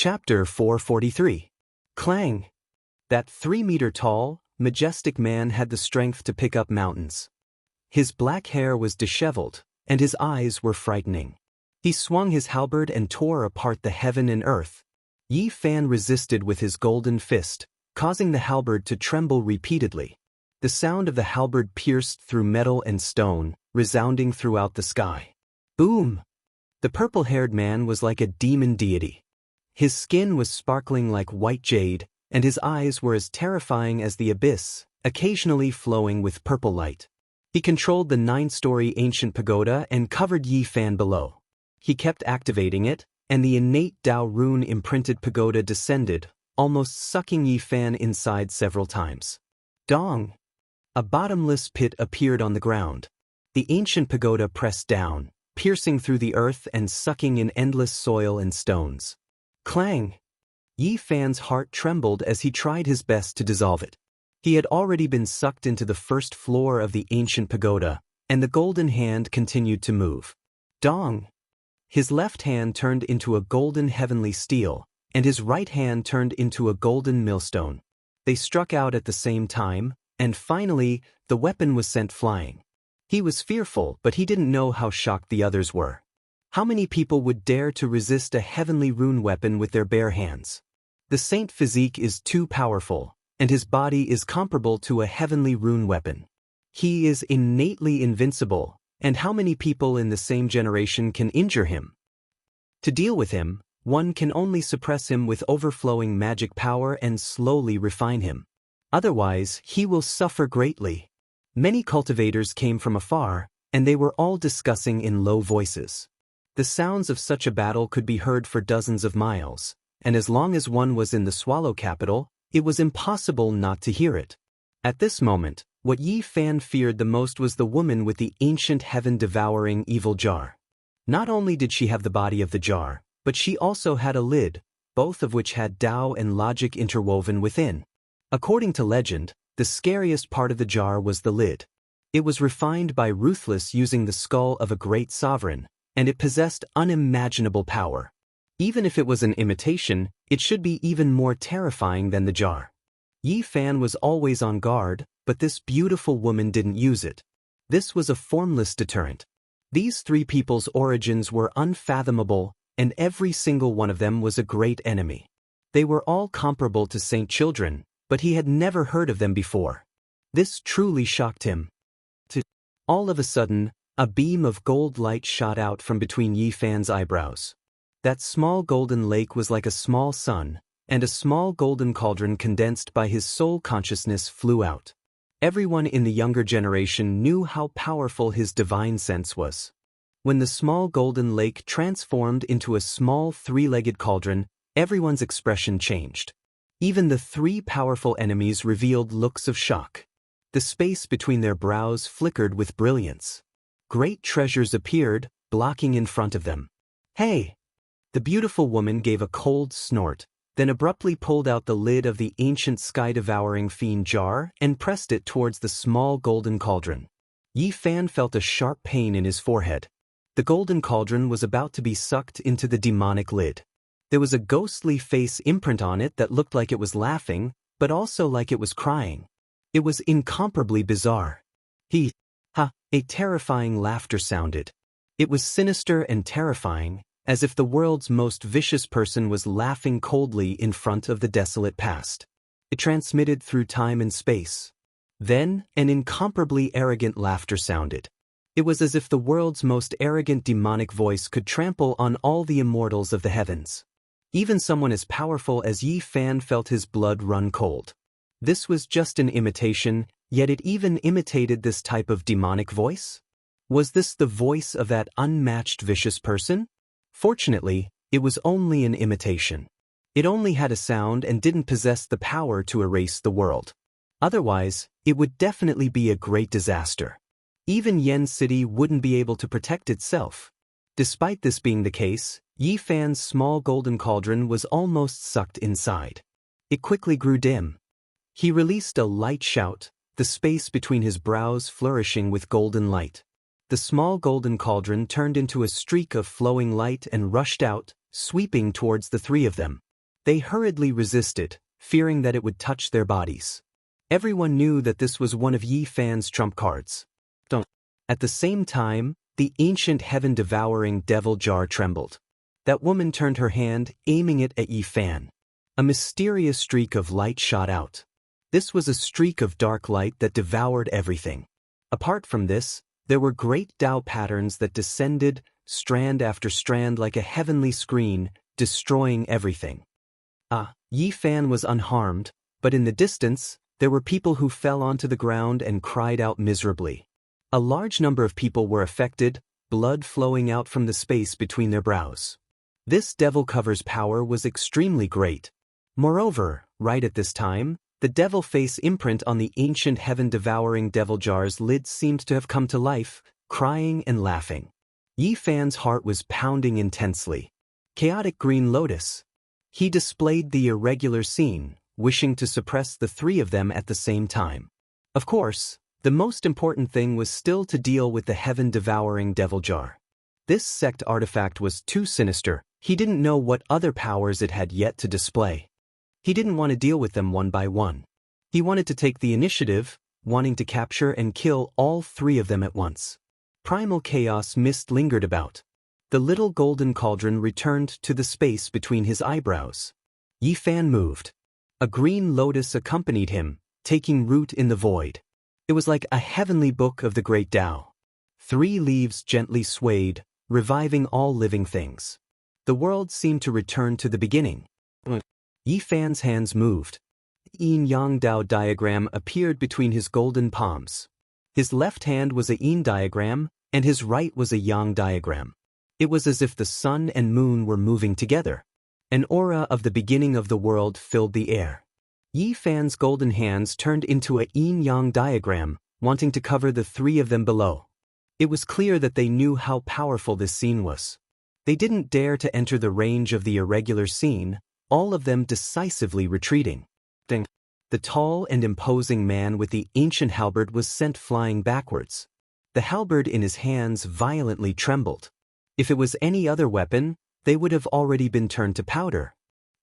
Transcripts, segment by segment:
Chapter 443. Clang. That 3-meter-tall, majestic man had the strength to pick up mountains. His black hair was disheveled, and his eyes were frightening. He swung his halberd and tore apart the heaven and earth. Yi Fan resisted with his golden fist, causing the halberd to tremble repeatedly. The sound of the halberd pierced through metal and stone, resounding throughout the sky. Boom! The purple-haired man was like a demon deity. His skin was sparkling like white jade, and his eyes were as terrifying as the abyss, occasionally flowing with purple light. He controlled the 9-story ancient pagoda and covered Yi Fan below. He kept activating it, and the innate Dao rune-imprinted pagoda descended, almost sucking Yi Fan inside several times. Dong! A bottomless pit appeared on the ground. The ancient pagoda pressed down, piercing through the earth and sucking in endless soil and stones. Clang! Yi Fan's heart trembled as he tried his best to dissolve it. He had already been sucked into the first floor of the ancient pagoda, and the golden hand continued to move. Dong! His left hand turned into a golden heavenly steel, and his right hand turned into a golden millstone. They struck out at the same time, and finally, the weapon was sent flying. He was fearful, but he didn't know how shocked the others were. How many people would dare to resist a heavenly rune weapon with their bare hands? The saint physique is too powerful, and his body is comparable to a heavenly rune weapon. He is innately invincible, and how many people in the same generation can injure him? To deal with him, one can only suppress him with overflowing magic power and slowly refine him. Otherwise, he will suffer greatly. Many cultivators came from afar, and they were all discussing in low voices. The sounds of such a battle could be heard for dozens of miles, and as long as one was in the Swallow capital, it was impossible not to hear it. At this moment, what Yi Fan feared the most was the woman with the ancient heaven-devouring evil jar. Not only did she have the body of the jar, but she also had a lid, both of which had Dao and logic interwoven within. According to legend, the scariest part of the jar was the lid. It was refined by Ruthless using the skull of a great sovereign, and it possessed unimaginable power. Even if it was an imitation, it should be even more terrifying than the jar. Yi Fan was always on guard, but this beautiful woman didn't use it. This was a formless deterrent. These three people's origins were unfathomable, and every single one of them was a great enemy. They were all comparable to saint children, but he had never heard of them before. This truly shocked him. All of a sudden, a beam of gold light shot out from between Yi Fan's eyebrows. That small golden lake was like a small sun, and a small golden cauldron condensed by his soul consciousness flew out. Everyone in the younger generation knew how powerful his divine sense was. When the small golden lake transformed into a small 3-legged cauldron, everyone's expression changed. Even the 3 powerful enemies revealed looks of shock. The space between their brows flickered with brilliance. Great treasures appeared, blocking in front of them. Hey! The beautiful woman gave a cold snort, then abruptly pulled out the lid of the ancient sky-devouring fiend jar and pressed it towards the small golden cauldron. Yi Fan felt a sharp pain in his forehead. The golden cauldron was about to be sucked into the demonic lid. There was a ghostly face imprint on it that looked like it was laughing, but also like it was crying. It was incomparably bizarre. A terrifying laughter sounded. It was sinister and terrifying, as if the world's most vicious person was laughing coldly in front of the desolate past. It transmitted through time and space. Then, an incomparably arrogant laughter sounded. It was as if the world's most arrogant demonic voice could trample on all the immortals of the heavens. Even someone as powerful as Yi Fan felt his blood run cold. This was just an imitation, yet it even imitated this type of demonic voice? Was this the voice of that unmatched vicious person? Fortunately, it was only an imitation. It only had a sound and didn't possess the power to erase the world. Otherwise, it would definitely be a great disaster. Even Yen City wouldn't be able to protect itself. Despite this being the case, Yi Fan's small golden cauldron was almost sucked inside. It quickly grew dim. He released a light shout, the space between his brows flourishing with golden light. The small golden cauldron turned into a streak of flowing light and rushed out, sweeping towards the 3 of them. They hurriedly resisted, fearing that it would touch their bodies. Everyone knew that this was one of Yi Fan's trump cards. At the same time, the ancient heaven-devouring devil jar trembled. That woman turned her hand, aiming it at Yi Fan. A mysterious streak of light shot out. This was a streak of dark light that devoured everything. Apart from this, there were great Dao patterns that descended, strand after strand like a heavenly screen, destroying everything. Yi Fan was unharmed, but in the distance, there were people who fell onto the ground and cried out miserably. A large number of people were affected, blood flowing out from the space between their brows. This devil cover's power was extremely great. Moreover, right at this time, the devil face imprint on the ancient heaven-devouring devil jar's lid seemed to have come to life, crying and laughing. Yi Fan's heart was pounding intensely. Chaotic green lotus. He displayed the irregular scene, wishing to suppress the three of them at the same time. Of course, the most important thing was still to deal with the heaven-devouring devil jar. This sect artifact was too sinister. He didn't know what other powers it had yet to display. He didn't want to deal with them one by one. He wanted to take the initiative, wanting to capture and kill all three of them at once. Primal chaos mist lingered about. The little golden cauldron returned to the space between his eyebrows. Yi Fan moved. A green lotus accompanied him, taking root in the void. It was like a heavenly book of the great Tao. 3 leaves gently swayed, reviving all living things. The world seemed to return to the beginning. Yi Fan's hands moved. The yin-yang Dao diagram appeared between his golden palms. His left hand was a yin diagram, and his right was a yang diagram. It was as if the sun and moon were moving together. An aura of the beginning of the world filled the air. Yi Fan's golden hands turned into a yin-yang diagram, wanting to cover the 3 of them below. It was clear that they knew how powerful this scene was. They didn't dare to enter the range of the irregular scene, all of them decisively retreating. The tall and imposing man with the ancient halberd was sent flying backwards. The halberd in his hands violently trembled. If it was any other weapon, they would have already been turned to powder.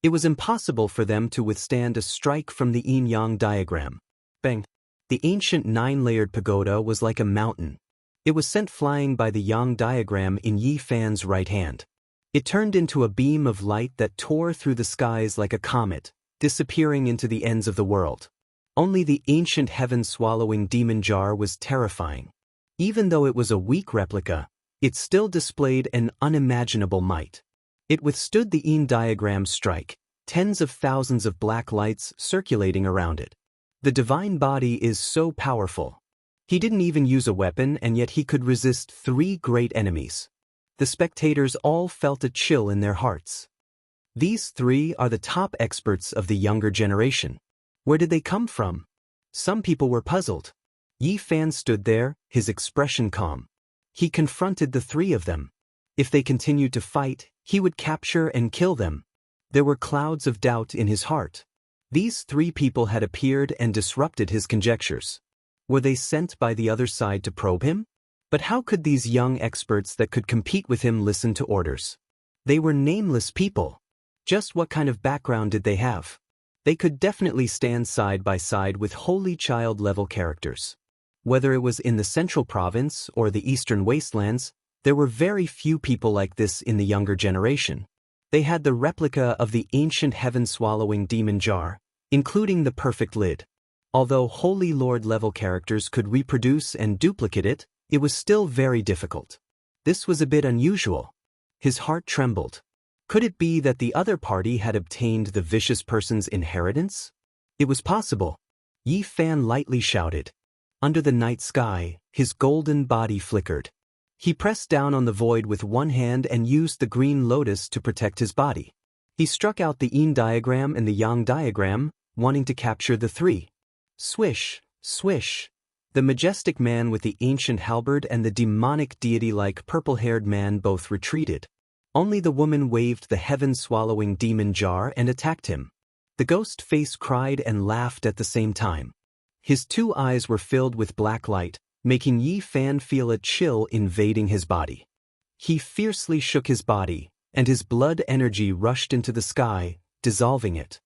It was impossible for them to withstand a strike from the yin-yang diagram. Bang! The ancient 9-layered pagoda was like a mountain. It was sent flying by the yang diagram in Yi Fan's right hand. It turned into a beam of light that tore through the skies like a comet, disappearing into the ends of the world. Only the ancient heaven-swallowing demon jar was terrifying. Even though it was a weak replica, it still displayed an unimaginable might. It withstood the yin diagram strike, tens of thousands of black lights circulating around it. The divine body is so powerful. He didn't even use a weapon, and yet he could resist 3 great enemies. The spectators all felt a chill in their hearts. These 3 are the top experts of the younger generation. Where did they come from? Some people were puzzled. Yi Fan stood there, his expression calm. He confronted the 3 of them. If they continued to fight, he would capture and kill them. There were clouds of doubt in his heart. These 3 people had appeared and disrupted his conjectures. Were they sent by the other side to probe him? But how could these young experts that could compete with him listen to orders? They were nameless people. Just what kind of background did they have? They could definitely stand side by side with holy child-level characters. Whether it was in the central province or the eastern wastelands, there were very few people like this in the younger generation. They had the replica of the ancient heaven-swallowing demon jar, including the perfect lid. Although Holy Lord-level characters could reproduce and duplicate it, it was still very difficult. This was a bit unusual. His heart trembled. Could it be that the other party had obtained the vicious person's inheritance? It was possible. Yi Fan lightly shouted. Under the night sky, his golden body flickered. He pressed down on the void with one hand and used the green lotus to protect his body. He struck out the yin diagram and the yang diagram, wanting to capture the 3. Swish, swish. The majestic man with the ancient halberd and the demonic deity-like purple-haired man both retreated. Only the woman waved the heaven-swallowing demon jar and attacked him. The ghost face cried and laughed at the same time. His 2 eyes were filled with black light, making Yi Fan feel a chill invading his body. He fiercely shook his body, and his blood energy rushed into the sky, dissolving it.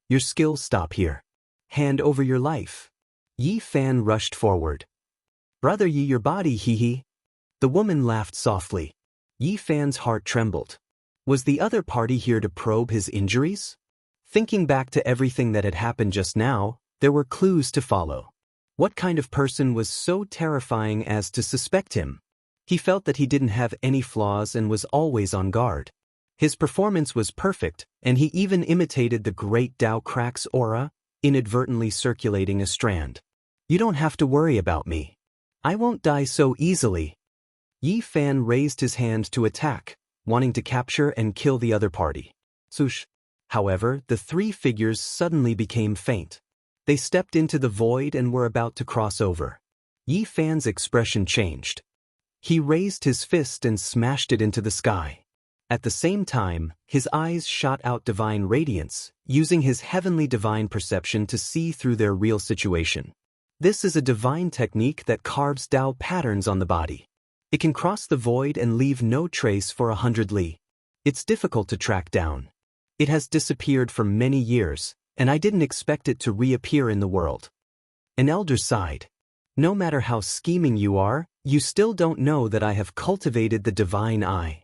Your skills stop here. Hand over your life. Yi Fan rushed forward. Brother Yi, your body, hee. The woman laughed softly. Yi Fan's heart trembled. Was the other party here to probe his injuries? Thinking back to everything that had happened just now, there were clues to follow. What kind of person was so terrifying as to suspect him? He felt that he didn't have any flaws and was always on guard. His performance was perfect, and he even imitated the great Dao Crack's aura, inadvertently circulating a strand. You don't have to worry about me. I won't die so easily. Yi Fan raised his hand to attack, wanting to capture and kill the other party. Swoosh. However, the three figures suddenly became faint. They stepped into the void and were about to cross over. Yi Fan's expression changed. He raised his fist and smashed it into the sky. At the same time, his eyes shot out divine radiance, using his heavenly divine perception to see through their real situation. This is a divine technique that carves Dao patterns on the body. It can cross the void and leave no trace for 100 li. It's difficult to track down. It has disappeared for many years, and I didn't expect it to reappear in the world. An elder sighed. No matter how scheming you are, you still don't know that I have cultivated the divine eye.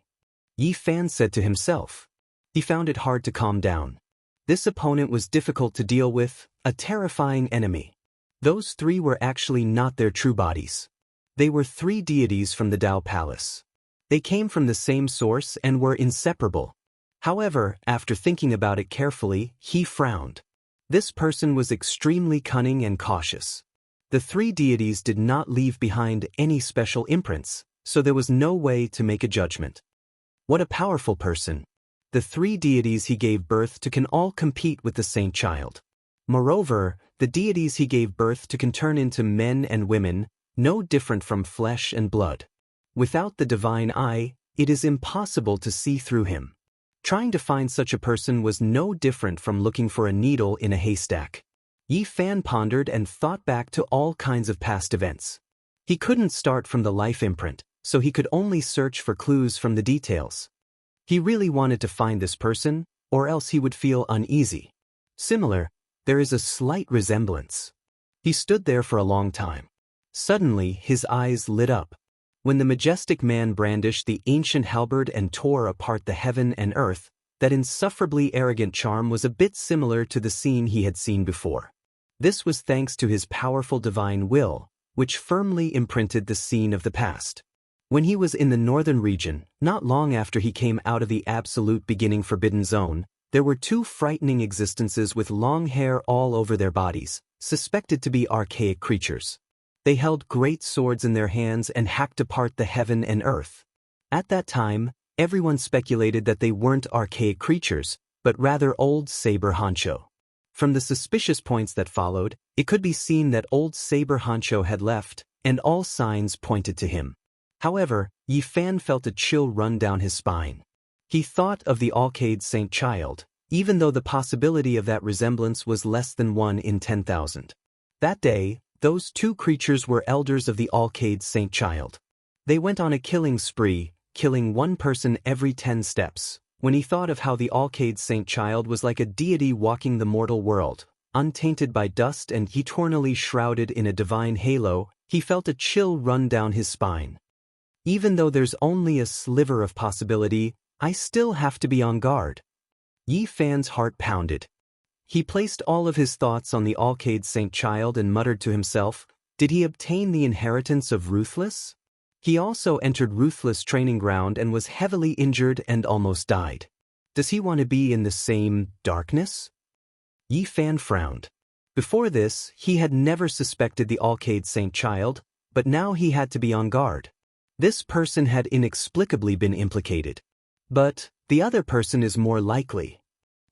Yi Fan said to himself. He found it hard to calm down. This opponent was difficult to deal with, a terrifying enemy. Those three were actually not their true bodies. They were three deities from the Dao Palace. They came from the same source and were inseparable. However, after thinking about it carefully, he frowned. This person was extremely cunning and cautious. The three deities did not leave behind any special imprints, so there was no way to make a judgment. What a powerful person. The three deities he gave birth to can all compete with the saint child. Moreover, the deities he gave birth to can turn into men and women, no different from flesh and blood. Without the divine eye, it is impossible to see through him. Trying to find such a person was no different from looking for a needle in a haystack. Yi Fan pondered and thought back to all kinds of past events. He couldn't start from the life imprint, so he could only search for clues from the details. He really wanted to find this person, or else he would feel uneasy. Similar, there is a slight resemblance. He stood there for a long time. Suddenly, his eyes lit up. When the majestic man brandished the ancient halberd and tore apart the heaven and earth, that insufferably arrogant charm was a bit similar to the scene he had seen before. This was thanks to his powerful divine will, which firmly imprinted the scene of the past. When he was in the northern region, not long after he came out of the absolute beginning forbidden zone, there were two frightening existences with long hair all over their bodies, suspected to be archaic creatures. They held great swords in their hands and hacked apart the heaven and earth. At that time, everyone speculated that they weren't archaic creatures, but rather old Saber Honcho. From the suspicious points that followed, it could be seen that old Saber Honcho had left, and all signs pointed to him. However, Yi Fan felt a chill run down his spine. He thought of the Alcade Saint Child, even though the possibility of that resemblance was less than 1 in 10,000. That day, those two creatures were elders of the Alcade Saint Child. They went on a killing spree, killing one person every 10 steps. When he thought of how the Alcade Saint Child was like a deity walking the mortal world, untainted by dust and eternally shrouded in a divine halo, he felt a chill run down his spine. Even though there's only a sliver of possibility, I still have to be on guard. Yi Fan's heart pounded. He placed all of his thoughts on the Alcade Saint Child and muttered to himself, did he obtain the inheritance of Ruthless? He also entered Ruthless training ground and was heavily injured and almost died. Does he want to be in the same darkness? Yi Fan frowned. Before this, he had never suspected the Alcade Saint Child, but now he had to be on guard. This person had inexplicably been implicated. But the other person is more likely.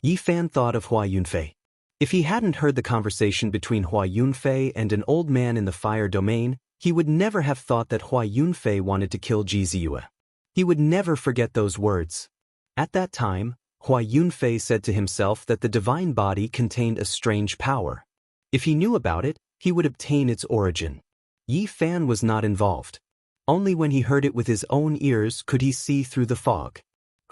Yi Fan thought of Hua Yunfei. If he hadn't heard the conversation between Hua Yunfei and an old man in the fire domain, he would never have thought that Hua Yunfei wanted to kill Ji Ziyue. He would never forget those words. At that time, Hua Yunfei said to himself that the divine body contained a strange power. If he knew about it, he would obtain its origin. Yi Fan was not involved. Only when he heard it with his own ears could he see through the fog.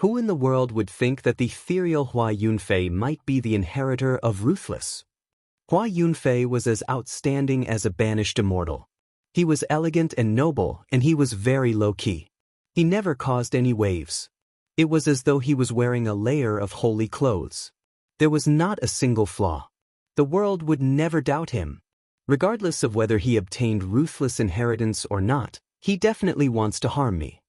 Who in the world would think that the ethereal Hua Yunfei might be the inheritor of Ruthless? Hua Yunfei was as outstanding as a banished immortal. He was elegant and noble, and he was very low-key. He never caused any waves. It was as though he was wearing a layer of holy clothes. There was not a single flaw. The world would never doubt him. Regardless of whether he obtained ruthless inheritance or not, he definitely wants to harm me.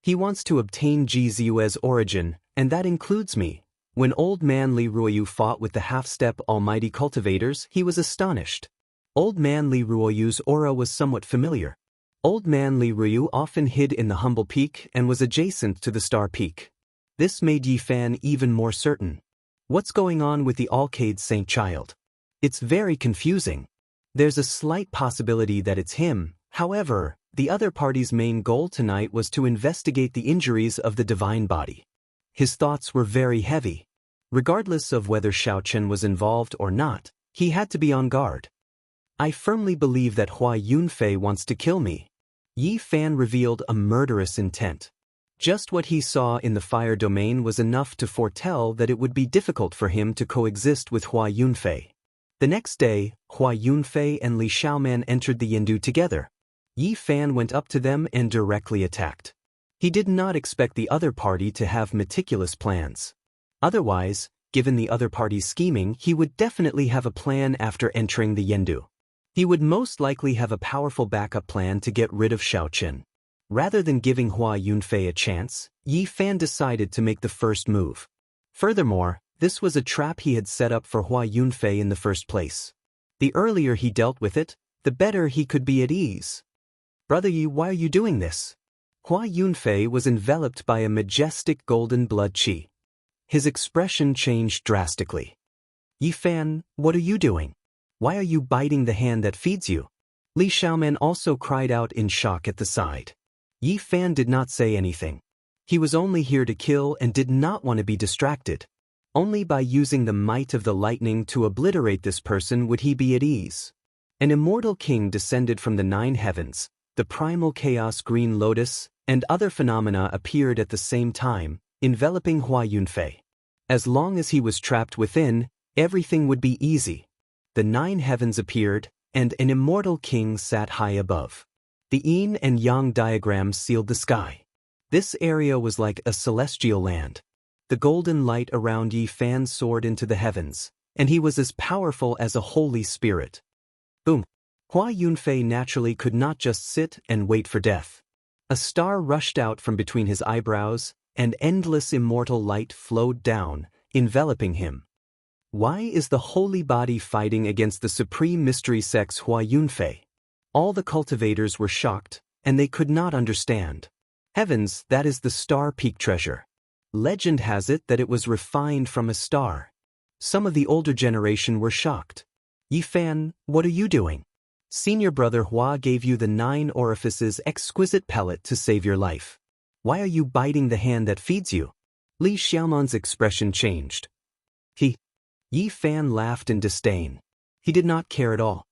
He wants to obtain Jizue's origin, and that includes me. When old man Li Ruoyu fought with the half-step almighty cultivators, he was astonished. Old man Li Ruoyu's aura was somewhat familiar. Old man Li Ruoyu often hid in the humble peak and was adjacent to the star peak. This made Yi Fan even more certain. What's going on with the Alcade Saint Child? It's very confusing. There's a slight possibility that it's him. However, the other party's main goal tonight was to investigate the injuries of the divine body. His thoughts were very heavy. Regardless of whether Xiaochen was involved or not, he had to be on guard. I firmly believe that Hua Yunfei wants to kill me. Yi Fan revealed a murderous intent. Just what he saw in the fire domain was enough to foretell that it would be difficult for him to coexist with Hua Yunfei. The next day, Hua Yunfei and Li Xiaoman entered the Yindu together. Yi Fan went up to them and directly attacked. He did not expect the other party to have meticulous plans. Otherwise, given the other party's scheming, he would definitely have a plan after entering the Yindu. He would most likely have a powerful backup plan to get rid of Xiaochen. Rather than giving Hua Yunfei a chance, Yi Fan decided to make the first move. Furthermore, this was a trap he had set up for Hua Yunfei in the first place. The earlier he dealt with it, the better he could be at ease. Brother Yi, why are you doing this? Hua Yunfei was enveloped by a majestic golden blood qi. His expression changed drastically. Yi Fan, what are you doing? Why are you biting the hand that feeds you? Li Xiaoman also cried out in shock at the sight. Yi Fan did not say anything. He was only here to kill and did not want to be distracted. Only by using the might of the lightning to obliterate this person would he be at ease. An immortal king descended from the 9 heavens, the primal chaos green lotus, and other phenomena appeared at the same time, enveloping Hua Yunfei. As long as he was trapped within, everything would be easy. The 9 heavens appeared, and an immortal king sat high above. The yin and yang diagrams sealed the sky. This area was like a celestial land. The golden light around Yi Fan soared into the heavens, and he was as powerful as a holy spirit. Boom! Hua Yunfei naturally could not just sit and wait for death. A star rushed out from between his eyebrows, and endless immortal light flowed down, enveloping him. Why is the holy body fighting against the supreme mystery sex Hua Yunfei? All the cultivators were shocked, and they could not understand. Heavens, that is the star peak treasure. Legend has it that it was refined from a star. Some of the older generation were shocked. Yi Fan, what are you doing? Senior brother Hua gave you the 9 orifices exquisite pellet to save your life. Why are you biting the hand that feeds you? Li Xiaoman's expression changed. Yi Fan laughed in disdain. He did not care at all.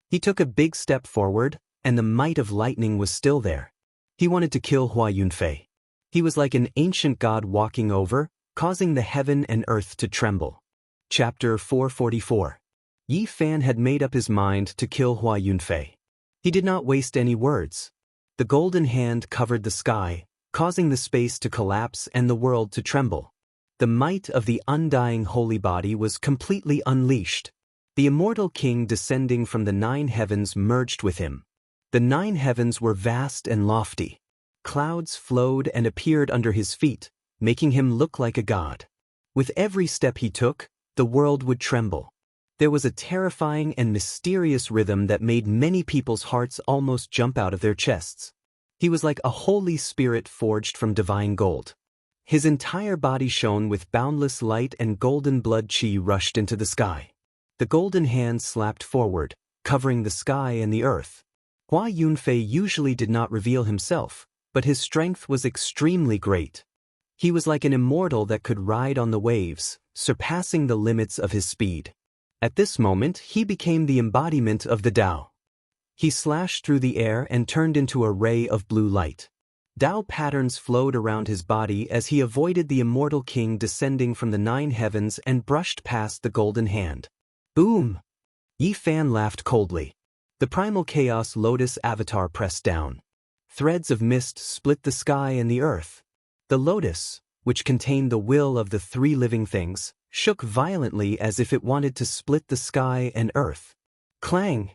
He took a big step forward, and the might of lightning was still there. He wanted to kill Hua Yunfei. He was like an ancient god walking over, causing the heaven and earth to tremble. Chapter 444. Yi Fan had made up his mind to kill Hua Yunfei. He did not waste any words. The golden hand covered the sky, causing the space to collapse and the world to tremble. The might of the undying holy body was completely unleashed. The immortal king descending from the 9 heavens merged with him. The 9 heavens were vast and lofty. Clouds flowed and appeared under his feet, making him look like a god. With every step he took, the world would tremble. There was a terrifying and mysterious rhythm that made many people's hearts almost jump out of their chests. He was like a holy spirit forged from divine gold. His entire body shone with boundless light, and golden blood qi rushed into the sky. The golden hand slapped forward, covering the sky and the earth. Hua Yunfei usually did not reveal himself, but his strength was extremely great. He was like an immortal that could ride on the waves, surpassing the limits of his speed. At this moment, he became the embodiment of the Tao. He slashed through the air and turned into a ray of blue light. Dao patterns flowed around his body as he avoided the immortal king descending from the 9 heavens and brushed past the golden hand. Boom! Yi Fan laughed coldly. The primal chaos lotus avatar pressed down. Threads of mist split the sky and the earth. The lotus, which contained the will of the 3 living things, shook violently as if it wanted to split the sky and earth. Clang!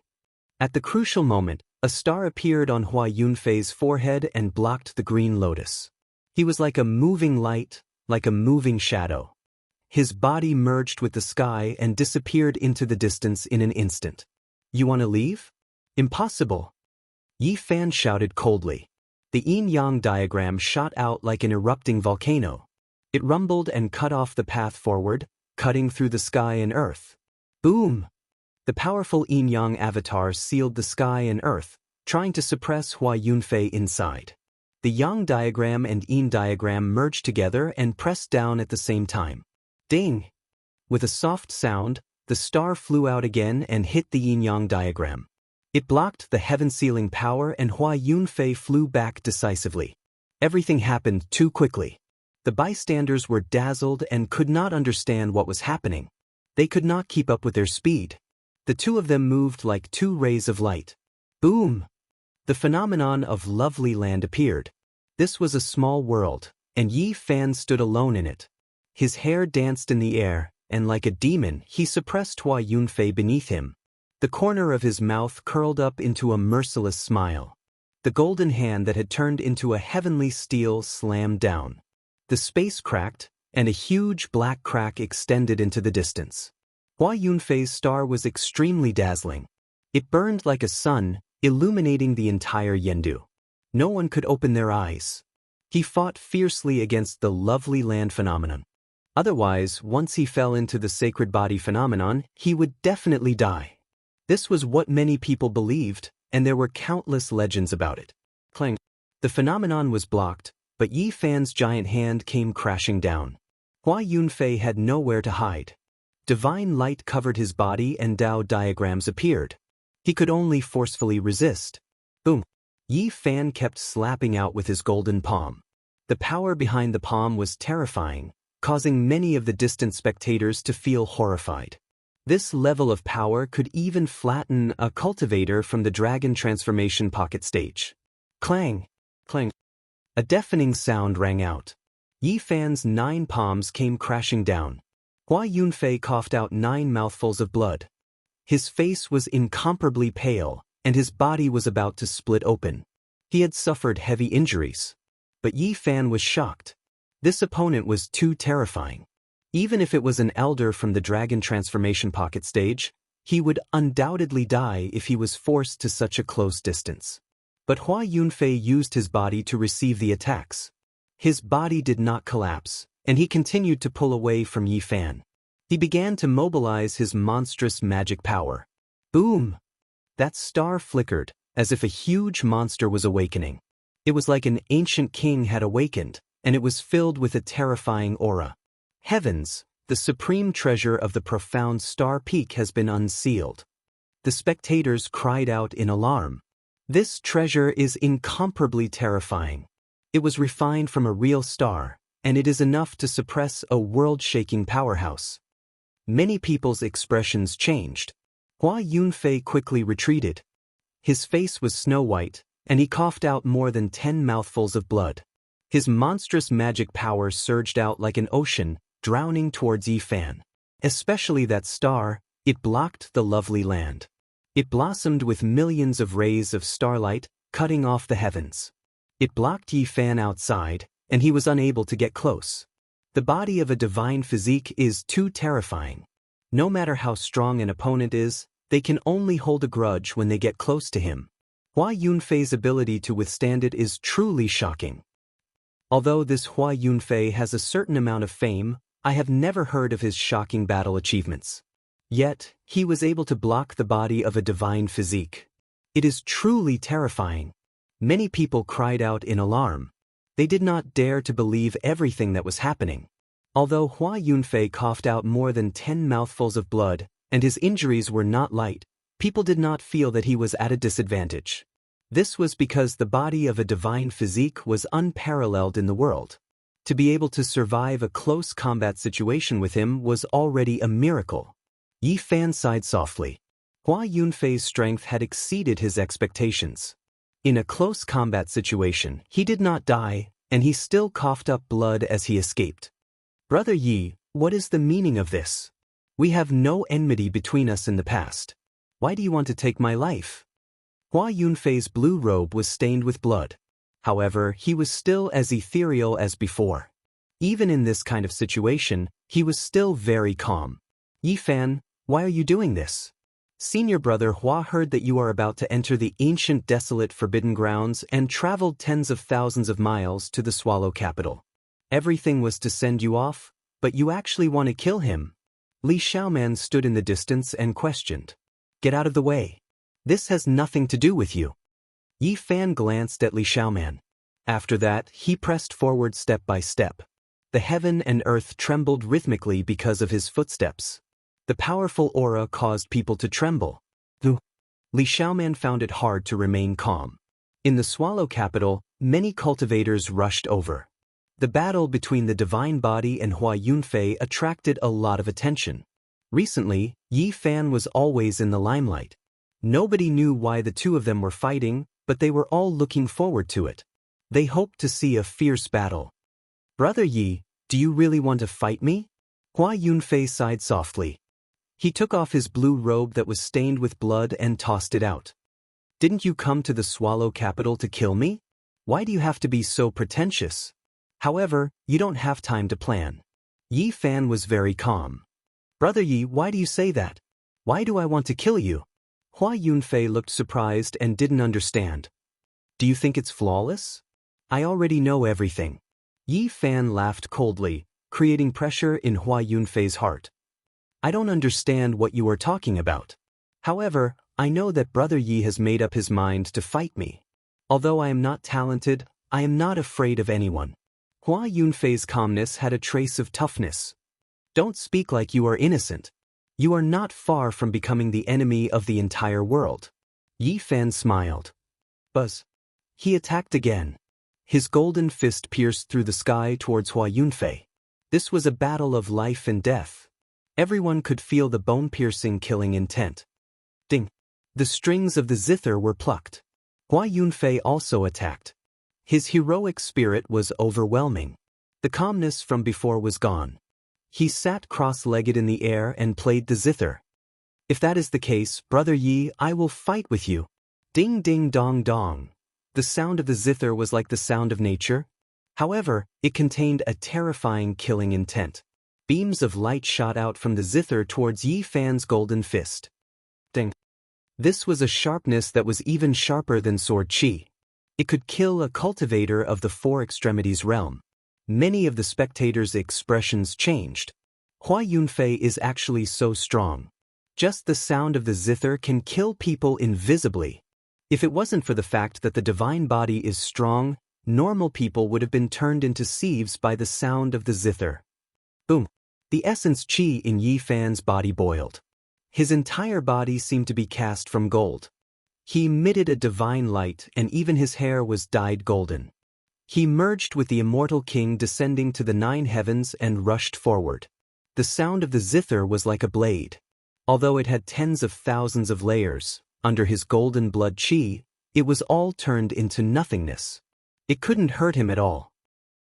At the crucial moment, a star appeared on Hua Yunfei's forehead and blocked the green lotus. He was like a moving light, like a moving shadow. His body merged with the sky and disappeared into the distance in an instant. You want to leave? Impossible! Yi Fan shouted coldly. The yin-yang diagram shot out like an erupting volcano. It rumbled and cut off the path forward, cutting through the sky and earth. Boom! The powerful yin-yang avatar sealed the sky and earth, trying to suppress Hua Yunfei inside. The yang diagram and yin diagram merged together and pressed down at the same time. Ding! With a soft sound, the star flew out again and hit the yin-yang diagram. It blocked the heaven-sealing power and Hua Yunfei flew back decisively. Everything happened too quickly. The bystanders were dazzled and could not understand what was happening. They could not keep up with their speed. The 2 of them moved like 2 rays of light. Boom! The phenomenon of lovely land appeared. This was a small world, and Yi Fan stood alone in it. His hair danced in the air, and like a demon, he suppressed Hua Yunfei beneath him. The corner of his mouth curled up into a merciless smile. The golden hand that had turned into a heavenly steel slammed down. The space cracked, and a huge black crack extended into the distance. Hua Yunfei's star was extremely dazzling. It burned like a sun, illuminating the entire Yendu. No one could open their eyes. He fought fiercely against the lovely land phenomenon. Otherwise, once he fell into the sacred body phenomenon, he would definitely die. This was what many people believed, and there were countless legends about it. Clang! The phenomenon was blocked, but Yi Fan's giant hand came crashing down. Hua Yunfei had nowhere to hide. Divine light covered his body and Dao diagrams appeared. He could only forcefully resist. Boom! Yi Fan kept slapping out with his golden palm. The power behind the palm was terrifying, causing many of the distant spectators to feel horrified. This level of power could even flatten a cultivator from the dragon transformation pocket stage. Clang! Clang! A deafening sound rang out. Yi Fan's 9 palms came crashing down. Hua Yunfei coughed out 9 mouthfuls of blood. His face was incomparably pale, and his body was about to split open. He had suffered heavy injuries. But Yi Fan was shocked. This opponent was too terrifying. Even if it was an elder from the dragon transformation pocket stage, he would undoubtedly die if he was forced to such a close distance. But Hua Yunfei used his body to receive the attacks. His body did not collapse, and he continued to pull away from Yi Fan. He began to mobilize his monstrous magic power. Boom! That star flickered, as if a huge monster was awakening. It was like an ancient king had awakened, and it was filled with a terrifying aura. Heavens, the supreme treasure of the profound star peak has been unsealed. The spectators cried out in alarm. This treasure is incomparably terrifying. It was refined from a real star, and it is enough to suppress a world-shaking powerhouse. Many people's expressions changed. Hua Yunfei quickly retreated. His face was snow-white, and he coughed out more than 10 mouthfuls of blood. His monstrous magic power surged out like an ocean, drowning towards Yi Fan. Especially that star, it blocked the lovely land. It blossomed with millions of rays of starlight, cutting off the heavens. It blocked Yi Fan outside, and he was unable to get close. The body of a divine physique is too terrifying. No matter how strong an opponent is, they can only hold a grudge when they get close to him. Hua Yunfei's ability to withstand it is truly shocking. Although this Hua Yunfei has a certain amount of fame, I have never heard of his shocking battle achievements. Yet, he was able to block the body of a divine physique. It is truly terrifying. Many people cried out in alarm. They did not dare to believe everything that was happening. Although Hua Yunfei coughed out more than 10 mouthfuls of blood, and his injuries were not light, people did not feel that he was at a disadvantage. This was because the body of a divine physique was unparalleled in the world. To be able to survive a close combat situation with him was already a miracle. Yi Fan sighed softly. Hua Yunfei's strength had exceeded his expectations. In a close combat situation, he did not die, and he still coughed up blood as he escaped. Brother Yi, what is the meaning of this? We have no enmity between us in the past. Why do you want to take my life? Hua Yunfei's blue robe was stained with blood. However, he was still as ethereal as before. Even in this kind of situation, he was still very calm. Yi Fan, why are you doing this? Senior brother Hua heard that you are about to enter the ancient desolate forbidden grounds and traveled tens of thousands of miles to the Swallow capital. Everything was to send you off, but you actually want to kill him. Li Xiaoman stood in the distance and questioned. Get out of the way. This has nothing to do with you. Yi Fan glanced at Li Xiaoman. After that, he pressed forward step by step. The heaven and earth trembled rhythmically because of his footsteps. The powerful aura caused people to tremble. Li Xiaoman found it hard to remain calm. In the Swallow capital, many cultivators rushed over. The battle between the divine body and Hua Yunfei attracted a lot of attention. Recently, Yi Fan was always in the limelight. Nobody knew why the two of them were fighting, but they were all looking forward to it. They hoped to see a fierce battle. Brother Yi, do you really want to fight me? Hua Yunfei sighed softly. He took off his blue robe that was stained with blood and tossed it out. Didn't you come to the Swallow capital to kill me? Why do you have to be so pretentious? However, you don't have time to plan. Yi Fan was very calm. Brother Yi, why do you say that? Why do I want to kill you? Hua Yunfei looked surprised and didn't understand. Do you think it's flawless? I already know everything. Yi Fan laughed coldly, creating pressure in Hua Yunfei's heart. I don't understand what you are talking about. However, I know that Brother Yi has made up his mind to fight me. Although I am not talented, I am not afraid of anyone. Hua Yunfei's calmness had a trace of toughness. Don't speak like you are innocent. You are not far from becoming the enemy of the entire world. Yi Fan smiled. Buzz. He attacked again. His golden fist pierced through the sky towards Hua Yunfei. This was a battle of life and death. Everyone could feel the bone-piercing killing intent. Ding! The strings of the zither were plucked. Hua Yunfei also attacked. His heroic spirit was overwhelming. The calmness from before was gone. He sat cross-legged in the air and played the zither. If that is the case, Brother Yi, I will fight with you. Ding ding dong dong. The sound of the zither was like the sound of nature. However, it contained a terrifying killing intent. Beams of light shot out from the zither towards Yi Fan's golden fist. Ding. This was a sharpness that was even sharper than sword chi. It could kill a cultivator of the four extremities realm. Many of the spectators' expressions changed. Hua Yunfei is actually so strong. Just the sound of the zither can kill people invisibly. If it wasn't for the fact that the divine body is strong, normal people would have been turned into sieves by the sound of the zither. Boom! The essence chi in Yi Fan's body boiled. His entire body seemed to be cast from gold. He emitted a divine light, and even his hair was dyed golden. He merged with the immortal king descending to the 9 heavens and rushed forward. The sound of the zither was like a blade. Although it had tens of thousands of layers, under his golden blood chi, it was all turned into nothingness. It couldn't hurt him at all.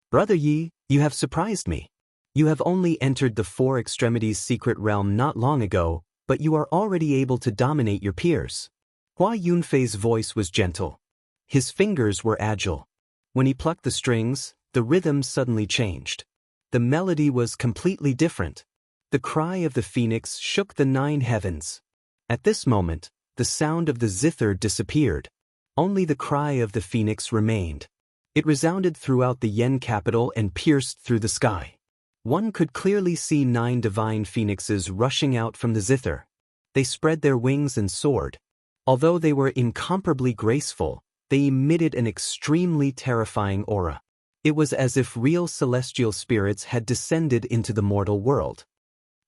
Brother Yi, you have surprised me. You have only entered the four extremities secret realm not long ago, but you are already able to dominate your peers. Hua Yunfei's voice was gentle. His fingers were agile. When he plucked the strings, the rhythm suddenly changed. The melody was completely different. The cry of the phoenix shook the 9 heavens. At this moment, the sound of the zither disappeared. Only the cry of the phoenix remained. It resounded throughout the Yen capital and pierced through the sky. One could clearly see 9 divine phoenixes rushing out from the zither. They spread their wings and soared. Although they were incomparably graceful, they emitted an extremely terrifying aura. It was as if real celestial spirits had descended into the mortal world.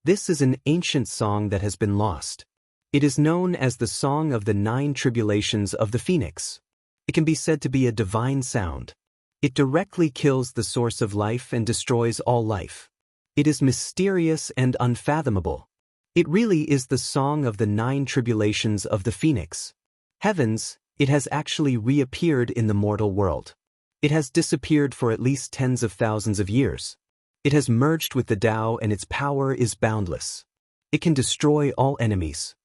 This is an ancient song that has been lost. It is known as the Song of the 9 Tribulations of the Phoenix. It can be said to be a divine sound. It directly kills the source of life and destroys all life. It is mysterious and unfathomable. It really is the song of the 9 tribulations of the Phoenix. Heavens, it has actually reappeared in the mortal world. It has disappeared for at least tens of thousands of years. It has merged with the Tao and its power is boundless. It can destroy all enemies.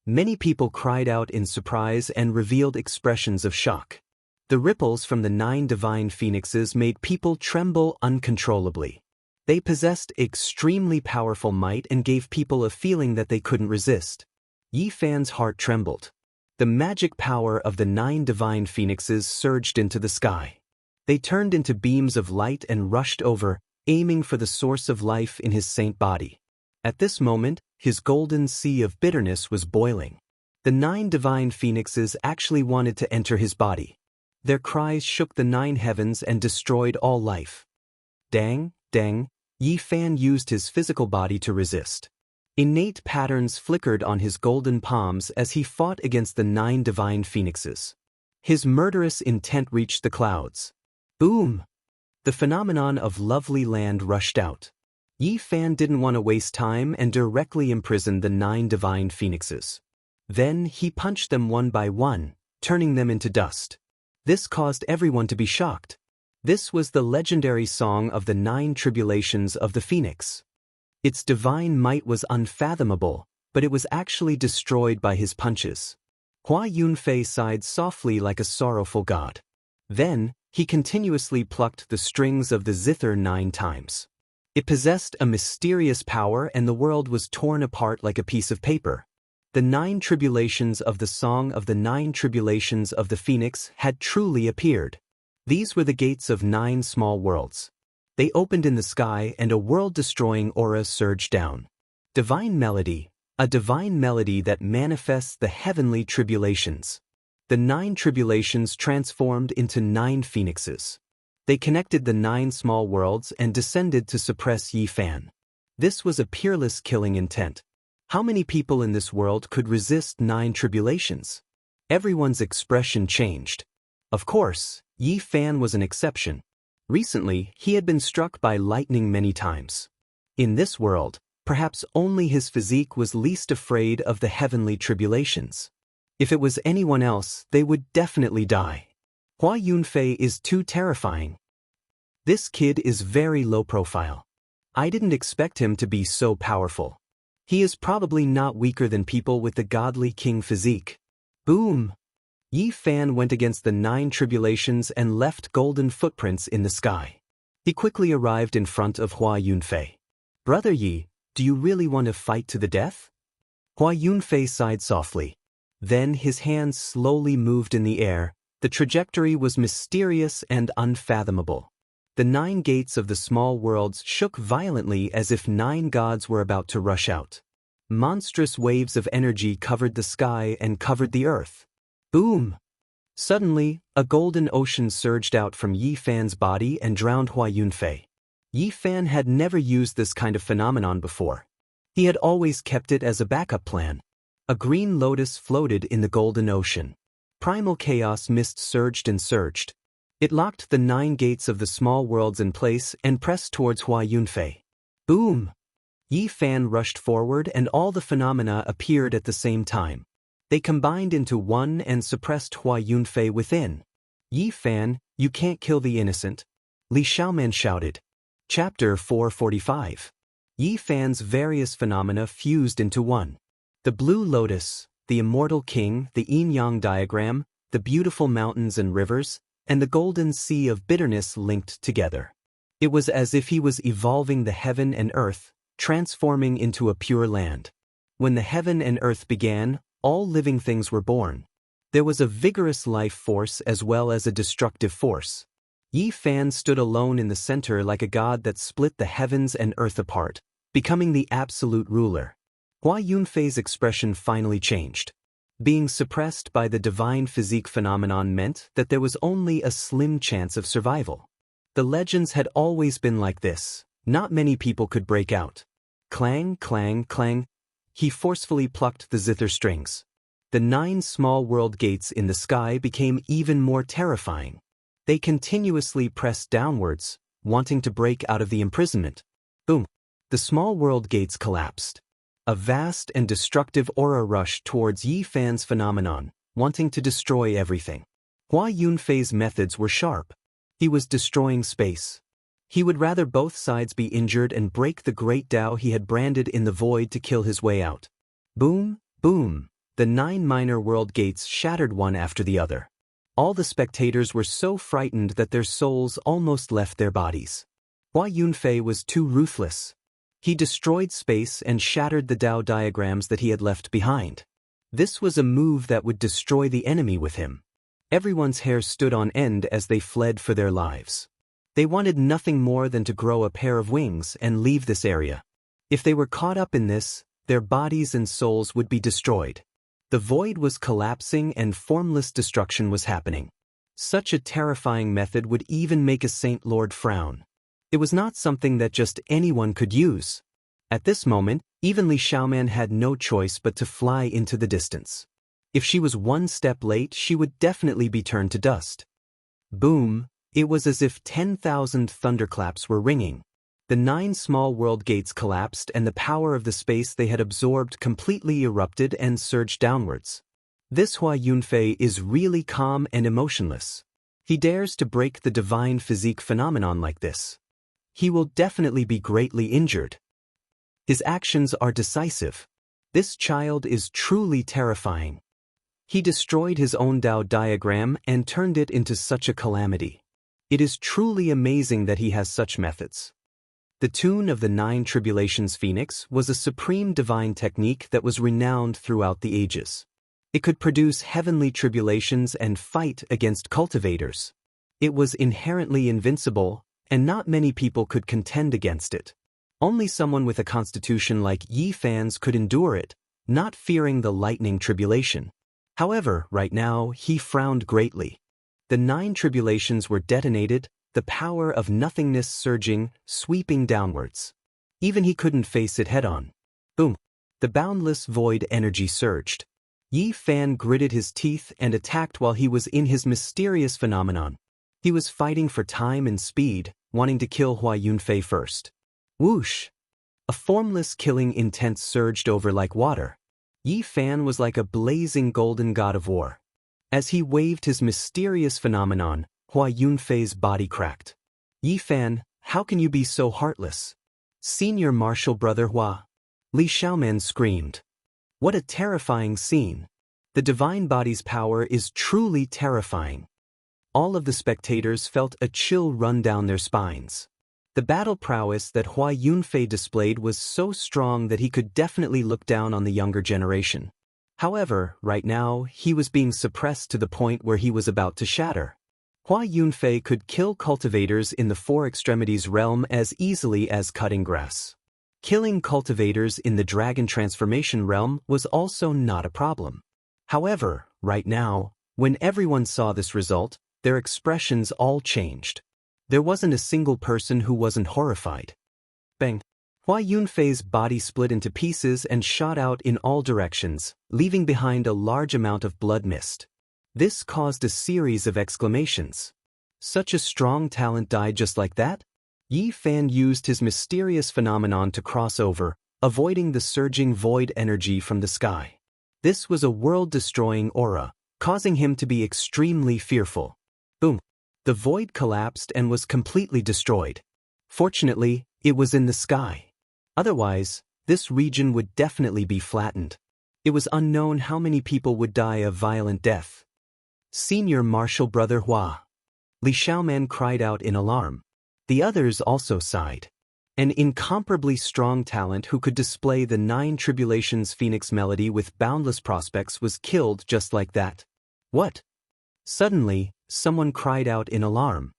Many people cried out in surprise and revealed expressions of shock. The ripples from the 9 divine phoenixes made people tremble uncontrollably. They possessed extremely powerful might and gave people a feeling that they couldn't resist. Yi Fan's heart trembled. The magic power of the 9 divine phoenixes surged into the sky. They turned into beams of light and rushed over, aiming for the source of life in his saint body. At this moment, his golden sea of bitterness was boiling. The 9 divine phoenixes actually wanted to enter his body. Their cries shook the 9 heavens and destroyed all life. Dang, dang, Yi Fan used his physical body to resist. Innate patterns flickered on his golden palms as he fought against the 9 divine phoenixes. His murderous intent reached the clouds. Boom! The phenomenon of lovely land rushed out. Yi Fan didn't want to waste time and directly imprisoned the 9 divine phoenixes. Then he punched them one by one, turning them into dust. This caused everyone to be shocked. This was the legendary song of the 9 tribulations of the Phoenix. Its divine might was unfathomable, but it was actually destroyed by his punches. Hua Yunfei sighed softly like a sorrowful god. Then, he continuously plucked the strings of the zither 9 times. It possessed a mysterious power and the world was torn apart like a piece of paper. The 9 tribulations of the song of the 9 tribulations of the Phoenix had truly appeared. These were the gates of 9 small worlds. They opened in the sky and a world-destroying aura surged down. Divine melody, a divine melody that manifests the heavenly tribulations. The 9 tribulations transformed into 9 phoenixes. They connected the 9 small worlds and descended to suppress Yi Fan. This was a peerless killing intent. How many people in this world could resist 9 tribulations? Everyone's expression changed. Of course, Yi Fan was an exception. Recently, he had been struck by lightning many times. In this world, perhaps only his physique was least afraid of the heavenly tribulations. If it was anyone else, they would definitely die. Hua Yunfei is too terrifying. This kid is very low profile. I didn't expect him to be so powerful. He is probably not weaker than people with the godly king physique. Boom! Yi Fan went against the 9 tribulations and left golden footprints in the sky. He quickly arrived in front of Hua Yunfei. Brother Yi, do you really want to fight to the death? Hua Yunfei sighed softly. Then his hands slowly moved in the air. The trajectory was mysterious and unfathomable. The 9 gates of the small worlds shook violently as if 9 gods were about to rush out. Monstrous waves of energy covered the sky and covered the earth. Boom! Suddenly, a golden ocean surged out from Yi Fan's body and drowned Hua Yunfei. Yi Fan had never used this kind of phenomenon before. He had always kept it as a backup plan. A green lotus floated in the golden ocean. Primal chaos mist surged and surged. It locked the 9 gates of the small worlds in place and pressed towards Hua Yunfei. Boom! Yi Fan rushed forward and all the phenomena appeared at the same time. They combined into one and suppressed Hua Yunfei within. Yi Fan, you can't kill the innocent. Li Xiaoman shouted. Chapter 445. Yi Fan's various phenomena fused into one. The blue lotus, the immortal king, the yin-yang diagram, the beautiful mountains and rivers, and the golden sea of bitterness linked together. It was as if he was evolving the heaven and earth, transforming into a pure land. When the heaven and earth began, all living things were born. There was a vigorous life force as well as a destructive force. Yi Fan stood alone in the center like a god that split the heavens and earth apart, becoming the absolute ruler. Hua Yunfei's expression finally changed. Being suppressed by the divine physique phenomenon meant that there was only a slim chance of survival. The legends had always been like this. Not many people could break out. Clang, clang, clang. He forcefully plucked the zither strings. The 9 small world gates in the sky became even more terrifying. They continuously pressed downwards, wanting to break out of the imprisonment. Boom! The small world gates collapsed. A vast and destructive aura rushed towards Yi Fan's phenomenon, wanting to destroy everything. Hua Yunfei's methods were sharp. He was destroying space. He would rather both sides be injured and break the great Tao he had branded in the void to kill his way out. Boom, boom. The 9 minor world gates shattered one after the other. All the spectators were so frightened that their souls almost left their bodies. Hua Yunfei was too ruthless. He destroyed space and shattered the Tao diagrams that he had left behind. This was a move that would destroy the enemy with him. Everyone's hair stood on end as they fled for their lives. They wanted nothing more than to grow a pair of wings and leave this area. If they were caught up in this, their bodies and souls would be destroyed. The void was collapsing and formless destruction was happening. Such a terrifying method would even make a Saint Lord frown. It was not something that just anyone could use. At this moment, even Li Xiaoman had no choice but to fly into the distance. If she was one step late, she would definitely be turned to dust. Boom! It was as if 10,000 thunderclaps were ringing. The 9 small world gates collapsed and the power of the space they had absorbed completely erupted and surged downwards. This Hua Yunfei is really calm and emotionless. He dares to break the divine physique phenomenon like this. He will definitely be greatly injured. His actions are decisive. This child is truly terrifying. He destroyed his own Tao diagram and turned it into such a calamity. It is truly amazing that he has such methods. The tune of the 9 Tribulations Phoenix was a supreme divine technique that was renowned throughout the ages. It could produce heavenly tribulations and fight against cultivators. It was inherently invincible, and not many people could contend against it. Only someone with a constitution like Yi Fan's could endure it, not fearing the lightning tribulation. However, right now, he frowned greatly. The 9 tribulations were detonated, the power of nothingness surging, sweeping downwards. Even he couldn't face it head-on. Boom! The boundless void energy surged. Yi Fan gritted his teeth and attacked while he was in his mysterious phenomenon. He was fighting for time and speed, wanting to kill Hua Yunfei first. Whoosh! A formless killing intent surged over like water. Yi Fan was like a blazing golden god of war. As he waved his mysterious phenomenon, Hua Yunfei's body cracked. Yi Fan, how can you be so heartless? Senior Martial Brother Hua. Li Xiaoman screamed. What a terrifying scene. The divine body's power is truly terrifying. All of the spectators felt a chill run down their spines. The battle prowess that Hua Yunfei displayed was so strong that he could definitely look down on the younger generation. However, right now, he was being suppressed to the point where he was about to shatter. Hua Yunfei could kill cultivators in the 4 extremities realm as easily as cutting grass. Killing cultivators in the dragon transformation realm was also not a problem. However, right now, when everyone saw this result, their expressions all changed. There wasn't a single person who wasn't horrified. Bang! Hua Yunfei's body split into pieces and shot out in all directions, leaving behind a large amount of blood mist. This caused a series of exclamations. Such a strong talent died just like that? Yi Fan used his mysterious phenomenon to cross over, avoiding the surging void energy from the sky. This was a world-destroying aura, causing him to be extremely fearful. Boom! The void collapsed and was completely destroyed. Fortunately, it was in the sky. Otherwise, this region would definitely be flattened. It was unknown how many people would die a violent death. Senior Martial Brother Hua. Li Xiaoman cried out in alarm. The others also sighed. An incomparably strong talent who could display the 9 Tribulations Phoenix melody with boundless prospects was killed just like that. What? Suddenly, someone cried out in alarm.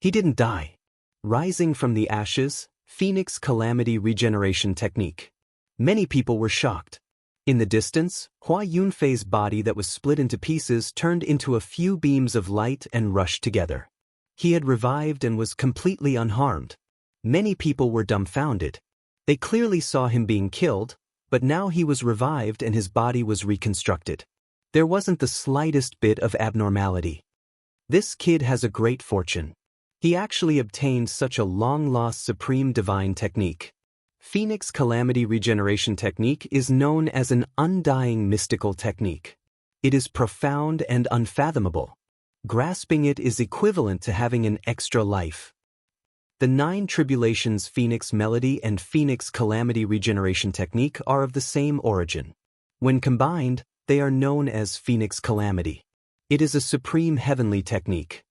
He didn't die. Rising from the ashes, Phoenix Calamity Regeneration Technique. Many people were shocked. In the distance, Hua Yunfei's body that was split into pieces turned into a few beams of light and rushed together. He had revived and was completely unharmed. Many people were dumbfounded. They clearly saw him being killed, but now he was revived and his body was reconstructed. There wasn't the slightest bit of abnormality. This kid has a great fortune. He actually obtained such a long-lost supreme divine technique. Phoenix Calamity Regeneration Technique is known as an undying mystical technique. It is profound and unfathomable. Grasping it is equivalent to having an extra life. The 9 Tribulations Phoenix Melody and Phoenix Calamity Regeneration Technique are of the same origin. When combined, they are known as Phoenix Calamity. It is a supreme heavenly technique.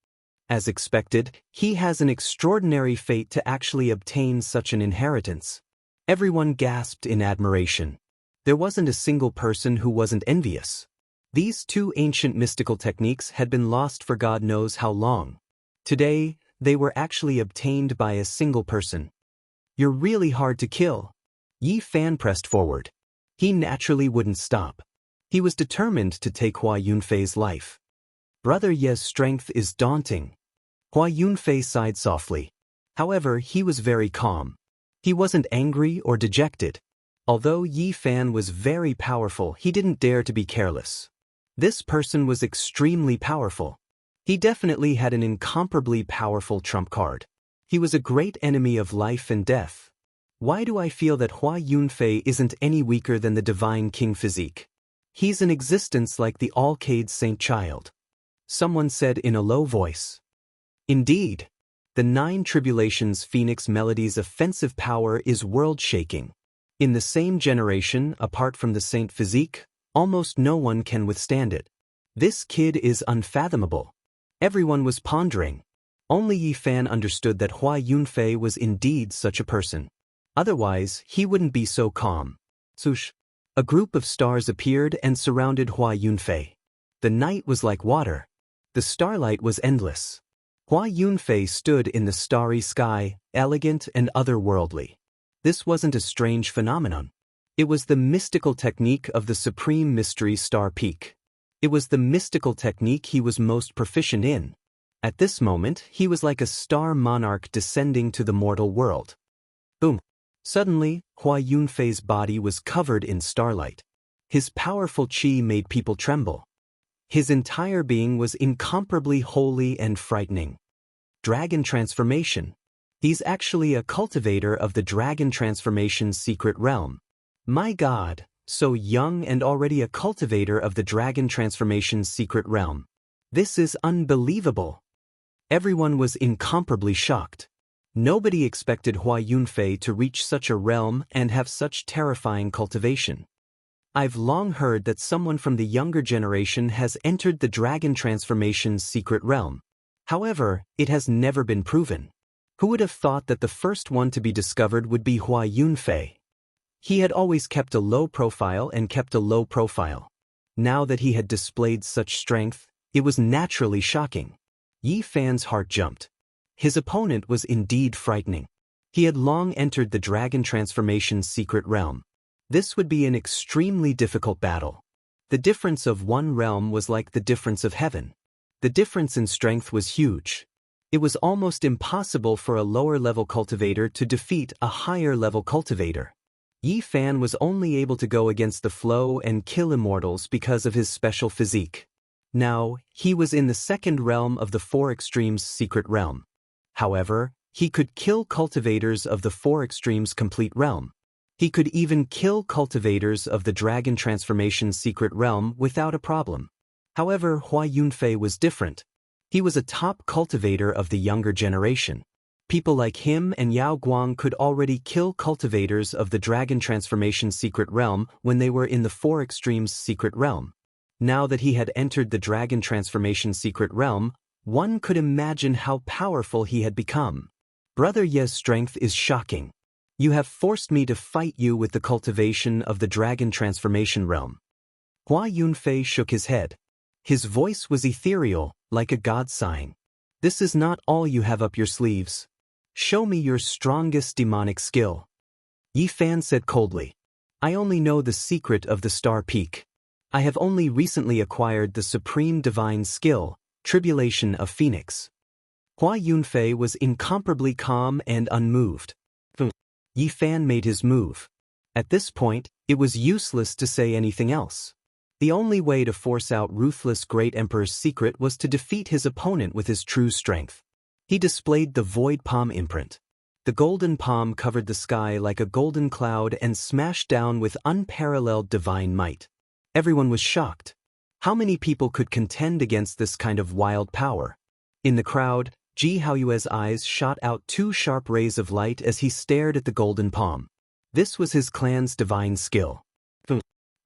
As expected, he has an extraordinary fate to actually obtain such an inheritance. Everyone gasped in admiration. There wasn't a single person who wasn't envious. These 2 ancient mystical techniques had been lost for God knows how long. Today, they were actually obtained by a single person. You're really hard to kill. Yi Fan pressed forward. He naturally wouldn't stop. He was determined to take Hua Yunfei's life. Brother Ye's strength is daunting. Hua Yunfei sighed softly. However, he was very calm. He wasn't angry or dejected. Although Yi Fan was very powerful, he didn't dare to be careless. This person was extremely powerful. He definitely had an incomparably powerful trump card. He was a great enemy of life and death. Why do I feel that Hua Yunfei isn't any weaker than the Divine King physique? He's an existence like the All-Cade Saint Child. Someone said in a low voice. Indeed, the 9 Tribulations Phoenix Melody's offensive power is world-shaking. In the same generation, apart from the Saint physique, almost no one can withstand it. This kid is unfathomable. Everyone was pondering. Only Yi Fan understood that Hua Yunfei was indeed such a person. Otherwise, he wouldn't be so calm. Swoosh! A group of stars appeared and surrounded Hua Yunfei. The night was like water. The starlight was endless. Hua Yunfei stood in the starry sky, elegant and otherworldly. This wasn't a strange phenomenon. It was the mystical technique of the Supreme Mystery Star Peak. It was the mystical technique he was most proficient in. At this moment, he was like a star monarch descending to the mortal world. Boom! Suddenly, Hua Yunfei's body was covered in starlight. His powerful qi made people tremble. His entire being was incomparably holy and frightening. Dragon Transformation. He's actually a cultivator of the Dragon Transformation's secret realm. My God, so young and already a cultivator of the Dragon Transformation's secret realm. This is unbelievable. Everyone was incomparably shocked. Nobody expected Hua Yunfei to reach such a realm and have such terrifying cultivation. I've long heard that someone from the younger generation has entered the Dragon Transformation's secret realm. However, it has never been proven. Who would have thought that the first one to be discovered would be Hua Yunfei? He had always kept a low profile and kept a low profile. Now that he had displayed such strength, it was naturally shocking. Yi Fan's heart jumped. His opponent was indeed frightening. He had long entered the Dragon Transformation's secret realm. This would be an extremely difficult battle. The difference of one realm was like the difference of heaven. The difference in strength was huge. It was almost impossible for a lower-level cultivator to defeat a higher-level cultivator. Yi Fan was only able to go against the flow and kill immortals because of his special physique. Now, he was in the second realm of the Four Extremes' secret realm. However, he could kill cultivators of the Four Extremes' complete realm. He could even kill cultivators of the Dragon Transformation's secret realm without a problem. However, Hua Yunfei was different. He was a top cultivator of the younger generation. People like him and Yao Guang could already kill cultivators of the Dragon Transformation's secret realm when they were in the Four Extremes' secret realm. Now that he had entered the Dragon Transformation's secret realm, one could imagine how powerful he had become. Brother Ye's strength is shocking. You have forced me to fight you with the cultivation of the Dragon Transformation realm. Hua Yunfei shook his head. His voice was ethereal, like a god sighing. This is not all you have up your sleeves. Show me your strongest demonic skill. Yi Fan said coldly. I only know the secret of the Star Peak. I have only recently acquired the supreme divine skill, Tribulation of Phoenix. Hua Yunfei was incomparably calm and unmoved. Yi Fan made his move. At this point, it was useless to say anything else. The only way to force out ruthless Great Emperor's secret was to defeat his opponent with his true strength. He displayed the void palm imprint. The golden palm covered the sky like a golden cloud and smashed down with unparalleled divine might. Everyone was shocked. How many people could contend against this kind of wild power? In the crowd, Ji Haoyue's eyes shot out two sharp rays of light as he stared at the golden palm. This was his clan's divine skill.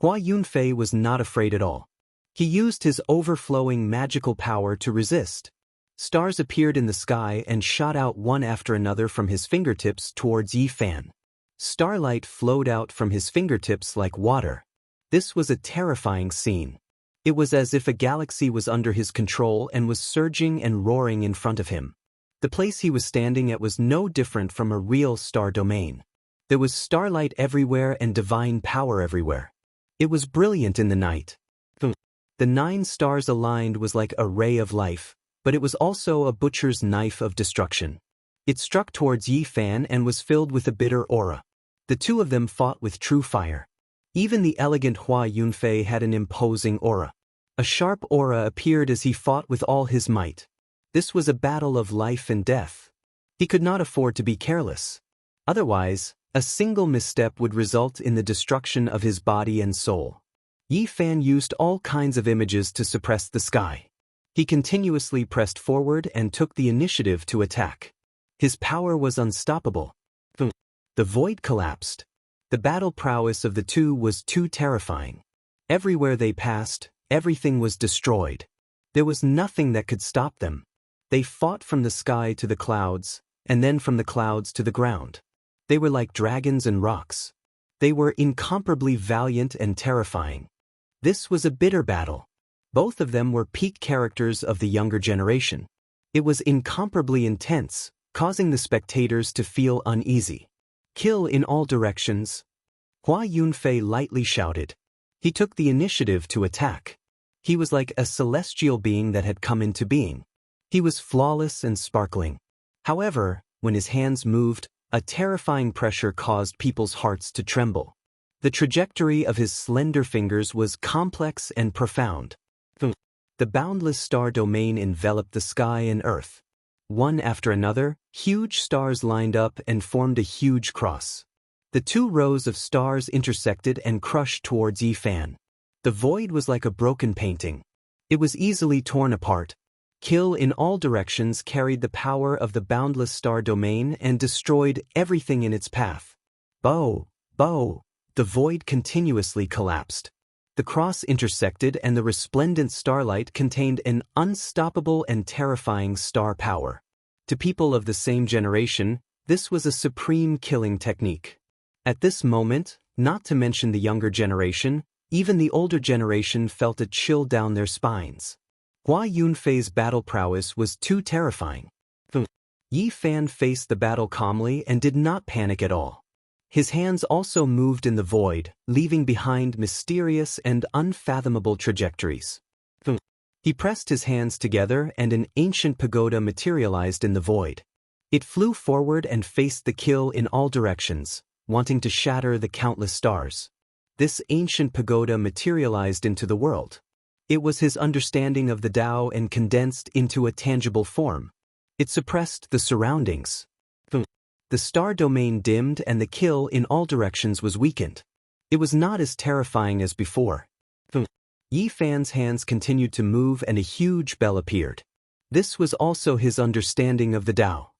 Hua Yunfei was not afraid at all. He used his overflowing magical power to resist. Stars appeared in the sky and shot out one after another from his fingertips towards Yi Fan. Starlight flowed out from his fingertips like water. This was a terrifying scene. It was as if a galaxy was under his control and was surging and roaring in front of him. The place he was standing at was no different from a real star domain. There was starlight everywhere and divine power everywhere. It was brilliant in the night. The 9 stars aligned was like a ray of life, but it was also a butcher's knife of destruction. It struck towards Yi Fan and was filled with a bitter aura. The two of them fought with true fire. Even the elegant Hua Yunfei had an imposing aura. A sharp aura appeared as he fought with all his might. This was a battle of life and death. He could not afford to be careless. Otherwise, a single misstep would result in the destruction of his body and soul. Yi Fan used all kinds of images to suppress the sky. He continuously pressed forward and took the initiative to attack. His power was unstoppable. The void collapsed. The battle prowess of the two was too terrifying. Everywhere they passed, everything was destroyed. There was nothing that could stop them. They fought from the sky to the clouds, and then from the clouds to the ground. They were like dragons and rocks. They were incomparably valiant and terrifying. This was a bitter battle. Both of them were peak characters of the younger generation. It was incomparably intense, causing the spectators to feel uneasy. Kill in all directions. Hua Yunfei lightly shouted. He took the initiative to attack. He was like a celestial being that had come into being. He was flawless and sparkling. However, when his hands moved, a terrifying pressure caused people's hearts to tremble. The trajectory of his slender fingers was complex and profound. The boundless star domain enveloped the sky and earth. One after another, huge stars lined up and formed a huge cross. The 2 rows of stars intersected and crushed towards Yi Fan. The void was like a broken painting. It was easily torn apart. Kill in all directions carried the power of the boundless star domain and destroyed everything in its path. Bow! The void continuously collapsed. The cross intersected and the resplendent starlight contained an unstoppable and terrifying star power. To people of the same generation, this was a supreme killing technique. At this moment, not to mention the younger generation, even the older generation felt a chill down their spines. Hua Yunfei's battle prowess was too terrifying. Yi Fan faced the battle calmly and did not panic at all. His hands also moved in the void, leaving behind mysterious and unfathomable trajectories. He pressed his hands together and an ancient pagoda materialized in the void. It flew forward and faced the kill in all directions, wanting to shatter the countless stars. This ancient pagoda materialized into the world. It was his understanding of the Tao and condensed into a tangible form. It suppressed the surroundings. The star domain dimmed and the kill in all directions was weakened. It was not as terrifying as before. Yi Fan's hands continued to move and a huge bell appeared. This was also his understanding of the Tao.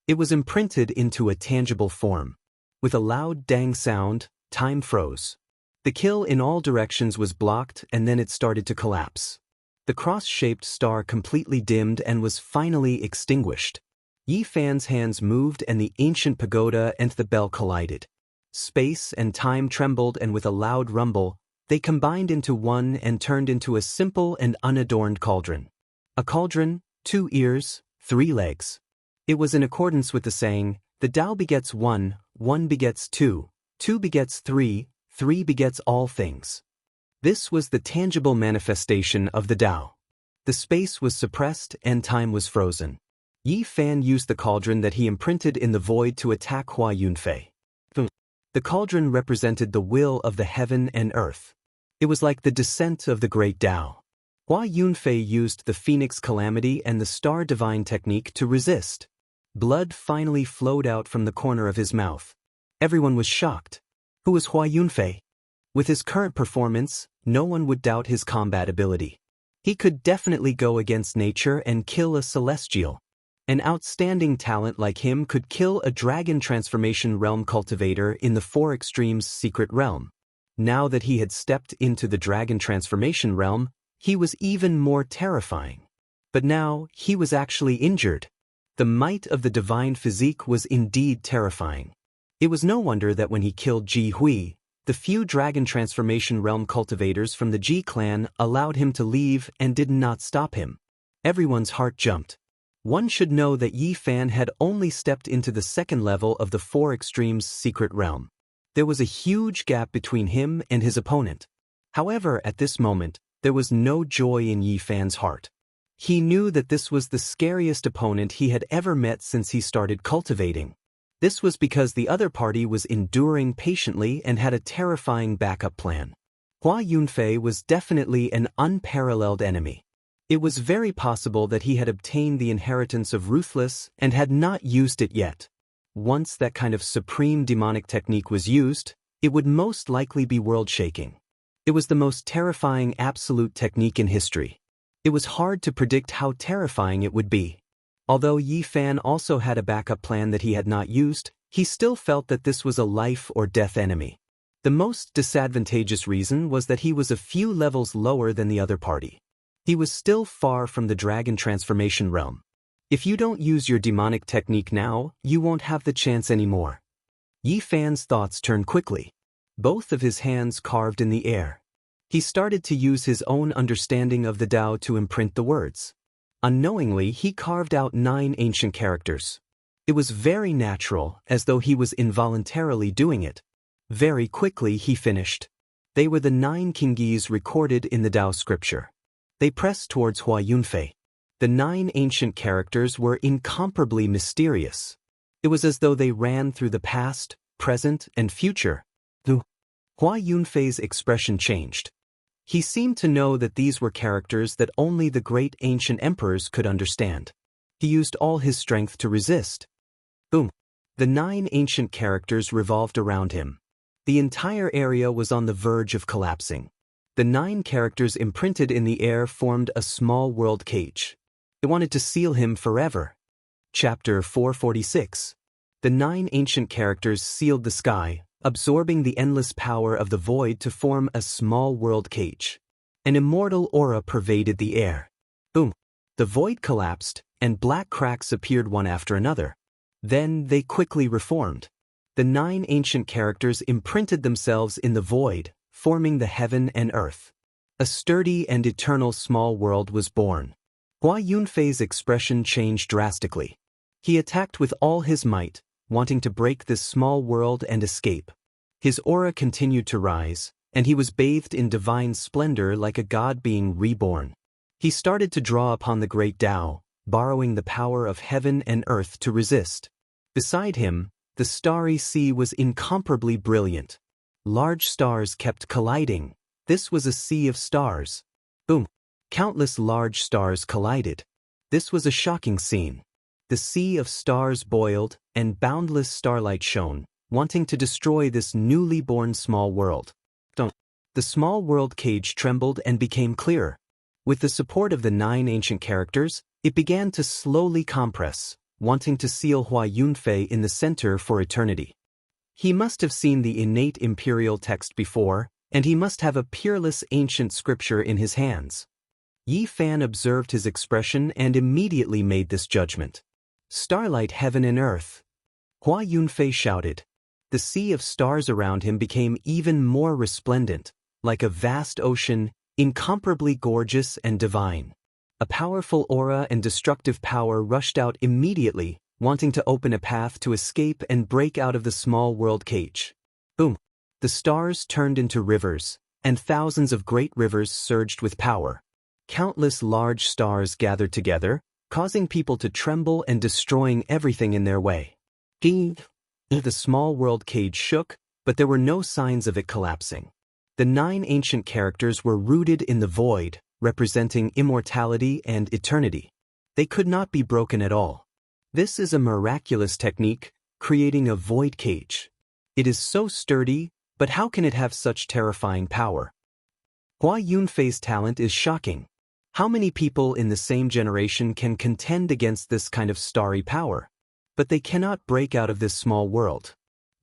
It was imprinted into a tangible form. With a loud dang sound, time froze. The kill in all directions was blocked and then it started to collapse. The cross-shaped star completely dimmed and was finally extinguished. Yi Fan's hands moved and the ancient pagoda and the bell collided. Space and time trembled and with a loud rumble, they combined into one and turned into a simple and unadorned cauldron. A cauldron, 2 ears, 3 legs. It was in accordance with the saying, the Tao begets 1, 1 begets 2, 2 begets 3, 3 begets all things. This was the tangible manifestation of the Tao. The space was suppressed and time was frozen. Yi Fan used the cauldron that he imprinted in the void to attack Hua Yunfei. The cauldron represented the will of the heaven and earth. It was like the descent of the great Tao. Hua Yunfei used the Phoenix Calamity and the Star Divine technique to resist. Blood finally flowed out from the corner of his mouth. Everyone was shocked. Who was Hua Yunfei? With his current performance, no one would doubt his combat ability. He could definitely go against nature and kill a celestial. An outstanding talent like him could kill a dragon transformation realm cultivator in the Four Extremes secret realm. Now that he had stepped into the dragon transformation realm, he was even more terrifying. But now, he was actually injured. The might of the divine physique was indeed terrifying. It was no wonder that when he killed Ji Hui, the few dragon transformation realm cultivators from the Ji clan allowed him to leave and did not stop him. Everyone's heart jumped. One should know that Yi Fan had only stepped into the second level of the Four Extremes secret realm. There was a huge gap between him and his opponent. However, at this moment, there was no joy in Yi Fan's heart. He knew that this was the scariest opponent he had ever met since he started cultivating. This was because the other party was enduring patiently and had a terrifying backup plan. Hua Yunfei was definitely an unparalleled enemy. It was very possible that he had obtained the inheritance of Ruthless and had not used it yet. Once that kind of supreme demonic technique was used, it would most likely be world-shaking. It was the most terrifying absolute technique in history. It was hard to predict how terrifying it would be. Although Yi Fan also had a backup plan that he had not used, he still felt that this was a life-or-death enemy. The most disadvantageous reason was that he was a few levels lower than the other party. He was still far from the dragon transformation realm. If you don't use your demonic technique now, you won't have the chance anymore. Yi Fan's thoughts turned quickly. Both of his hands carved in the air. He started to use his own understanding of the Tao to imprint the words. Unknowingly, he carved out 9 ancient characters. It was very natural, as though he was involuntarily doing it. Very quickly he finished. They were the 9 Qinggis recorded in the Tao scripture. They pressed towards Hua Yunfei. The 9 ancient characters were incomparably mysterious. It was as though they ran through the past, present, and future. Hua Yunfei's expression changed. He seemed to know that these were characters that only the great ancient emperors could understand. He used all his strength to resist. Boom! The 9 ancient characters revolved around him. The entire area was on the verge of collapsing. The 9 characters imprinted in the air formed a small world cage. It wanted to seal him forever. Chapter 446. The 9 ancient characters sealed the sky, absorbing the endless power of the void to form a small world cage. An immortal aura pervaded the air. Boom! The void collapsed, and black cracks appeared one after another. Then they quickly reformed. The 9 ancient characters imprinted themselves in the void, forming the heaven and earth. A sturdy and eternal small world was born. Hua Yunfei's expression changed drastically. He attacked with all his might, wanting to break this small world and escape. His aura continued to rise, and he was bathed in divine splendor like a god being reborn. He started to draw upon the great Tao, borrowing the power of heaven and earth to resist. Beside him, the starry sea was incomparably brilliant. Large stars kept colliding. This was a sea of stars. Boom! Countless large stars collided. This was a shocking scene. The sea of stars boiled, and boundless starlight shone, wanting to destroy this newly born small world. The small world cage trembled and became clearer. With the support of the 9 ancient characters, it began to slowly compress, wanting to seal Hua Yunfei in the center for eternity. He must have seen the innate imperial text before, and he must have a peerless ancient scripture in his hands. Yi Fan observed his expression and immediately made this judgment. Starlight heaven and earth. Hua Yunfei shouted. The sea of stars around him became even more resplendent, like a vast ocean, incomparably gorgeous and divine. A powerful aura and destructive power rushed out immediately, wanting to open a path to escape and break out of the small world cage. Boom! The stars turned into rivers, and thousands of great rivers surged with power. Countless large stars gathered together, causing people to tremble and destroying everything in their way. Ding! The small world cage shook, but there were no signs of it collapsing. The 9 ancient characters were rooted in the void, representing immortality and eternity. They could not be broken at all. This is a miraculous technique, creating a void cage. It is so sturdy, but how can it have such terrifying power? Hua Yunfei's talent is shocking. How many people in the same generation can contend against this kind of starry power? But they cannot break out of this small world.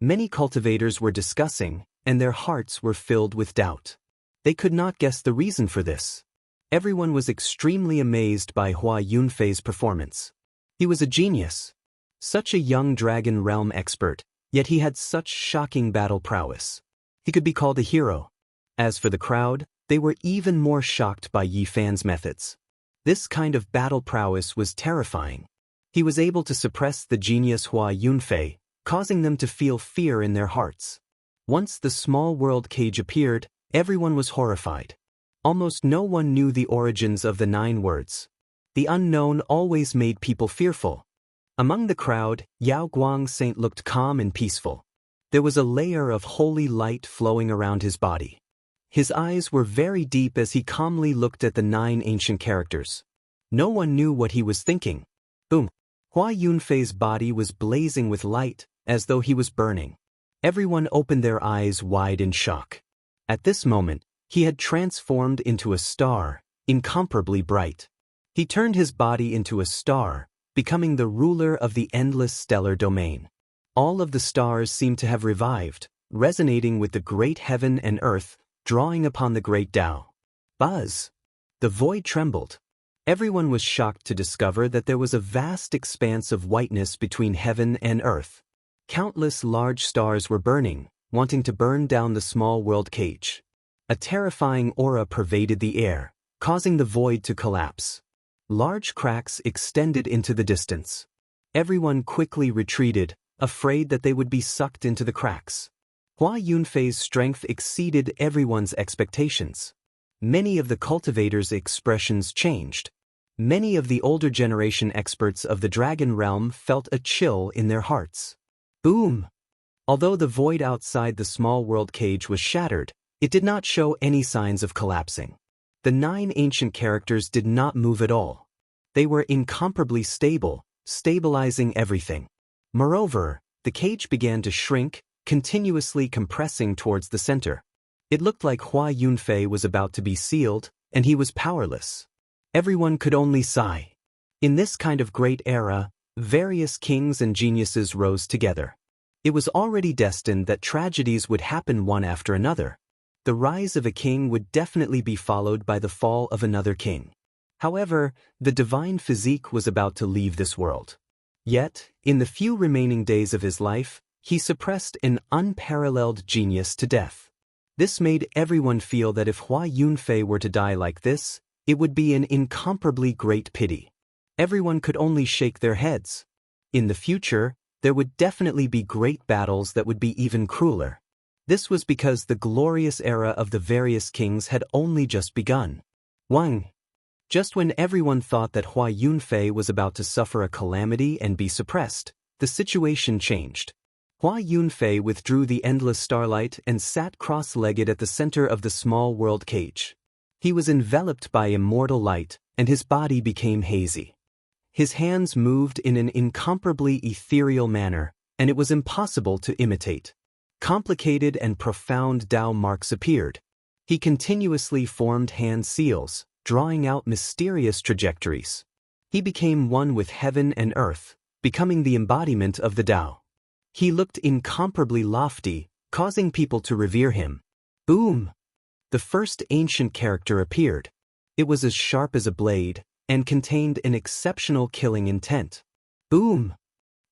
Many cultivators were discussing, and their hearts were filled with doubt. They could not guess the reason for this. Everyone was extremely amazed by Hua Yunfei's performance. He was a genius. Such a young dragon realm expert, yet he had such shocking battle prowess. He could be called a hero. As for the crowd, they were even more shocked by Yi Fan's methods. This kind of battle prowess was terrifying. He was able to suppress the genius Hua Yunfei, causing them to feel fear in their hearts. Once the small world cage appeared, everyone was horrified. Almost no one knew the origins of the 9 words. The unknown always made people fearful. Among the crowd, Yao Guang Saint looked calm and peaceful. There was a layer of holy light flowing around his body. His eyes were very deep as he calmly looked at the 9 ancient characters. No one knew what he was thinking. Boom! Hua Yunfei's body was blazing with light, as though he was burning. Everyone opened their eyes wide in shock. At this moment, he had transformed into a star, incomparably bright. He turned his body into a star, becoming the ruler of the endless stellar domain. All of the stars seemed to have revived, resonating with the great heaven and earth, drawing upon the great Tao. Buzz! The void trembled. Everyone was shocked to discover that there was a vast expanse of whiteness between heaven and earth. Countless large stars were burning, wanting to burn down the small world cage. A terrifying aura pervaded the air, causing the void to collapse. Large cracks extended into the distance. Everyone quickly retreated, afraid that they would be sucked into the cracks. Hua Yunfei's strength exceeded everyone's expectations. Many of the cultivators' expressions changed. Many of the older generation experts of the dragon realm felt a chill in their hearts. Boom! Although the void outside the small world cage was shattered, it did not show any signs of collapsing. The 9 ancient characters did not move at all. They were incomparably stable, stabilizing everything. Moreover, the cage began to shrink, continuously compressing towards the center. It looked like Hua Yunfei was about to be sealed, and he was powerless. Everyone could only sigh. In this kind of great era, various kings and geniuses rose together. It was already destined that tragedies would happen one after another. The rise of a king would definitely be followed by the fall of another king. However, the divine physique was about to leave this world. Yet, in the few remaining days of his life, he suppressed an unparalleled genius to death. This made everyone feel that if Hua Yunfei were to die like this, it would be an incomparably great pity. Everyone could only shake their heads. In the future, there would definitely be great battles that would be even crueler. This was because the glorious era of the various kings had only just begun. Wang! Just when everyone thought that Hua Yunfei was about to suffer a calamity and be suppressed, the situation changed. Hua Yunfei withdrew the endless starlight and sat cross-legged at the center of the small world cage. He was enveloped by immortal light, and his body became hazy. His hands moved in an incomparably ethereal manner, and it was impossible to imitate. Complicated and profound Tao marks appeared. He continuously formed hand seals, drawing out mysterious trajectories. He became one with heaven and earth, becoming the embodiment of the Tao. He looked incomparably lofty, causing people to revere him. Boom! The first ancient character appeared. It was as sharp as a blade, and contained an exceptional killing intent. Boom!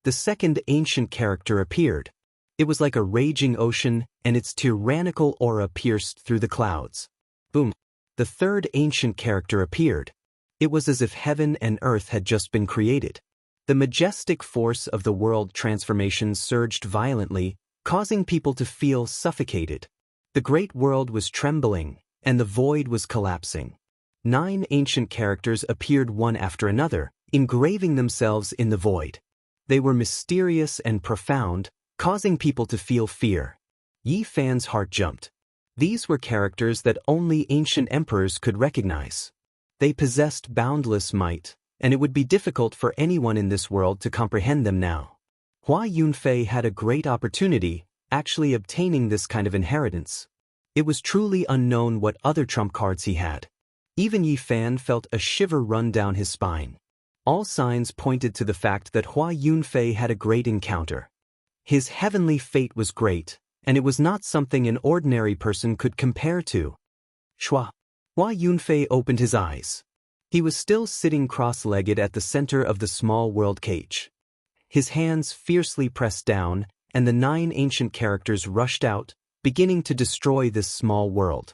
The second ancient character appeared. It was like a raging ocean, and its tyrannical aura pierced through the clouds. Boom! The third ancient character appeared. It was as if heaven and earth had just been created. The majestic force of the world transformation surged violently, causing people to feel suffocated. The great world was trembling, and the void was collapsing. 9 ancient characters appeared one after another, engraving themselves in the void. They were mysterious and profound, causing people to feel fear. Yi Fan's heart jumped. These were characters that only ancient emperors could recognize. They possessed boundless might, and it would be difficult for anyone in this world to comprehend them now. Hua Yunfei had a great opportunity, actually obtaining this kind of inheritance. It was truly unknown what other trump cards he had. Even Yi Fan felt a shiver run down his spine. All signs pointed to the fact that Hua Yunfei had a great encounter. His heavenly fate was great, and it was not something an ordinary person could compare to. Hua Yunfei opened his eyes. He was still sitting cross-legged at the center of the small world cage. His hands fiercely pressed down, and the 9 ancient characters rushed out, beginning to destroy this small world.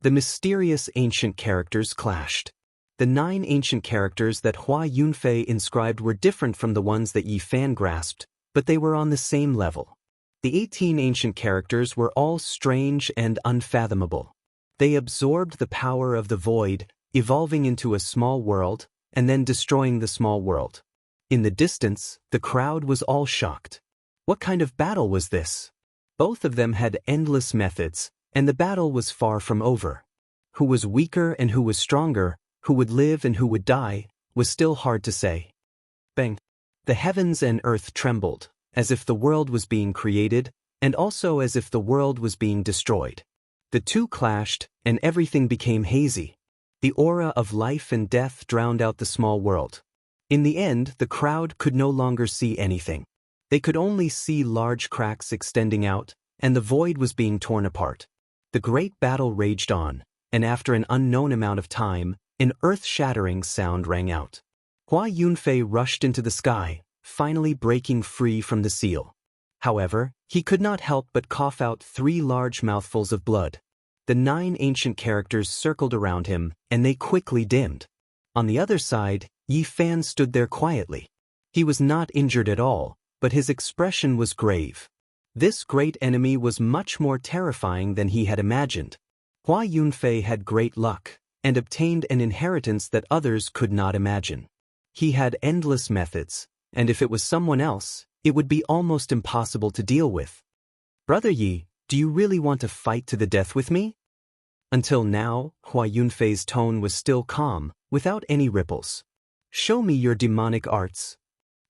The mysterious ancient characters clashed. The 9 ancient characters that Hua Yunfei inscribed were different from the ones that Yi Fan grasped, but they were on the same level. The 18 ancient characters were all strange and unfathomable. They absorbed the power of the void, evolving into a small world, and then destroying the small world. In the distance, the crowd was all shocked. What kind of battle was this? Both of them had endless methods, and the battle was far from over. Who was weaker and who was stronger, who would live and who would die, was still hard to say. Bang! The heavens and earth trembled, as if the world was being created, and also as if the world was being destroyed. The two clashed, and everything became hazy. The aura of life and death drowned out the small world. In the end, the crowd could no longer see anything. They could only see large cracks extending out, and the void was being torn apart. The great battle raged on, and after an unknown amount of time, an earth-shattering sound rang out. Hua Yunfei rushed into the sky, finally breaking free from the seal. However, he could not help but cough out 3 large mouthfuls of blood. The 9 ancient characters circled around him, and they quickly dimmed. On the other side, Yi Fan stood there quietly. He was not injured at all, but his expression was grave. This great enemy was much more terrifying than he had imagined. Hua Yunfei had great luck, and obtained an inheritance that others could not imagine. He had endless methods, and if it was someone else, it would be almost impossible to deal with. Brother Yi, do you really want to fight to the death with me? Until now, Hua Yunfei's tone was still calm, without any ripples. Show me your demonic arts.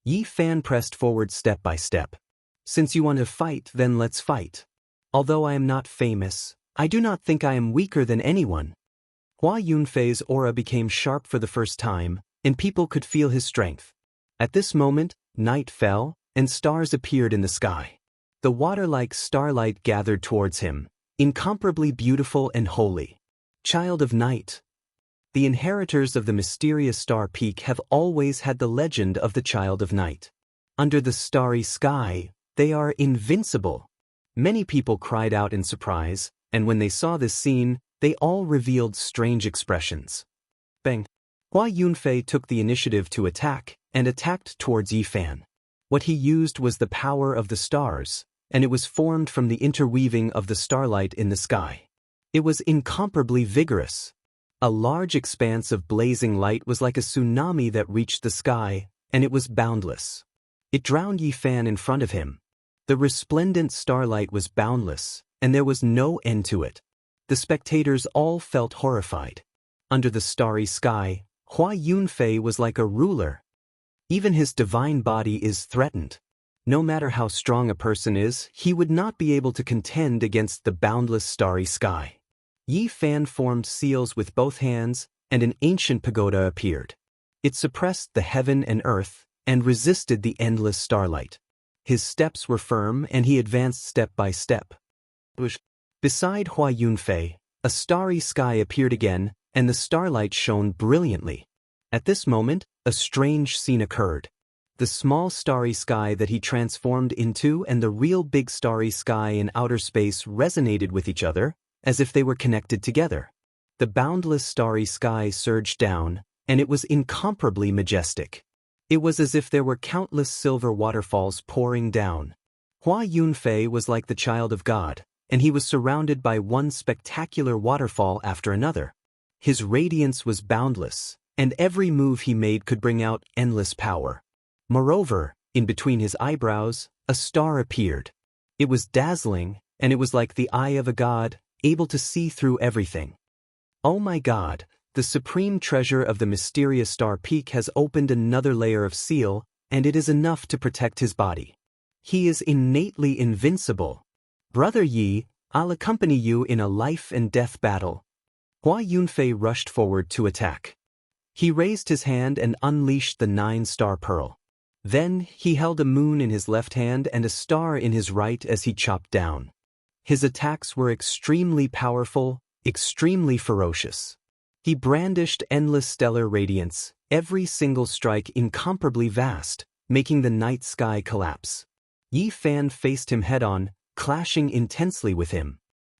Yi Fan pressed forward step by step. Since you want to fight, then let's fight. Although I am not famous, I do not think I am weaker than anyone. Hua Yunfei's aura became sharp for the first time, and people could feel his strength. At this moment, night fell, and stars appeared in the sky. The water-like starlight gathered towards him, incomparably beautiful and holy. Child of night. The inheritors of the mysterious star peak have always had the legend of the child of night. Under the starry sky, they are invincible. Many people cried out in surprise, and when they saw this scene, they all revealed strange expressions. Bang! Hua Yunfei took the initiative to attack, and attacked towards Yi Fan. What he used was the power of the stars, and it was formed from the interweaving of the starlight in the sky. It was incomparably vigorous. A large expanse of blazing light was like a tsunami that reached the sky, and it was boundless. It drowned Yi Fan in front of him. The resplendent starlight was boundless, and there was no end to it. The spectators all felt horrified. Under the starry sky, Hua Yunfei was like a ruler. Even his divine body is threatened. No matter how strong a person is, he would not be able to contend against the boundless starry sky. Yi Fan formed seals with both hands, and an ancient pagoda appeared. It suppressed the heaven and earth, and resisted the endless starlight. His steps were firm, and he advanced step by step. Beside Hua Yunfei, a starry sky appeared again, and the starlight shone brilliantly. At this moment, a strange scene occurred. The small starry sky that he transformed into and the real big starry sky in outer space resonated with each other, as if they were connected together. The boundless starry sky surged down, and it was incomparably majestic. It was as if there were countless silver waterfalls pouring down. Hua Yunfei was like the child of God, and he was surrounded by one spectacular waterfall after another. His radiance was boundless, and every move he made could bring out endless power. Moreover, in between his eyebrows, a star appeared. It was dazzling, and it was like the eye of a god, able to see through everything. Oh my god, the supreme treasure of the mysterious star peak has opened another layer of seal, and it is enough to protect his body. He is innately invincible. Brother Yi, I'll accompany you in a life and death battle. Hua Yunfei rushed forward to attack. He raised his hand and unleashed the 9-star pearl. Then, he held a moon in his left hand and a star in his right as he chopped down. His attacks were extremely powerful, extremely ferocious. He brandished endless stellar radiance, every single strike incomparably vast, making the night sky collapse. Yi Fan faced him head-on, clashing intensely with him.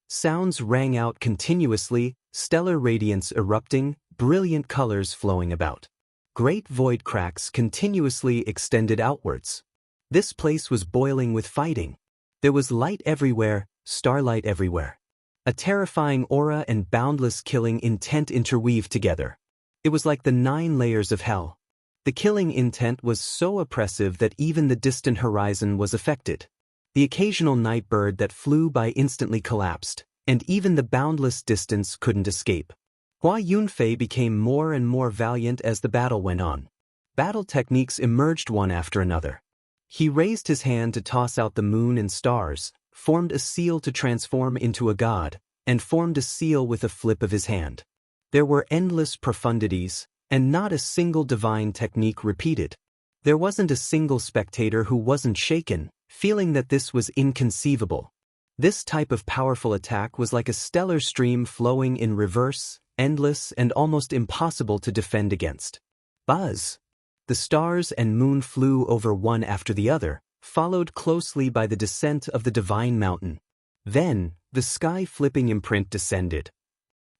Sounds rang out continuously, stellar radiance erupting, brilliant colors flowing about. Great void cracks continuously extended outwards. This place was boiling with fighting. There was light everywhere, starlight everywhere. A terrifying aura and boundless killing intent interweaved together. It was like the 9 layers of hell. The killing intent was so oppressive that even the distant horizon was affected. The occasional night bird that flew by instantly collapsed, and even the boundless distance couldn't escape. Hua Yunfei became more and more valiant as the battle went on. Battle techniques emerged one after another. He raised his hand to toss out the moon and stars, formed a seal to transform into a god, and formed a seal with a flip of his hand. There were endless profundities, and not a single divine technique repeated. There wasn't a single spectator who wasn't shaken, feeling that this was inconceivable. This type of powerful attack was like a stellar stream flowing in reverse, endless and almost impossible to defend against. Buzz! The stars and moon flew over one after the other, followed closely by the descent of the divine mountain. Then, the sky-flipping imprint descended.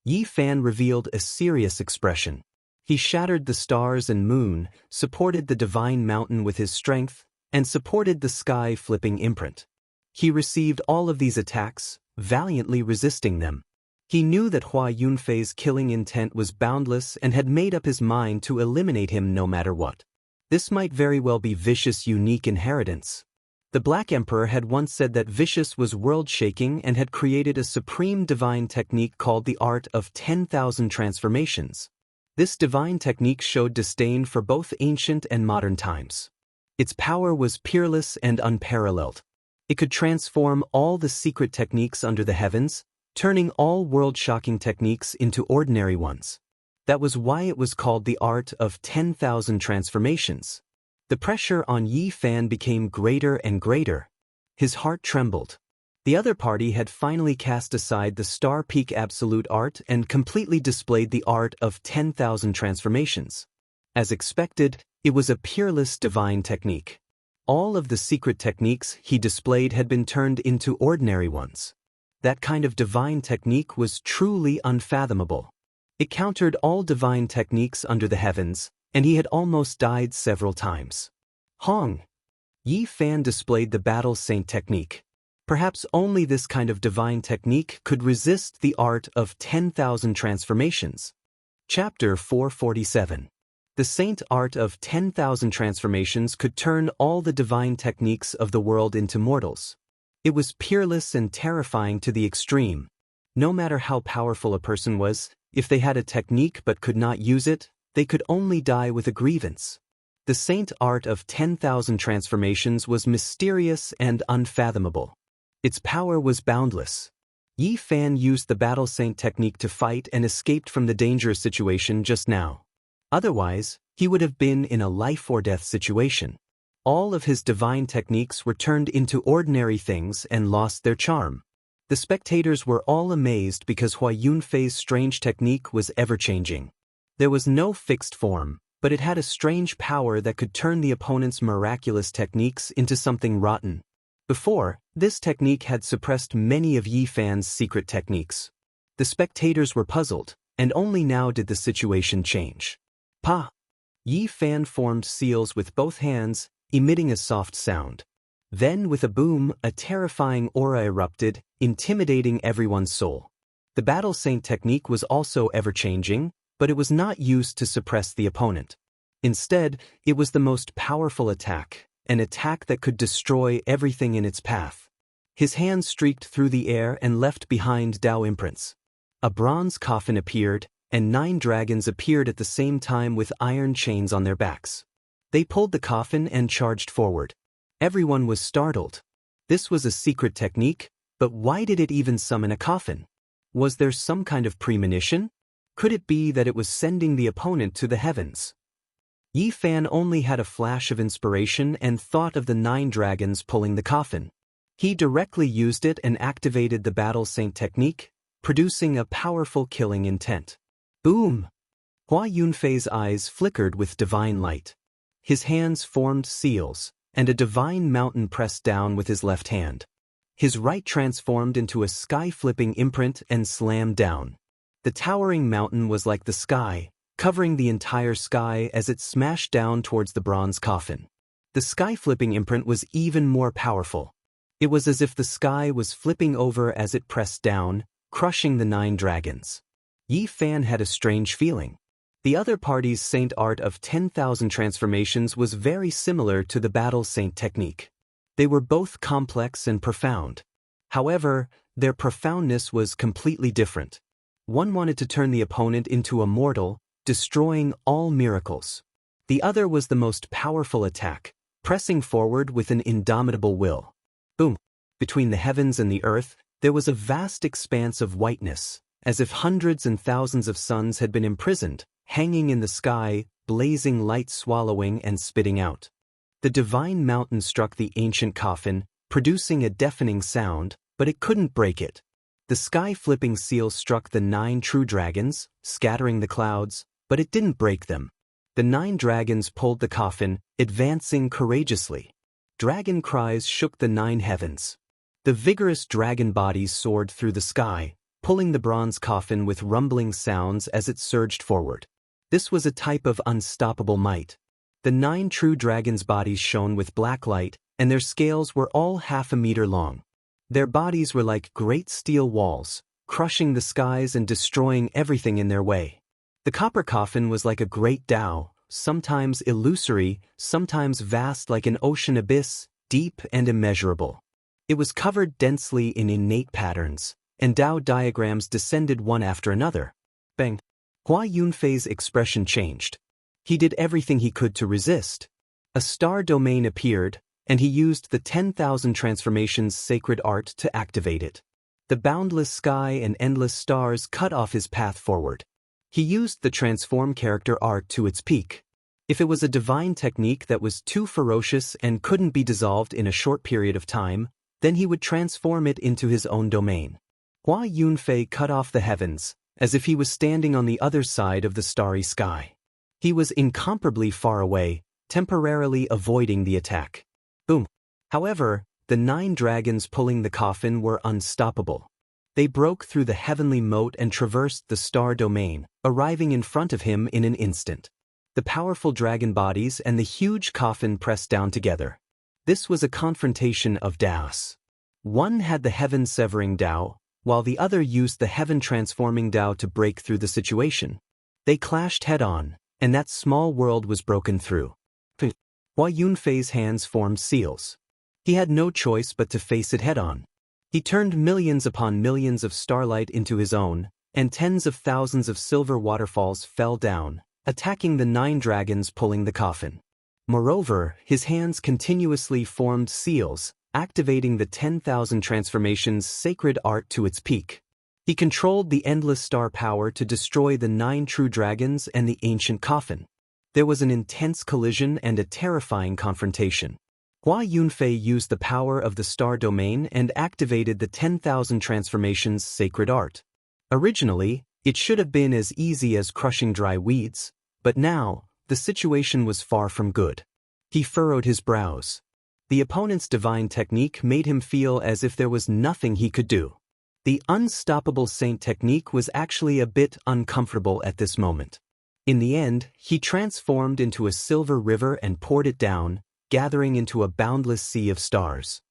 Yi Fan revealed a serious expression. He shattered the stars and moon, supported the divine mountain with his strength, and supported the sky-flipping imprint. He received all of these attacks, valiantly resisting them. He knew that Hua Yunfei's killing intent was boundless and had made up his mind to eliminate him no matter what. This might very well be Vicious' unique inheritance. The Black Emperor had once said that Vicious was world-shaking and had created a supreme divine technique called the art of 10,000 transformations. This divine technique showed disdain for both ancient and modern times. Its power was peerless and unparalleled. It could transform all the secret techniques under the heavens, turning all world-shocking techniques into ordinary ones. That was why it was called the art of 10,000 transformations. The pressure on Yi Fan became greater and greater. His heart trembled. The other party had finally cast aside the Star Peak Absolute art and completely displayed the art of 10,000 transformations. As expected, it was a peerless divine technique. All of the secret techniques he displayed had been turned into ordinary ones. That kind of divine technique was truly unfathomable. It countered all divine techniques under the heavens, and he had almost died several times. Hong! Yi Fan displayed the Battle Saint technique. Perhaps only this kind of divine technique could resist the art of 10,000 transformations. Chapter 447. The Saint art of 10,000 transformations could turn all the divine techniques of the world into mortals. It was peerless and terrifying to the extreme. No matter how powerful a person was, if they had a technique but could not use it, they could only die with a grievance. The Saint art of 10,000 transformations was mysterious and unfathomable. Its power was boundless. Yi Fan used the Battle Saint technique to fight and escaped from the dangerous situation just now. Otherwise, he would have been in a life-or-death situation. All of his divine techniques were turned into ordinary things and lost their charm. The spectators were all amazed because Hua Yunfei's strange technique was ever-changing. There was no fixed form, but it had a strange power that could turn the opponent's miraculous techniques into something rotten. Before, this technique had suppressed many of Yi Fan's secret techniques. The spectators were puzzled, and only now did the situation change. Pa! Yi Fan formed seals with both hands, emitting a soft sound. Then, with a boom, a terrifying aura erupted, intimidating everyone's soul. The Battle Saint technique was also ever-changing, but it was not used to suppress the opponent. Instead, it was the most powerful attack, an attack that could destroy everything in its path. His hand streaked through the air and left behind Dao imprints. A bronze coffin appeared, and 9 dragons appeared at the same time with iron chains on their backs. They pulled the coffin and charged forward. Everyone was startled. This was a secret technique, but why did it even summon a coffin? Was there some kind of premonition? Could it be that it was sending the opponent to the heavens? Yi Fan only had a flash of inspiration and thought of the 9 dragons pulling the coffin. He directly used it and activated the Battle Saint technique, producing a powerful killing intent. Boom! Hua Yunfei's eyes flickered with divine light. His hands formed seals, and a divine mountain pressed down with his left hand. His right transformed into a sky-flipping imprint and slammed down. The towering mountain was like the sky, covering the entire sky as it smashed down towards the bronze coffin. The sky-flipping imprint was even more powerful. It was as if the sky was flipping over as it pressed down, crushing the 9 dragons. Yi Fan had a strange feeling. The other party's saint art of 10,000 transformations was very similar to the Battle Saint technique. They were both complex and profound. However, their profoundness was completely different. One wanted to turn the opponent into immortal, destroying all miracles. The other was the most powerful attack, pressing forward with an indomitable will. Boom! Between the heavens and the earth, there was a vast expanse of whiteness, as if hundreds and thousands of suns had been imprisoned, hanging in the sky, blazing light swallowing and spitting out. The divine mountain struck the ancient coffin, producing a deafening sound, but it couldn't break it. The sky-flipping seal struck the 9 true dragons, scattering the clouds, but it didn't break them. The 9 dragons pulled the coffin, advancing courageously. Dragon cries shook the 9 heavens. The vigorous dragon bodies soared through the sky, pulling the bronze coffin with rumbling sounds as it surged forward. This was a type of unstoppable might. The 9 true dragons' bodies shone with black light, and their scales were all half a meter long. Their bodies were like great steel walls, crushing the skies and destroying everything in their way. The copper coffin was like a great Tao, sometimes illusory, sometimes vast like an ocean abyss, deep and immeasurable. It was covered densely in innate patterns, and Tao diagrams descended one after another. Bang! Hua Yunfei's expression changed. He did everything he could to resist. A star domain appeared, and he used the 10,000 transformations sacred art to activate it. The boundless sky and endless stars cut off his path forward. He used the transform character art to its peak. If it was a divine technique that was too ferocious and couldn't be dissolved in a short period of time, then he would transform it into his own domain. Hua Yunfei cut off the heavens, as if he was standing on the other side of the starry sky. He was incomparably far away, temporarily avoiding the attack. Boom! However, the 9 dragons pulling the coffin were unstoppable. They broke through the heavenly moat and traversed the star domain, arriving in front of him in an instant. The powerful dragon bodies and the huge coffin pressed down together. This was a confrontation of Daoists. One had the heaven-severing Dao, while the other used the heaven-transforming Dao to break through the situation. They clashed head-on, and that small world was broken through. Hua Yunfei's hands formed seals. He had no choice but to face it head-on. He turned millions upon millions of starlight into his own, and tens of thousands of silver waterfalls fell down, attacking the 9 dragons pulling the coffin. Moreover, his hands continuously formed seals, activating the 10,000 transformations sacred art to its peak. He controlled the endless star power to destroy the 9 true dragons and the ancient coffin. There was an intense collision and a terrifying confrontation. Hua Yunfei used the power of the star domain and activated the 10,000 transformations sacred art. Originally, it should have been as easy as crushing dry weeds, but now, the situation was far from good. He furrowed his brows. The opponent's divine technique made him feel as if there was nothing he could do. The unstoppable saint technique was actually a bit uncomfortable at this moment. In the end, he transformed into a silver river and poured it down, gathering into a boundless sea of stars.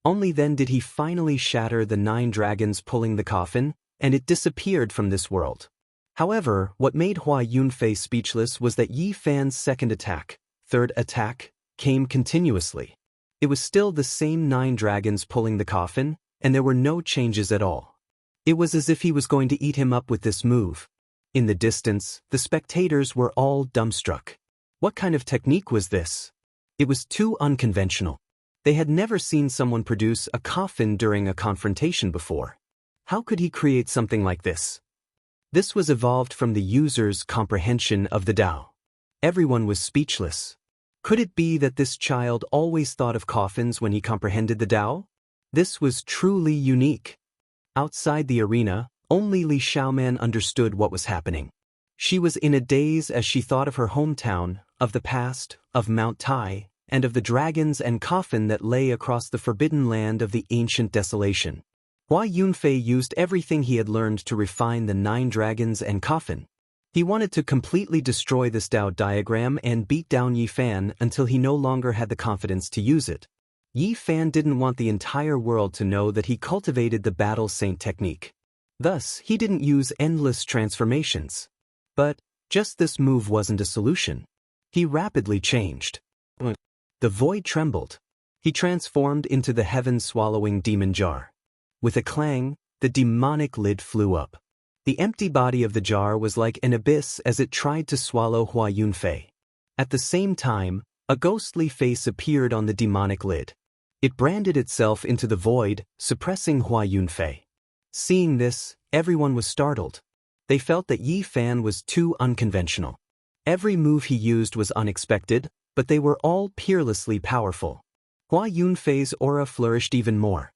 Only then did he finally shatter the 9 dragons pulling the coffin, and it disappeared from this world. However, what made Hua Yunfei speechless was that Yi Fan's second attack, third attack, came continuously. It was still the same 9 dragons pulling the coffin, and there were no changes at all. It was as if he was going to eat him up with this move. In the distance, the spectators were all dumbstruck. What kind of technique was this? It was too unconventional. They had never seen someone produce a coffin during a confrontation before. How could he create something like this? This was evolved from the user's comprehension of the Dao. Everyone was speechless. Could it be that this child always thought of coffins when he comprehended the Dao? This was truly unique. Outside the arena, only Li Xiaoman understood what was happening. She was in a daze as she thought of her hometown, of the past, of Mount Tai, and of the dragons and coffin that lay across the forbidden land of the ancient desolation. Hua Yunfei used everything he had learned to refine the 9 dragons and coffin. He wanted to completely destroy this Dao diagram and beat down Yi Fan until he no longer had the confidence to use it. Yi Fan didn't want the entire world to know that he cultivated the battle saint technique. Thus, he didn't use endless transformations. But just this move wasn't a solution. He rapidly changed. The void trembled. He transformed into the heaven-swallowing demon jar. With a clang, the demonic lid flew up. The empty body of the jar was like an abyss as it tried to swallow Hua Yunfei. At the same time, a ghostly face appeared on the demonic lid. It branded itself into the void, suppressing Hua Yunfei. Seeing this, everyone was startled. They felt that Yi Fan was too unconventional. Every move he used was unexpected, but they were all peerlessly powerful. Hua Yunfei's aura flourished even more.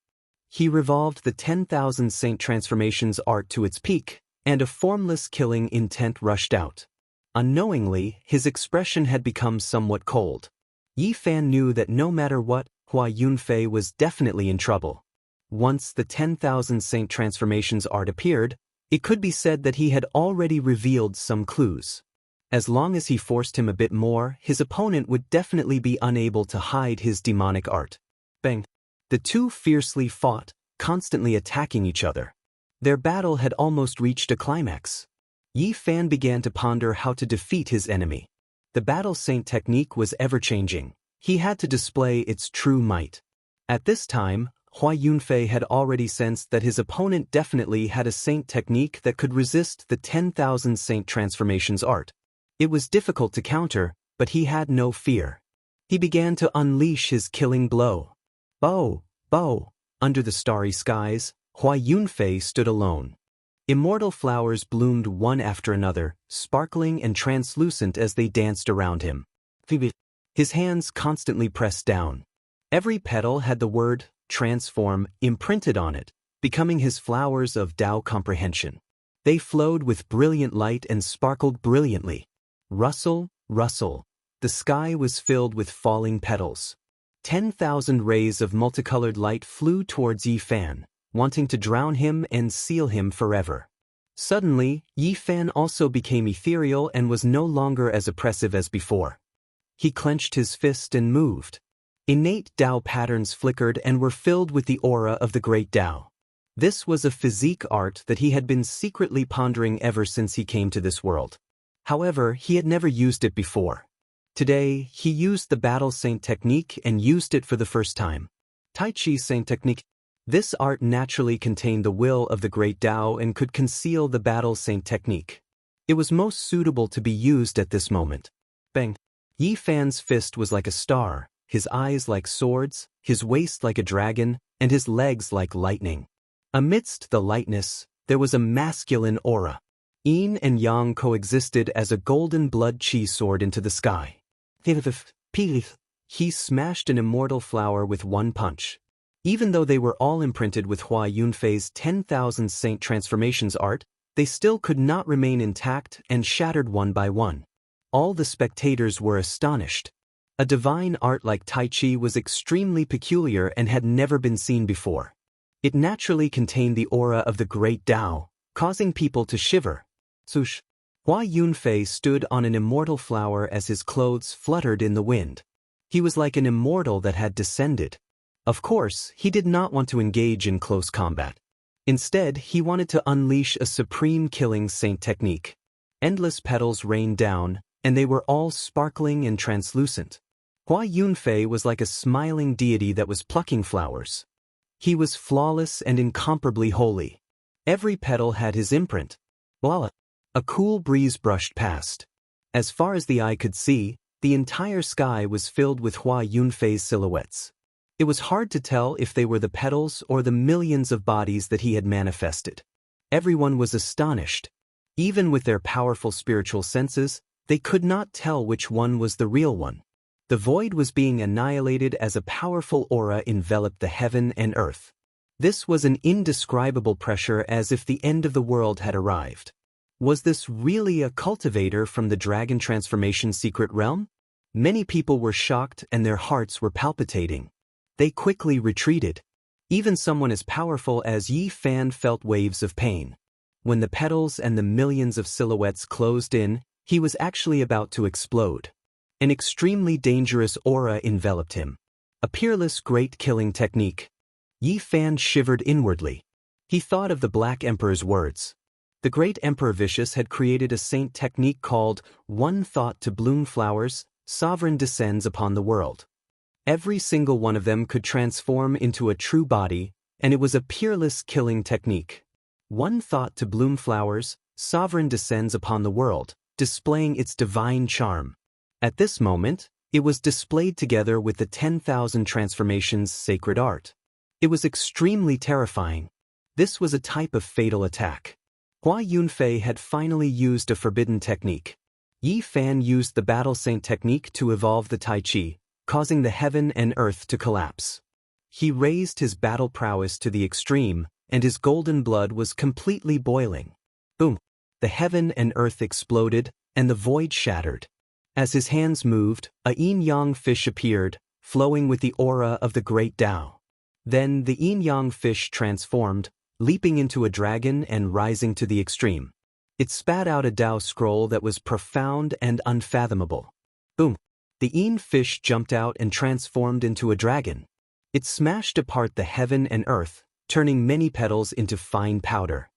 He revolved the 10,000 Saint transformations art to its peak, and a formless killing intent rushed out. Unknowingly, his expression had become somewhat cold. Yi Fan knew that no matter what, Hua Yunfei was definitely in trouble. Once the 10,000 Saint transformations art appeared, it could be said that he had already revealed some clues. As long as he forced him a bit more, his opponent would definitely be unable to hide his demonic art. Bang! The two fiercely fought, constantly attacking each other. Their battle had almost reached a climax. Yi Fan began to ponder how to defeat his enemy. The battle saint technique was ever-changing. He had to display its true might. At this time, Hua Yunfei had already sensed that his opponent definitely had a saint technique that could resist the 10,000 saint transformations art. It was difficult to counter, but he had no fear. He began to unleash his killing blow. Bow, bow. Under the starry skies, Hua Yunfei stood alone. Immortal flowers bloomed one after another, sparkling and translucent as they danced around him. His hands constantly pressed down. Every petal had the word transform imprinted on it, becoming his flowers of Dao comprehension. They flowed with brilliant light and sparkled brilliantly. Rustle, rustle. The sky was filled with falling petals. 10,000 rays of multicolored light flew towards Yi Fan, wanting to drown him and seal him forever. Suddenly, Yi Fan also became ethereal and was no longer as oppressive as before. He clenched his fist and moved. Innate Dao patterns flickered and were filled with the aura of the great Dao. This was a physique art that he had been secretly pondering ever since he came to this world. However, he had never used it before. Today, he used the Battle Saint technique and used it for the first time. Tai Chi Saint technique. This art naturally contained the will of the great Dao and could conceal the Battle Saint technique. It was most suitable to be used at this moment. Bang! Yi Fan's fist was like a star, his eyes like swords, his waist like a dragon, and his legs like lightning. Amidst the lightness, there was a masculine aura. Yin and Yang coexisted as a golden blood chi soared into the sky. He smashed an immortal flower with one punch. Even though they were all imprinted with Hua Yunfei's 10,000 Saint transformations art, they still could not remain intact and shattered one by one. All the spectators were astonished. A divine art like Tai Chi was extremely peculiar and had never been seen before. It naturally contained the aura of the great Dao, causing people to shiver. Swoosh! Hua Yunfei stood on an immortal flower as his clothes fluttered in the wind. He was like an immortal that had descended. Of course, he did not want to engage in close combat. Instead, he wanted to unleash a supreme killing saint technique. Endless petals rained down, and they were all sparkling and translucent. Hua Yunfei was like a smiling deity that was plucking flowers. He was flawless and incomparably holy. Every petal had his imprint. Voila! A cool breeze brushed past. As far as the eye could see, the entire sky was filled with Hua Yunfei's silhouettes. It was hard to tell if they were the petals or the millions of bodies that he had manifested. Everyone was astonished. Even with their powerful spiritual senses, they could not tell which one was the real one. The void was being annihilated as a powerful aura enveloped the heaven and earth. This was an indescribable pressure, as if the end of the world had arrived. Was this really a cultivator from the dragon transformation secret realm? Many people were shocked and their hearts were palpitating. They quickly retreated. Even someone as powerful as Yi Fan felt waves of pain. When the petals and the millions of silhouettes closed in, he was actually about to explode. An extremely dangerous aura enveloped him. A peerless great killing technique. Yi Fan shivered inwardly. He thought of the Black Emperor's words. The great Emperor Vicious had created a saint technique called One Thought to Bloom Flowers, Sovereign Descends Upon the World. Every single one of them could transform into a true body, and it was a peerless killing technique. One thought to bloom flowers, Sovereign descends upon the world, displaying its divine charm. At this moment, it was displayed together with the 10,000 transformations sacred art. It was extremely terrifying. This was a type of fatal attack. Hua Yunfei had finally used a forbidden technique. Yi Fan used the Battle Saint technique to evolve the Tai Chi, causing the heaven and earth to collapse. He raised his battle prowess to the extreme, and his golden blood was completely boiling. Boom! The heaven and earth exploded, and the void shattered. As his hands moved, a yin-yang fish appeared, flowing with the aura of the great Tao. Then the yin-yang fish transformed, leaping into a dragon and rising to the extreme. It spat out a Tao scroll that was profound and unfathomable. Boom! The yin fish jumped out and transformed into a dragon. It smashed apart the heaven and earth, turning many petals into fine powder.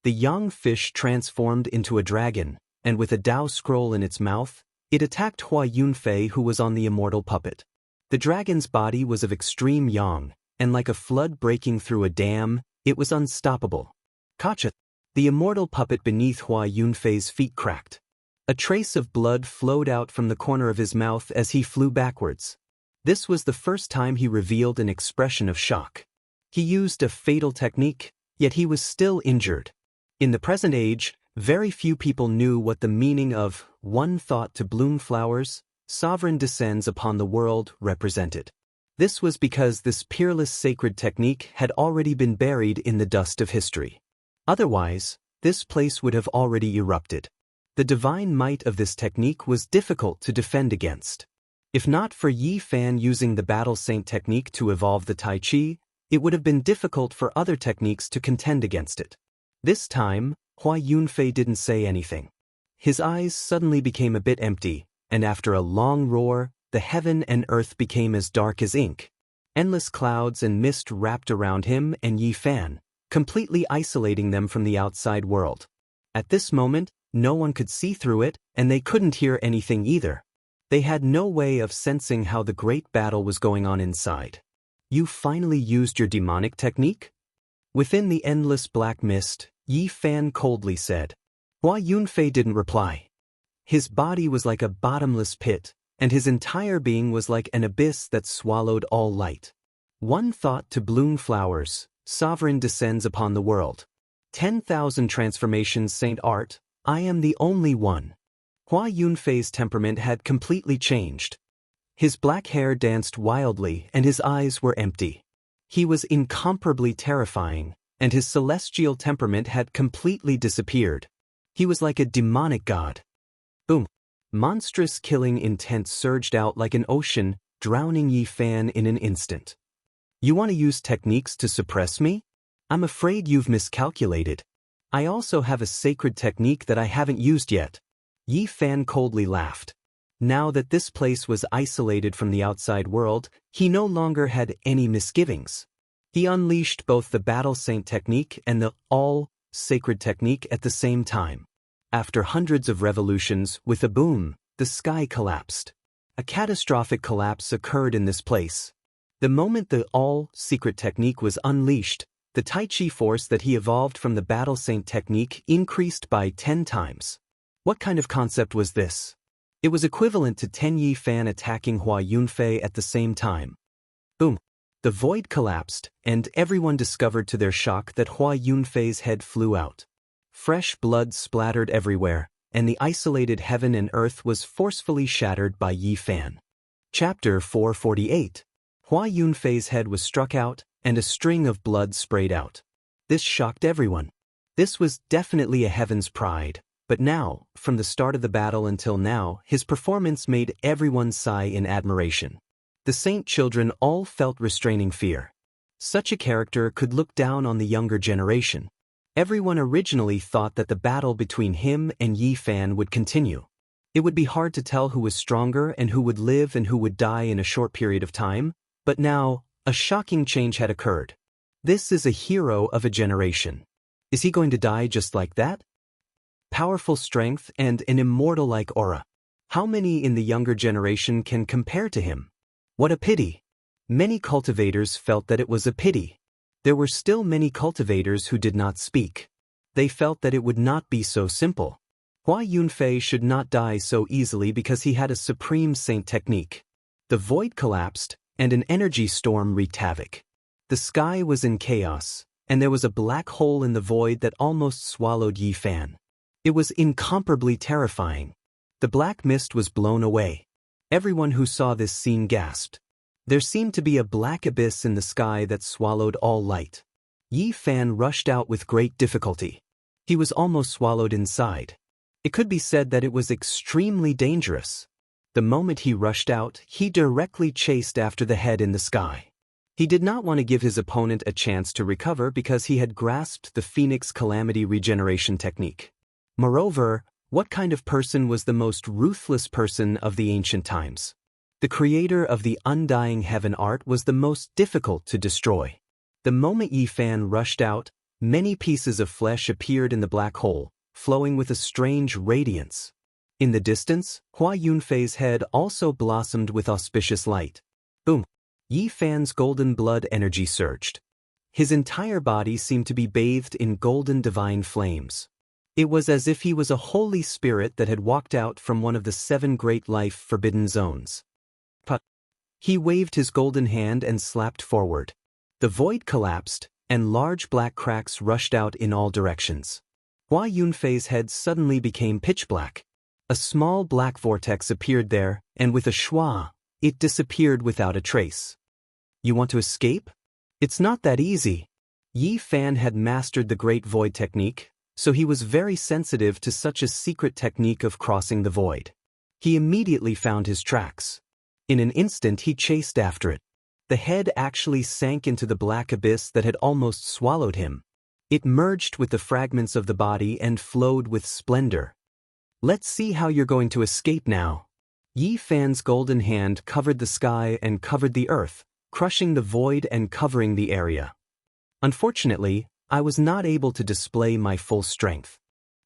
The yang fish transformed into a dragon, and with a Tao scroll in its mouth, it attacked Hua Yunfei, who was on the immortal puppet. The dragon's body was of extreme yang, and like a flood breaking through a dam, it was unstoppable. Kacha! The immortal puppet beneath Hua Yunfei's feet cracked. A trace of blood flowed out from the corner of his mouth as he flew backwards. This was the first time he revealed an expression of shock. He used a fatal technique, yet he was still injured. In the present age, very few people knew what the meaning of One Thought to Bloom Flowers, Sovereign Descends Upon the World represented. This was because this peerless sacred technique had already been buried in the dust of history. Otherwise, this place would have already erupted. The divine might of this technique was difficult to defend against. If not for Yi Fan using the Battle Saint technique to evolve the Tai Chi, it would have been difficult for other techniques to contend against it. This time, Hua Yunfei didn't say anything. His eyes suddenly became a bit empty, and after a long roar, the heaven and earth became as dark as ink. Endless clouds and mist wrapped around him and Yi Fan, completely isolating them from the outside world. At this moment, no one could see through it, and they couldn't hear anything either. They had no way of sensing how the great battle was going on inside. You finally used your demonic technique? Within the endless black mist, Yi Fan coldly said. Hua Yunfei didn't reply. His body was like a bottomless pit, and his entire being was like an abyss that swallowed all light. One thought to bloom flowers, Sovereign descends upon the world. 10,000 transformations Saint Art, I am the only one. Hua Yunfei's temperament had completely changed. His black hair danced wildly and his eyes were empty. He was incomparably terrifying, and his celestial temperament had completely disappeared. He was like a demonic god. Boom! Monstrous killing intent surged out like an ocean, drowning Yi Fan in an instant. You want to use techniques to suppress me? I'm afraid you've miscalculated. I also have a sacred technique that I haven't used yet. Yi Fan coldly laughed. Now that this place was isolated from the outside world, he no longer had any misgivings. He unleashed both the Battle Saint technique and the all-sacred technique at the same time. After hundreds of revolutions, with a boom, the sky collapsed. A catastrophic collapse occurred in this place. The moment the all-secret technique was unleashed, the Tai Chi force that he evolved from the Battle Saint technique increased by 10 times. What kind of concept was this? It was equivalent to 10 Yi Fan attacking Hua Yunfei at the same time. Boom! The void collapsed, and everyone discovered to their shock that Hua Yunfei's head flew out. Fresh blood splattered everywhere, and the isolated heaven and earth was forcefully shattered by Yi Fan. Chapter 448. Hua Yunfei's head was struck out, and a string of blood sprayed out. This shocked everyone. This was definitely a heaven's pride, but now, from the start of the battle until now, his performance made everyone sigh in admiration. The Saint children all felt restraining fear. Such a character could look down on the younger generation. Everyone originally thought that the battle between him and Yi Fan would continue. It would be hard to tell who was stronger and who would live and who would die in a short period of time, but now, a shocking change had occurred. This is a hero of a generation. Is he going to die just like that? Powerful strength and an immortal-like aura. How many in the younger generation can compare to him? What a pity. Many cultivators felt that it was a pity. There were still many cultivators who did not speak. They felt that it would not be so simple. Hua Yunfei should not die so easily because he had a supreme saint technique. The void collapsed, and an energy storm wreaked havoc. The sky was in chaos, and there was a black hole in the void that almost swallowed Yi Fan. It was incomparably terrifying. The black mist was blown away. Everyone who saw this scene gasped. There seemed to be a black abyss in the sky that swallowed all light. Yi Fan rushed out with great difficulty. He was almost swallowed inside. It could be said that it was extremely dangerous. The moment he rushed out, he directly chased after the head in the sky. He did not want to give his opponent a chance to recover because he had grasped the Phoenix Calamity regeneration technique. Moreover, what kind of person was the most ruthless person of the ancient times? The creator of the undying heaven art was the most difficult to destroy. The moment Yi Fan rushed out, many pieces of flesh appeared in the black hole, flowing with a strange radiance. In the distance, Hua Yunfei's head also blossomed with auspicious light. Boom! Yi Fan's golden blood energy surged. His entire body seemed to be bathed in golden divine flames. It was as if he was a holy spirit that had walked out from one of the 7 great life forbidden zones. He waved his golden hand and slapped forward. The void collapsed, and large black cracks rushed out in all directions. Hua Yunfei's head suddenly became pitch black. A small black vortex appeared there, and with a schwa, it disappeared without a trace. You want to escape? It's not that easy. Yi Fan had mastered the Great Void technique, so he was very sensitive to such a secret technique of crossing the void. He immediately found his tracks. In an instant he chased after it. The head actually sank into the black abyss that had almost swallowed him. It merged with the fragments of the body and flowed with splendor. Let's see how you're going to escape now. Yi Fan's golden hand covered the sky and covered the earth, crushing the void and covering the area. Unfortunately, I was not able to display my full strength.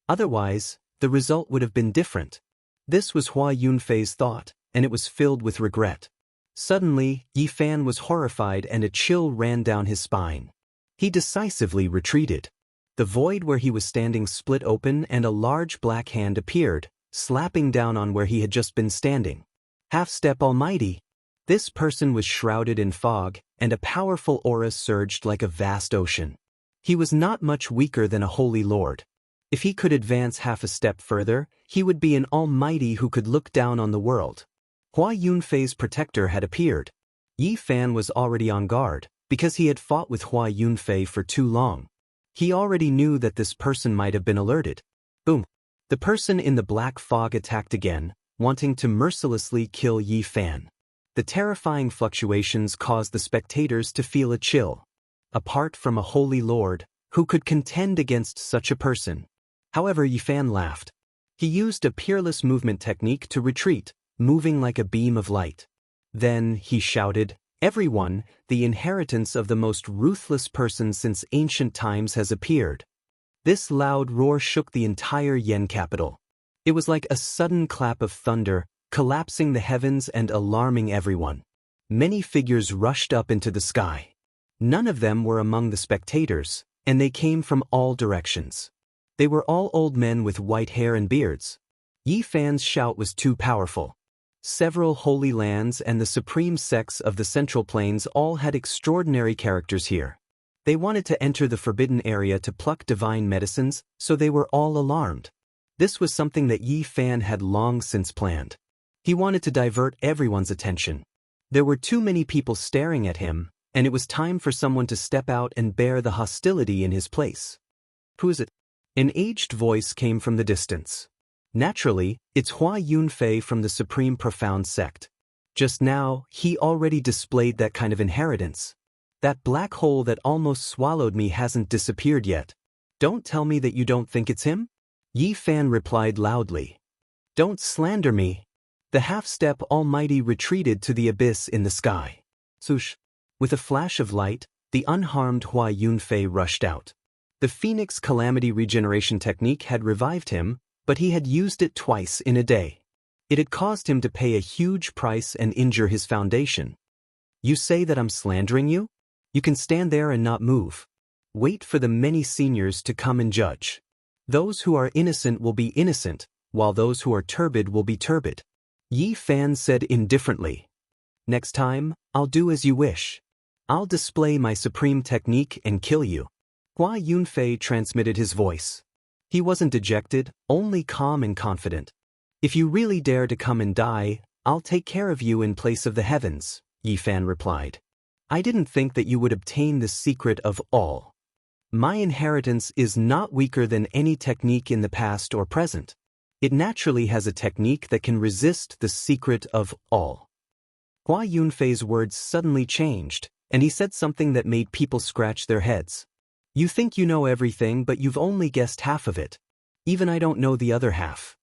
Otherwise, the result would have been different. This was Hua Yunfei's thought, and it was filled with regret. Suddenly, Yi Fan was horrified and a chill ran down his spine. He decisively retreated. The void where he was standing split open and a large black hand appeared, slapping down on where he had just been standing. Half-step almighty! This person was shrouded in fog, and a powerful aura surged like a vast ocean. He was not much weaker than a holy lord. If he could advance half a step further, he would be an almighty who could look down on the world. Hua Yunfei's protector had appeared. Yi Fan was already on guard, because he had fought with Hua Yunfei for too long. He already knew that this person might have been alerted. Boom! The person in the black fog attacked again, wanting to mercilessly kill Yi Fan. The terrifying fluctuations caused the spectators to feel a chill. Apart from a holy lord, who could contend against such a person? However, Yi Fan laughed. He used a peerless movement technique to retreat, moving like a beam of light. Then he shouted, "Everyone, the inheritance of the most ruthless person since ancient times has appeared." This loud roar shook the entire Yen capital. It was like a sudden clap of thunder, collapsing the heavens and alarming everyone. Many figures rushed up into the sky. None of them were among the spectators, and they came from all directions. They were all old men with white hair and beards. Yi Fan's shout was too powerful. Several holy lands and the supreme sects of the Central Plains all had extraordinary characters here. They wanted to enter the forbidden area to pluck divine medicines, so they were all alarmed. This was something that Yi Fan had long since planned. He wanted to divert everyone's attention. There were too many people staring at him, and it was time for someone to step out and bear the hostility in his place. Who is it? An aged voice came from the distance. Naturally, it's Hua Yunfei from the Supreme Profound Sect. Just now, he already displayed that kind of inheritance. That black hole that almost swallowed me hasn't disappeared yet. Don't tell me that you don't think it's him? Yi Fan replied loudly. Don't slander me. The half-step Almighty retreated to the abyss in the sky. Swoosh. With a flash of light, the unharmed Hua Yunfei rushed out. The Phoenix Calamity Regeneration technique had revived him, but he had used it twice in a day. It had caused him to pay a huge price and injure his foundation. You say that I'm slandering you? You can stand there and not move. Wait for the many seniors to come and judge. Those who are innocent will be innocent, while those who are turbid will be turbid. Yi Fan said indifferently. Next time, I'll do as you wish. I'll display my supreme technique and kill you. Hua Yunfei transmitted his voice. He wasn't dejected, only calm and confident. If you really dare to come and die, I'll take care of you in place of the heavens, Yi Fan replied. I didn't think that you would obtain the secret of all. My inheritance is not weaker than any technique in the past or present. It naturally has a technique that can resist the secret of all. Hua Yunfei's words suddenly changed, and he said something that made people scratch their heads. You think you know everything, but you've only guessed half of it. Even I don't know the other half.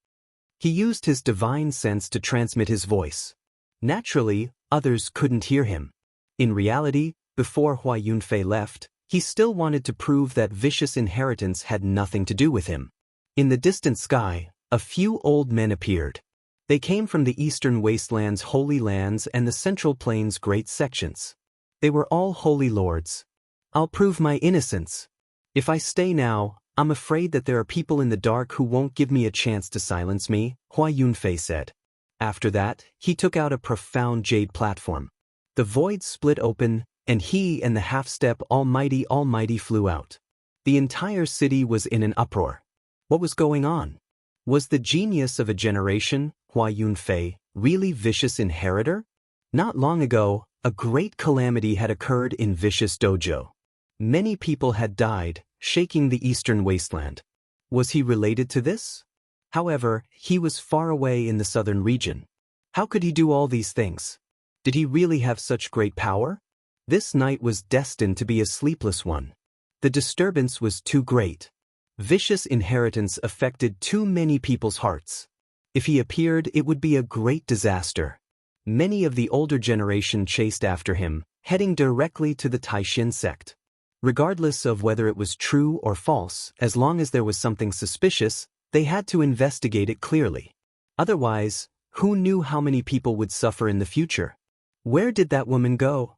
He used his divine sense to transmit his voice. Naturally, others couldn't hear him. In reality, before Hua Yunfei left, he still wanted to prove that vicious inheritance had nothing to do with him. In the distant sky, a few old men appeared. They came from the eastern wastelands' holy lands and the Central Plains' great sections. They were all holy lords. I'll prove my innocence. If I stay now, I'm afraid that there are people in the dark who won't give me a chance to silence me, Hua Yunfei said. After that, he took out a profound jade platform. The void split open, and he and the half-step Almighty flew out. The entire city was in an uproar. What was going on? Was the genius of a generation, Hua Yunfei, really vicious inheritor? Not long ago, a great calamity had occurred in Vicious Dojo. Many people had died, shaking the eastern wasteland. Was he related to this? However, he was far away in the southern region. How could he do all these things? Did he really have such great power? This night was destined to be a sleepless one. The disturbance was too great. Vicious inheritance affected too many people's hearts. If he appeared, it would be a great disaster. Many of the older generation chased after him, heading directly to the Taishin sect. Regardless of whether it was true or false, as long as there was something suspicious, they had to investigate it clearly. Otherwise, who knew how many people would suffer in the future? Where did that woman go?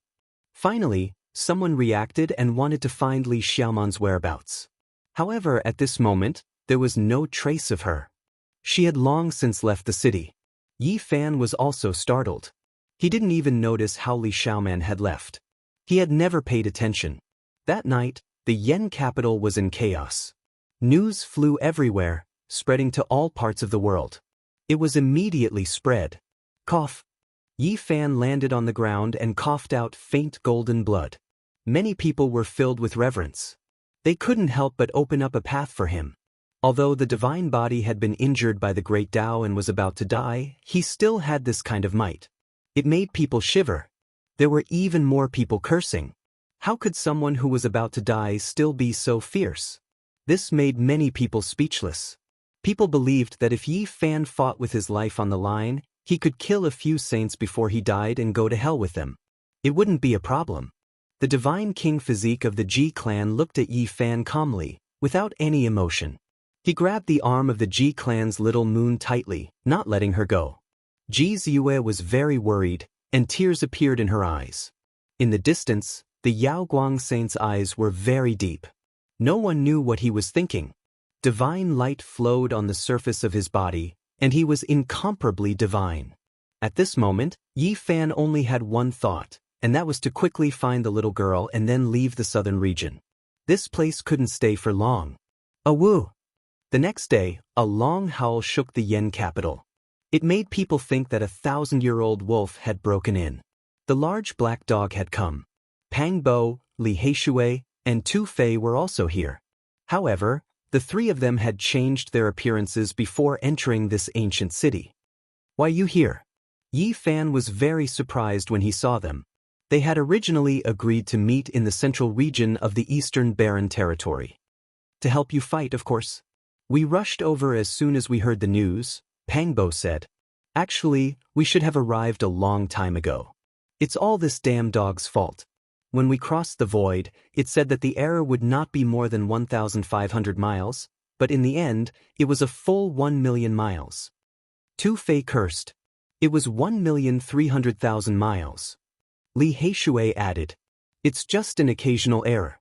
Finally, someone reacted and wanted to find Li Xiaoman's whereabouts. However, at this moment, there was no trace of her. She had long since left the city. Yi Fan was also startled. He didn't even notice how Li Xiaoman had left. He had never paid attention. That night, the Yen capital was in chaos. News flew everywhere, spreading to all parts of the world. It was immediately spread. Cough. Yi Fan landed on the ground and coughed out faint golden blood. Many people were filled with reverence. They couldn't help but open up a path for him. Although the divine body had been injured by the great Tao and was about to die, he still had this kind of might. It made people shiver. There were even more people cursing. How could someone who was about to die still be so fierce? This made many people speechless. People believed that if Yi Fan fought with his life on the line, he could kill a few saints before he died and go to hell with them. It wouldn't be a problem. The divine king physique of the Ji clan looked at Yi Fan calmly, without any emotion. He grabbed the arm of the Ji clan's little moon tightly, not letting her go. Ji Ziyue was very worried, and tears appeared in her eyes. In the distance, the Yaoguang saint's eyes were very deep. No one knew what he was thinking. Divine light flowed on the surface of his body, and he was incomparably divine. At this moment, Yi Fan only had one thought, and that was to quickly find the little girl and then leave the southern region. This place couldn't stay for long. Awoo! The next day, a long howl shook the Yen capital. It made people think that a 1,000-year-old wolf had broken in. The large black dog had come. Pang Bo, Li Heishui, and Tu Fei were also here. However, the three of them had changed their appearances before entering this ancient city. "Why you here?" Yi Fan was very surprised when he saw them. They had originally agreed to meet in the central region of the Eastern Barren Territory. "To help you fight, of course. We rushed over as soon as we heard the news," Pang Bo said. "Actually, we should have arrived a long time ago. It's all this damn dog's fault. When we crossed the void, it said that the error would not be more than 1,500 miles, but in the end, it was a full 1,000,000 miles. Tu Fei cursed. It was 1,300,000 miles. Li Heishui added, "It's just an occasional error."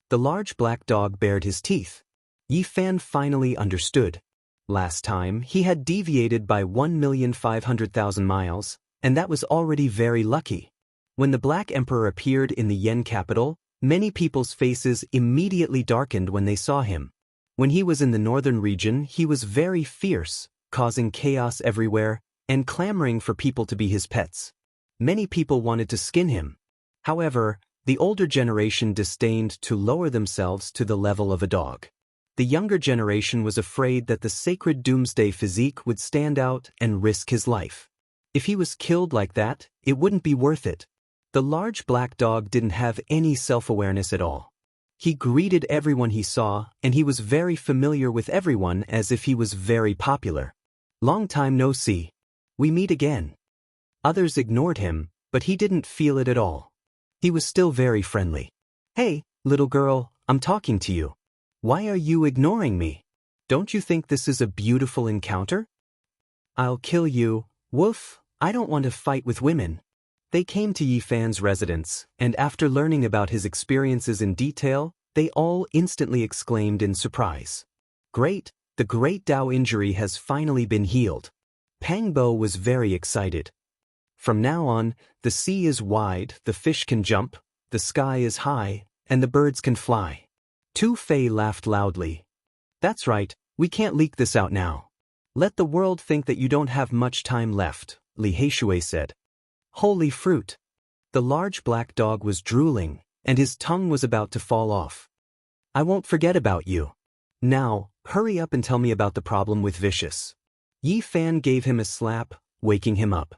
The large black dog bared his teeth. Yi Fan finally understood. Last time, he had deviated by 1,500,000 miles, and that was already very lucky. When the Black Emperor appeared in the Yen capital, many people's faces immediately darkened when they saw him. When he was in the northern region, he was very fierce, causing chaos everywhere, and clamoring for people to be his pets. Many people wanted to skin him. However, the older generation disdained to lower themselves to the level of a dog. The younger generation was afraid that the sacred doomsday physique would stand out and risk his life. If he was killed like that, it wouldn't be worth it. The large black dog didn't have any self-awareness at all. He greeted everyone he saw, and he was very familiar with everyone as if he was very popular. "Long time no see. We meet again." Others ignored him, but he didn't feel it at all. He was still very friendly. "Hey, little girl, I'm talking to you. Why are you ignoring me? Don't you think this is a beautiful encounter?" "I'll kill you, Woof. I don't want to fight with women." They came to Yi Fan's residence, and after learning about his experiences in detail, they all instantly exclaimed in surprise. "Great, the great Dao injury has finally been healed." Pang Bo was very excited. From now on, the sea is wide, the fish can jump, the sky is high, and the birds can fly. Tu Fei laughed loudly. "That's right, we can't leak this out now. Let the world think that you don't have much time left," Li Heishui said. "Holy fruit." The large black dog was drooling, and his tongue was about to fall off. "I won't forget about you. Now, hurry up and tell me about the problem with Vicious." Yi Fan gave him a slap, waking him up.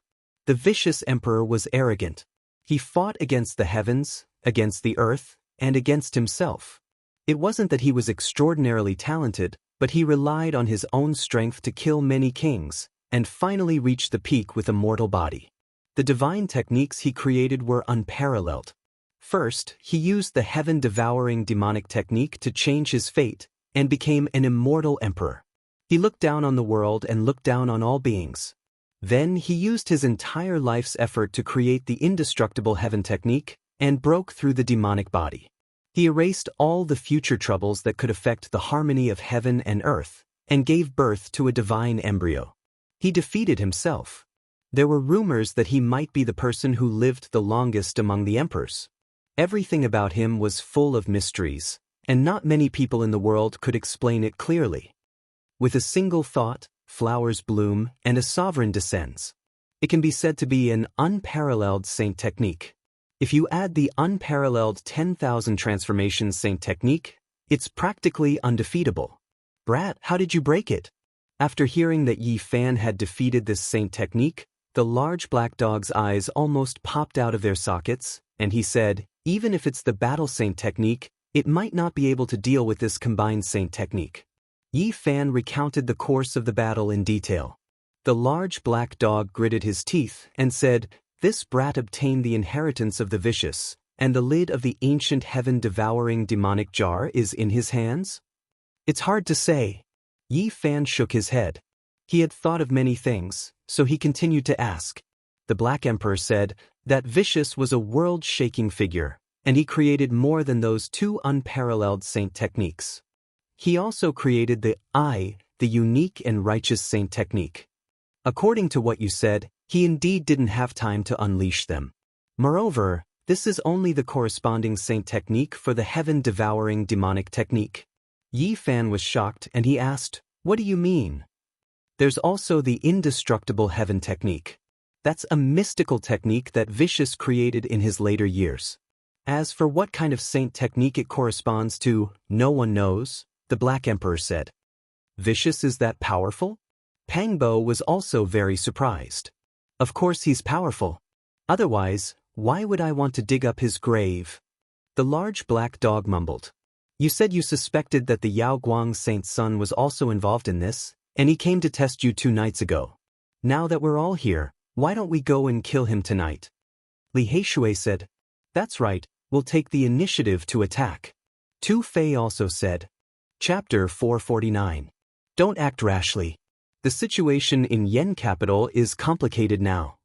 The vicious emperor was arrogant. He fought against the heavens, against the earth, and against himself. It wasn't that he was extraordinarily talented, but he relied on his own strength to kill many kings, and finally reached the peak with a mortal body. The divine techniques he created were unparalleled. First, he used the heaven-devouring demonic technique to change his fate, and became an immortal emperor. He looked down on the world and looked down on all beings. Then he used his entire life's effort to create the indestructible heaven technique, and broke through the demonic body. He erased all the future troubles that could affect the harmony of heaven and earth, and gave birth to a divine embryo. He defeated himself. There were rumors that he might be the person who lived the longest among the emperors. Everything about him was full of mysteries, and not many people in the world could explain it clearly. With a single thought, flowers bloom and a sovereign descends. It can be said to be an unparalleled saint technique. If you add the unparalleled 10,000 transformations saint technique, it's practically undefeatable. "Brat, how did you break it?" After hearing that Yi Fan had defeated this saint technique, the large black dog's eyes almost popped out of their sockets, and he said, "Even if it's the battle saint technique, it might not be able to deal with this combined saint technique." Yi Fan recounted the course of the battle in detail. The large black dog gritted his teeth and said, "This brat obtained the inheritance of the vicious, and the lid of the ancient heaven-devouring demonic jar is in his hands?" "It's hard to say." Yi Fan shook his head. He had thought of many things, so he continued to ask. The Black Emperor said that Vicious was a world-shaking figure, and he created more than those two unparalleled saint techniques. He also created the unique and righteous saint technique. According to what you said, he indeed didn't have time to unleash them. Moreover, this is only the corresponding saint technique for the heaven-devouring demonic technique. Yi Fan was shocked and he asked, "What do you mean?" There's also the indestructible heaven technique. That's a mystical technique that Vicious created in his later years. As for what kind of saint technique it corresponds to, no one knows, the Black Emperor said. Vicious is that powerful? Pangbo was also very surprised. Of course he's powerful. Otherwise, why would I want to dig up his grave? The large black dog mumbled. You said you suspected that the Yao Guang saint's son was also involved in this, and he came to test you 2 nights ago. Now that we're all here, why don't we go and kill him tonight? Li Heishui said. That's right, we'll take the initiative to attack. Tu Fei also said. Chapter 449. Don't act rashly. The situation in Yen capital is complicated now.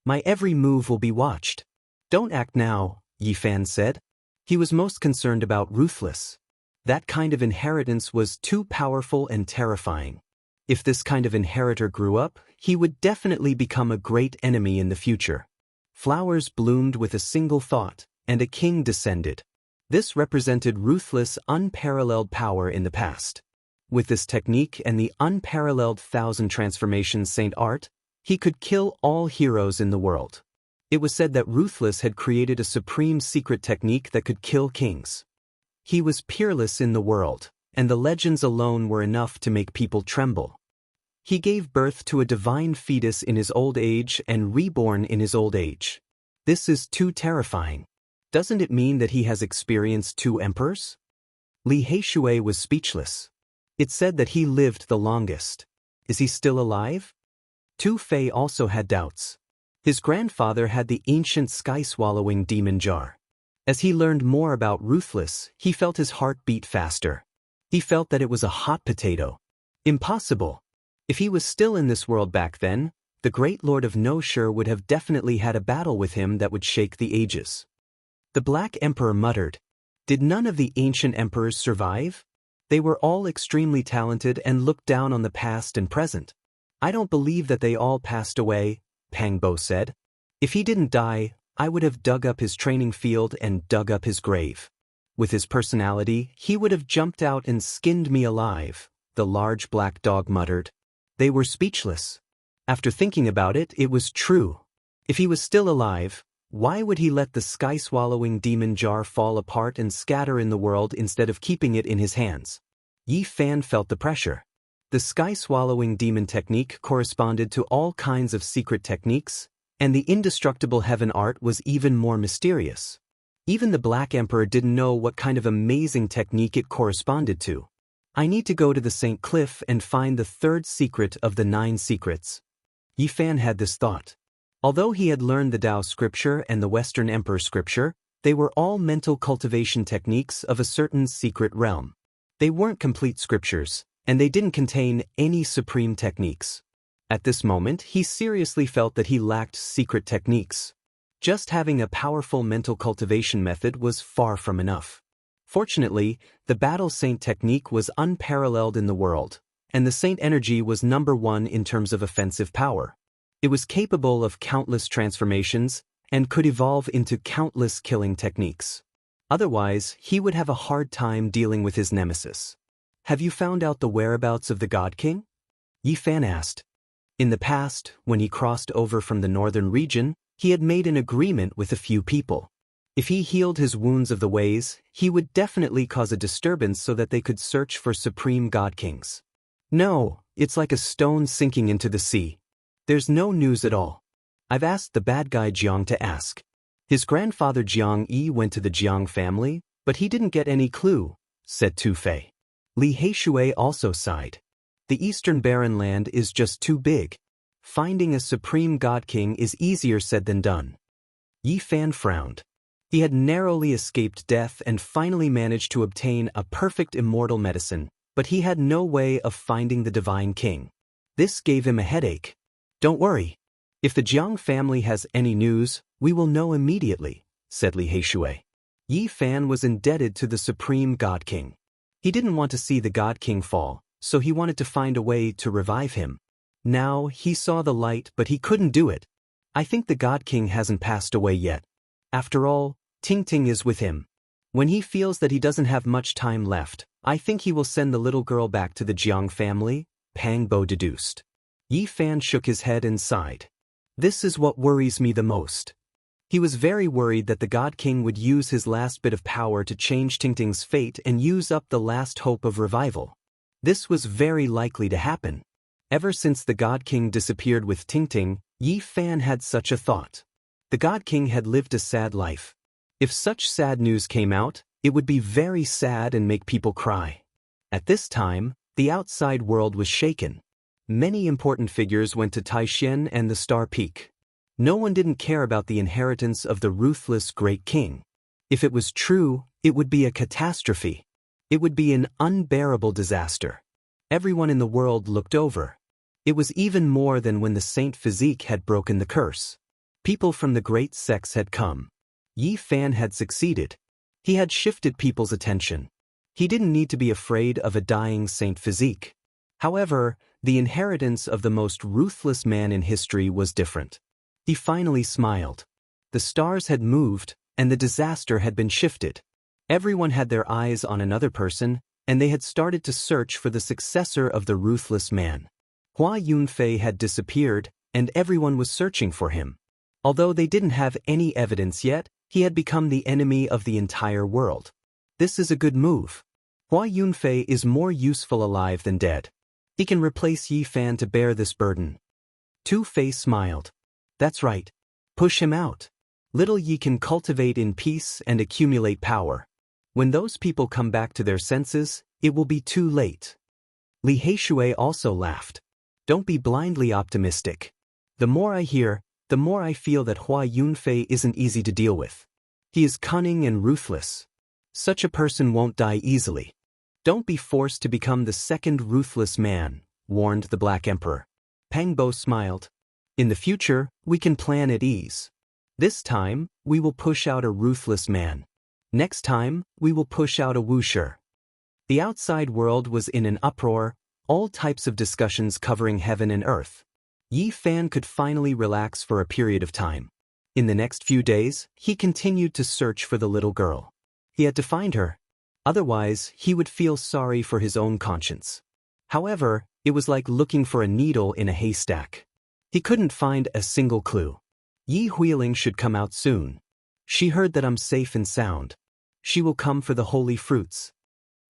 My every move will be watched. Don't act now, Yi Fan said. He was most concerned about ruthless. That kind of inheritance was too powerful and terrifying. If this kind of inheritor grew up, he would definitely become a great enemy in the future. Flowers bloomed with a single thought, and a king descended. This represented ruthless, unparalleled power in the past. With this technique and the unparalleled 1,000 transformations saint art, he could kill all heroes in the world. It was said that Ruthless had created a supreme secret technique that could kill kings. He was peerless in the world, and the legends alone were enough to make people tremble. He gave birth to a divine fetus in his old age and reborn in his old age. This is too terrifying. Doesn't it mean that he has experienced 2 emperors? Li Heishui was speechless. It said that he lived the longest. Is he still alive? Tu Fei also had doubts. His grandfather had the ancient sky-swallowing demon jar. As he learned more about Ruthless, he felt his heart beat faster. He felt that it was a hot potato. Impossible. If he was still in this world back then, the great lord of Noshur would have definitely had a battle with him that would shake the ages. The Black Emperor muttered. Did none of the ancient emperors survive? They were all extremely talented and looked down on the past and present. I don't believe that they all passed away, Pangbo said. If he didn't die, I would have dug up his training field and dug up his grave. With his personality, he would have jumped out and skinned me alive, the large black dog muttered. They were speechless. After thinking about it, it was true. If he was still alive, why would he let the sky-swallowing demon jar fall apart and scatter in the world instead of keeping it in his hands? Yi Fan felt the pressure. The sky-swallowing demon technique corresponded to all kinds of secret techniques, and the indestructible heaven art was even more mysterious. Even the Black Emperor didn't know what kind of amazing technique it corresponded to. I need to go to the St. Cliff and find the 3rd secret of the 9 secrets. Yi Fan had this thought. Although he had learned the Tao scripture and the Western Emperor scripture, they were all mental cultivation techniques of a certain secret realm. They weren't complete scriptures, and they didn't contain any supreme techniques. At this moment, he seriously felt that he lacked secret techniques. Just having a powerful mental cultivation method was far from enough. Fortunately, the Battle Saint technique was unparalleled in the world, and the Saint energy was #1 in terms of offensive power. It was capable of countless transformations and could evolve into countless killing techniques. Otherwise, he would have a hard time dealing with his nemesis. Have you found out the whereabouts of the God King? Yi Fan asked. In the past, when he crossed over from the northern region, he had made an agreement with a few people. If he healed his wounds of the ways, he would definitely cause a disturbance so that they could search for supreme God Kings. No, it's like a stone sinking into the sea. There's no news at all. I've asked the bad guy Jiang to ask. His grandfather Jiang Yi went to the Jiang family, but he didn't get any clue, said Tu Fei. Li Heishui also sighed. The Eastern Barren Land is just too big. Finding a supreme God King is easier said than done. Yi Fan frowned. He had narrowly escaped death and finally managed to obtain a perfect immortal medicine, but he had no way of finding the Divine King. This gave him a headache. "Don't worry. If the Jiang family has any news, we will know immediately," said Li Heishui. Yi Fan was indebted to the Supreme God King. He didn't want to see the God King fall, so he wanted to find a way to revive him. Now, he saw the light, but he couldn't do it. "I think the God King hasn't passed away yet. After all, Ting Ting is with him. When he feels that he doesn't have much time left, I think he will send the little girl back to the Jiang family," Pang Bo deduced. Yi Fan shook his head and sighed. "This is what worries me the most." He was very worried that the God King would use his last bit of power to change Ting Ting's fate and use up the last hope of revival. This was very likely to happen. Ever since the God King disappeared with Ting Ting, Yi Fan had such a thought. The God King had lived a sad life. If such sad news came out, it would be very sad and make people cry. At this time, the outside world was shaken. Many important figures went to Taishan and the Star Peak. No one didn't care about the inheritance of the ruthless great king. If it was true, it would be a catastrophe. It would be an unbearable disaster. Everyone in the world looked over. It was even more than when the Saint Physique had broken the curse. People from the great sects had come. Yi Fan had succeeded. He had shifted people's attention. He didn't need to be afraid of a dying Saint Physique. However, the inheritance of the most ruthless man in history was different. He finally smiled. The stars had moved, and the disaster had been shifted. Everyone had their eyes on another person, and they had started to search for the successor of the ruthless man. Hua Yunfei had disappeared, and everyone was searching for him. Although they didn't have any evidence yet, he had become the enemy of the entire world. This is a good move. Hua Yunfei is more useful alive than dead. He can replace Yi Fan to bear this burden. Tu Fei smiled. "That's right. Push him out. Little Yi can cultivate in peace and accumulate power. When those people come back to their senses, it will be too late." Li Heishui also laughed. "Don't be blindly optimistic. The more I hear, the more I feel that Hua Yunfei isn't easy to deal with. He is cunning and ruthless. Such a person won't die easily. Don't be forced to become the second ruthless man," warned the Black Emperor. Pang Bo smiled. "In the future, we can plan at ease. This time, we will push out a ruthless man. Next time, we will push out a Wuxia." The outside world was in an uproar, all types of discussions covering heaven and earth. Yi Fan could finally relax for a period of time. In the next few days, he continued to search for the little girl. He had to find her. Otherwise, he would feel sorry for his own conscience. However, it was like looking for a needle in a haystack. He couldn't find a single clue. Yi Huiling should come out soon. She heard that I'm safe and sound. She will come for the holy fruits.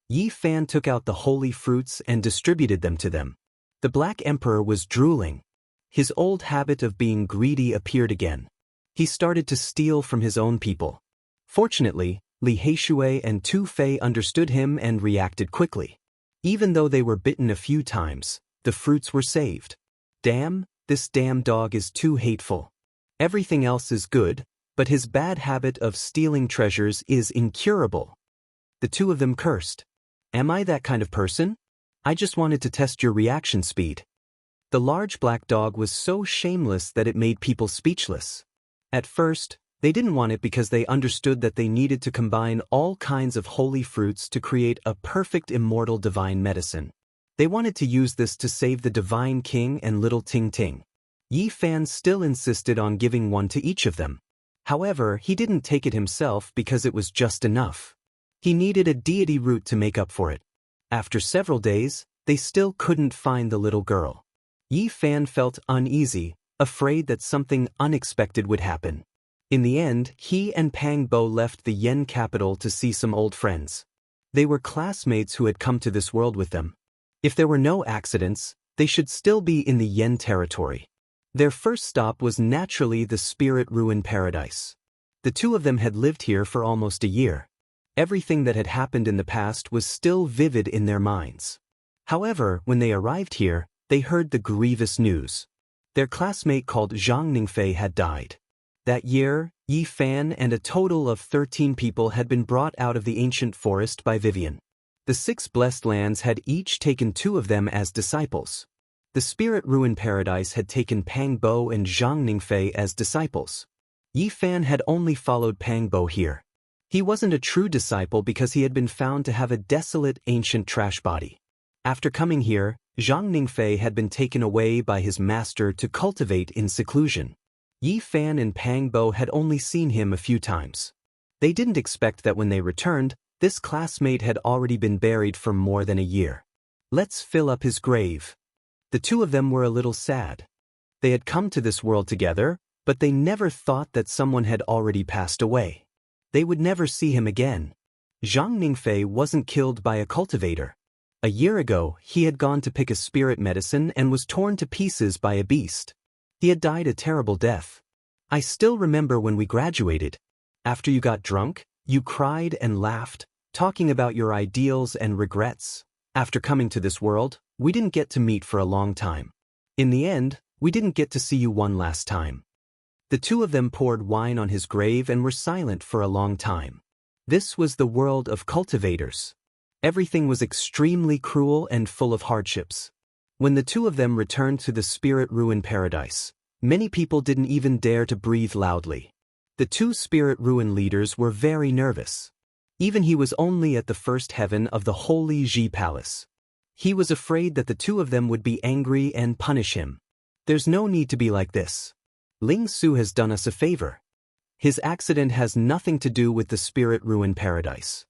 Yi Fan took out the holy fruits and distributed them to them. The Black Emperor was drooling. His old habit of being greedy appeared again. He started to steal from his own people. Fortunately, Li Heishui and Tu Fei understood him and reacted quickly. Even though they were bitten a few times, the fruits were saved. "Damn, this damn dog is too hateful. Everything else is good, but his bad habit of stealing treasures is incurable." The two of them cursed. "Am I that kind of person? I just wanted to test your reaction speed." The large black dog was so shameless that it made people speechless. At first, they didn't want it because they understood that they needed to combine all kinds of holy fruits to create a perfect immortal divine medicine. They wanted to use this to save the divine king and little Ting Ting. Yi Fan still insisted on giving one to each of them. However, he didn't take it himself because it was just enough. He needed a deity root to make up for it. After several days, they still couldn't find the little girl. Yi Fan felt uneasy, afraid that something unexpected would happen. In the end, he and Pang Bo left the Yen capital to see some old friends. They were classmates who had come to this world with them. If there were no accidents, they should still be in the Yen territory. Their first stop was naturally the Spirit Ruin Paradise. The two of them had lived here for almost a year. Everything that had happened in the past was still vivid in their minds. However, when they arrived here, they heard the grievous news. Their classmate called Zhang Ningfei had died. That year, Yi Fan and a total of 13 people had been brought out of the ancient forest by Vivian. The 6 blessed lands had each taken 2 of them as disciples. The Spirit Ruin Paradise had taken Pang Bo and Zhang Ningfei as disciples. Yi Fan had only followed Pang Bo here. He wasn't a true disciple because he had been found to have a desolate, ancient trash body. After coming here, Zhang Ningfei had been taken away by his master to cultivate in seclusion. Yi Fan and Pang Bo had only seen him a few times. They didn't expect that when they returned, this classmate had already been buried for more than a year. Let's fill up his grave. The two of them were a little sad. They had come to this world together, but they never thought that someone had already passed away. They would never see him again. Zhang Ningfei wasn't killed by a cultivator. A year ago, he had gone to pick a spirit medicine and was torn to pieces by a beast. He had died a terrible death. I still remember when we graduated. After you got drunk, you cried and laughed, talking about your ideals and regrets. After coming to this world, we didn't get to meet for a long time. In the end, we didn't get to see you one last time. The two of them poured wine on his grave and were silent for a long time. This was the world of cultivators. Everything was extremely cruel and full of hardships. When the two of them returned to the Spirit Ruin Paradise, many people didn't even dare to breathe loudly. The two Spirit Ruin leaders were very nervous. Even he was only at the first heaven of the Holy Ji Palace. He was afraid that the two of them would be angry and punish him. There's no need to be like this. Ling Su has done us a favor. His accident has nothing to do with the Spirit Ruin Paradise.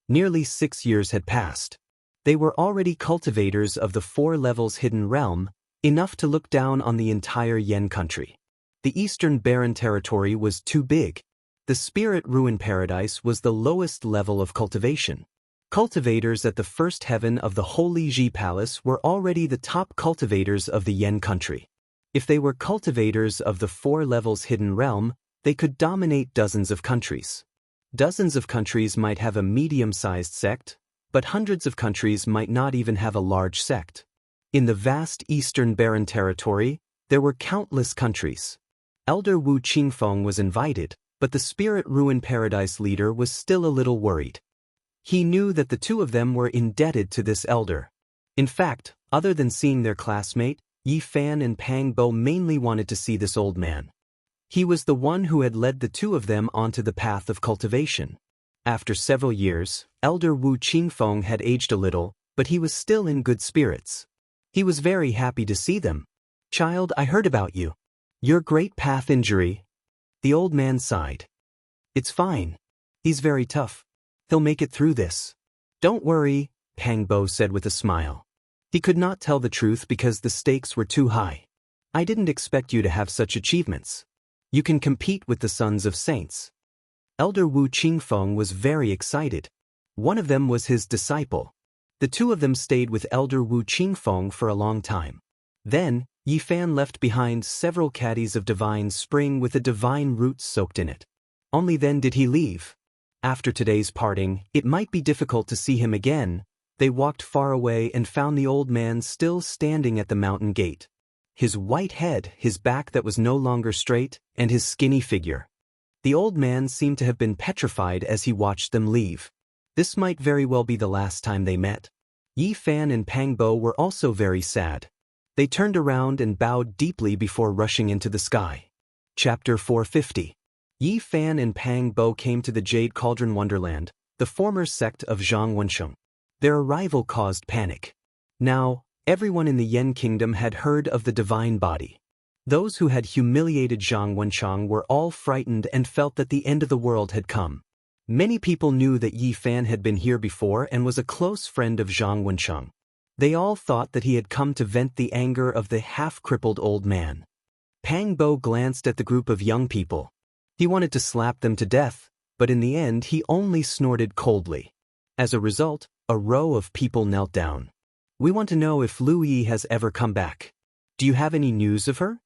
Nearly 6 years had passed. They were already cultivators of the 4 levels hidden realm, enough to look down on the entire Yen country. The Eastern Barren Territory was too big. The Spirit Ruin Paradise was the lowest level of cultivation. Cultivators at the first heaven of the Holy Ji Palace were already the top cultivators of the Yen country. If they were cultivators of the 4 levels hidden realm, they could dominate dozens of countries. Dozens of countries might have a medium-sized sect, but hundreds of countries might not even have a large sect. In the vast Eastern Barren Territory, there were countless countries. Elder Wu Qingfeng was invited, but the Spirit Ruin Paradise leader was still a little worried. He knew that the two of them were indebted to this elder. In fact, other than seeing their classmate, Yi Fan and Pang Bo mainly wanted to see this old man. He was the one who had led the two of them onto the path of cultivation. After several years, Elder Wu Qingfeng had aged a little, but he was still in good spirits. He was very happy to see them. "Child, I heard about you. Your great path injury." The old man sighed. "It's fine. He's very tough. He'll make it through this." "Don't worry," Pang Bo said with a smile. He could not tell the truth because the stakes were too high. "I didn't expect you to have such achievements. You can compete with the sons of saints." Elder Wu Qingfeng was very excited. One of them was his disciple. The two of them stayed with Elder Wu Qingfeng for a long time. Then, Yi Fan left behind several caddies of divine spring with the divine roots soaked in it. Only then did he leave. After today's parting, it might be difficult to see him again. They walked far away and found the old man still standing at the mountain gate. His white head, his back that was no longer straight, and his skinny figure. The old man seemed to have been petrified as he watched them leave. This might very well be the last time they met. Yi Fan and Pang Bo were also very sad. They turned around and bowed deeply before rushing into the sky. Chapter 450. Yi Fan and Pang Bo came to the Jade Cauldron Wonderland, the former sect of Zhang Wensheng. Their arrival caused panic. Now, everyone in the Yen Kingdom had heard of the divine body. Those who had humiliated Zhang Wensheng were all frightened and felt that the end of the world had come. Many people knew that Yi Fan had been here before and was a close friend of Zhang Wensheng. They all thought that he had come to vent the anger of the half-crippled old man. Pang Bo glanced at the group of young people. He wanted to slap them to death, but in the end he only snorted coldly. As a result, a row of people knelt down. "We want to know if Lu Yi has ever come back. Do you have any news of her?"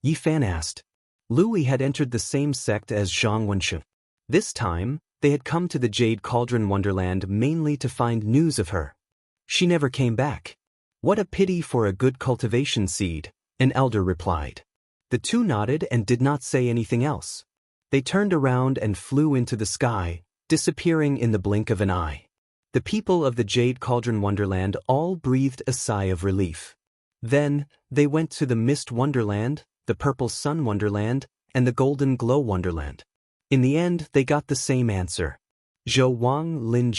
Yi Fan asked. Lu Yi had entered the same sect as Zhang Wensheng. This time, they had come to the Jade Cauldron Wonderland mainly to find news of her. "She never came back. What a pity for a good cultivation seed," an elder replied. The two nodded and did not say anything else. They turned around and flew into the sky, disappearing in the blink of an eye. The people of the Jade Cauldron Wonderland all breathed a sigh of relief. Then, they went to the Mist Wonderland, the Purple Sun Wonderland, and the Golden Glow Wonderland. In the end, they got the same answer. Zhou Wang Lin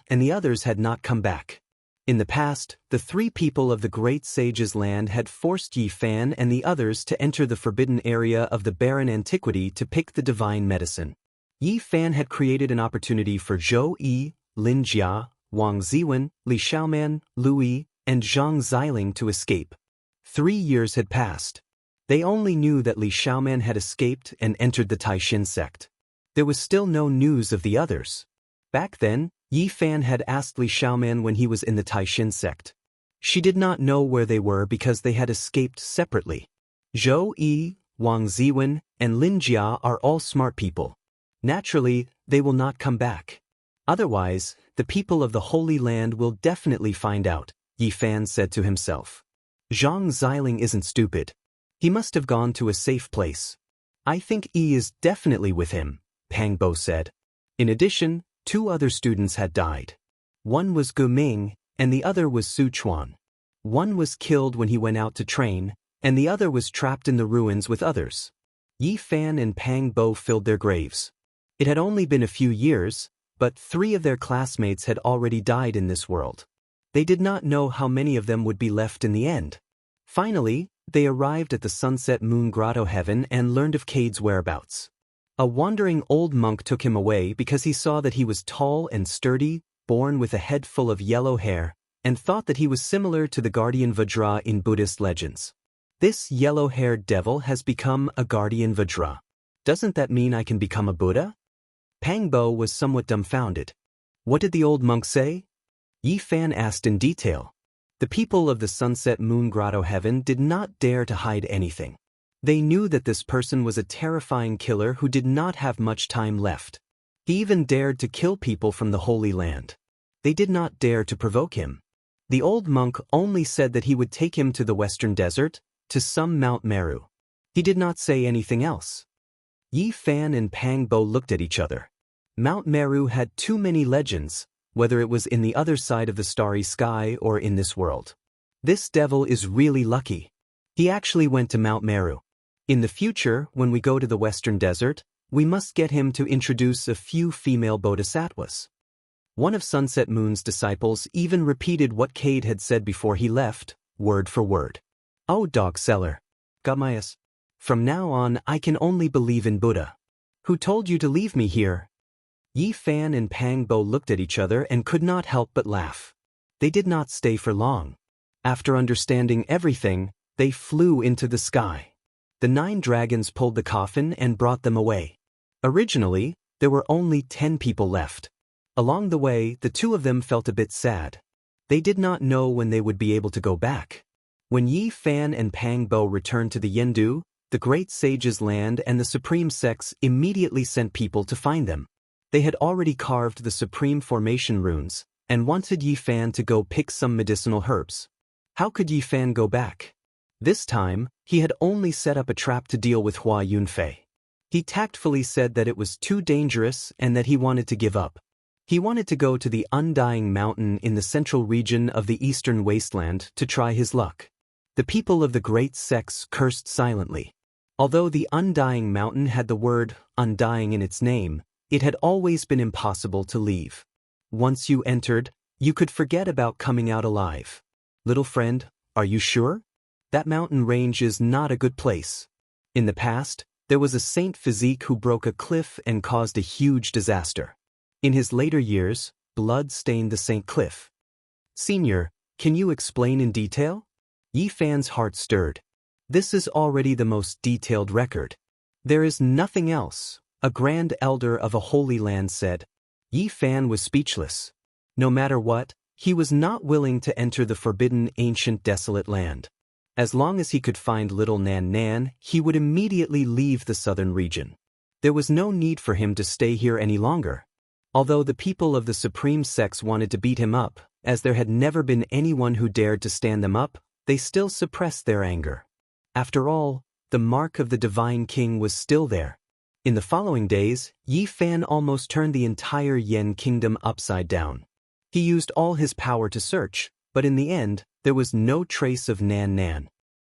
and the others had not come back. In the past, the three people of the Great Sage's land had forced Yi Fan and the others to enter the forbidden area of the barren antiquity to pick the divine medicine. Yi Fan had created an opportunity for Zhou Yi, Lin Jia, Wang Ziwen, Li Xiaoman, Lu Yi, and Zhang Xiling to escape. 3 years had passed. They only knew that Li Xiaoman had escaped and entered the Taixin sect. There was still no news of the others. Back then, Yi Fan had asked Li Xiaoman when he was in the Taixin sect. She did not know where they were because they had escaped separately. Zhou Yi, Wang Ziwen, and Lin Jia are all smart people. Naturally, they will not come back. Otherwise, the people of the Holy Land will definitely find out, Yi Fan said to himself. Zhang Xiling isn't stupid. He must have gone to a safe place. I think Yi is definitely with him, Pang Bo said. In addition, 2 other students had died. One was Gu Ming, and the other was Su Chuan. One was killed when he went out to train, and the other was trapped in the ruins with others. Yi Fan and Pang Bo filled their graves. It had only been a few years, but 3 of their classmates had already died in this world. They did not know how many of them would be left in the end. Finally, they arrived at the Sunset Moon Grotto heaven and learned of Cade's whereabouts. A wandering old monk took him away because he saw that he was tall and sturdy, born with a head full of yellow hair, and thought that he was similar to the guardian Vajra in Buddhist legends. This yellow-haired devil has become a guardian Vajra. Doesn't that mean I can become a Buddha? Pang Bo was somewhat dumbfounded. What did the old monk say? Yi Fan asked in detail. The people of the Sunset Moon Grotto heaven did not dare to hide anything. They knew that this person was a terrifying killer who did not have much time left. He even dared to kill people from the Holy Land. They did not dare to provoke him. The old monk only said that he would take him to the western desert, to some Mount Meru. He did not say anything else. Yi Fan and Pang Bo looked at each other. Mount Meru had too many legends, whether it was in the other side of the starry sky or in this world. This devil is really lucky. He actually went to Mount Meru. In the future, when we go to the western desert, we must get him to introduce a few female bodhisattvas. One of Sunset Moon's disciples even repeated what Cade had said before he left, word for word. Oh, dog seller. Gamayas. From now on, I can only believe in Buddha. Who told you to leave me here? Yi Fan and Pang Bo looked at each other and could not help but laugh. They did not stay for long. After understanding everything, they flew into the sky. The 9 dragons pulled the coffin and brought them away. Originally, there were only 10 people left. Along the way, the 2 of them felt a bit sad. They did not know when they would be able to go back. When Yi Fan and Pang Bo returned to the Yendu, the Great Sage's land and the Supreme Sects immediately sent people to find them. They had already carved the Supreme Formation runes, and wanted Yi Fan to go pick some medicinal herbs. How could Yi Fan go back? This time, he had only set up a trap to deal with Hua Yunfei. He tactfully said that it was too dangerous and that he wanted to give up. He wanted to go to the Undying Mountain in the central region of the eastern wasteland to try his luck. The people of the great sects cursed silently. Although the Undying Mountain had the word undying in its name, it had always been impossible to leave. Once you entered, you could forget about coming out alive. Little friend, are you sure? That mountain range is not a good place. In the past, there was a Saint Physique who broke a cliff and caused a huge disaster. In his later years, blood stained the Saint Cliff. Senior, can you explain in detail? Yi Fan's heart stirred. This is already the most detailed record. There is nothing else, a grand elder of a holy land said. Yi Fan was speechless. No matter what, he was not willing to enter the forbidden ancient desolate land. As long as he could find little Nan Nan, he would immediately leave the southern region. There was no need for him to stay here any longer. Although the people of the Supreme Sects wanted to beat him up, as there had never been anyone who dared to stand them up, they still suppressed their anger. After all, the mark of the Divine King was still there. In the following days, Yi Fan almost turned the entire Yen kingdom upside down. He used all his power to search, but in the end, there was no trace of Nan Nan.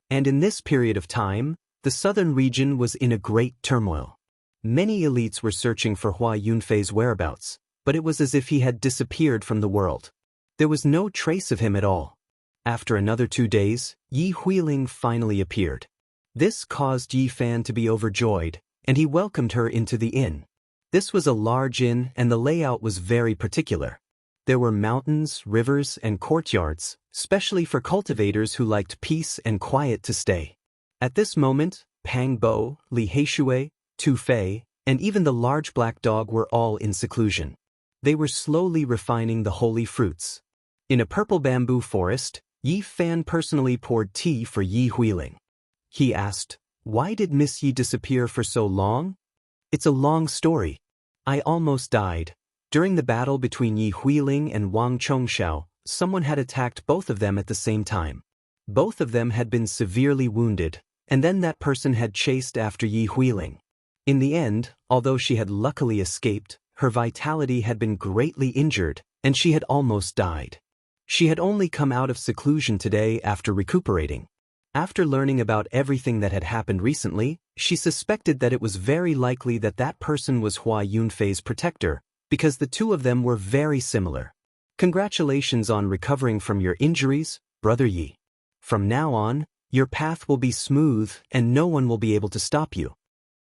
And in this period of time, the southern region was in a great turmoil. Many elites were searching for Hua Yunfei's whereabouts, but it was as if he had disappeared from the world. There was no trace of him at all. After another 2 days, Yi Huiling finally appeared. This caused Yi Fan to be overjoyed, and he welcomed her into the inn. This was a large inn, and the layout was very particular. There were mountains, rivers, and courtyards, specially for cultivators who liked peace and quiet to stay. At this moment, Pang Bo, Li Heishui, Tu Fei, and even the large black dog were all in seclusion. They were slowly refining the holy fruits. In a purple bamboo forest, Yi Fan personally poured tea for Yi Huiling. He asked, "Why did Miss Yi disappear for so long?" "It's a long story. I almost died. During the battle between Yi Huiling and Wang Chongxiao, someone had attacked both of them at the same time. Both of them had been severely wounded, and then that person had chased after Yi Huiling. In the end, although she had luckily escaped, her vitality had been greatly injured, and she had almost died. She had only come out of seclusion today after recuperating. After learning about everything that had happened recently, she suspected that it was very likely that that person was Hua Yunfei's protector, because the two of them were very similar. Congratulations on recovering from your injuries, Brother Yi. From now on, your path will be smooth and no one will be able to stop you."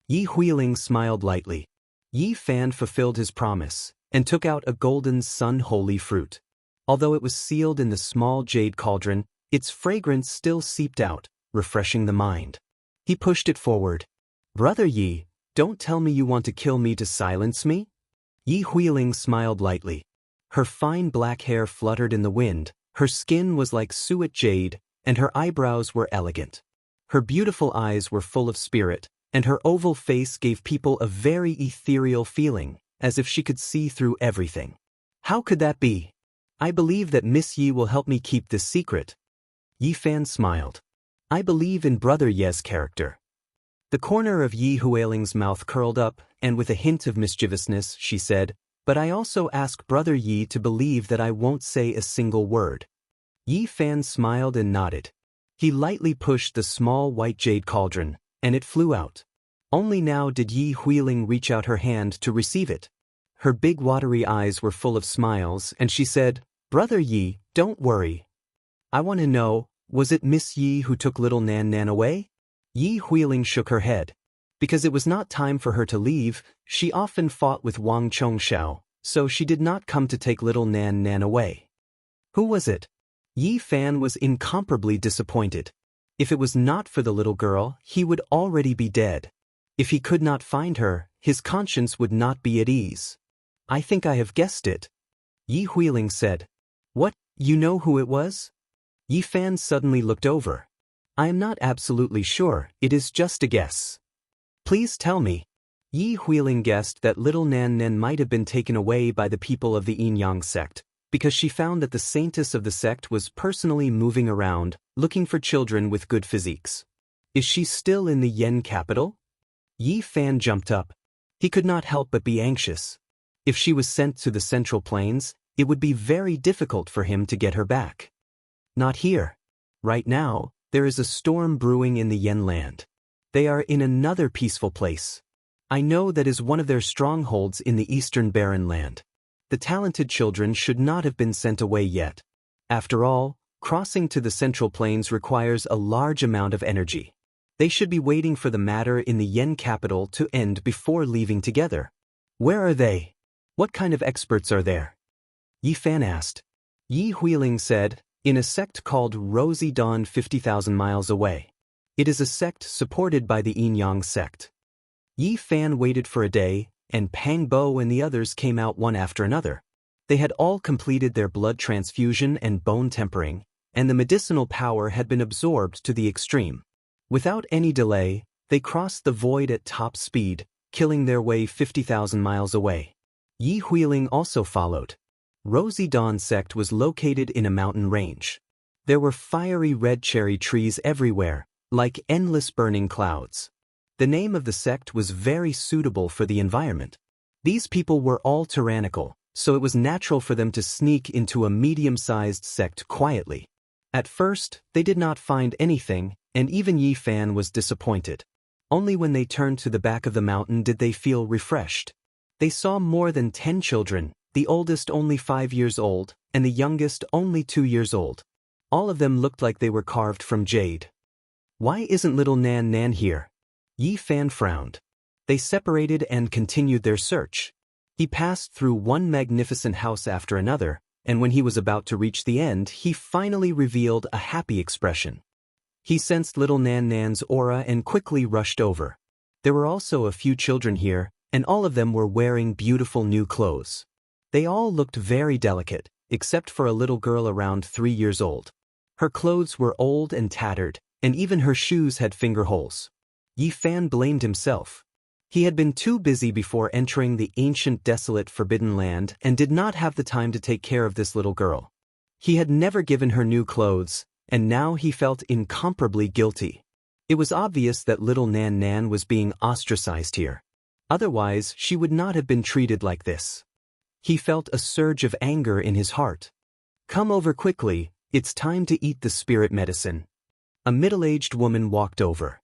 Yi Huiling smiled lightly. Yi Fan fulfilled his promise and took out a golden sun-holy fruit. Although it was sealed in the small jade cauldron, its fragrance still seeped out, refreshing the mind. He pushed it forward. "Brother Yi, don't tell me you want to kill me to silence me?" Yi Huiling smiled lightly. Her fine black hair fluttered in the wind, her skin was like suet jade, and her eyebrows were elegant. Her beautiful eyes were full of spirit, and her oval face gave people a very ethereal feeling, as if she could see through everything. "How could that be? I believe that Miss Yi will help me keep this secret." Yi Fan smiled. "I believe in Brother Ye's character." The corner of Yi Huiling's mouth curled up, and with a hint of mischievousness, she said, "But I also ask Brother Yi to believe that I won't say a single word." Yi Fan smiled and nodded. He lightly pushed the small white jade cauldron, and it flew out. Only now did Yi Huiling reach out her hand to receive it. Her big watery eyes were full of smiles, and she said, "Brother Yi, don't worry. I want to know, was it Miss Yi who took little Nan Nan away?" Yi Huiling shook her head. Because it was not time for her to leave, she often fought with Wang Chongxiao, so she did not come to take little Nan Nan away. "Who was it?" Yi Fan was incomparably disappointed. If it was not for the little girl, he would already be dead. If he could not find her, his conscience would not be at ease. "I think I have guessed it," Yi Huiling said. "What, you know who it was?" Yi Fan suddenly looked over. "I am not absolutely sure, it is just a guess." "Please tell me." Yi Huiling guessed that little Nan Nan might have been taken away by the people of the Yin Yang sect, because she found that the saintess of the sect was personally moving around, looking for children with good physiques. "Is she still in the Yen capital?" Yi Fan jumped up. He could not help but be anxious. If she was sent to the Central Plains, it would be very difficult for him to get her back. "Not here. Right now, there is a storm brewing in the Yen land. They are in another peaceful place. I know that is one of their strongholds in the eastern barren land. The talented children should not have been sent away yet. After all, crossing to the Central Plains requires a large amount of energy. They should be waiting for the matter in the Yen capital to end before leaving together. Where are they? What kind of experts are there?" Yi Fan asked. Yi Huiling said, "In a sect called Rosy Dawn 50,000 miles away. It is a sect supported by the Yin Yang sect." Yi Fan waited for a day, and Pang Bo and the others came out one after another. They had all completed their blood transfusion and bone tempering, and the medicinal power had been absorbed to the extreme. Without any delay, they crossed the void at top speed, killing their way 50,000 miles away. Yi Huiling also followed. Rosy Dawn sect was located in a mountain range. There were fiery red cherry trees everywhere, like endless burning clouds. The name of the sect was very suitable for the environment. These people were all tyrannical, so it was natural for them to sneak into a medium-sized sect quietly. At first, they did not find anything, and even Yi Fan was disappointed. Only when they turned to the back of the mountain did they feel refreshed. They saw more than 10 children, the oldest only 5 years old, and the youngest only 2 years old. All of them looked like they were carved from jade. Why isn't little Nan Nan here? Yi Fan frowned. They separated and continued their search. He passed through one magnificent house after another, and when he was about to reach the end, he finally revealed a happy expression. He sensed little Nan Nan's aura and quickly rushed over. There were also a few children here, and all of them were wearing beautiful new clothes. They all looked very delicate, except for a little girl around 3 years old. Her clothes were old and tattered, and even her shoes had finger holes. Yi Fan blamed himself. He had been too busy before entering the ancient desolate forbidden land and did not have the time to take care of this little girl. He had never given her new clothes, and now he felt incomparably guilty. It was obvious that little Nan Nan was being ostracized here. Otherwise, she would not have been treated like this. He felt a surge of anger in his heart. Come over quickly, it's time to eat the spirit medicine. A middle-aged woman walked over.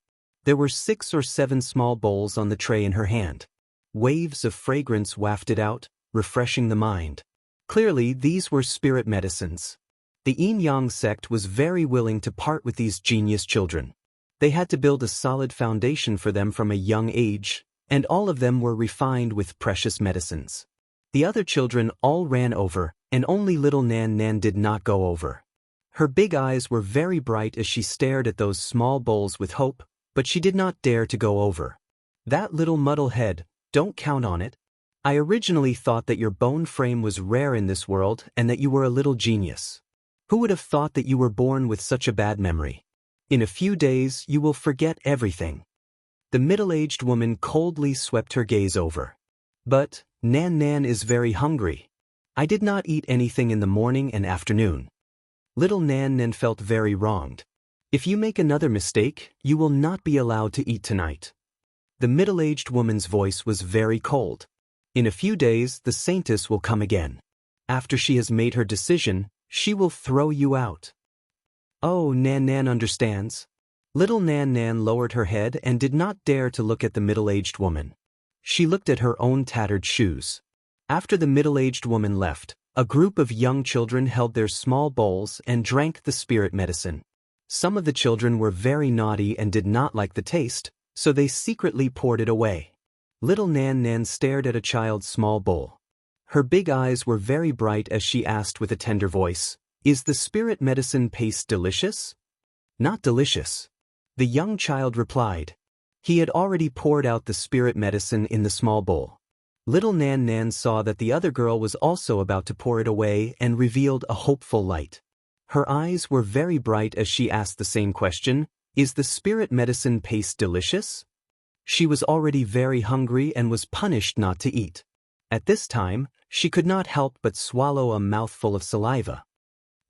There were 6 or 7 small bowls on the tray in her hand. Waves of fragrance wafted out, refreshing the mind. Clearly, these were spirit medicines. The Yin-Yang sect was very willing to part with these genius children. They had to build a solid foundation for them from a young age, and all of them were refined with precious medicines. The other children all ran over, and only little Nan Nan did not go over. Her big eyes were very bright as she stared at those small bowls with hope, but she did not dare to go over. That little muddle head, don't count on it. I originally thought that your bone frame was rare in this world and that you were a little genius. Who would have thought that you were born with such a bad memory? In a few days, you will forget everything. The middle-aged woman coldly swept her gaze over. But, Nan Nan is very hungry. I did not eat anything in the morning and afternoon. Little Nan Nan felt very wronged. If you make another mistake, you will not be allowed to eat tonight. The middle-aged woman's voice was very cold. In a few days, the saintess will come again. After she has made her decision, she will throw you out. Oh, Nan Nan understands. Little Nan Nan lowered her head and did not dare to look at the middle-aged woman. She looked at her own tattered shoes. After the middle-aged woman left, a group of young children held their small bowls and drank the spirit medicine. Some of the children were very naughty and did not like the taste, so they secretly poured it away. Little Nan Nan stared at a child's small bowl. Her big eyes were very bright as she asked with a tender voice, "Is the spirit medicine paste delicious?" "Not delicious." The young child replied. He had already poured out the spirit medicine in the small bowl. Little Nan Nan saw that the other girl was also about to pour it away and revealed a hopeful light. Her eyes were very bright as she asked the same question, "Is the spirit medicine paste delicious?" She was already very hungry and was punished not to eat. At this time, she could not help but swallow a mouthful of saliva.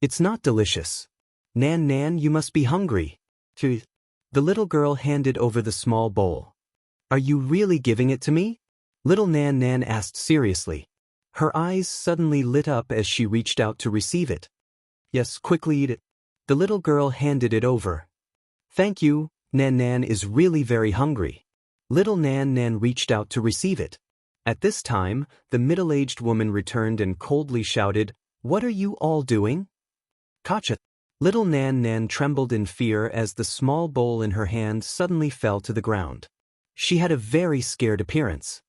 "It's not delicious. Nan Nan, you must be hungry." The little girl handed over the small bowl. "Are you really giving it to me?" Little Nan Nan asked seriously. Her eyes suddenly lit up as she reached out to receive it. "Yes, quickly eat it." The little girl handed it over. "Thank you, Nan Nan is really very hungry." Little Nan Nan reached out to receive it. At this time, the middle-aged woman returned and coldly shouted, "What are you all doing?" "Gotcha." Little Nan Nan trembled in fear as the small bowl in her hand suddenly fell to the ground. She had a very scared appearance.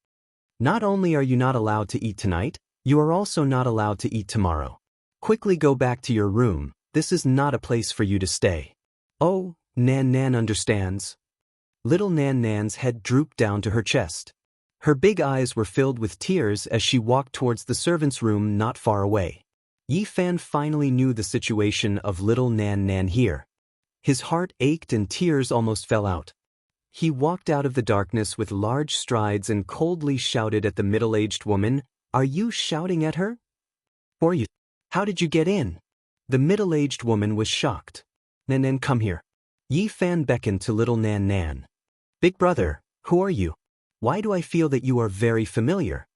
"Not only are you not allowed to eat tonight, you are also not allowed to eat tomorrow. Quickly go back to your room, this is not a place for you to stay." "Oh, Nan Nan understands." Little Nan Nan's head drooped down to her chest. Her big eyes were filled with tears as she walked towards the servant's room not far away. Yi Fan finally knew the situation of little Nan Nan here. His heart ached and tears almost fell out. He walked out of the darkness with large strides and coldly shouted at the middle-aged woman, "Are you shouting at her? Or you? How did you get in?" The middle-aged woman was shocked. "Nan Nan, come here." Yi Fan beckoned to little Nan Nan. "Big brother, who are you? Why do I feel that you are very familiar?"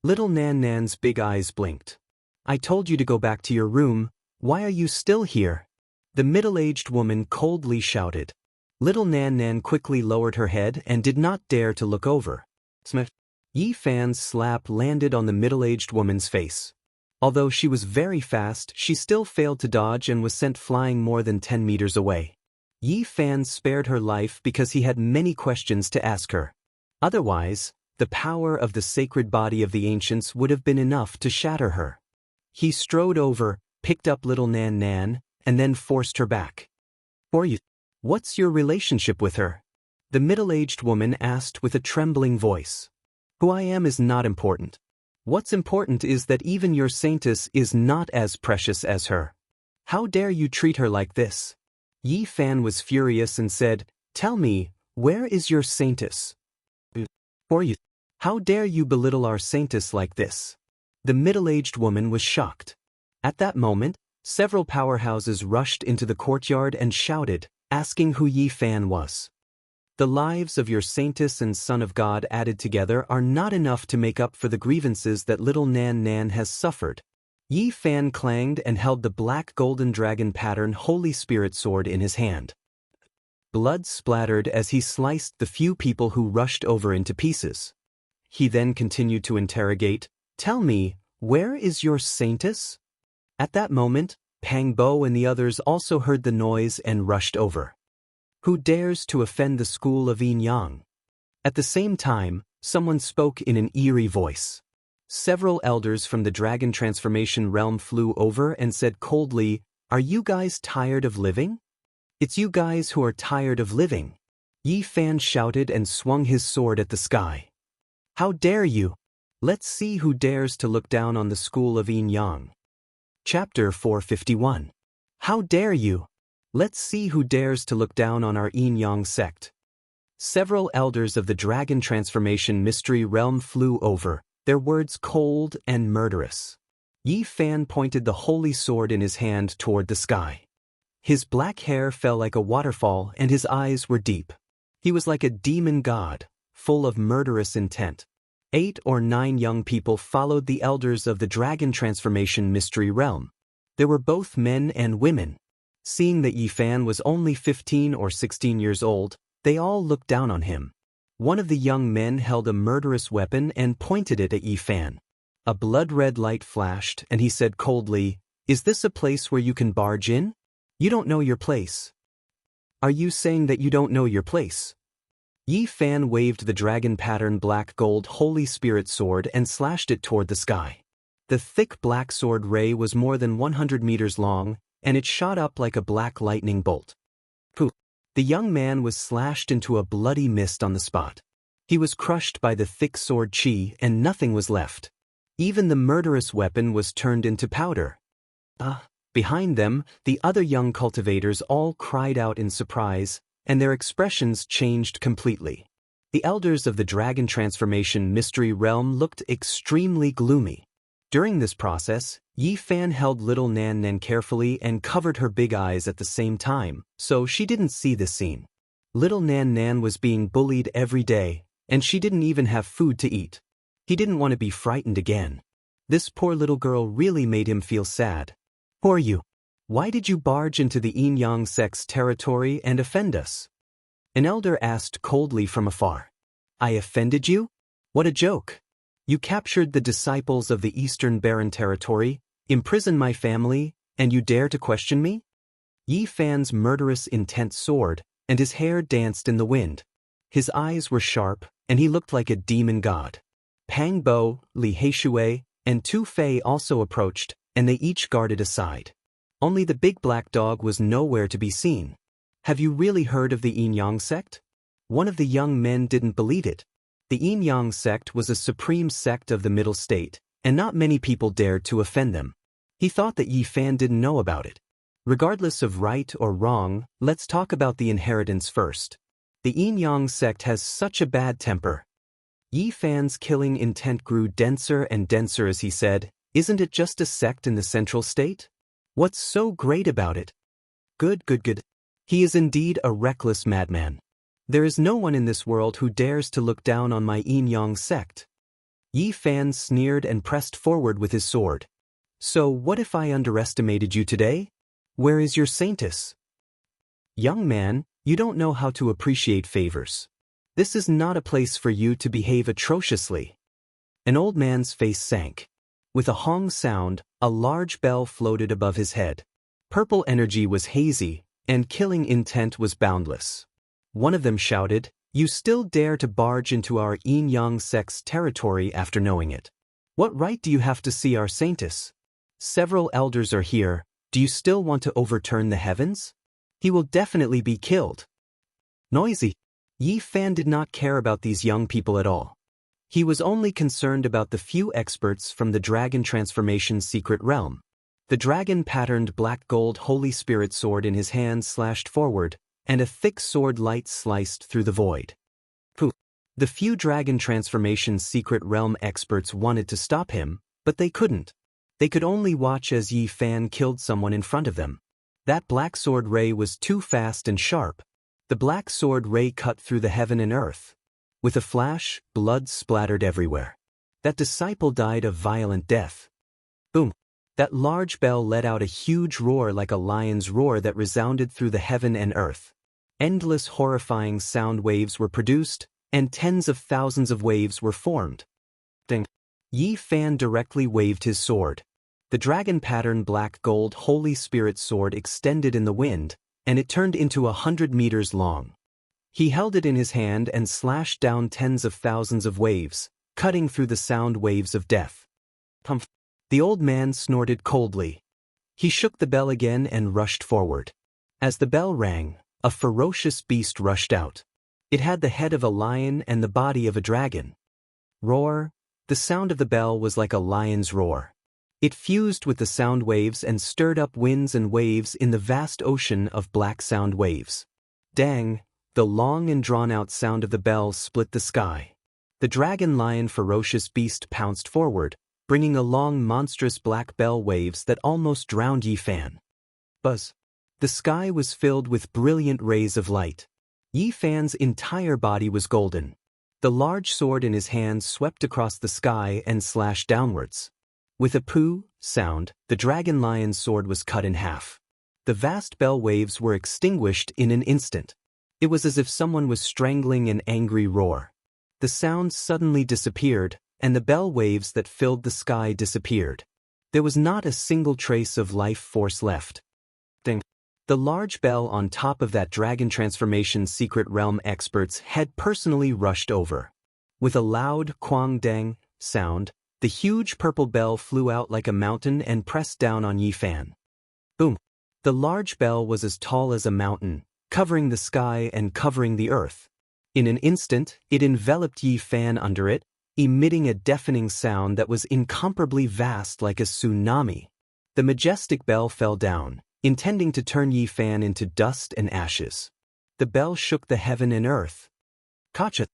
Little Nan Nan's big eyes blinked. I told you to go back to your room, why are you still here? The middle-aged woman coldly shouted. Little Nan Nan quickly lowered her head and did not dare to look over. Smash! Yi Fan's slap landed on the middle-aged woman's face. Although she was very fast, she still failed to dodge and was sent flying more than 10 meters away. Yi Fan spared her life because he had many questions to ask her. Otherwise, the power of the sacred body of the ancients would have been enough to shatter her. He strode over, picked up little Nan Nan, and then forced her back. What's your relationship with her? The middle-aged woman asked with a trembling voice. Who I am is not important. What's important is that even your saintess is not as precious as her. How dare you treat her like this? Yi Fan was furious and said, Tell me, where is your saintess? How dare you belittle our saintess like this? The middle-aged woman was shocked. At that moment, several powerhouses rushed into the courtyard and shouted, asking who Yi Fan was. The lives of your saintess and son of God added together are not enough to make up for the grievances that little Nan Nan has suffered. Yi Fan clanged and held the black golden dragon pattern Holy Spirit sword in his hand. Blood splattered as he sliced the few people who rushed over into pieces. He then continued to interrogate, Tell me, where is your saintess? At that moment, Pang Bo and the others also heard the noise and rushed over. Who dares to offend the school of Yin Yang? At the same time, someone spoke in an eerie voice. Several elders from the dragon transformation realm flew over and said coldly, Are you guys tired of living? It's you guys who are tired of living. Yi Fan shouted and swung his sword at the sky. How dare you? Let's see who dares to look down on the school of Yin Yang. Chapter 451. How dare you? Let's see who dares to look down on our Yin Yang sect. Several elders of the dragon transformation mystery realm flew over, their words cold and murderous. Yi Fan pointed the holy sword in his hand toward the sky. His black hair fell like a waterfall and his eyes were deep. He was like a demon god, full of murderous intent. 8 or 9 young people followed the elders of the dragon transformation mystery realm. There were both men and women. Seeing that Yi Fan was only 15 or 16 years old, they all looked down on him. One of the young men held a murderous weapon and pointed it at Yi Fan. A blood-red light flashed and he said coldly, Is this a place where you can barge in? You don't know your place. Are you saying that you don't know your place? Yi Fan waved the dragon pattern black gold Holy Spirit sword and slashed it toward the sky. The thick black sword ray was more than 100 meters long, and it shot up like a black lightning bolt. Poof! The young man was slashed into a bloody mist on the spot. He was crushed by the thick sword chi and nothing was left. Even the murderous weapon was turned into powder. Behind them, the other young cultivators all cried out in surprise, and their expressions changed completely. The elders of the dragon transformation mystery realm looked extremely gloomy. During this process, Yi Fan held little Nan Nan carefully and covered her big eyes at the same time, so she didn't see this scene. Little Nan Nan was being bullied every day, and she didn't even have food to eat. He didn't want to be frightened again. This poor little girl really made him feel sad. Who are you? Why did you barge into the Yin Yang sect's territory and offend us? An elder asked coldly from afar. I offended you? What a joke! You captured the disciples of the Eastern Barren Territory, imprisoned my family, and you dare to question me? Yi Fan's murderous intent soared, and his hair danced in the wind. His eyes were sharp, and he looked like a demon god. Pang Bo, Li Heishui, and Tu Fei also approached, and they each guarded aside. Only the big black dog was nowhere to be seen. Have you really heard of the Yin Yang sect? One of the young men didn't believe it. The Yin Yang sect was a supreme sect of the Middle State, and not many people dared to offend them. He thought that Yi Fan didn't know about it. Regardless of right or wrong, let's talk about the inheritance first. The Yin Yang sect has such a bad temper. Yi Fan's killing intent grew denser and denser as he said, Isn't it just a sect in the central state? What's so great about it? Good. He is indeed a reckless madman. There is no one in this world who dares to look down on my Yin Yang sect. Yi Fan sneered and pressed forward with his sword. So what if I underestimated you today? Where is your saintess? Young man, you don't know how to appreciate favors. This is not a place for you to behave atrociously. An old man's face sank. With a hong sound, a large bell floated above his head. Purple energy was hazy, and killing intent was boundless. One of them shouted, "You still dare to barge into our yin-yang sect's territory after knowing it? What right do you have to see our saintess? Several elders are here, do you still want to overturn the heavens? He will definitely be killed." Noisy. Yi Fan did not care about these young people at all. He was only concerned about the few experts from the Dragon Transformation's secret realm. The dragon-patterned black-gold Holy Spirit sword in his hand slashed forward, and a thick sword light sliced through the void. Pooh! The few Dragon Transformation's secret realm experts wanted to stop him, but they couldn't. They could only watch as Yi Fan killed someone in front of them. That black sword ray was too fast and sharp. The black sword ray cut through the heaven and earth. With a flash, blood splattered everywhere. That disciple died a violent death. Boom! That large bell let out a huge roar like a lion's roar that resounded through the heaven and earth. Endless horrifying sound waves were produced, and tens of thousands of waves were formed. Ding! Yi Fan directly waved his sword. The dragon-patterned black-gold Holy Spirit sword extended in the wind, and it turned into 100 meters long. He held it in his hand and slashed down tens of thousands of waves, cutting through the sound waves of death. Humph! The old man snorted coldly. He shook the bell again and rushed forward. As the bell rang, a ferocious beast rushed out. It had the head of a lion and the body of a dragon. Roar! The sound of the bell was like a lion's roar. It fused with the sound waves and stirred up winds and waves in the vast ocean of black sound waves. Dang! The long and drawn-out sound of the bell split the sky. The dragon-lion ferocious beast pounced forward, bringing along monstrous black bell waves that almost drowned Yi Fan. Buzz! The sky was filled with brilliant rays of light. Yi Fan's entire body was golden. The large sword in his hand swept across the sky and slashed downwards. With a poo sound, the dragon-lion's sword was cut in half. The vast bell waves were extinguished in an instant. It was as if someone was strangling an angry roar. The sounds suddenly disappeared, and the bell waves that filled the sky disappeared. There was not a single trace of life force left. Ding! The large bell on top of that Dragon Transformation secret realm experts had personally rushed over. With a loud quang dang sound, the huge purple bell flew out like a mountain and pressed down on Yi Fan. Boom! The large bell was as tall as a mountain, covering the sky and covering the earth. In an instant, it enveloped Yi Fan under it, emitting a deafening sound that was incomparably vast like a tsunami. The majestic bell fell down, intending to turn Yi Fan into dust and ashes. The bell shook the heaven and earth. Kacha!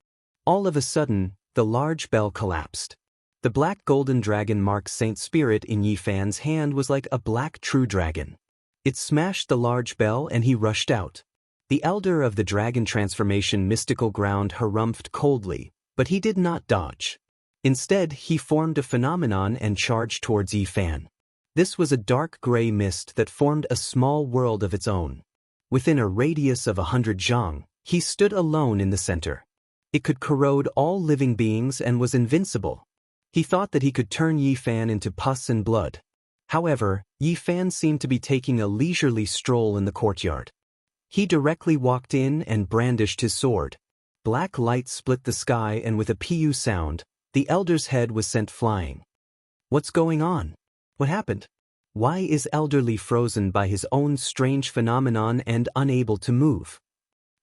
All of a sudden, the large bell collapsed. The black golden dragon marked Saint Spirit in Yi Fan's hand was like a black true dragon. It smashed the large bell and he rushed out. The elder of the Dragon Transformation mystical ground harumphed coldly, but he did not dodge. Instead, he formed a phenomenon and charged towards Yi Fan. This was a dark gray mist that formed a small world of its own. Within a radius of 100 zhang, he stood alone in the center. It could corrode all living beings and was invincible. He thought that he could turn Yi Fan into pus and blood. However, Yi Fan seemed to be taking a leisurely stroll in the courtyard. He directly walked in and brandished his sword. Black light split the sky and with a pu sound, the elder's head was sent flying. What's going on? What happened? Why is elderly frozen by his own strange phenomenon and unable to move?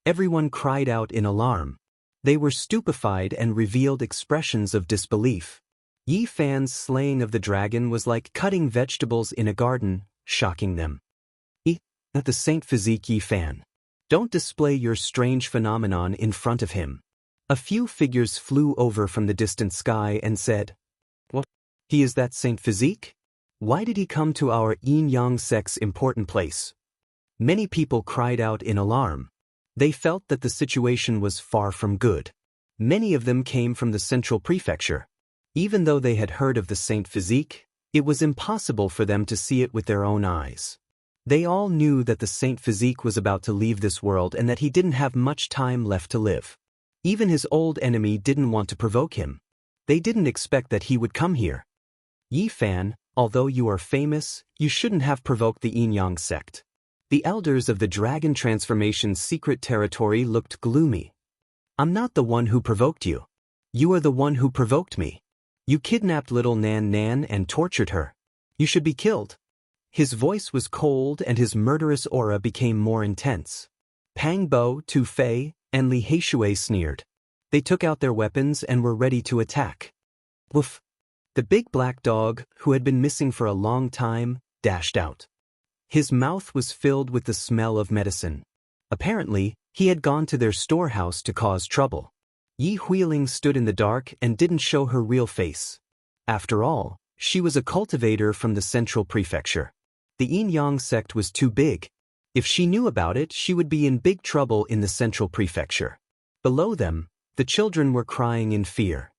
Everyone cried out in alarm. They were stupefied and revealed expressions of disbelief. Yi Fan's slaying of the dragon was like cutting vegetables in a garden, shocking them. Not the saint physique Yi Fan. Don't display your strange phenomenon in front of him. A few figures flew over from the distant sky and said, "What? He is that saint physique? Why did he come to our yin-yang sect's important place?" Many people cried out in alarm. They felt that the situation was far from good. Many of them came from the central prefecture. Even though they had heard of the saint physique, it was impossible for them to see it with their own eyes. They all knew that the saint physique was about to leave this world and that he didn't have much time left to live. Even his old enemy didn't want to provoke him. They didn't expect that he would come here. Yi Fan, although you are famous, you shouldn't have provoked the Yin Yang sect. The elders of the Dragon Transformation's secret territory looked gloomy. I'm not the one who provoked you. You are the one who provoked me. You kidnapped little Nan Nan and tortured her. You should be killed. His voice was cold and his murderous aura became more intense. Pang Bo, Tu Fei, and Li Heishui sneered. They took out their weapons and were ready to attack. Woof! The big black dog, who had been missing for a long time, dashed out. His mouth was filled with the smell of medicine. Apparently, he had gone to their storehouse to cause trouble. Yi Huiling stood in the dark and didn't show her real face. After all, she was a cultivator from the central prefecture. The Yin Yang sect was too big. If she knew about it, she would be in big trouble in the central prefecture. Below them, the children were crying in fear.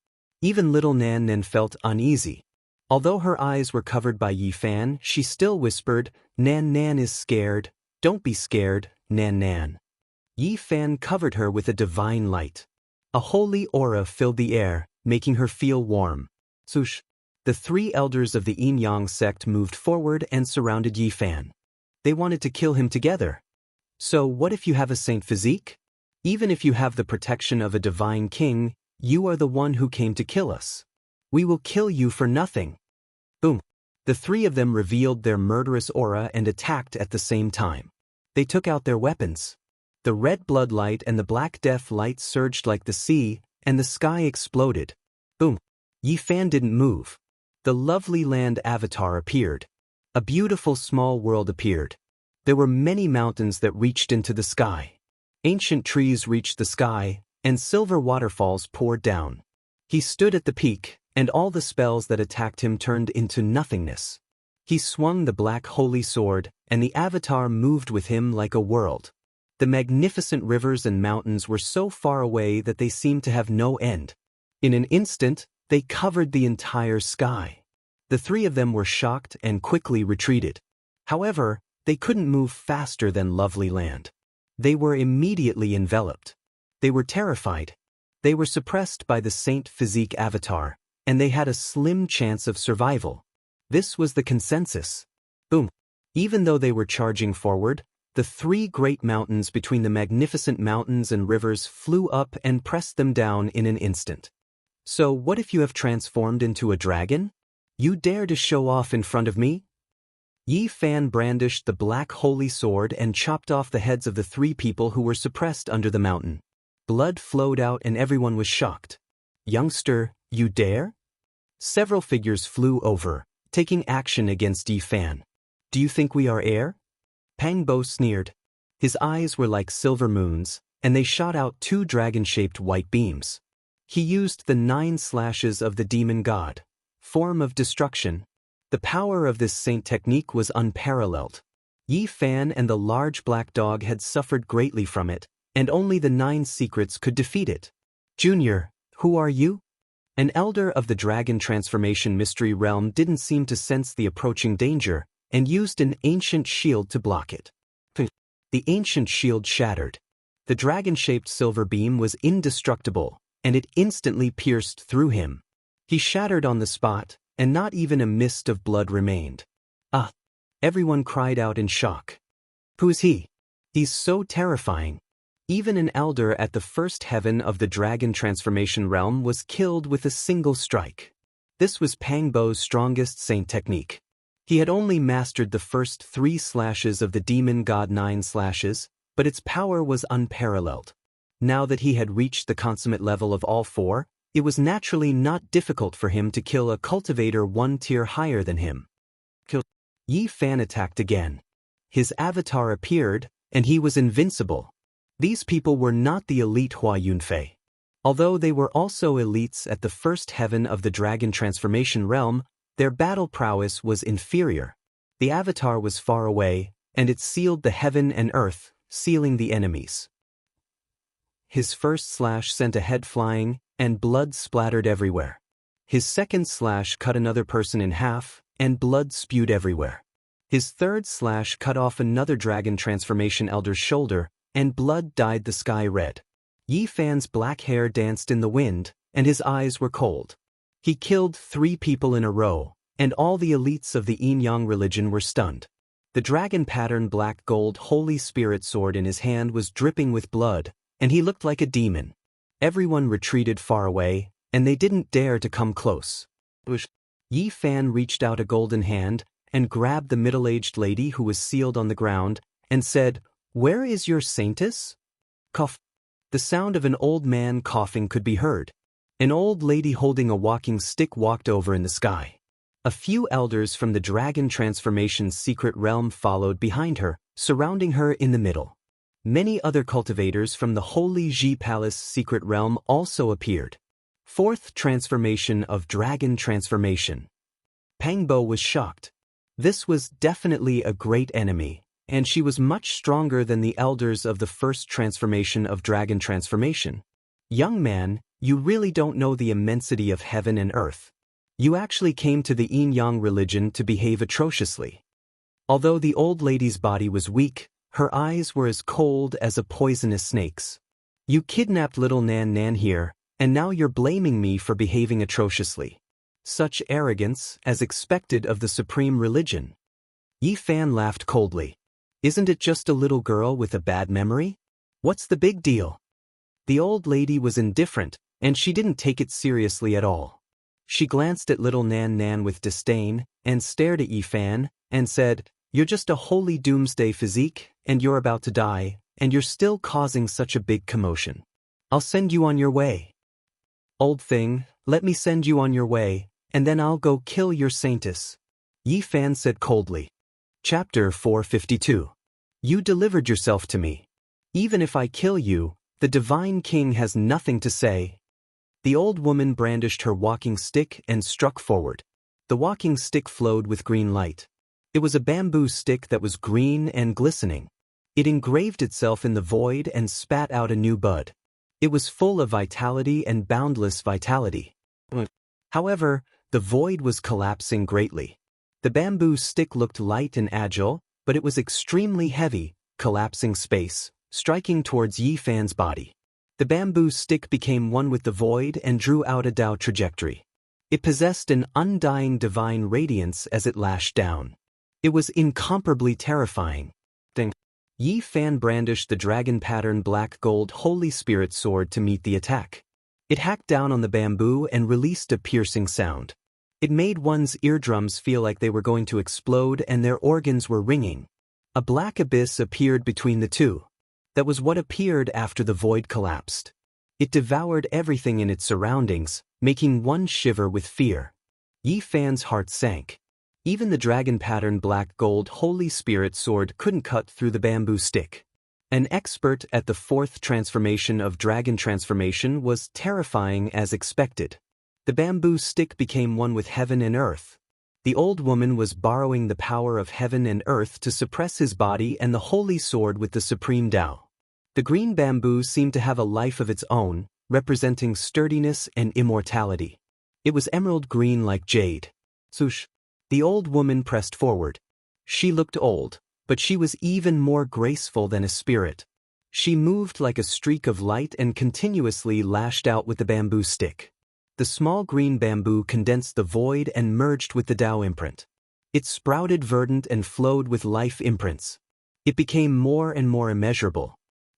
Even little Nan Nan felt uneasy. Although her eyes were covered by Yi Fan, she still whispered, "Nan Nan is scared. Don't be scared, Nan Nan." Yi Fan covered her with a divine light. A holy aura filled the air, making her feel warm. Swoosh! The three elders of the Yin Yang sect moved forward and surrounded Yi Fan. They wanted to kill him together. So what if you have a saint physique? Even if you have the protection of a divine king, you are the one who came to kill us. We will kill you for nothing. Boom! The three of them revealed their murderous aura and attacked at the same time. They took out their weapons. The red blood light and the black death light surged like the sea, and the sky exploded. Boom! Yi Fan didn't move. The lovely land avatar appeared. A beautiful small world appeared. There were many mountains that reached into the sky. Ancient trees reached the sky, and silver waterfalls poured down. He stood at the peak, and all the spells that attacked him turned into nothingness. He swung the black holy sword, and the avatar moved with him like a world. The magnificent rivers and mountains were so far away that they seemed to have no end. In an instant, they covered the entire sky. The three of them were shocked and quickly retreated. However, they couldn't move faster than lovely land. They were immediately enveloped. They were terrified. They were suppressed by the saint physique avatar, and they had a slim chance of survival. This was the consensus. Boom! Even though they were charging forward, the three great mountains between the magnificent mountains and rivers flew up and pressed them down in an instant. So what if you have transformed into a dragon? You dare to show off in front of me? Yi Fan brandished the black holy sword and chopped off the heads of the three people who were suppressed under the mountain. Blood flowed out and everyone was shocked. Youngster, you dare? Several figures flew over, taking action against Yi Fan. Do you think we are air? Pang Bo sneered. His eyes were like silver moons, and they shot out two dragon-shaped white beams. He used the 9 slashes of the demon god, form of destruction. The power of this saint technique was unparalleled. Yi Fan and the large black dog had suffered greatly from it, and only the 9 secrets could defeat it. Junior, who are you? An elder of the Dragon Transformation Mystery Realm didn't seem to sense the approaching danger, and used an ancient shield to block it. The ancient shield shattered. The dragon-shaped silver beam was indestructible, and it instantly pierced through him. He shattered on the spot, and not even a mist of blood remained. Ah! Everyone cried out in shock. Who is he? He's so terrifying. Even an elder at the first heaven of the Dragon Transformation Realm was killed with a single strike. This was Pang Bo's strongest saint technique. He had only mastered the first 3 slashes of the demon god 9 slashes, but its power was unparalleled. Now that he had reached the consummate level of all 4, it was naturally not difficult for him to kill a cultivator 1 tier higher than him. Yi Fan attacked again. His avatar appeared, and he was invincible. These people were not the elite Hua Yunfei. Although they were also elites at the first heaven of the Dragon Transformation Realm, their battle prowess was inferior. The avatar was far away, and it sealed the heaven and earth, sealing the enemies. His first slash sent a head flying, and blood splattered everywhere. His second slash cut another person in half, and blood spewed everywhere. His third slash cut off another dragon transformation elder's shoulder, and blood dyed the sky red. Yi Fan's black hair danced in the wind, and his eyes were cold. He killed 3 people in a row, and all the elites of the Yin-Yang religion were stunned. The dragon-patterned black gold holy spirit sword in his hand was dripping with blood, and he looked like a demon. Everyone retreated far away, and they didn't dare to come close. Yi Fan reached out a golden hand and grabbed the middle-aged lady who was sealed on the ground and said, "Where is your saintess?" Cough. The sound of an old man coughing could be heard. An old lady holding a walking stick walked over in the sky. A few elders from the dragon transformation's secret realm followed behind her, surrounding her in the middle. Many other cultivators from the Holy Ji Palace secret realm also appeared. 4th transformation of dragon transformation. Pangbo was shocked. This was definitely a great enemy, and she was much stronger than the elders of the 1st transformation of dragon transformation. Young man, you really don't know the immensity of heaven and earth. You actually came to the Yin-Yang religion to behave atrociously. Although the old lady's body was weak, her eyes were as cold as a poisonous snake's. You kidnapped little Nan Nan here, and now you're blaming me for behaving atrociously. Such arrogance, as expected of the supreme religion. Yi Fan laughed coldly. Isn't it just a little girl with a bad memory? What's the big deal? The old lady was indifferent, and she didn't take it seriously at all. She glanced at little Nan Nan with disdain, and stared at Yi Fan, and said, "You're just a holy doomsday physique, and you're about to die, and you're still causing such a big commotion. I'll send you on your way." "Old thing, let me send you on your way, and then I'll go kill your saintess," Yi Fan said coldly. Chapter 452. You delivered yourself to me. Even if I kill you, the Divine King has nothing to say. The old woman brandished her walking stick and struck forward. The walking stick flowed with green light. It was a bamboo stick that was green and glistening. It engraved itself in the void and spat out a new bud. It was full of vitality and boundless vitality. However, the void was collapsing greatly. The bamboo stick looked light and agile, but it was extremely heavy, collapsing space, striking towards Yi Fan's body. The bamboo stick became one with the void and drew out a Dao trajectory. It possessed an undying divine radiance as it lashed down. It was incomparably terrifying. Yi Fan brandished the dragon-patterned black gold holy spirit sword to meet the attack. It hacked down on the bamboo and released a piercing sound. It made one's eardrums feel like they were going to explode and their organs were ringing. A black abyss appeared between the two. That was what appeared after the void collapsed. It devoured everything in its surroundings, making one shiver with fear. Yi Fan's heart sank. Even the dragon-patterned black gold holy spirit sword couldn't cut through the bamboo stick. An expert at the 4th transformation of dragon transformation was terrifying as expected. The bamboo stick became one with heaven and earth. The old woman was borrowing the power of heaven and earth to suppress his body and the holy sword with the supreme Dao. The green bamboo seemed to have a life of its own, representing sturdiness and immortality. It was emerald green like jade. Swoosh. The old woman pressed forward. She looked old, but she was even more graceful than a spirit. She moved like a streak of light and continuously lashed out with the bamboo stick. The small green bamboo condensed the void and merged with the Dao imprint. It sprouted verdant and flowed with life imprints. It became more and more immeasurable.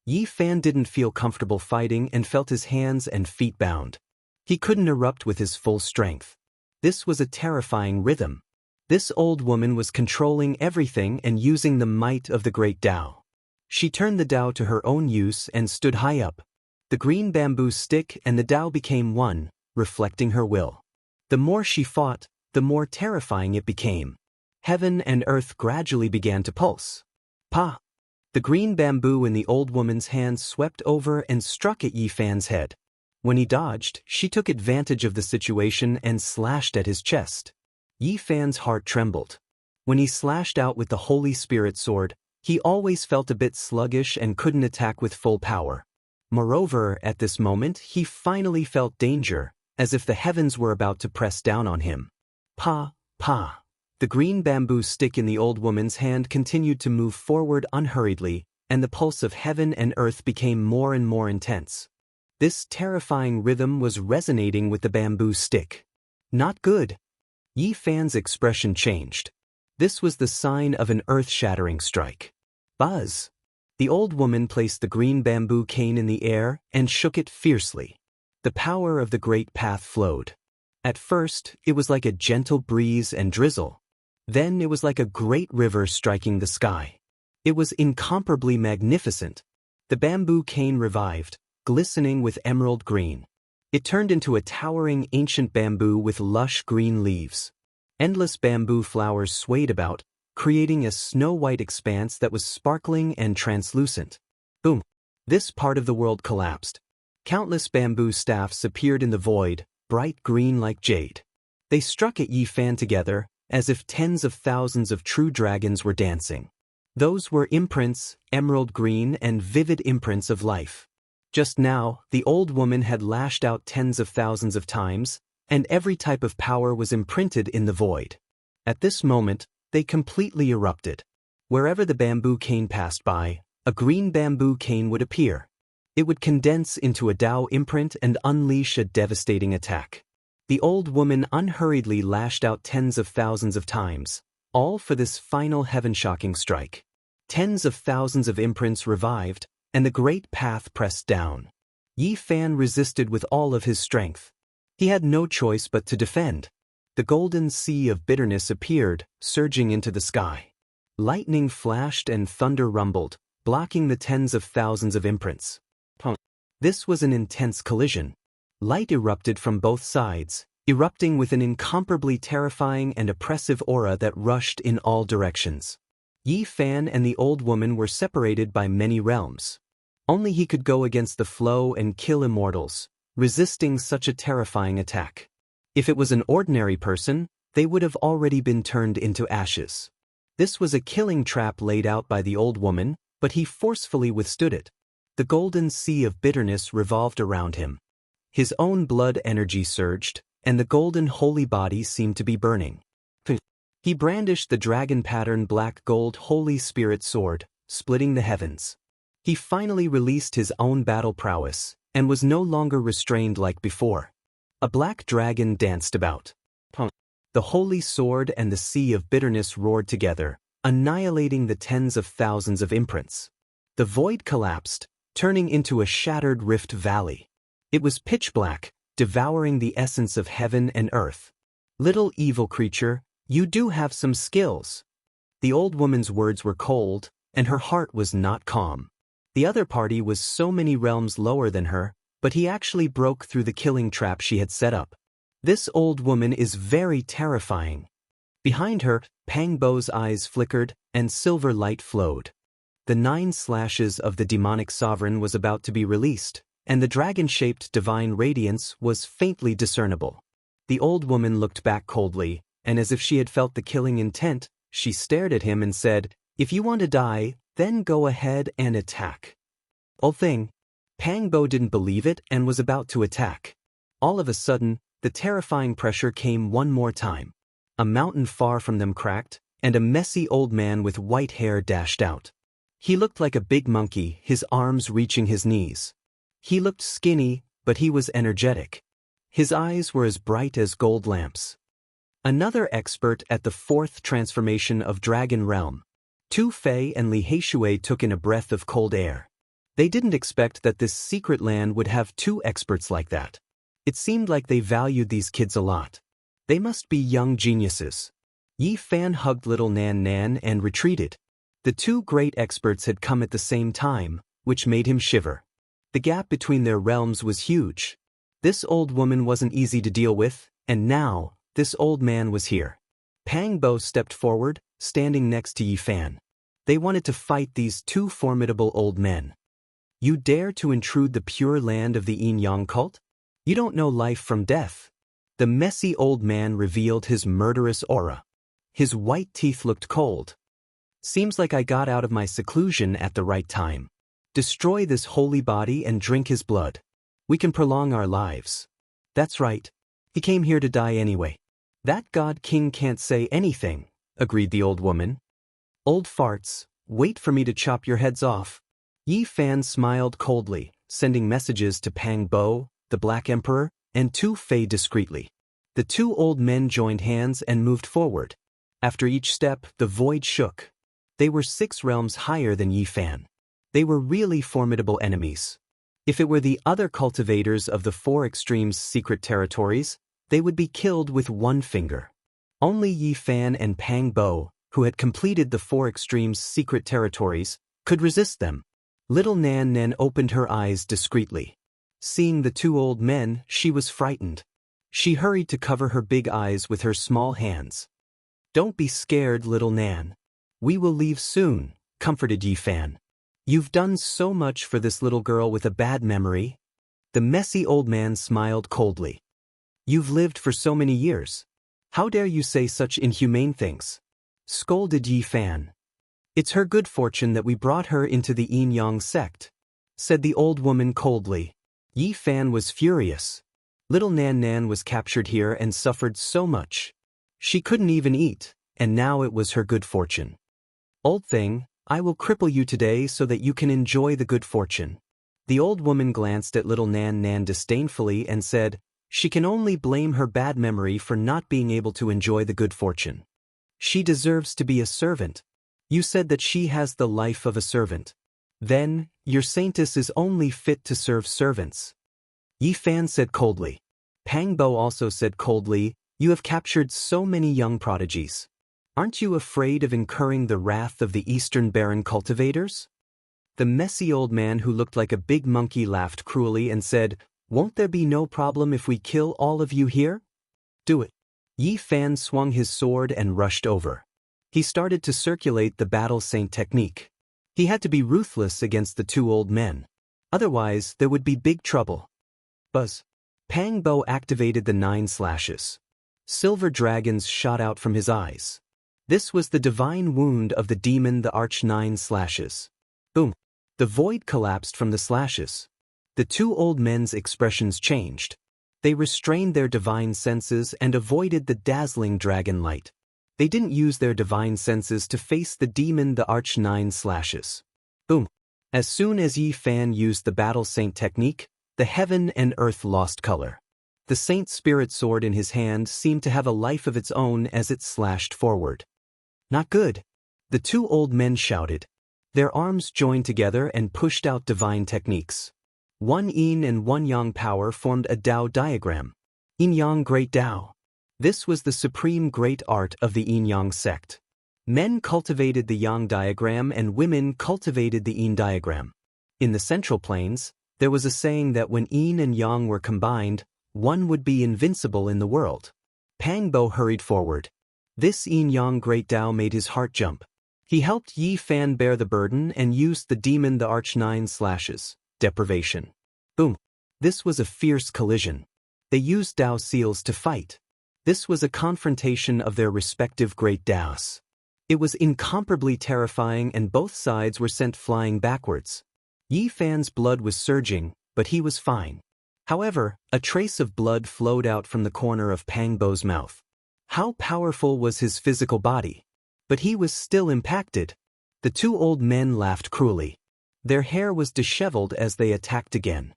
Yi Fan didn't feel comfortable fighting and felt his hands and feet bound. He couldn't erupt with his full strength. This was a terrifying rhythm. This old woman was controlling everything and using the might of the great Dao. She turned the Dao to her own use and stood high up. The green bamboo stick and the Dao became one, reflecting her will. The more she fought, the more terrifying it became. Heaven and earth gradually began to pulse. Pa! The green bamboo in the old woman's hands swept over and struck at Yi Fan's head. When he dodged, she took advantage of the situation and slashed at his chest. Yi Fan's heart trembled. When he slashed out with the Holy Spirit sword, he always felt a bit sluggish and couldn't attack with full power. Moreover, at this moment, he finally felt danger, as if the heavens were about to press down on him. Pa, pa. The green bamboo stick in the old woman's hand continued to move forward unhurriedly, and the pulse of heaven and earth became more and more intense. This terrifying rhythm was resonating with the bamboo stick. Not good. Yi Fan's expression changed. This was the sign of an earth-shattering strike. Buzz. The old woman placed the green bamboo cane in the air and shook it fiercely. The power of the great path flowed. At first, it was like a gentle breeze and drizzle. Then it was like a great river striking the sky. It was incomparably magnificent. The bamboo cane revived, glistening with emerald green. It turned into a towering ancient bamboo with lush green leaves. Endless bamboo flowers swayed about, creating a snow-white expanse that was sparkling and translucent. Boom! This part of the world collapsed. Countless bamboo staffs appeared in the void, bright green like jade. They struck at Yi Fan together, as if tens of thousands of true dragons were dancing. Those were imprints, emerald green and vivid imprints of life. Just now, the old woman had lashed out tens of thousands of times, and every type of power was imprinted in the void. At this moment, they completely erupted. Wherever the bamboo cane passed by, a green bamboo cane would appear. It would condense into a Dao imprint and unleash a devastating attack. The old woman unhurriedly lashed out tens of thousands of times, all for this final heaven-shocking strike. Tens of thousands of imprints revived, and the great path pressed down. Yi Fan resisted with all of his strength. He had no choice but to defend. The golden sea of bitterness appeared, surging into the sky. Lightning flashed and thunder rumbled, blocking the tens of thousands of imprints. This was an intense collision. Light erupted from both sides, erupting with an incomparably terrifying and oppressive aura that rushed in all directions. Yi Fan and the old woman were separated by many realms. Only he could go against the flow and kill immortals, resisting such a terrifying attack. If it was an ordinary person, they would have already been turned into ashes. This was a killing trap laid out by the old woman, but he forcefully withstood it. The golden sea of bitterness revolved around him. His own blood energy surged, and the golden holy body seemed to be burning. He brandished the dragon-pattern black-gold Holy Spirit sword, splitting the heavens. He finally released his own battle prowess, and was no longer restrained like before. A black dragon danced about. The holy sword and the sea of bitterness roared together, annihilating the tens of thousands of imprints. The void collapsed, turning into a shattered rift valley. It was pitch black, devouring the essence of heaven and earth. Little evil creature, you do have some skills. The old woman's words were cold, and her heart was not calm. The other party was so many realms lower than her, but he actually broke through the killing trap she had set up. This old woman is very terrifying. Behind her, Pang Bo's eyes flickered, and silver light flowed. The 9 slashes of the demonic sovereign was about to be released, and the dragon-shaped divine radiance was faintly discernible. The old woman looked back coldly, and as if she had felt the killing intent, she stared at him and said, "If you want to die, then go ahead and attack." Old thing. Pang Bo didn't believe it and was about to attack. All of a sudden, the terrifying pressure came one more time. A mountain far from them cracked, and a messy old man with white hair dashed out. He looked like a big monkey, his arms reaching his knees. He looked skinny, but he was energetic. His eyes were as bright as gold lamps. Another expert at the 4th transformation of Dragon Realm. Tu Fei and Li Heishui took in a breath of cold air. They didn't expect that this secret land would have 2 experts like that. It seemed like they valued these kids a lot. They must be young geniuses. Yi Fan hugged little Nan Nan and retreated. The 2 great experts had come at the same time, which made him shiver. The gap between their realms was huge. This old woman wasn't easy to deal with, and now, this old man was here. Pang Bo stepped forward, standing next to Yi Fan. They wanted to fight these 2 formidable old men. You dare to intrude the pure land of the Yin Yang cult? You don't know life from death. The messy old man revealed his murderous aura. His white teeth looked cold. Seems like I got out of my seclusion at the right time. Destroy this holy body and drink his blood. We can prolong our lives. That's right. He came here to die anyway. That god king can't say anything, agreed the old woman. Old farts, wait for me to chop your heads off. Yi Fan smiled coldly, sending messages to Pang Bo, the Black Emperor, and Tu Fei discreetly. The two old men joined hands and moved forward. After each step, the void shook. They were 6 realms higher than Yi Fan. They were really formidable enemies. If it were the other cultivators of the 4 extremes' secret territories, they would be killed with one finger. Only Yi Fan and Pang Bo, who had completed the 4 extremes' secret territories, could resist them. Little Nan Nan opened her eyes discreetly. Seeing the 2 old men, she was frightened. She hurried to cover her big eyes with her small hands. Don't be scared, little Nan. We will leave soon, comforted Yi Fan. You've done so much for this little girl with a bad memory. The messy old man smiled coldly. You've lived for so many years. How dare you say such inhumane things? Scolded Yi Fan. It's her good fortune that we brought her into the Yin Yang sect, said the old woman coldly. Yi Fan was furious. Little Nan Nan was captured here and suffered so much. She couldn't even eat, and now it was her good fortune. Old thing, I will cripple you today so that you can enjoy the good fortune. The old woman glanced at little Nan Nan disdainfully and said, she can only blame her bad memory for not being able to enjoy the good fortune. She deserves to be a servant. You said that she has the life of a servant. Then, your saintess is only fit to serve servants. Yi Fan said coldly. Pang Bo also said coldly, you have captured so many young prodigies. Aren't you afraid of incurring the wrath of the Eastern Baron cultivators? The messy old man who looked like a big monkey laughed cruelly and said, won't there be no problem if we kill all of you here? Do it. Yi Fan swung his sword and rushed over. He started to circulate the battle saint technique. He had to be ruthless against the 2 old men. Otherwise, there would be big trouble. Buzz. Pang Bo activated the 9 slashes. Silver dragons shot out from his eyes. This was the divine wound of the demon, the Arch 9 slashes. Boom. The void collapsed from the slashes. The 2 old men's expressions changed. They restrained their divine senses and avoided the dazzling dragon light. They didn't use their divine senses to face the demon, the Arch 9 slashes. Boom. As soon as Yi Fan used the battle saint technique, the heaven and earth lost color. The saint's spirit sword in his hand seemed to have a life of its own as it slashed forward. Not good. The 2 old men shouted. Their arms joined together and pushed out divine techniques. 1 yin and 1 yang power formed a Dao diagram. Yin Yang Great Dao. This was the supreme great art of the Yin Yang sect. Men cultivated the Yang diagram and women cultivated the Yin diagram. In the central plains, there was a saying that when Yin and Yang were combined, one would be invincible in the world. Pang Bo hurried forward. This Yin Yang Great Dao made his heart jump. He helped Yi Fan bear the burden and used the demon, the Arch 9 slashes. Deprivation. Boom. This was a fierce collision. They used Dao seals to fight. This was a confrontation of their respective great Daos. It was incomparably terrifying and both sides were sent flying backwards. Yi Fan's blood was surging, but he was fine. However, a trace of blood flowed out from the corner of Pang Bo's mouth. How powerful was his physical body? But he was still impacted. The 2 old men laughed cruelly. Their hair was disheveled as they attacked again.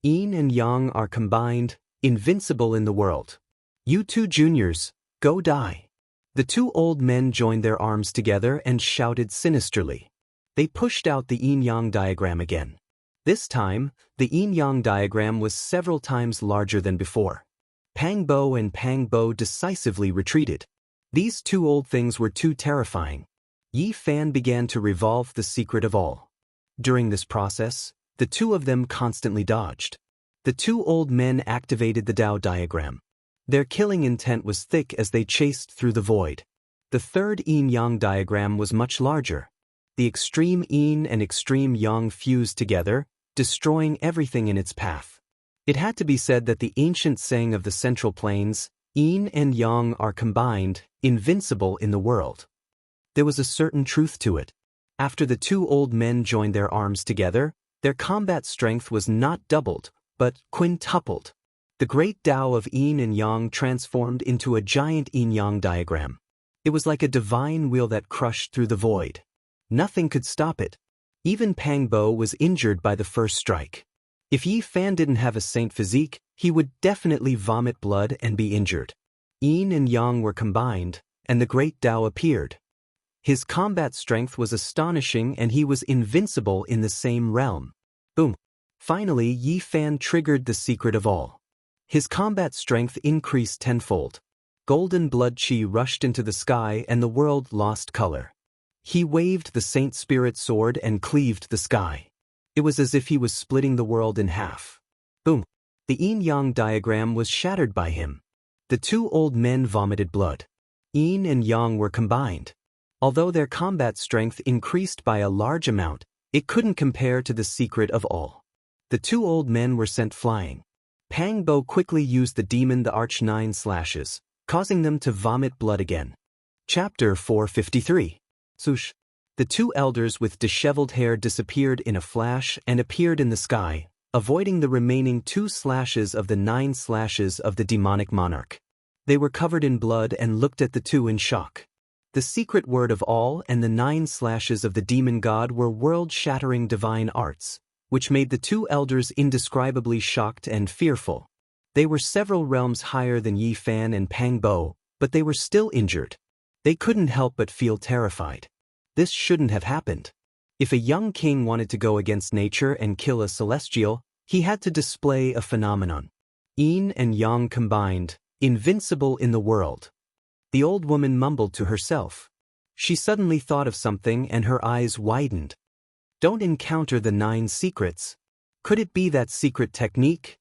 Yin and Yang are combined, invincible in the world. You 2 juniors, go die. The 2 old men joined their arms together and shouted sinisterly. They pushed out the yin-yang diagram again. This time, the yin-yang diagram was several times larger than before. Pang Bo and Pang Bo decisively retreated. These 2 old things were too terrifying. Yi Fan began to revolve the secret of all. During this process, the 2 of them constantly dodged. The 2 old men activated the Dao diagram. Their killing intent was thick as they chased through the void. The 3rd yin-yang diagram was much larger. The extreme yin and extreme yang fused together, destroying everything in its path. It had to be said that the ancient saying of the Central Plains, yin and yang are combined, invincible in the world. There was a certain truth to it. After the 2 old men joined their arms together, their combat strength was not doubled, but quintupled. The great Tao of yin and yang transformed into a giant yin-yang diagram. It was like a divine wheel that crushed through the void. Nothing could stop it. Even Pang Bo was injured by the first strike. If Yi Fan didn't have a saint physique, he would definitely vomit blood and be injured. Yin and yang were combined, and the great Tao appeared. His combat strength was astonishing and he was invincible in the same realm. Boom! Finally, Yi Fan triggered the secret of all. His combat strength increased tenfold. Golden blood qi rushed into the sky and the world lost color. He waved the Saint Spirit sword and cleaved the sky. It was as if he was splitting the world in half. Boom! The yin-yang diagram was shattered by him. The two old men vomited blood. Yin and yang were combined. Although their combat strength increased by a large amount, it couldn't compare to the secret of all. The two old men were sent flying. Pang Bo quickly used the demon the Arch 9 slashes, causing them to vomit blood again. Chapter 453. Swoosh. The two elders with disheveled hair disappeared in a flash and appeared in the sky, avoiding the remaining 2 slashes of the 9 slashes of the demonic monarch. They were covered in blood and looked at the two in shock. The secret word of all and the 9 slashes of the demon god were world-shattering divine arts, which made the two elders indescribably shocked and fearful. They were several realms higher than Yi Fan and Pang Bo, but they were still injured. They couldn't help but feel terrified. This shouldn't have happened. If a young king wanted to go against nature and kill a celestial, he had to display a phenomenon. Yin and yang combined, invincible in the world. The old woman mumbled to herself. She suddenly thought of something and her eyes widened. Don't encounter the 9 secrets. Could it be that secret technique?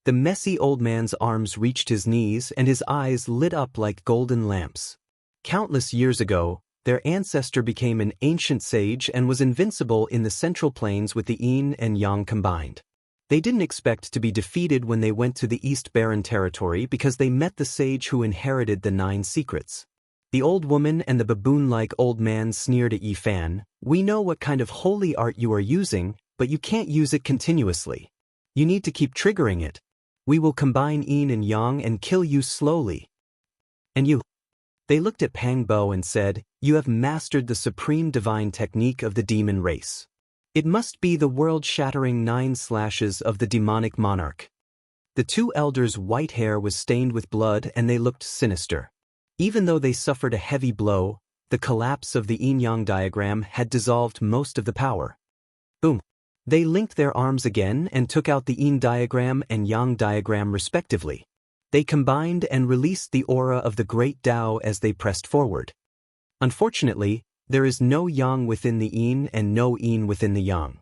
The messy old man's arms reached his knees and his eyes lit up like golden lamps. Countless years ago, their ancestor became an ancient sage and was invincible in the central plains with the yin and yang combined. They didn't expect to be defeated when they went to the East Barren territory because they met the sage who inherited the 9 secrets. The old woman and the baboon-like old man sneered at Yi Fan. We know what kind of holy art you are using, but you can't use it continuously. You need to keep triggering it. We will combine yin and yang and kill you slowly. And you? They looked at Pang Bo and said, you have mastered the supreme divine technique of the demon race. It must be the world-shattering 9 slashes of the demonic monarch. The two elders' white hair was stained with blood and they looked sinister. Even though they suffered a heavy blow, the collapse of the yin-yang diagram had dissolved most of the power. Boom! They linked their arms again and took out the yin diagram and yang diagram respectively. They combined and released the aura of the great Tao as they pressed forward. Unfortunately, there is no yang within the yin and no yin within the yang.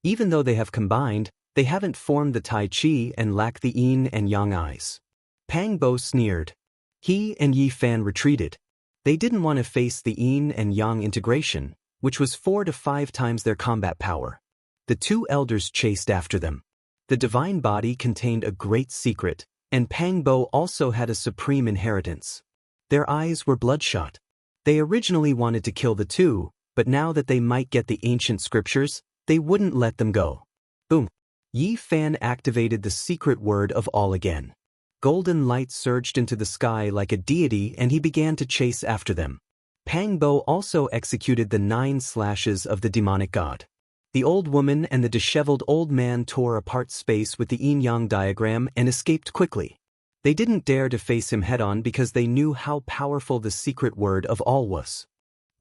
Even though they have combined, they haven't formed the Tai Chi and lack the yin and yang eyes. Pang Bo sneered. He and Yi Fan retreated. They didn't want to face the yin and yang integration, which was 4 to 5 times their combat power. The two elders chased after them. The divine body contained a great secret, and Pang Bo also had a supreme inheritance. Their eyes were bloodshot. They originally wanted to kill the two, but now that they might get the ancient scriptures, they wouldn't let them go. Boom! Yi Fan activated the secret word of all again. Golden light surged into the sky like a deity and he began to chase after them. Pang Bo also executed the 9 slashes of the demonic god. The old woman and the disheveled old man tore apart space with the yin-yang diagram and escaped quickly. They didn't dare to face him head-on because they knew how powerful the secret word of all was.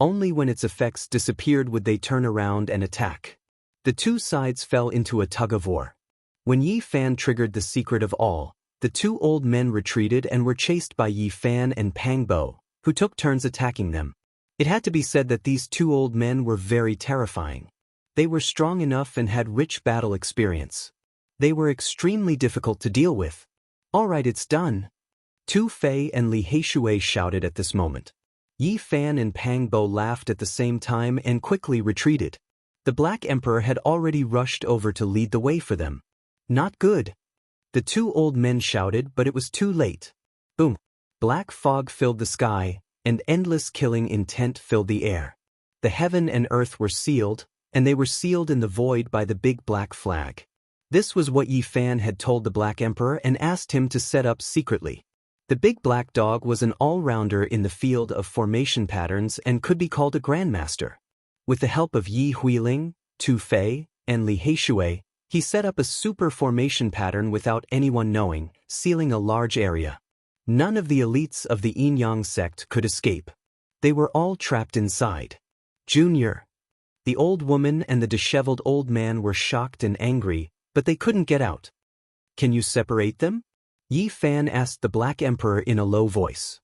Only when its effects disappeared would they turn around and attack. The two sides fell into a tug-of-war. When Yi Fan triggered the secret of all, the two old men retreated and were chased by Yi Fan and Pang Bo, who took turns attacking them. It had to be said that these two old men were very terrifying. They were strong enough and had rich battle experience. They were extremely difficult to deal with. All right, it's done. Tu Fei and Li Heishui shouted at this moment. Yi Fan and Pang Bo laughed at the same time and quickly retreated. The Black Emperor had already rushed over to lead the way for them. Not good. The two old men shouted, but it was too late. Boom! Black fog filled the sky, and endless killing intent filled the air. The heaven and earth were sealed, and they were sealed in the void by the big black flag. This was what Yi Fan had told the Black Emperor and asked him to set up secretly. The big black dog was an all-rounder in the field of formation patterns and could be called a grandmaster. With the help of Yi Huiling, Tu Fei, and Li Heishui, he set up a super formation pattern without anyone knowing, sealing a large area. None of the elites of the Yin Yang sect could escape. They were all trapped inside. Junior. The old woman and the disheveled old man were shocked and angry, but they couldn't get out. Can you separate them? Yi Fan asked the Black Emperor in a low voice.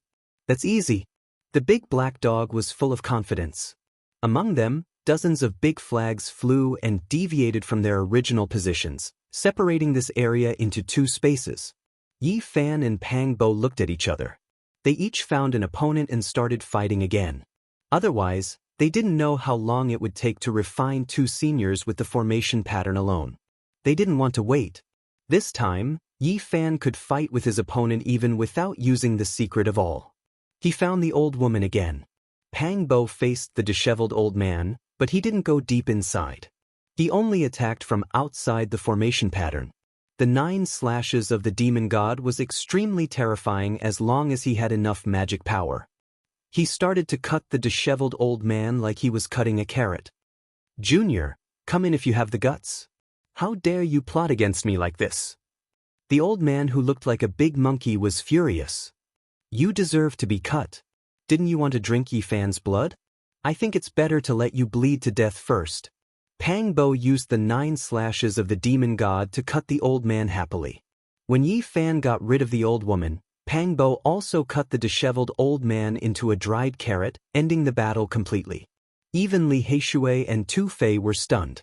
That's easy. The big black dog was full of confidence. Among them, dozens of big flags flew and deviated from their original positions, separating this area into two spaces. Yi Fan and Pang Bo looked at each other. They each found an opponent and started fighting again. Otherwise, they didn't know how long it would take to refine two seniors with the formation pattern alone. They didn't want to wait. This time, Yi Fan could fight with his opponent even without using the secret of all. He found the old woman again. Pang Bo faced the disheveled old man, but he didn't go deep inside. He only attacked from outside the formation pattern. The 9 slashes of the demon god was extremely terrifying as long as he had enough magic power. He started to cut the disheveled old man like he was cutting a carrot. Junior, come in if you have the guts. How dare you plot against me like this? The old man who looked like a big monkey was furious. You deserve to be cut. Didn't you want to drink Yi Fan's blood? I think it's better to let you bleed to death first. Pang Bo used the 9 slashes of the demon god to cut the old man happily. When Yi Fan got rid of the old woman, Pang Bo also cut the disheveled old man into a dried carrot, ending the battle completely. Even Li Heishui and Tu Fei were stunned.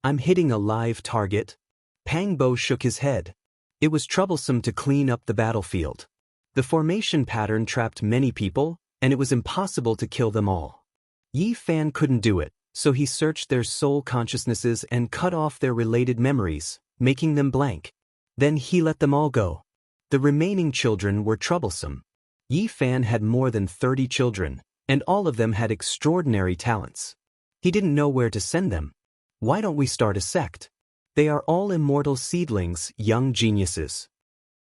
I'm hitting a live target. Pang Bo shook his head. It was troublesome to clean up the battlefield. The formation pattern trapped many people, and it was impossible to kill them all. Yi Fan couldn't do it, so he searched their soul consciousnesses and cut off their related memories, making them blank. Then he let them all go. The remaining children were troublesome. Yi Fan had more than 30 children, and all of them had extraordinary talents. He didn't know where to send them. Why don't we start a sect? They are all immortal seedlings, young geniuses.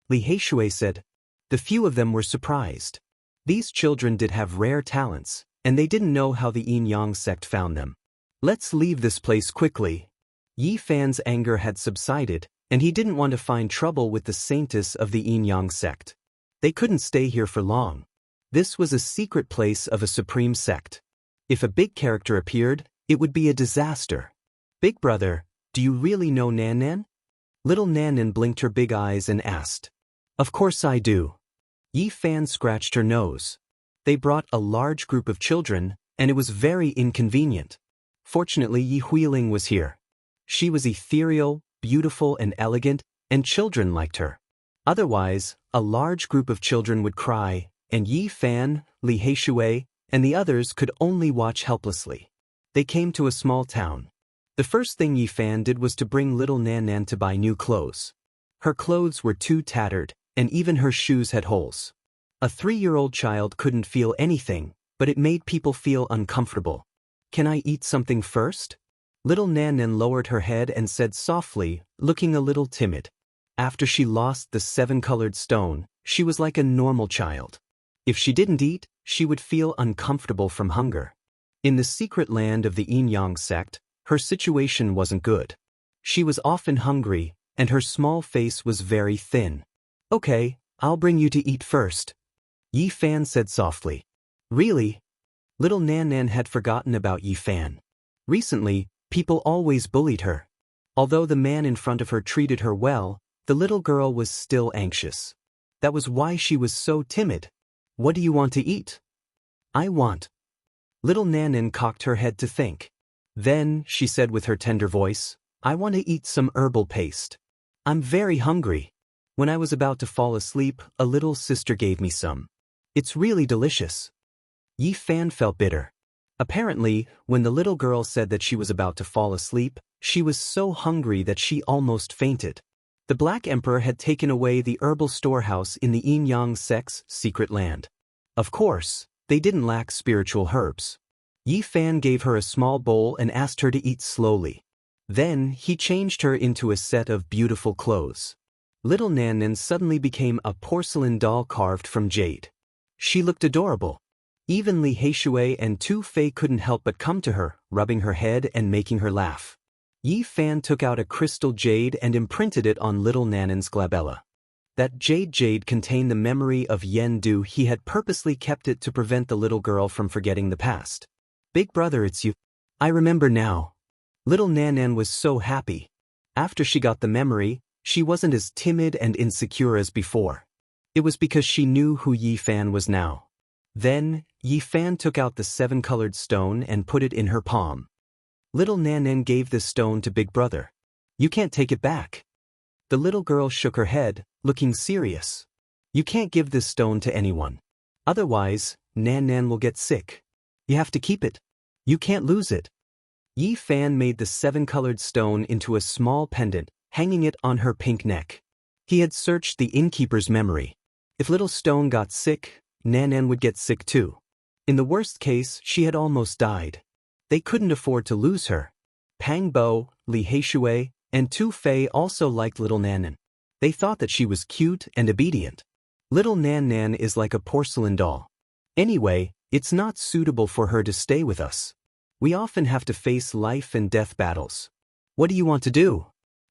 Li Heishui said. The few of them were surprised. These children did have rare talents, and they didn't know how the Yin Yang sect found them. Let's leave this place quickly. Yi Fan's anger had subsided, and he didn't want to find trouble with the saintess of the Yin Yang sect. They couldn't stay here for long. This was a secret place of a supreme sect. If a big character appeared, it would be a disaster. Big brother, do you really know Nan Nan? Little Nan Nan blinked her big eyes and asked. Of course I do. Yi Fan scratched her nose. They brought a large group of children, and it was very inconvenient. Fortunately, Yi Huiling was here. She was ethereal, beautiful and elegant, and children liked her. Otherwise, a large group of children would cry, and Yi Fan, Li Heishui, and the others could only watch helplessly. They came to a small town. The first thing Yi Fan did was to bring little Nan Nan to buy new clothes. Her clothes were too tattered, and even her shoes had holes. A 3-year-old child couldn't feel anything, but it made people feel uncomfortable. Can I eat something first? Little Nan Nan lowered her head and said softly, looking a little timid. After she lost the 7-colored stone, she was like a normal child. If she didn't eat, she would feel uncomfortable from hunger. In the secret land of the Yin Yang sect, her situation wasn't good. She was often hungry, and her small face was very thin. Okay, I'll bring you to eat first. Yi Fan said softly. Really? Little Nan Nan had forgotten about Yi Fan. Recently, people always bullied her. Although the man in front of her treated her well, the little girl was still anxious. That was why she was so timid. What do you want to eat? I want. Little Nan Nan cocked her head to think. Then, she said with her tender voice, I want to eat some herbal paste. I'm very hungry. When I was about to fall asleep, a little sister gave me some. It's really delicious. Yi Fan felt bitter. Apparently, when the little girl said that she was about to fall asleep, she was so hungry that she almost fainted. The Black Emperor had taken away the herbal storehouse in the Yin Yang sect's secret land. Of course, they didn't lack spiritual herbs. Yi Fan gave her a small bowl and asked her to eat slowly. Then he changed her into a set of beautiful clothes. Little Nan Nan suddenly became a porcelain doll carved from jade. She looked adorable. Even Li Heishui and Tu Fei couldn't help but come to her, rubbing her head and making her laugh. Yi Fan took out a crystal jade and imprinted it on little Nanan's glabella. That jade contained the memory of Yen Du. He had purposely kept it to prevent the little girl from forgetting the past. Big brother, it's you. I remember now. Little Nanan was so happy. After she got the memory, she wasn't as timid and insecure as before. It was because she knew who Yi Fan was now. Then, Yi Fan took out the 7-colored stone and put it in her palm. Little Nanan gave this stone to Big Brother. You can't take it back. The little girl shook her head, looking serious. You can't give this stone to anyone. Otherwise, Nanan will get sick. You have to keep it. You can't lose it. Yi Fan made the 7-colored stone into a small pendant, hanging it on her pink neck. He had searched the innkeeper's memory. If little stone got sick, Nanan would get sick too. In the worst case, she had almost died. They couldn't afford to lose her. Pang Bo, Li Heishui, and Tu Fei also liked little Nanan. They thought that she was cute and obedient. Little Nanan is like a porcelain doll. Anyway, it's not suitable for her to stay with us. We often have to face life and death battles. What do you want to do?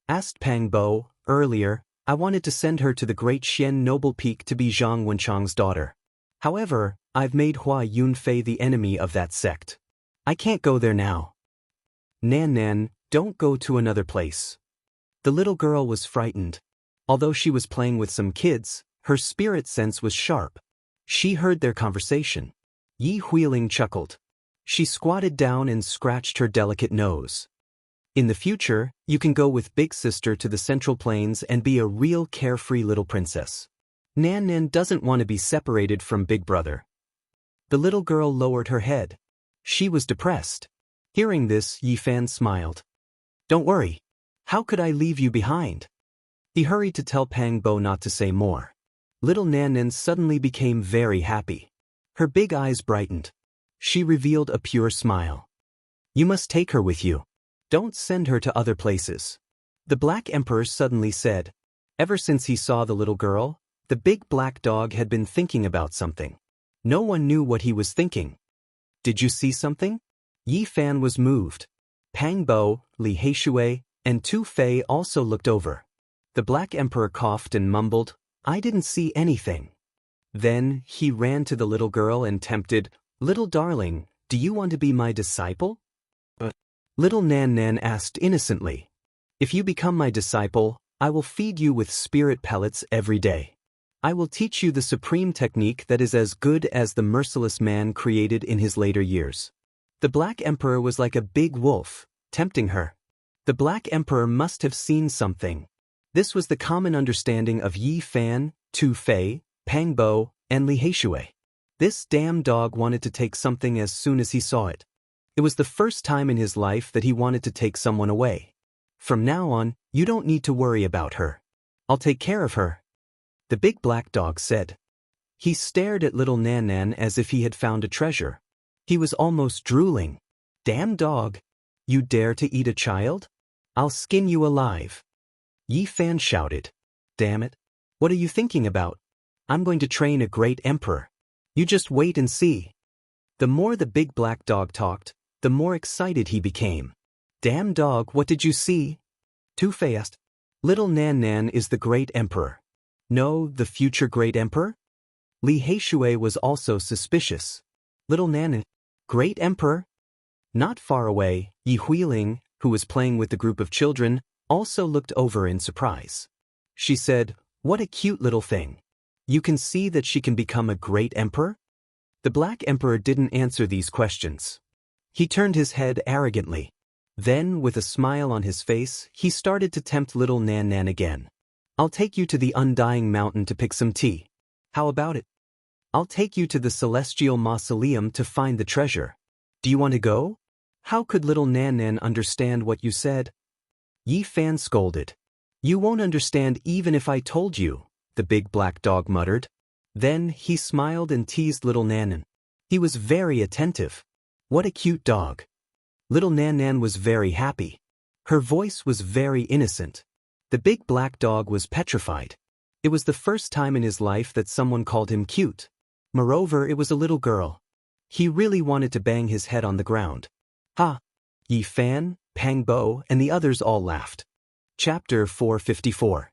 Asked Pang Bo. Earlier, I wanted to send her to the Great Xian Noble Peak to be Zhang Wenchang's daughter. However, I've made Hua Yunfei the enemy of that sect. I can't go there now. Nan, don't go to another place. The little girl was frightened. Although she was playing with some kids, her spirit sense was sharp. She heard their conversation. Yi Huiling chuckled. She squatted down and scratched her delicate nose. In the future, you can go with Big Sister to the Central Plains and be a real carefree little princess. Nan doesn't want to be separated from Big Brother. The little girl lowered her head. She was depressed. Hearing this, Yi Fan smiled. Don't worry. How could I leave you behind? He hurried to tell Pang Bo not to say more. Little Nan suddenly became very happy. Her big eyes brightened. She revealed a pure smile. You must take her with you. Don't send her to other places. The Black Emperor suddenly said. Ever since he saw the little girl, the big black dog had been thinking about something. No one knew what he was thinking. Did you see something? Yi Fan was moved. Pang Bo, Li Heishui, and Tu Fei also looked over. The Black Emperor coughed and mumbled, I didn't see anything. Then, he ran to the little girl and tempted, Little darling, do you want to be my disciple? Little Nan asked innocently. If you become my disciple, I will feed you with spirit pellets every day. I will teach you the supreme technique that is as good as the merciless man created in his later years. The Black Emperor was like a big wolf, tempting her. The Black Emperor must have seen something. This was the common understanding of Yi Fan, Tu Fei, Pang Bo, and Li Heishui. This damn dog wanted to take something as soon as he saw it. It was the first time in his life that he wanted to take someone away. From now on, you don't need to worry about her. I'll take care of her. The big black dog said. He stared at little Nan as if he had found a treasure. He was almost drooling. Damn dog! You dare to eat a child? I'll skin you alive. Yi Fan shouted. Damn it! What are you thinking about? I'm going to train a great emperor. You just wait and see. The more the big black dog talked, the more excited he became. Damn dog, what did you see? Tu Fei asked. Little Nan is the great emperor. No, the future great emperor? Li Heishui was also suspicious. Little Nan, great emperor? Not far away, Yi Huiling, who was playing with the group of children, also looked over in surprise. She said, What a cute little thing. You can see that she can become a great emperor? The Black Emperor didn't answer these questions. He turned his head arrogantly. Then, with a smile on his face, he started to tempt little Nan again. I'll take you to the Undying Mountain to pick some tea. How about it? I'll take you to the Celestial Mausoleum to find the treasure. Do you want to go? How could little Nan understand what you said? Yi Fan scolded. You won't understand even if I told you, the big black dog muttered. Then he smiled and teased little Nan. He was very attentive. What a cute dog. Little Nan was very happy. Her voice was very innocent. The big black dog was petrified. It was the first time in his life that someone called him cute. Moreover, it was a little girl. He really wanted to bang his head on the ground. Ha! Yi Fan, Pang Bo, and the others all laughed. Chapter 454.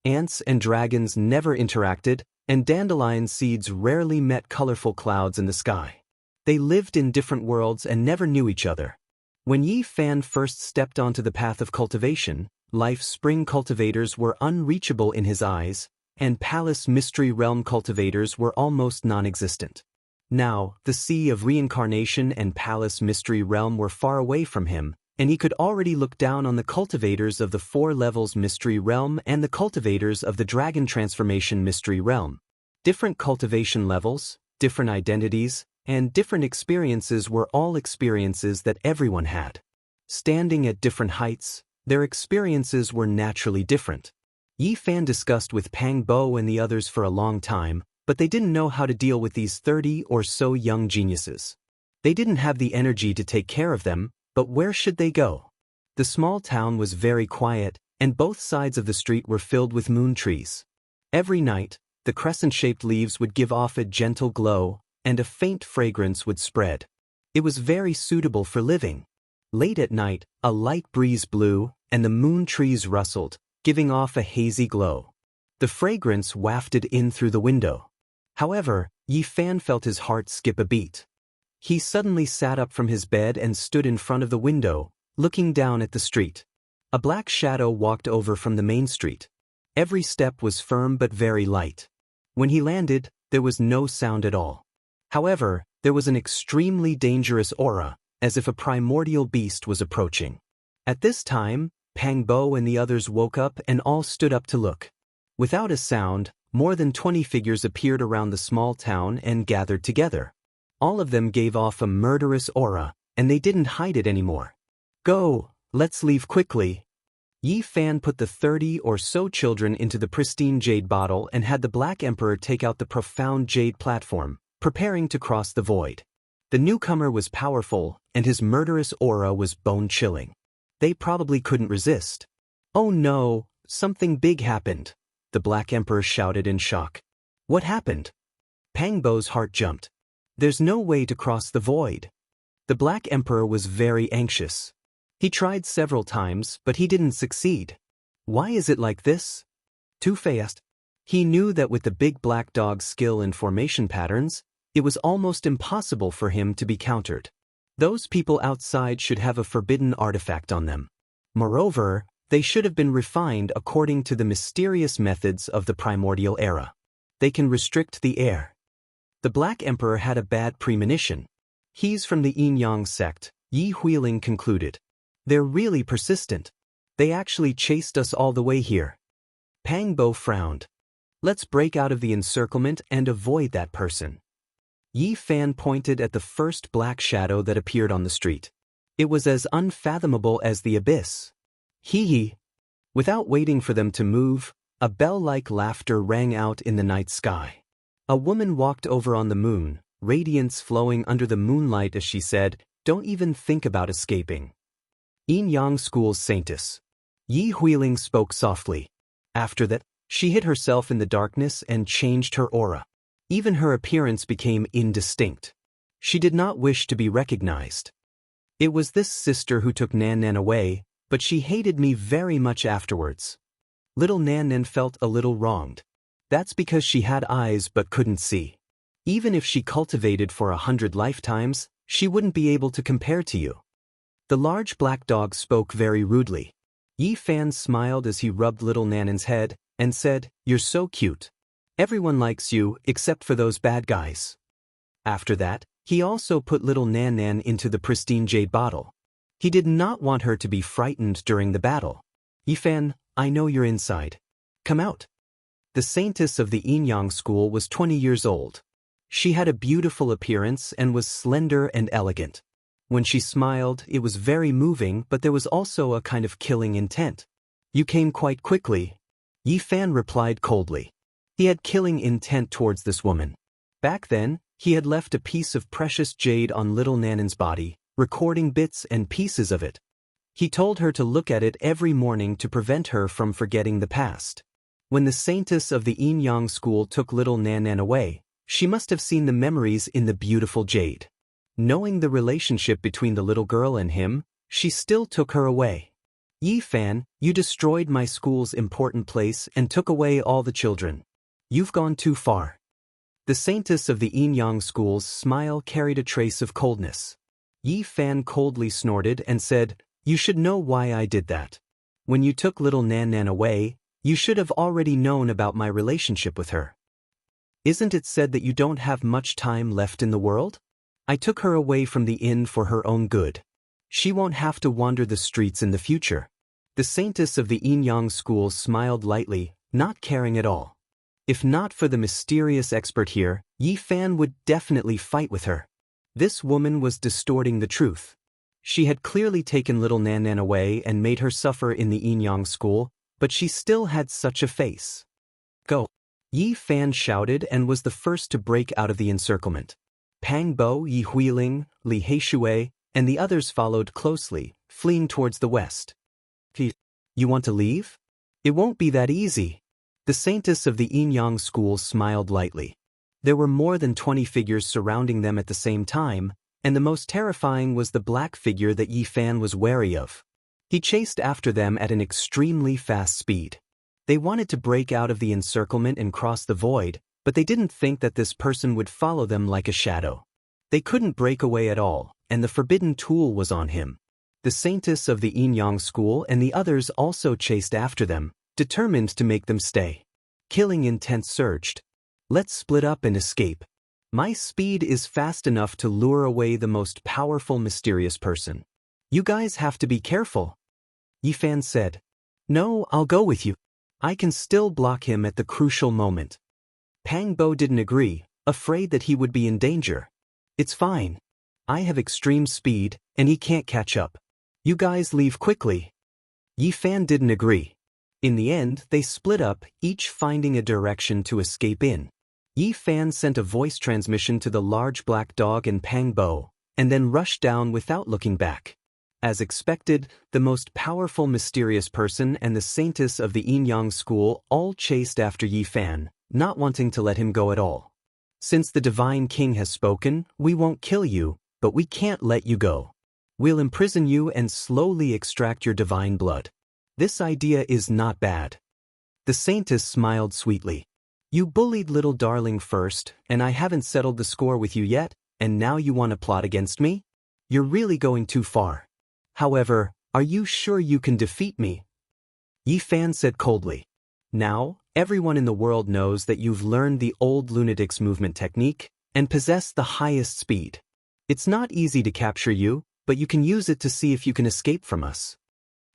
Ants and dragons never interacted, and dandelion seeds rarely met colorful clouds in the sky. They lived in different worlds and never knew each other. When Yi Fan first stepped onto the path of cultivation, life's spring cultivators were unreachable in his eyes, and palace mystery realm cultivators were almost non-existent. Now, the sea of reincarnation and palace mystery realm were far away from him, and he could already look down on the cultivators of the 4 levels mystery realm and the cultivators of the dragon transformation mystery realm. Different cultivation levels, different identities, and different experiences were all experiences that everyone had. Standing at different heights, their experiences were naturally different. Yi Fan discussed with Pang Bo and the others for a long time, but they didn't know how to deal with these 30 or so young geniuses. They didn't have the energy to take care of them, but where should they go? The small town was very quiet, and both sides of the street were filled with moon trees. Every night, the crescent-shaped leaves would give off a gentle glow, and a faint fragrance would spread. It was very suitable for living. Late at night, a light breeze blew, and the moon trees rustled, giving off a hazy glow. The fragrance wafted in through the window. However, Yi Fan felt his heart skip a beat. He suddenly sat up from his bed and stood in front of the window, looking down at the street. A black shadow walked over from the main street. Every step was firm but very light. When he landed, there was no sound at all. However, there was an extremely dangerous aura, as if a primordial beast was approaching. At this time, Pang Bo and the others woke up and all stood up to look. Without a sound, more than 20 figures appeared around the small town and gathered together. All of them gave off a murderous aura, and they didn't hide it anymore. Go, let's leave quickly. Yi Fan put the 30 or so children into the pristine jade bottle and had the Black Emperor take out the profound jade platform, preparing to cross the void. The newcomer was powerful, and his murderous aura was bone-chilling. They probably couldn't resist. Oh no, something big happened, the Black Emperor shouted in shock. What happened? Pang Bo's heart jumped. There's no way to cross the void. The Black Emperor was very anxious. He tried several times, but he didn't succeed. Why is it like this? Too fast. He knew that with the big black dog's skill in formation patterns, it was almost impossible for him to be countered. Those people outside should have a forbidden artifact on them. Moreover, they should have been refined according to the mysterious methods of the primordial era. They can restrict the air. The Black Emperor had a bad premonition. He's from the Yin-Yang sect, Yi Huiling concluded. They're really persistent. They actually chased us all the way here. Pang Bo frowned. Let's break out of the encirclement and avoid that person. Yi Fan pointed at the first black shadow that appeared on the street. It was as unfathomable as the abyss. Hee hee. Without waiting for them to move, a bell-like laughter rang out in the night sky. A woman walked over on the moon, radiance flowing under the moonlight as she said, "Don't even think about escaping." Yin-Yang School's Saintess. Yi Huiling spoke softly. After that, she hid herself in the darkness and changed her aura. Even her appearance became indistinct. She did not wish to be recognized. It was this sister who took Nan Nan away, but she hated me very much afterwards. Little Nan Nan felt a little wronged. That's because she had eyes but couldn't see. Even if she cultivated for 100 lifetimes, she wouldn't be able to compare to you. The large black dog spoke very rudely. Yi Fan smiled as he rubbed little Nan Nan's head and said, "You're so cute. Everyone likes you except for those bad guys." After that, he also put little Nan Nan into the pristine jade bottle. He did not want her to be frightened during the battle. "Yi Fan, I know you're inside. Come out." The saintess of the Yin-Yang School was 20 years old. She had a beautiful appearance and was slender and elegant. When she smiled, it was very moving, but there was also a kind of killing intent. "You came quite quickly," Yi Fan replied coldly. He had killing intent towards this woman. Back then, he had left a piece of precious jade on little Nan Nan's body, recording bits and pieces of it. He told her to look at it every morning to prevent her from forgetting the past. When the saintess of the yin-yang school took little Nan Nan away, she must have seen the memories in the beautiful jade. Knowing the relationship between the little girl and him, she still took her away. Yi Fan, you destroyed my school's important place and took away all the children. You've gone too far. The saintess of the yin-yang school's smile carried a trace of coldness. Yi Fan coldly snorted and said, "You should know why I did that. When you took little Nan Nan away, you should have already known about my relationship with her. Isn't it said that you don't have much time left in the world? I took her away from the inn for her own good. She won't have to wander the streets in the future." The saintess of the yin-yang school smiled lightly, not caring at all. If not for the mysterious expert here, Yi Fan would definitely fight with her. This woman was distorting the truth. She had clearly taken little Nan Nan away and made her suffer in the yin-yang school, but she still had such a face. "Go!" Yi Fan shouted and was the first to break out of the encirclement. Pang Bo, Yi Huiling, Li Heishui, and the others followed closely, fleeing towards the west. "You want to leave? It won't be that easy." The saintess of the yin-yang school smiled lightly. There were more than 20 figures surrounding them at the same time, and the most terrifying was the black figure that Yi Fan was wary of. He chased after them at an extremely fast speed. They wanted to break out of the encirclement and cross the void, but they didn't think that this person would follow them like a shadow. They couldn't break away at all, and the forbidden tool was on him. The saintess of the yin-yang school and the others also chased after them, determined to make them stay. Killing intent surged. "Let's split up and escape. My speed is fast enough to lure away the most powerful mysterious person. You guys have to be careful." Yi Fan said. "No, I'll go with you. I can still block him at the crucial moment." Pang Bo didn't agree, afraid that he would be in danger. "It's fine. I have extreme speed, and he can't catch up. You guys leave quickly." Yi Fan didn't agree. In the end, they split up, each finding a direction to escape in. Yi Fan sent a voice transmission to the large black dog and Pang Bo, and then rushed down without looking back. As expected, the most powerful mysterious person and the saintess of the yin-yang school all chased after Yi Fan, not wanting to let him go at all. "Since the divine king has spoken, we won't kill you, but we can't let you go. We'll imprison you and slowly extract your divine blood. This idea is not bad." The saintess smiled sweetly. "You bullied little darling first, and I haven't settled the score with you yet, and now you want to plot against me? You're really going too far. However, are you sure you can defeat me?" Yi Fan said coldly. "Now, everyone in the world knows that you've learned the old lunatic's movement technique and possess the highest speed. It's not easy to capture you, but you can use it to see if you can escape from us."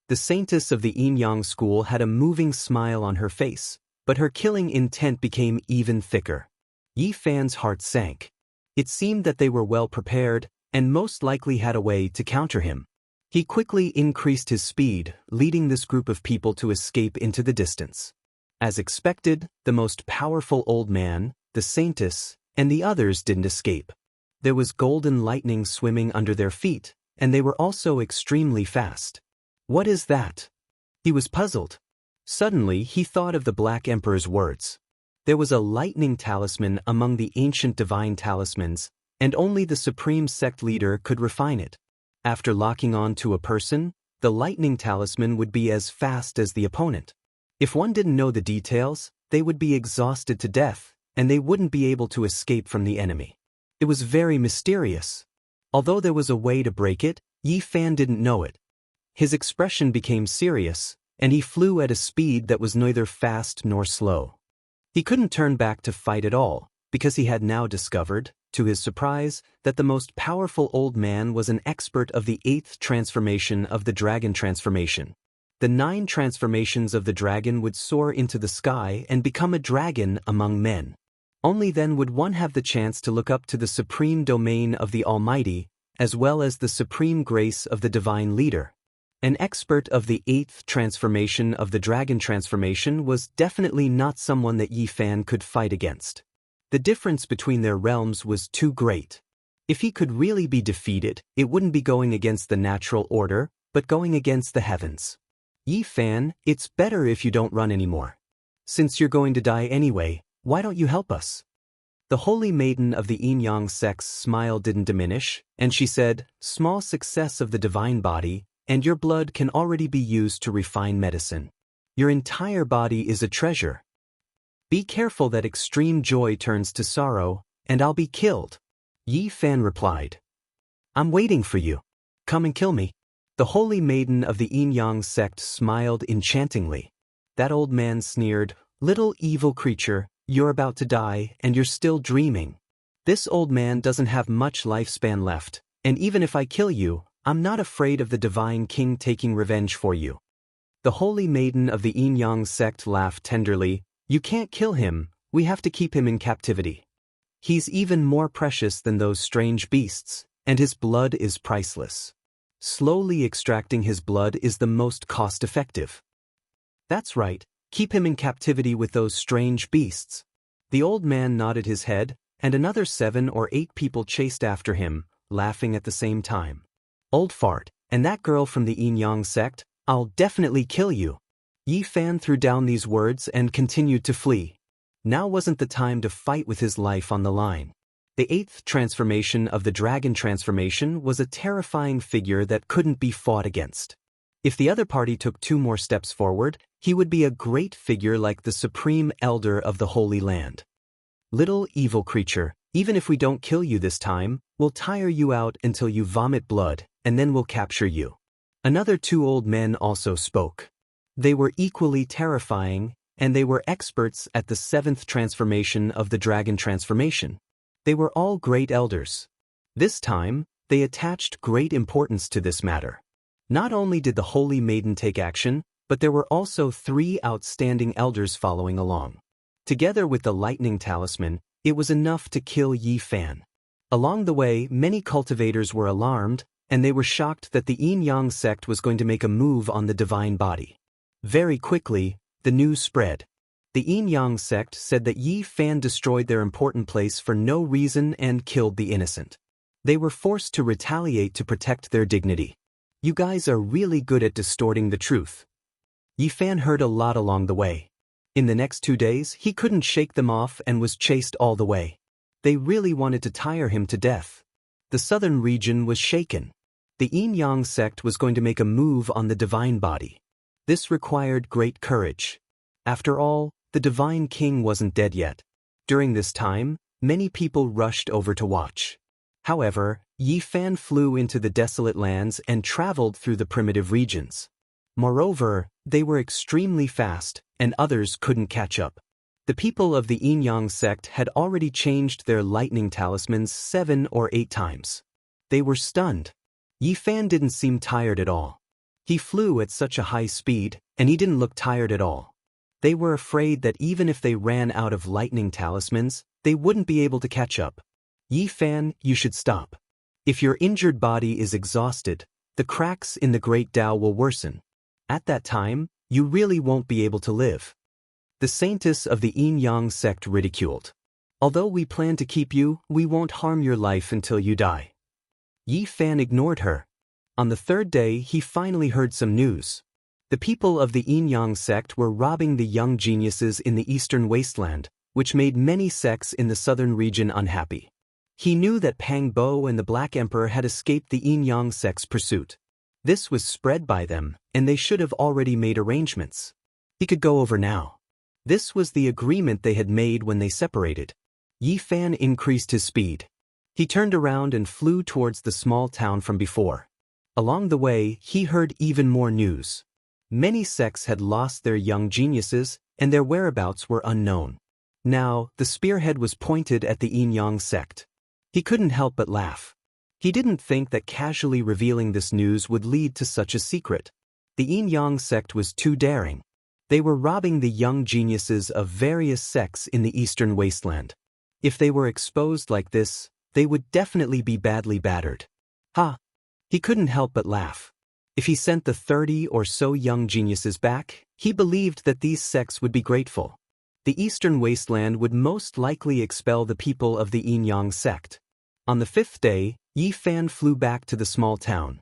The saintess of the yin-yang school had a moving smile on her face, but her killing intent became even thicker. Yi Fan's heart sank. It seemed that they were well prepared, and most likely had a way to counter him. He quickly increased his speed, leading this group of people to escape into the distance. As expected, the most powerful old man, the saintess, and the others didn't escape. There was golden lightning swimming under their feet, and they were also extremely fast. "What is that?" He was puzzled. Suddenly, he thought of the Black Emperor's words. There was a lightning talisman among the ancient divine talismans, and only the supreme sect leader could refine it. After locking on to a person, the lightning talisman would be as fast as the opponent. If one didn't know the details, they would be exhausted to death, and they wouldn't be able to escape from the enemy. It was very mysterious. Although there was a way to break it, Yi Fan didn't know it. His expression became serious, and he flew at a speed that was neither fast nor slow. He couldn't turn back to fight at all, because he had now discovered, to his surprise, that the most powerful old man was an expert of the 8th transformation of the dragon transformation. The 9 transformations of the dragon would soar into the sky and become a dragon among men. Only then would one have the chance to look up to the supreme domain of the Almighty, as well as the supreme grace of the divine leader. An expert of the 8th transformation of the dragon transformation was definitely not someone that Yi Fan could fight against. The difference between their realms was too great. If he could really be defeated, it wouldn't be going against the natural order, but going against the heavens. Yi Fan, it's better if you don't run anymore. Since you're going to die anyway, why don't you help us? The holy maiden of the yin-yang sect's smile didn't diminish, and she said, small success of the divine body, and your blood can already be used to refine medicine. Your entire body is a treasure. Be careful that extreme joy turns to sorrow, and I'll be killed. Yi Fan replied. I'm waiting for you. Come and kill me. The holy maiden of the yin-yang sect smiled enchantingly. That old man sneered, little evil creature, you're about to die and you're still dreaming. This old man doesn't have much lifespan left, and even if I kill you, I'm not afraid of the divine king taking revenge for you. The holy maiden of the yin-yang sect laughed tenderly. You can't kill him, we have to keep him in captivity. He's even more precious than those strange beasts, and his blood is priceless. Slowly extracting his blood is the most cost-effective. That's right, keep him in captivity with those strange beasts. The old man nodded his head, and another 7 or 8 people chased after him, laughing at the same time. Old fart, and that girl from the yin-yang sect, I'll definitely kill you. Yi Fan threw down these words and continued to flee. Now wasn't the time to fight with his life on the line. The 8th transformation of the dragon transformation was a terrifying figure that couldn't be fought against. If the other party took 2 more steps forward, he would be a great figure like the supreme elder of the Holy Land. Little evil creature, even if we don't kill you this time, we'll tire you out until you vomit blood, and then we'll capture you. Another 2 old men also spoke. They were equally terrifying, and they were experts at the 7th transformation of the dragon transformation. They were all great elders. This time, they attached great importance to this matter. Not only did the holy maiden take action, but there were also 3 outstanding elders following along. Together with the lightning talisman, it was enough to kill Yi Fan. Along the way, many cultivators were alarmed, and they were shocked that the yin-yang sect was going to make a move on the divine body. Very quickly, the news spread. The yin-yang sect said that Yi Fan destroyed their important place for no reason and killed the innocent. They were forced to retaliate to protect their dignity. You guys are really good at distorting the truth. Yi Fan heard a lot along the way. In the next 2 days, he couldn't shake them off and was chased all the way. They really wanted to tire him to death. The southern region was shaken. The yin-yang sect was going to make a move on the divine body. This required great courage. After all, the divine king wasn't dead yet. During this time, many people rushed over to watch. However, Yi Fan flew into the desolate lands and traveled through the primitive regions. Moreover, they were extremely fast, and others couldn't catch up. The people of the yin-yang sect had already changed their lightning talismans 7 or 8 times. They were stunned. Yi Fan didn't seem tired at all. He flew at such a high speed, and he didn't look tired at all. They were afraid that even if they ran out of lightning talismans, they wouldn't be able to catch up. Yi Fan, you should stop. If your injured body is exhausted, the cracks in the great Dao will worsen. At that time, you really won't be able to live. The saintess of the yin-yang sect ridiculed. Although we plan to keep you, we won't harm your life until you die. Yi Fan ignored her. On the 3rd day, he finally heard some news. The people of the yin-yang sect were robbing the young geniuses in the eastern wasteland, which made many sects in the southern region unhappy. He knew that Pang Bo and the Black Emperor had escaped the yin-yang sect's pursuit. This was spread by them, and they should have already made arrangements. He could go over now. This was the agreement they had made when they separated. Yi Fan increased his speed. He turned around and flew towards the small town from before. Along the way, he heard even more news. Many sects had lost their young geniuses, and their whereabouts were unknown. Now, the spearhead was pointed at the yin-yang sect. He couldn't help but laugh. He didn't think that casually revealing this news would lead to such a secret. The yin-yang sect was too daring. They were robbing the young geniuses of various sects in the eastern wasteland. If they were exposed like this, they would definitely be badly battered. Ha! He couldn't help but laugh. If he sent the 30 or so young geniuses back, he believed that these sects would be grateful. The eastern wasteland would most likely expel the people of the yin-yang sect. On the 5th day, Yi Fan flew back to the small town.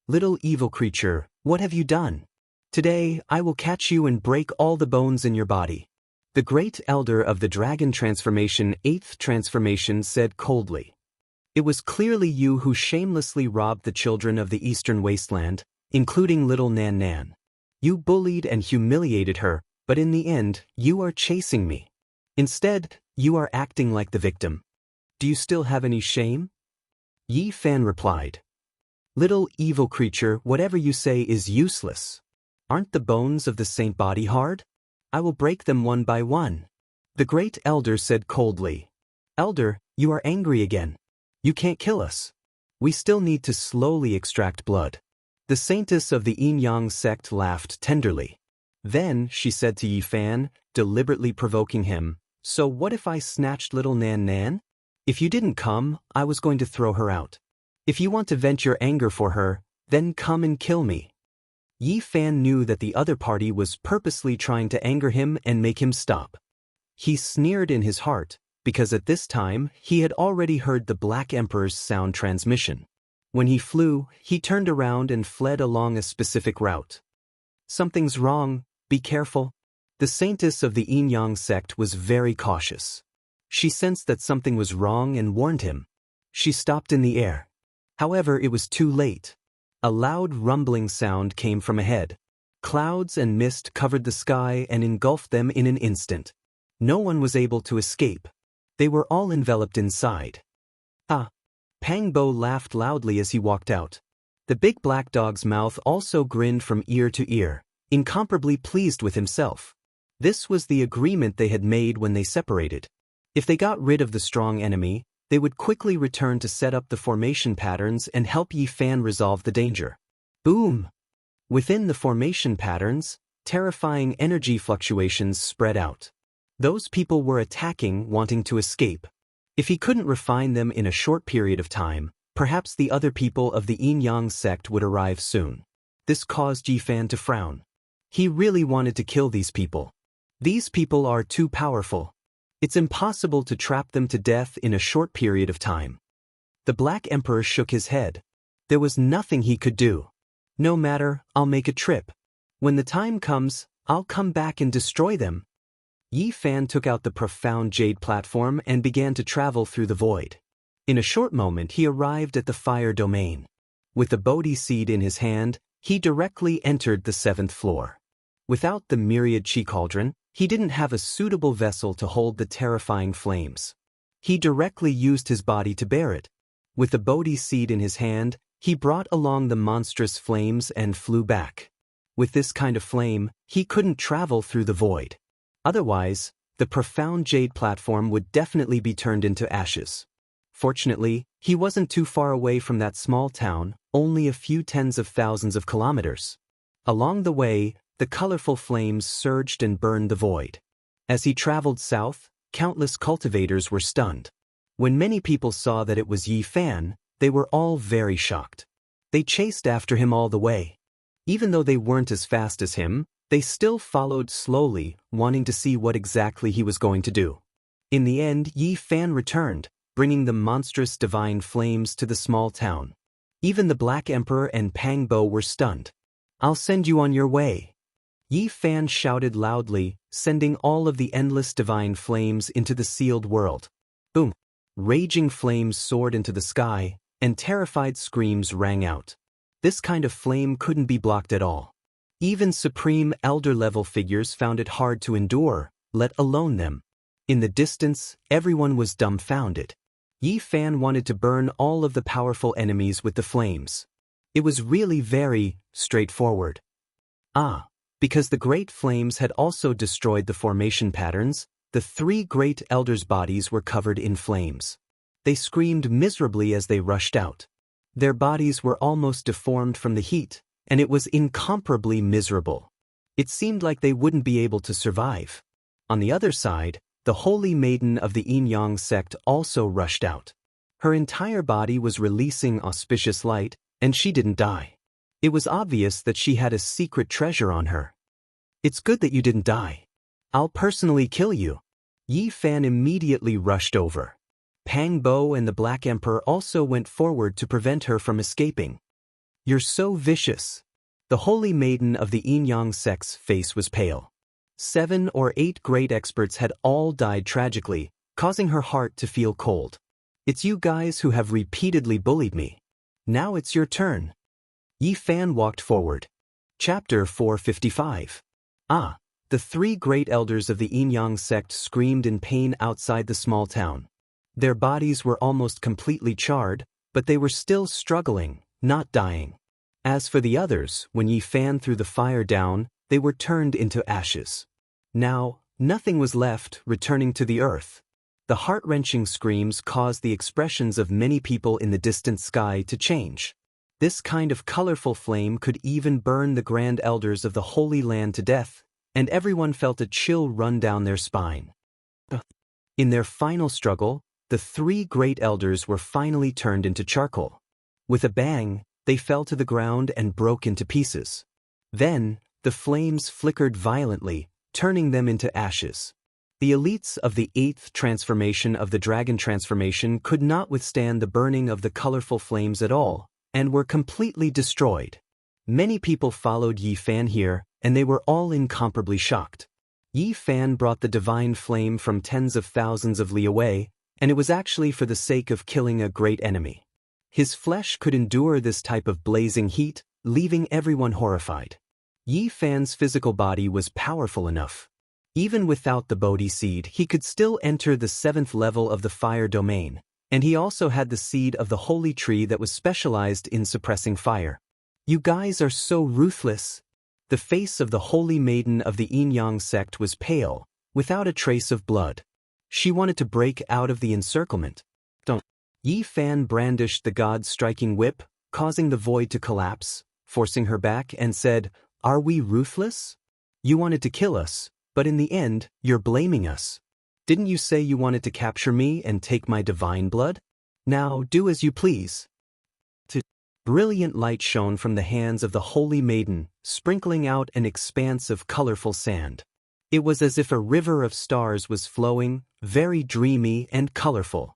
Little evil creature, what have you done? Today, I will catch you and break all the bones in your body. The great elder of the dragon transformation, 8th transformation, said coldly. It was clearly you who shamelessly robbed the children of the eastern wasteland, including little Nan Nan. You bullied and humiliated her, but in the end, you are chasing me. Instead, you are acting like the victim. Do you still have any shame? Yi Fan replied. Little evil creature, whatever you say is useless. Aren't the bones of the saint body hard? I will break them one by one. The great elder said coldly. Elder, you are angry again. You can't kill us. We still need to slowly extract blood. The saintess of the Yin-Yang sect laughed tenderly. Then she said to Yi Fan, deliberately provoking him, so what if I snatched little Nan Nan? If you didn't come, I was going to throw her out. If you want to vent your anger for her, then come and kill me. Yi Fan knew that the other party was purposely trying to anger him and make him stop. He sneered in his heart, because at this time he had already heard the Black Emperor's sound transmission. When he flew, he turned around and fled along a specific route. Something's wrong, be careful. The saintess of the Yin-Yang sect was very cautious. She sensed that something was wrong and warned him. She stopped in the air. However, it was too late. A loud rumbling sound came from ahead. Clouds and mist covered the sky and engulfed them in an instant. No one was able to escape. They were all enveloped inside. Ah! Pang Bo laughed loudly as he walked out. The big black dog's mouth also grinned from ear to ear, incomparably pleased with himself. This was the agreement they had made when they separated. If they got rid of the strong enemy, they would quickly return to set up the formation patterns and help Yi Fan resolve the danger. Boom! Within the formation patterns, terrifying energy fluctuations spread out. Those people were attacking, wanting to escape. If he couldn't refine them in a short period of time, perhaps the other people of the Yin-Yang sect would arrive soon. This caused Yi Fan to frown. He really wanted to kill these people. These people are too powerful. It's impossible to trap them to death in a short period of time. The Black Emperor shook his head. There was nothing he could do. No matter, I'll make a trip. When the time comes, I'll come back and destroy them. Yi Fan took out the profound jade platform and began to travel through the void. In a short moment he arrived at the fire domain. With the Bodhi seed in his hand, he directly entered the 7th floor. Without the myriad chi cauldron, he didn't have a suitable vessel to hold the terrifying flames. He directly used his body to bear it. With the Bodhi seed in his hand, he brought along the monstrous flames and flew back. With this kind of flame, he couldn't travel through the void. Otherwise, the profound jade platform would definitely be turned into ashes. Fortunately, he wasn't too far away from that small town, only a few tens of thousands of kilometers. Along the way, the colorful flames surged and burned the void. As he traveled south, countless cultivators were stunned. When many people saw that it was Yi Fan, they were all very shocked. They chased after him all the way. Even though they weren't as fast as him, they still followed slowly, wanting to see what exactly he was going to do. In the end, Yi Fan returned, bringing the monstrous divine flames to the small town. Even the Black Emperor and Pang Bo were stunned. I'll send you on your way. Yi Fan shouted loudly, sending all of the endless divine flames into the sealed world. Boom! Raging flames soared into the sky, and terrified screams rang out. This kind of flame couldn't be blocked at all. Even supreme elder-level figures found it hard to endure, let alone them. In the distance, everyone was dumbfounded. Yi Fan wanted to burn all of the powerful enemies with the flames. It was really very straightforward. Because the great flames had also destroyed the formation patterns, the 3 great elders' bodies were covered in flames. They screamed miserably as they rushed out. Their bodies were almost deformed from the heat, and it was incomparably miserable. It seemed like they wouldn't be able to survive. On the other side, the holy maiden of the Yin-Yang sect also rushed out. Her entire body was releasing auspicious light, and she didn't die. It was obvious that she had a secret treasure on her. It's good that you didn't die. I'll personally kill you. Yi Fan immediately rushed over. Pang Bo and the Black Emperor also went forward to prevent her from escaping. You're so vicious. The holy maiden of the Yin-Yang sect's face was pale. 7 or 8 great experts had all died tragically, causing her heart to feel cold. It's you guys who have repeatedly bullied me. Now it's your turn. Yi Fan walked forward. Chapter 455. The 3 great elders of the Yin-Yang sect screamed in pain outside the small town. Their bodies were almost completely charred, but they were still struggling, not dying. As for the others, when Yi Fan threw the fire down, they were turned into ashes. Now, nothing was left, returning to the earth. The heart-wrenching screams caused the expressions of many people in the distant sky to change. This kind of colorful flame could even burn the grand elders of the Holy Land to death, and everyone felt a chill run down their spine. In their final struggle, the 3 great elders were finally turned into charcoal. With a bang, they fell to the ground and broke into pieces. Then, the flames flickered violently, turning them into ashes. The elites of the 8th transformation of the dragon transformation could not withstand the burning of the colorful flames at all, and were completely destroyed. Many people followed Yi Fan here, and they were all incomparably shocked. Yi Fan brought the divine flame from tens of thousands of li away, and it was actually for the sake of killing a great enemy. His flesh could endure this type of blazing heat, leaving everyone horrified. Yi Fan's physical body was powerful enough. Even without the Bodhi seed, he could still enter the 7th level of the fire domain, and he also had the seed of the holy tree that was specialized in suppressing fire. You guys are so ruthless. The face of the holy maiden of the Yin-Yang sect was pale, without a trace of blood. She wanted to break out of the encirclement. Yi Fan brandished the god-striking whip, causing the void to collapse, forcing her back, and said, "Are we ruthless? You wanted to kill us, but in the end, you're blaming us. Didn't you say you wanted to capture me and take my divine blood? Now do as you please." Brilliant light shone from the hands of the holy maiden, sprinkling out an expanse of colorful sand. It was as if a river of stars was flowing, very dreamy and colorful.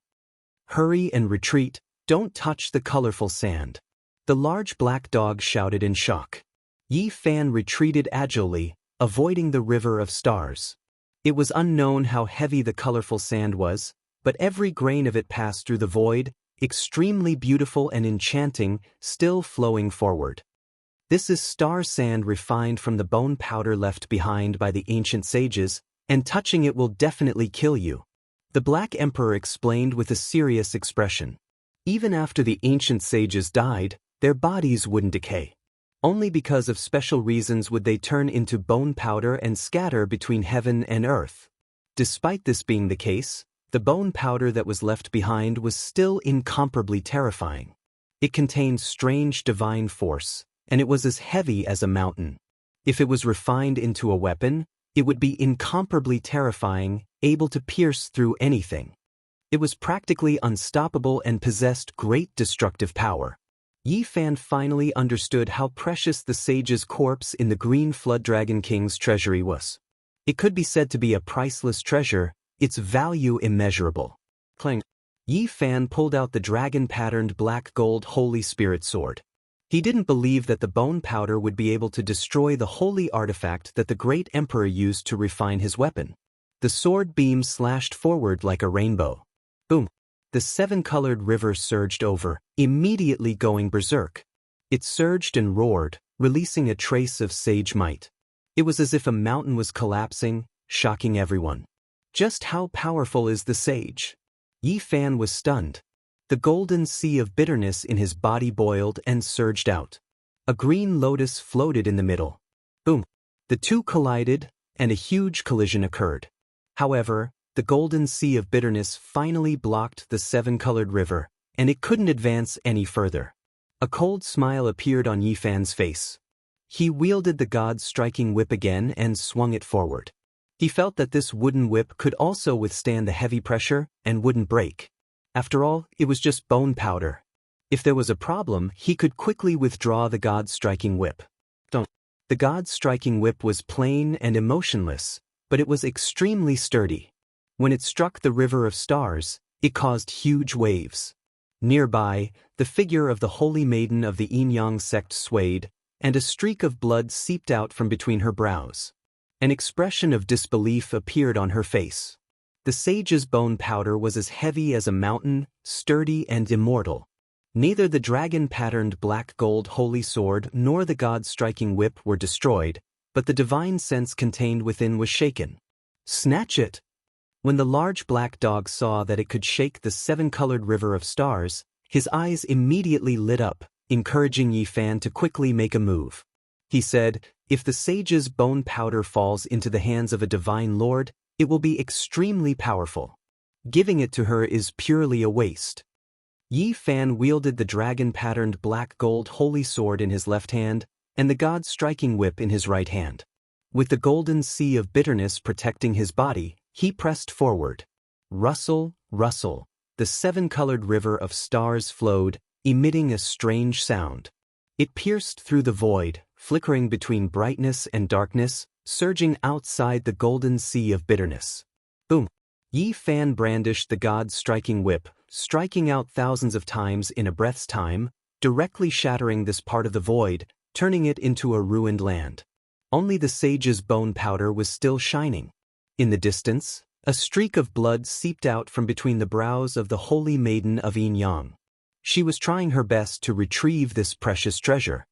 "Hurry and retreat, don't touch the colorful sand." The large black dog shouted in shock. Yi Fan retreated agilely, avoiding the river of stars. It was unknown how heavy the colorful sand was, but every grain of it passed through the void, extremely beautiful and enchanting, still flowing forward. This is star sand refined from the bone powder left behind by the ancient sages, and touching it will definitely kill you. The Black Emperor explained with a serious expression. Even after the ancient sages died, their bodies wouldn't decay. Only because of special reasons would they turn into bone powder and scatter between heaven and earth. Despite this being the case, the bone powder that was left behind was still incomparably terrifying. It contained strange divine force, and it was as heavy as a mountain. If it was refined into a weapon, it would be incomparably terrifying, able to pierce through anything. It was practically unstoppable and possessed great destructive power. Yi Fan finally understood how precious the sage's corpse in the Green Flood Dragon King's treasury was. It could be said to be a priceless treasure, its value immeasurable. Clang. Yi Fan pulled out the dragon-patterned black gold Holy Spirit sword. He didn't believe that the bone powder would be able to destroy the holy artifact that the great emperor used to refine his weapon. The sword beam slashed forward like a rainbow. Boom! The 7-colored river surged over, immediately going berserk. It surged and roared, releasing a trace of sage might. It was as if a mountain was collapsing, shocking everyone. Just how powerful is the sage? Yi Fan was stunned. The golden sea of bitterness in his body boiled and surged out. A green lotus floated in the middle. Boom! The two collided, and a huge collision occurred. However, the golden sea of bitterness finally blocked the 7-colored river, and it couldn't advance any further. A cold smile appeared on Yi Fan's face. He wielded the god-striking whip again and swung it forward. He felt that this wooden whip could also withstand the heavy pressure and wouldn't break. After all, it was just bone powder. If there was a problem, he could quickly withdraw the god-striking whip. The god-striking whip was plain and emotionless, but it was extremely sturdy. When it struck the river of stars, it caused huge waves. Nearby, the figure of the holy maiden of the Yin-Yang sect swayed, and a streak of blood seeped out from between her brows. An expression of disbelief appeared on her face. The sage's bone powder was as heavy as a mountain, sturdy and immortal. Neither the dragon-patterned black gold holy sword nor the god-striking whip were destroyed, but the divine sense contained within was shaken. "Snatch it!" When the large black dog saw that it could shake the seven-colored river of stars, his eyes immediately lit up, encouraging Yi Fan to quickly make a move. He said, "If the sage's bone powder falls into the hands of a divine lord, it will be extremely powerful. Giving it to her is purely a waste." Yi Fan wielded the dragon-patterned black gold holy sword in his left hand, and the god-striking whip in his right hand. With the golden sea of bitterness protecting his body, he pressed forward. Rustle, rustle, the seven-colored river of stars flowed, emitting a strange sound. It pierced through the void, flickering between brightness and darkness, surging outside the golden sea of bitterness. Boom! Yi Fan brandished the god-striking whip, striking out thousands of times in a breath's time, directly shattering this part of the void, turning it into a ruined land. Only the sage's bone powder was still shining. In the distance, a streak of blood seeped out from between the brows of the holy maiden of Yin-Yang. She was trying her best to retrieve this precious treasure.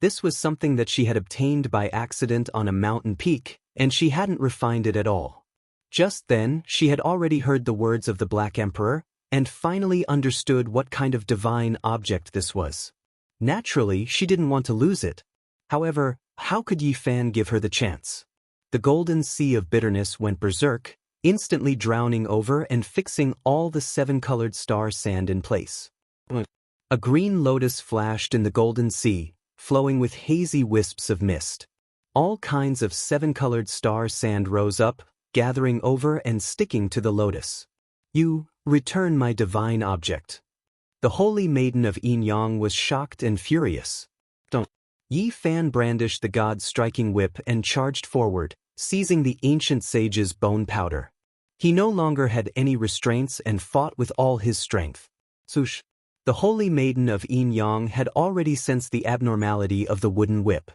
This was something that she had obtained by accident on a mountain peak, and she hadn't refined it at all. Just then, she had already heard the words of the Black Emperor, and finally understood what kind of divine object this was. Naturally, she didn't want to lose it. However, how could Yi Fan give her the chance? The golden sea of bitterness went berserk, instantly drowning over and fixing all the seven-colored star sand in place. A green lotus flashed in the golden sea, flowing with hazy wisps of mist. All kinds of seven-colored star sand rose up, gathering over and sticking to the lotus. "You, return my divine object." The holy maiden of Yin-Yang was shocked and furious. "Don't." Yi Fan brandished the god-striking whip and charged forward, seizing the ancient sage's bone powder. He no longer had any restraints and fought with all his strength. Swoosh! The holy maiden of Yin-Yang had already sensed the abnormality of the wooden whip.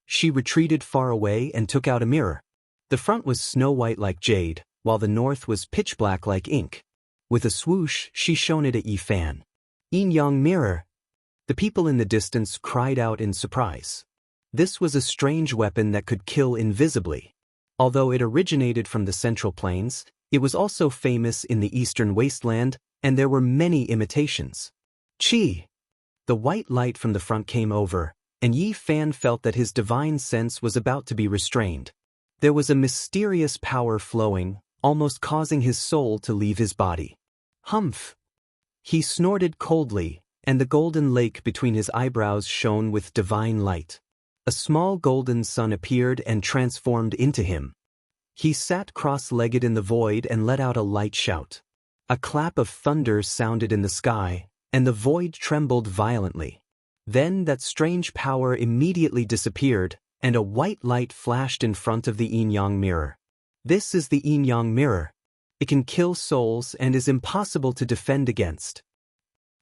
She retreated far away and took out a mirror. The front was snow-white like jade, while the north was pitch-black like ink. With a swoosh, she shone it at Yi Fan. "Yin-Yang mirror!" The people in the distance cried out in surprise. This was a strange weapon that could kill invisibly. Although it originated from the Central Plains, it was also famous in the Eastern Wasteland, and there were many imitations. Chi! The white light from the front came over, and Yi Fan felt that his divine sense was about to be restrained. There was a mysterious power flowing, almost causing his soul to leave his body. Humph! He snorted coldly, and the golden lake between his eyebrows shone with divine light. A small golden sun appeared and transformed into him. He sat cross-legged in the void and let out a light shout. A clap of thunder sounded in the sky, and the void trembled violently. Then that strange power immediately disappeared, and a white light flashed in front of the Yin-Yang mirror. This is the Yin-Yang mirror. It can kill souls and is impossible to defend against.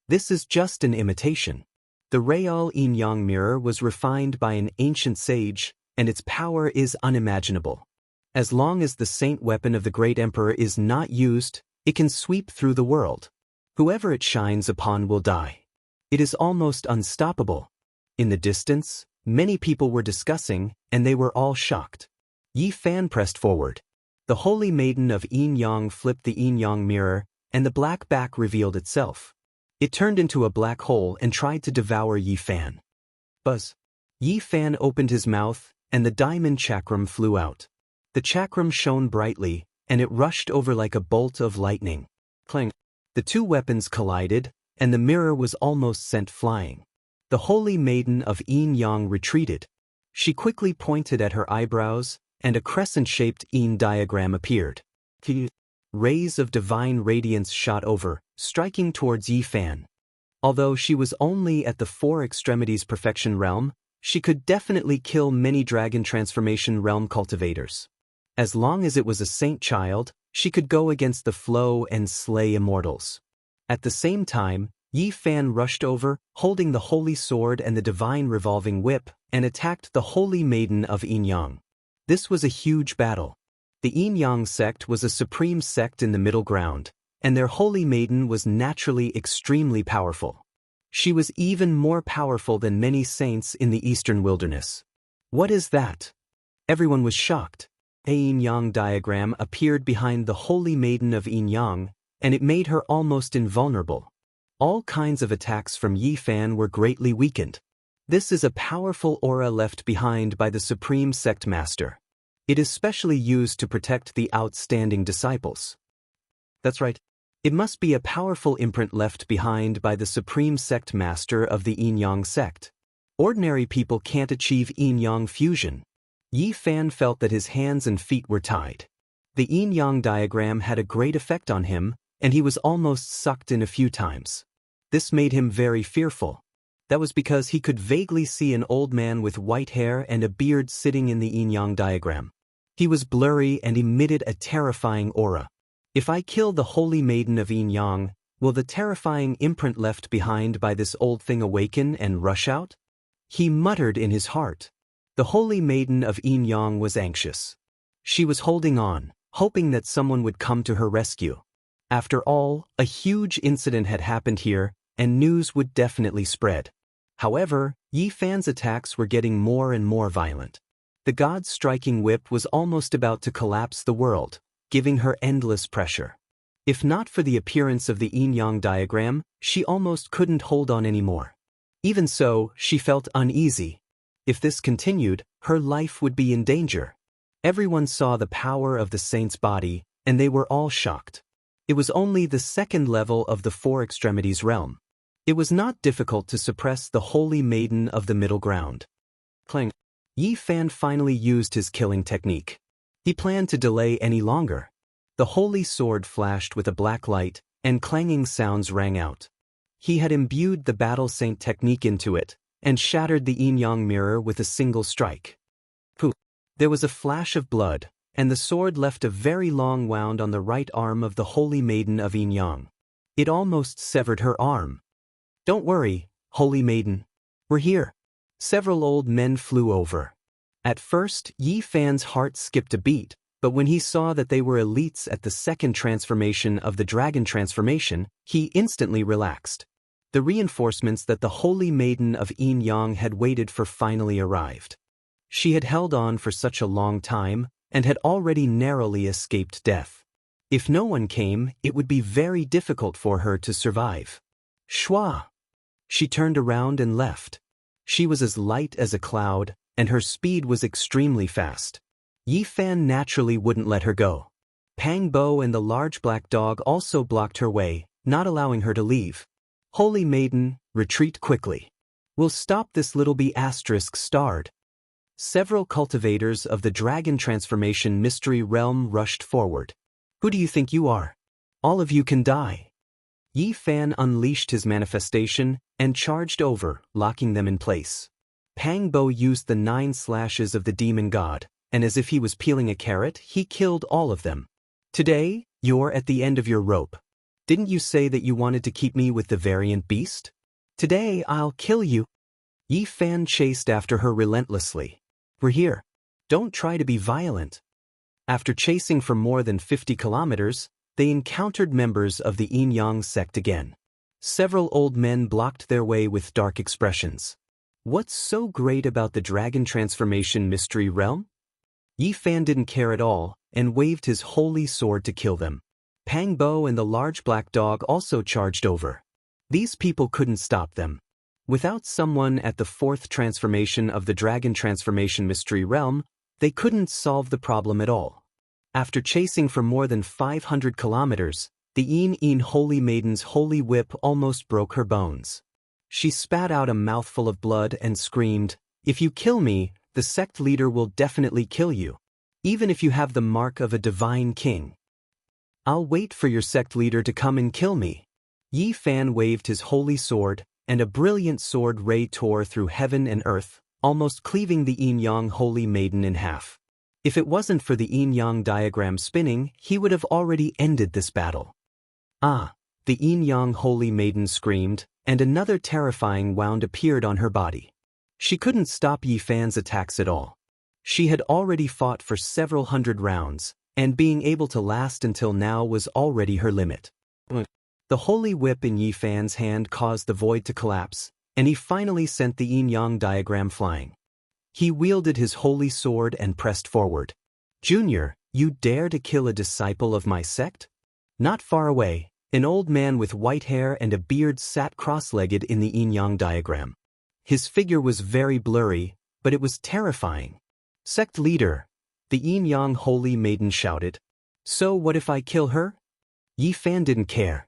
This is just an imitation. The Real Yin-Yang mirror was refined by an ancient sage, and its power is unimaginable. As long as the saint weapon of the great emperor is not used, it can sweep through the world. Whoever it shines upon will die. It is almost unstoppable. In the distance, many people were discussing, and they were all shocked. Yi Fan pressed forward. The holy maiden of Yin-Yang flipped the Yin-Yang mirror, and the black back revealed itself. It turned into a black hole and tried to devour Yi Fan. Buzz! Yi Fan opened his mouth, and the diamond chakram flew out. The chakram shone brightly, and it rushed over like a bolt of lightning. Clang! The two weapons collided, and the mirror was almost sent flying. The holy maiden of Yin-Yang retreated. She quickly pointed at her eyebrows, and a crescent-shaped Yin diagram appeared. Rays of divine radiance shot over, striking towards Yi Fan. Although she was only at the four extremities perfection realm, she could definitely kill many dragon transformation realm cultivators. As long as it was a saint child, she could go against the flow and slay immortals. At the same time, Yi Fan rushed over, holding the holy sword and the divine revolving whip, and attacked the holy maiden of Yin-Yang. This was a huge battle. The Yin-Yang sect was a supreme sect in the middle ground, and their holy maiden was naturally extremely powerful. She was even more powerful than many saints in the eastern wilderness. What is that? Everyone was shocked. A yin-yang diagram appeared behind the holy maiden of Yin-Yang, and it made her almost invulnerable. All kinds of attacks from Yi Fan were greatly weakened. This is a powerful aura left behind by the Supreme Sect Master. It is specially used to protect the outstanding disciples. That's right. It must be a powerful imprint left behind by the Supreme Sect Master of the Yin-Yang sect. Ordinary people can't achieve Yin-Yang fusion. Yi Fan felt that his hands and feet were tied. The Yin-Yang diagram had a great effect on him, and he was almost sucked in a few times. This made him very fearful. That was because he could vaguely see an old man with white hair and a beard sitting in the Yin-Yang diagram. He was blurry and emitted a terrifying aura. If I kill the holy maiden of Yin-Yang, will the terrifying imprint left behind by this old thing awaken and rush out? He muttered in his heart. The holy maiden of Yin-Yang was anxious. She was holding on, hoping that someone would come to her rescue. After all, a huge incident had happened here, and news would definitely spread. However, Yi Fan's attacks were getting more and more violent. The god's striking whip was almost about to collapse the world, giving her endless pressure. If not for the appearance of the yin-yang diagram, she almost couldn't hold on anymore. Even so, she felt uneasy. If this continued, her life would be in danger. Everyone saw the power of the saint's body, and they were all shocked. It was only the second level of the Four Extremities realm. It was not difficult to suppress the holy maiden of the middle ground. Clang. Yi Fan finally used his killing technique. He planned to delay any longer. The holy sword flashed with a black light, and clanging sounds rang out. He had imbued the battle saint technique into it, and shattered the yin-yang mirror with a single strike. Poof! There was a flash of blood, and the sword left a very long wound on the right arm of the holy maiden of Yin-Yang. It almost severed her arm. Don't worry, holy maiden. We're here. Several old men flew over. At first, Yi Fan's heart skipped a beat, but when he saw that they were elites at the second transformation of the dragon transformation, he instantly relaxed. The reinforcements that the holy maiden of Yin-Yang had waited for finally arrived. She had held on for such a long time, and had already narrowly escaped death. If no one came, it would be very difficult for her to survive. Shwa! She turned around and left. She was as light as a cloud, and her speed was extremely fast. Yi Fan naturally wouldn't let her go. Pang Bo and the large black dog also blocked her way, not allowing her to leave. Holy maiden, retreat quickly. We'll stop this little bee **starred. Several cultivators of the dragon transformation mystery realm rushed forward. Who do you think you are? All of you can die. Yi Fan unleashed his manifestation and charged over, locking them in place. Pang Bo used the 9 slashes of the demon god, and as if he was peeling a carrot, he killed all of them. Today, you're at the end of your rope. Didn't you say that you wanted to keep me with the variant beast? Today I'll kill you. Yi Fan chased after her relentlessly. We're here. Don't try to be violent. After chasing for more than 50 kilometers, they encountered members of the Yin-Yang sect again. Several old men blocked their way with dark expressions. What's so great about the dragon transformation mystery realm? Yi Fan didn't care at all, and waved his holy sword to kill them. Pang Bo and the large black dog also charged over. These people couldn't stop them. Without someone at the 4th transformation of the dragon transformation mystery realm, they couldn't solve the problem at all. After chasing for more than 500 kilometers, the Yin holy maiden's holy whip almost broke her bones. She spat out a mouthful of blood and screamed, "If you kill me, the sect leader will definitely kill you, even if you have the mark of a divine king. I'll wait for your sect leader to come and kill me." Yi Fan waved his holy sword, and a brilliant sword ray tore through heaven and earth, almost cleaving the Yin-Yang holy maiden in half. If it wasn't for the Yin-Yang diagram spinning, he would have already ended this battle. Ah, the yin-yang holy maiden screamed, and another terrifying wound appeared on her body. She couldn't stop Yi Fan's attacks at all. She had already fought for several hundred rounds, and being able to last until now was already her limit. The holy whip in Yi Fan's hand caused the void to collapse, and he finally sent the yin-yang diagram flying. He wielded his holy sword and pressed forward. "Junior, you dare to kill a disciple of my sect?" Not far away, an old man with white hair and a beard sat cross-legged in the yin-yang diagram. His figure was very blurry, but it was terrifying. "Sect leader," the yin-yang holy maiden shouted. "So what if I kill her?" Yi Fan didn't care.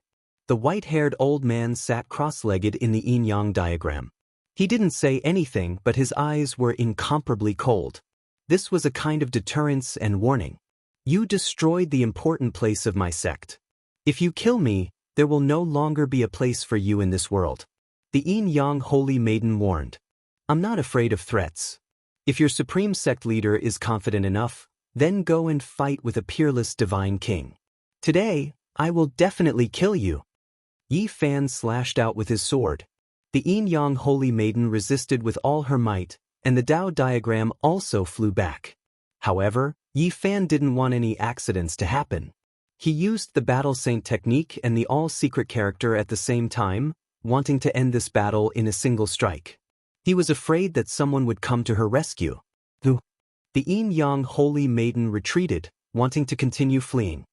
The white-haired old man sat cross-legged in the yin-yang diagram. He didn't say anything, but his eyes were incomparably cold. This was a kind of deterrence and warning. "You destroyed the important place of my sect. If you kill me, there will no longer be a place for you in this world." The yin-yang holy maiden warned. "I'm not afraid of threats. If your supreme sect leader is confident enough, then go and fight with a peerless divine king. Today, I will definitely kill you." Yi Fan slashed out with his sword. The yin-yang holy maiden resisted with all her might, and the Dao diagram also flew back. However, Yi Fan didn't want any accidents to happen. He used the battle saint technique and the all-secret character at the same time, wanting to end this battle in a single strike. He was afraid that someone would come to her rescue. The yin-yang holy maiden retreated, wanting to continue fleeing.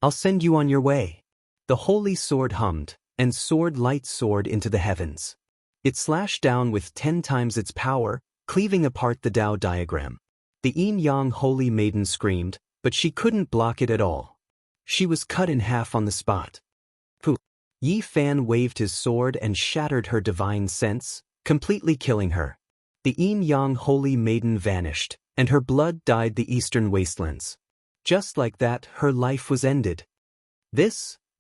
"I'll send you on your way." The holy sword hummed, and soared light soared into the heavens. It slashed down with 10 times its power, cleaving apart the Dao diagram. The yin-yang holy maiden screamed, but she couldn't block it at all. She was cut in half on the spot. Pooh! Yi Fan waved his sword and shattered her divine sense, completely killing her. The yin-yang holy maiden vanished, and her blood dyed the eastern wastelands. Just like that, her life was ended.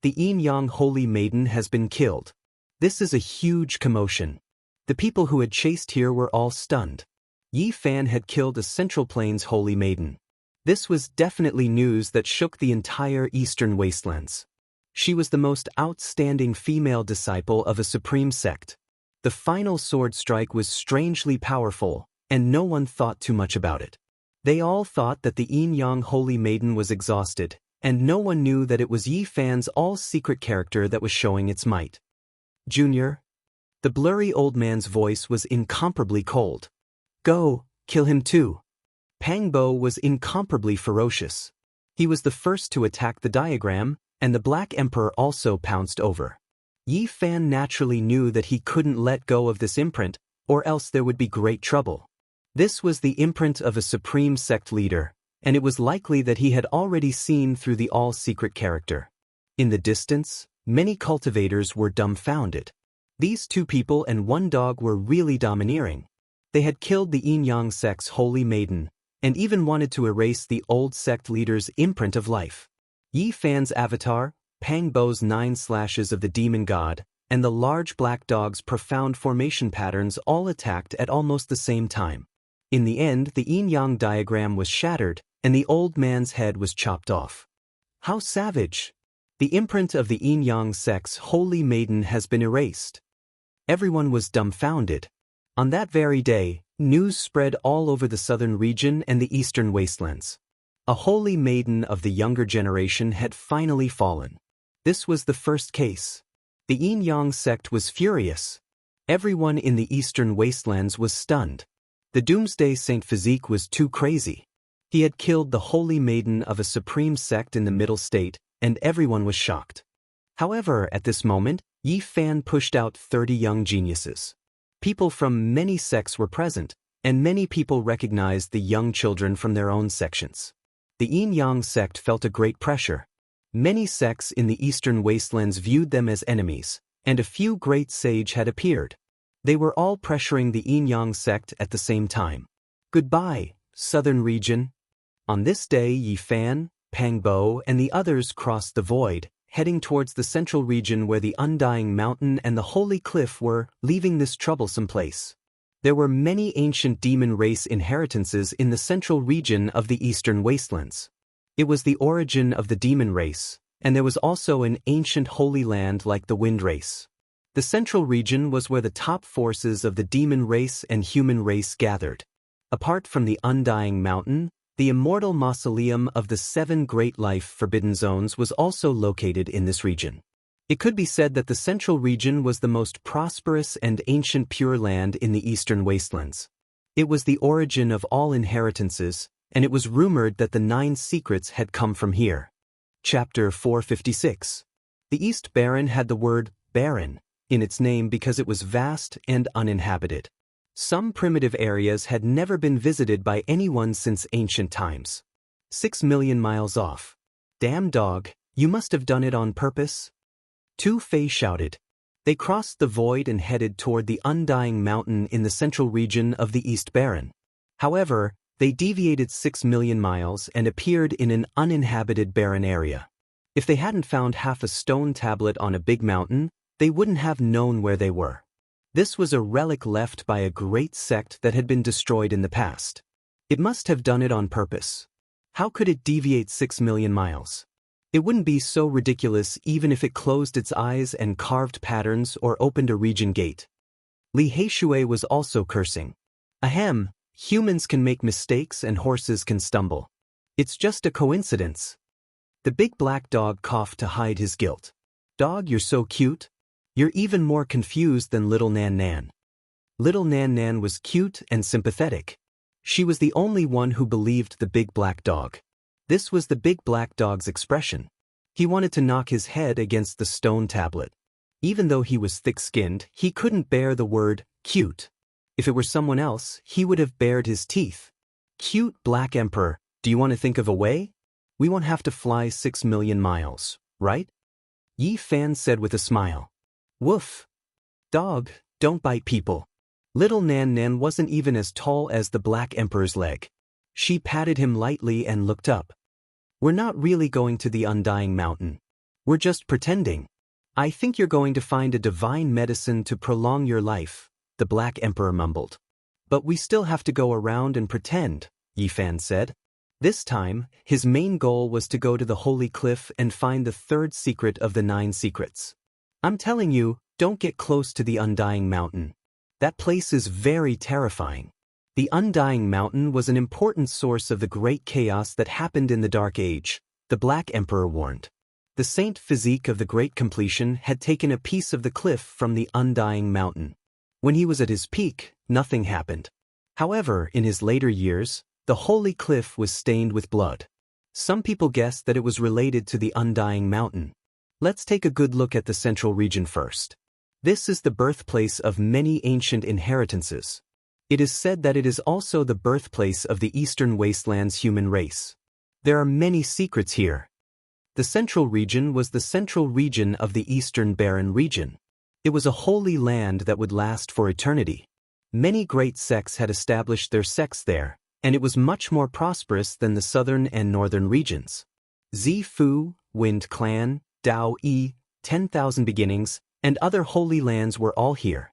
The yin-yang holy maiden has been killed. This is a huge commotion. The people who had chased here were all stunned. Yi Fan had killed a Central Plains holy maiden. This was definitely news that shook the entire eastern wastelands. She was the most outstanding female disciple of a supreme sect. The final sword strike was strangely powerful, and no one thought too much about it. They all thought that the yin-yang holy maiden was exhausted, and no one knew that it was Yi Fan's all-secret character that was showing its might. "Junior?" The blurry old man's voice was incomparably cold. "Go, kill him too." Pang Bo was incomparably ferocious. He was the first to attack the diagram, and the Black Emperor also pounced over. Yi Fan naturally knew that he couldn't let go of this imprint, or else there would be great trouble. This was the imprint of a supreme sect leader, and it was likely that he had already seen through the all-secret character. In the distance, many cultivators were dumbfounded. These 2 people and 1 dog were really domineering. They had killed the yin-yang sect's holy maiden, and even wanted to erase the old sect leader's imprint of life. Yi Fan's avatar, Pang Bo's 9 slashes of the demon god, and the large black dog's profound formation patterns all attacked at almost the same time. In the end, the yin-yang diagram was shattered, and the old man's head was chopped off. How savage! The imprint of the yin-yang sect's holy maiden has been erased. Everyone was dumbfounded. On that very day, news spread all over the southern region and the eastern wastelands. A holy maiden of the younger generation had finally fallen. This was the first case. The yin-yang sect was furious. Everyone in the eastern wastelands was stunned. The doomsday saint physique was too crazy. He had killed the holy maiden of a supreme sect in the middle state, and everyone was shocked. However, at this moment, Yi Fan pushed out 30 young geniuses. People from many sects were present, and many people recognized the young children from their own sections. The yin-yang sect felt a great pressure. Many sects in the eastern wastelands viewed them as enemies, and a few great sages had appeared. They were all pressuring the yin-yang sect at the same time. Goodbye, southern region. On this day, Yi Fan, Pang Bo, and the others crossed the void, heading towards the central region where the undying mountain and the holy cliff were, leaving this troublesome place. There were many ancient demon race inheritances in the central region of the eastern wastelands. It was the origin of the demon race, And there was also an ancient holy land like the Wind Race. The central region was where the top forces of the demon race and human race gathered. Apart from the Undying Mountain, the immortal mausoleum of the 7 Great Life Forbidden Zones was also located in this region. It could be said that the central region was the most prosperous and ancient Pure Land in the eastern wastelands. It was the origin of all inheritances, and it was rumored that the 9 secrets had come from here. Chapter 456. The East Barren had the word barren in its name because it was vast and uninhabited. Some primitive areas had never been visited by anyone since ancient times. 6 million miles off. Damn dog, you must have done it on purpose? Tu Fei shouted. They crossed the void and headed toward the Undying Mountain in the central region of the East Barren. However, they deviated 6 million miles and appeared in an uninhabited barren area. If they hadn't found half a stone tablet on a big mountain, they wouldn't have known where they were. This was a relic left by a great sect that had been destroyed in the past. It must have done it on purpose. How could it deviate 6 million miles? It wouldn't be so ridiculous even if it closed its eyes and carved patterns or opened a region gate. Li Heishui was also cursing. Ahem, humans can make mistakes and horses can stumble. It's just a coincidence. The big black dog coughed to hide his guilt. Dog, you're so cute. You're even more confused than Little Nan Nan. Little Nan Nan was cute and sympathetic. She was the only one who believed the big black dog. This was the big black dog's expression. He wanted to knock his head against the stone tablet. Even though he was thick-skinned, he couldn't bear the word cute. If it were someone else, he would have bared his teeth. Cute Black Emperor, do you want to think of a way? We won't have to fly 6 million miles, right? Yi Fan said with a smile. Woof. Dog, don't bite people. Little Nan Nan wasn't even as tall as the Black Emperor's leg. She patted him lightly and looked up. We're not really going to the Undying Mountain. We're just pretending. I think you're going to find a divine medicine to prolong your life, the Black Emperor mumbled. But we still have to go around and pretend, Yi Fan said. This time, his main goal was to go to the Holy Cliff and find the 3rd secret of the 9 secrets. I'm telling you, don't get close to the Undying Mountain. That place is very terrifying. The Undying Mountain was an important source of the great chaos that happened in the Dark Age, the Black Emperor warned. The saint physique of the Great Completion had taken a piece of the cliff from the Undying Mountain. When he was at his peak, nothing happened. However, in his later years, the Holy Cliff was stained with blood. Some people guessed that it was related to the Undying Mountain. Let's take a good look at the central region first. This is the birthplace of many ancient inheritances. It is said that it is also the birthplace of the Eastern Wastelands human race. There are many secrets here. The central region was the central region of the Eastern Barren region. It was a holy land that would last for eternity. Many great sects had established their sects there, and it was much more prosperous than the southern and northern regions. Zifu, Wind Clan, Dao Yi, 10,000 Beginnings, and other holy lands were all here.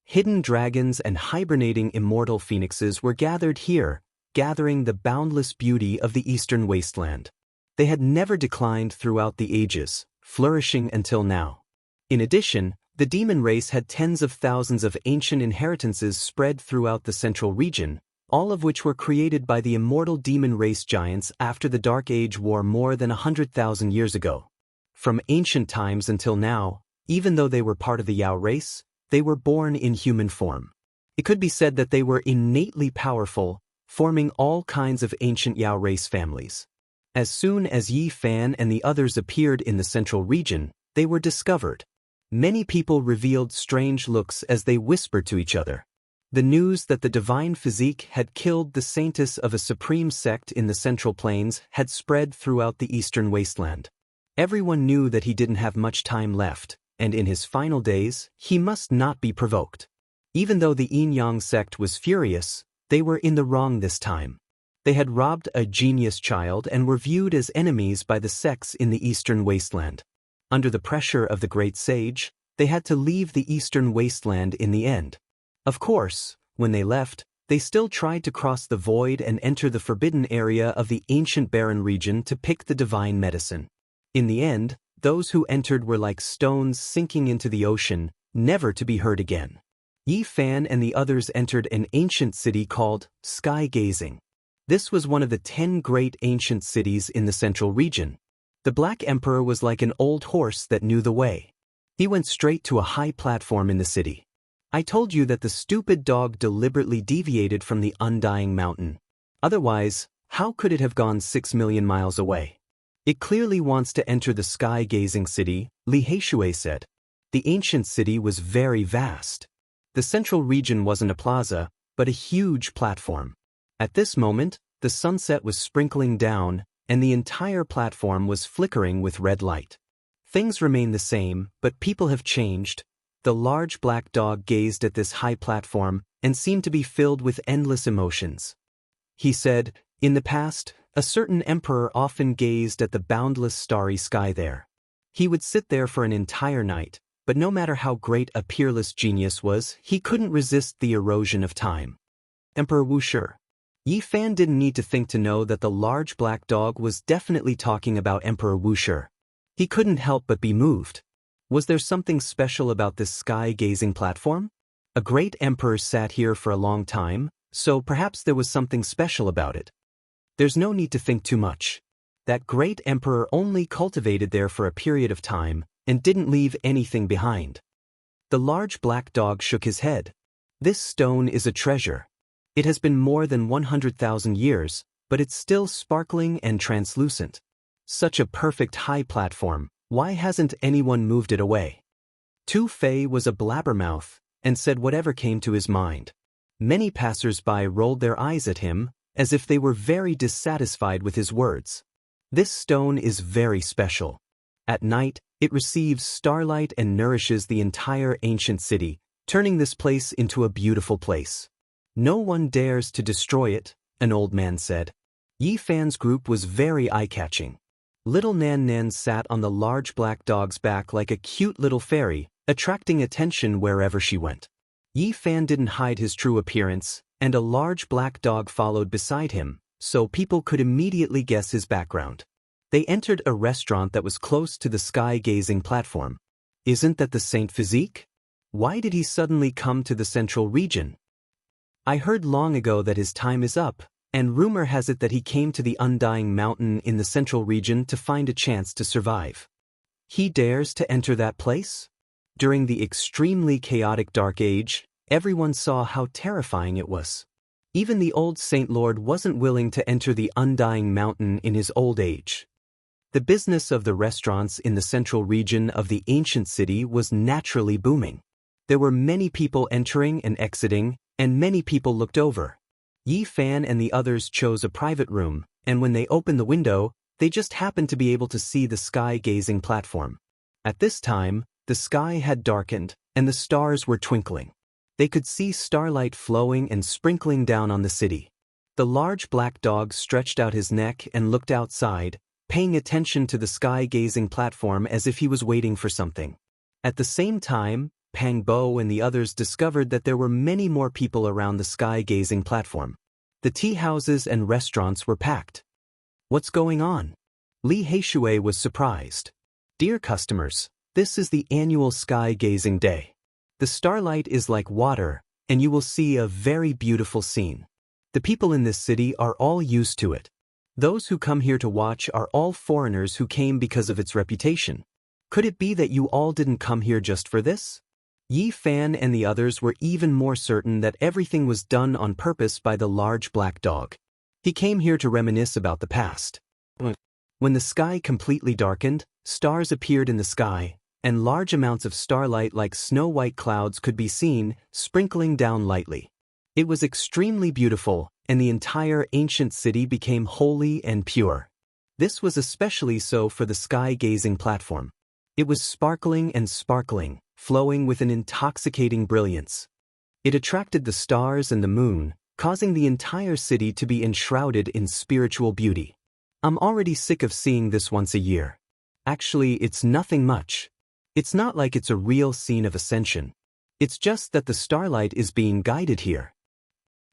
Hidden dragons and hibernating immortal phoenixes were gathered here, gathering the boundless beauty of the eastern wasteland. They had never declined throughout the ages, flourishing until now. In addition, the demon race had tens of thousands of ancient inheritances spread throughout the central region, all of which were created by the immortal demon race giants after the Dark Age war more than 100,000 years ago. From ancient times until now, even though they were part of the Yao race, they were born in human form. It could be said that they were innately powerful, forming all kinds of ancient Yao race families. As soon as Yi Fan and the others appeared in the central region, they were discovered. Many people revealed strange looks as they whispered to each other. The news that the divine physique had killed the saintess of a supreme sect in the Central Plains had spread throughout the eastern wasteland. Everyone knew that he didn't have much time left, and in his final days, he must not be provoked. Even though the Yin-Yang sect was furious, they were in the wrong this time. They had robbed a genius child and were viewed as enemies by the sects in the eastern wasteland. Under the pressure of the great sage, they had to leave the eastern wasteland in the end. Of course, when they left, they still tried to cross the void and enter the forbidden area of the ancient barren region to pick the divine medicine. In the end, those who entered were like stones sinking into the ocean, never to be heard again. Yi Fan and the others entered an ancient city called Sky Gazing. This was one of the 10 great ancient cities in the central region. The Black Emperor was like an old horse that knew the way. He went straight to a high platform in the city. I told you that the stupid dog deliberately deviated from the undying mountain. Otherwise, how could it have gone 6 million miles away? It clearly wants to enter the sky-gazing city, Li Heishui said. The ancient city was very vast. The central region wasn't a plaza, but a huge platform. At this moment, the sunset was sprinkling down, and the entire platform was flickering with red light. Things remain the same, but people have changed. The large black dog gazed at this high platform and seemed to be filled with endless emotions. He said, "In the past, a certain emperor often gazed at the boundless starry sky there. He would sit there for an entire night, but no matter how great a peerless genius was, he couldn't resist the erosion of time." Emperor Wuxia. Yi Fan didn't need to think to know that the large black dog was definitely talking about Emperor Wuxia. He couldn't help but be moved. Was there something special about this sky-gazing platform? A great emperor sat here for a long time, so perhaps there was something special about it. There's no need to think too much. That great emperor only cultivated there for a period of time and didn't leave anything behind. The large black dog shook his head. This stone is a treasure. It has been more than 100,000 years, but it's still sparkling and translucent. Such a perfect high platform, why hasn't anyone moved it away? Tu Fei was a blabbermouth and said whatever came to his mind. Many passers-by rolled their eyes at him, as if they were very dissatisfied with his words. This stone is very special. At night, it receives starlight and nourishes the entire ancient city, turning this place into a beautiful place. No one dares to destroy it, an old man said. Yi Fan's group was very eye-catching. Little Nan Nan sat on the large black dog's back like a cute little fairy, attracting attention wherever she went. Yi Fan didn't hide his true appearance, and a large black dog followed beside him, so people could immediately guess his background. They entered a restaurant that was close to the sky-gazing platform. Isn't that the Saint Physique? Why did he suddenly come to the central region? I heard long ago that his time is up, and rumor has it that he came to the undying mountain in the central region to find a chance to survive. He dares to enter that place? During the extremely chaotic Dark Age, everyone saw how terrifying it was. Even the old Saint Lord wasn't willing to enter the undying mountain in his old age. The business of the restaurants in the central region of the ancient city was naturally booming. There were many people entering and exiting, and many people looked over. Yi Fan and the others chose a private room, and when they opened the window, they just happened to be able to see the sky-gazing platform. At this time, the sky had darkened, and the stars were twinkling. They could see starlight flowing and sprinkling down on the city. The large black dog stretched out his neck and looked outside, paying attention to the sky-gazing platform as if he was waiting for something. At the same time, Pang Bo and the others discovered that there were many more people around the sky-gazing platform. The tea houses and restaurants were packed. What's going on? Li Heishui was surprised. Dear customers, this is the annual sky-gazing day. The starlight is like water, and you will see a very beautiful scene. The people in this city are all used to it. Those who come here to watch are all foreigners who came because of its reputation. Could it be that you all didn't come here just for this? Yi Fan and the others were even more certain that everything was done on purpose by the large black dog. He came here to reminisce about the past. When the sky completely darkened, stars appeared in the sky, and large amounts of starlight like snow-white clouds could be seen, sprinkling down lightly. It was extremely beautiful, and the entire ancient city became holy and pure. This was especially so for the sky-gazing platform. It was sparkling and sparkling, flowing with an intoxicating brilliance. It attracted the stars and the moon, causing the entire city to be enshrouded in spiritual beauty. I'm already sick of seeing this once a year. Actually, it's nothing much. It's not like it's a real scene of ascension. It's just that the starlight is being guided here.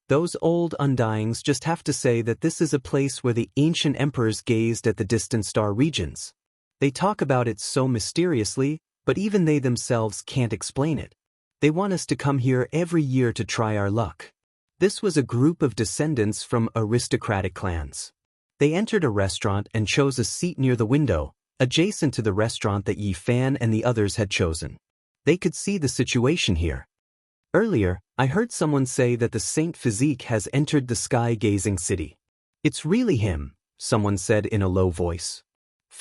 Those old undyings just have to say that this is a place where the ancient emperors gazed at the distant star regions. They talk about it so mysteriously, but even they themselves can't explain it. They want us to come here every year to try our luck. This was a group of descendants from aristocratic clans. They entered a restaurant and chose a seat near the window, adjacent to the restaurant that Yi Fan and the others had chosen. They could see the situation here. Earlier, I heard someone say that the Saint Physique has entered the sky-gazing city. It's really him, someone said in a low voice.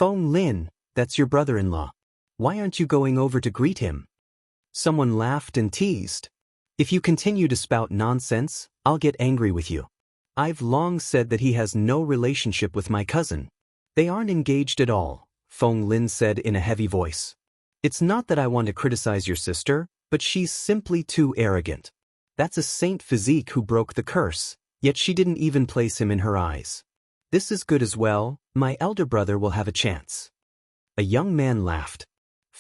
Wang Lin, that's your brother-in-law. Why aren't you going over to greet him? Someone laughed and teased. If you continue to spout nonsense, I'll get angry with you. I've long said that he has no relationship with my cousin. They aren't engaged at all, Wang Lin said in a heavy voice. It's not that I want to criticize your sister, but she's simply too arrogant. That's a Saint Physique who broke the curse, yet she didn't even place him in her eyes. This is good as well, my elder brother will have a chance. A young man laughed.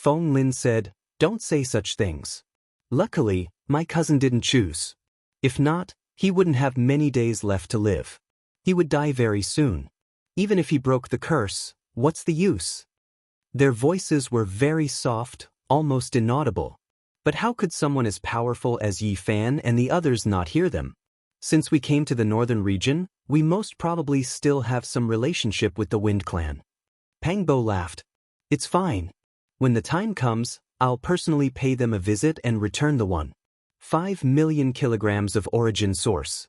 Wang Lin said, don't say such things. Luckily, my cousin didn't choose. If not, he wouldn't have many days left to live. He would die very soon. Even if he broke the curse, what's the use? Their voices were very soft, almost inaudible. But how could someone as powerful as Yi Fan and the others not hear them? Since we came to the northern region, we most probably still have some relationship with the Wind Clan. Pang Bo laughed. It's fine. When the time comes, I'll personally pay them a visit and return the 1.5 million kilograms of origin source.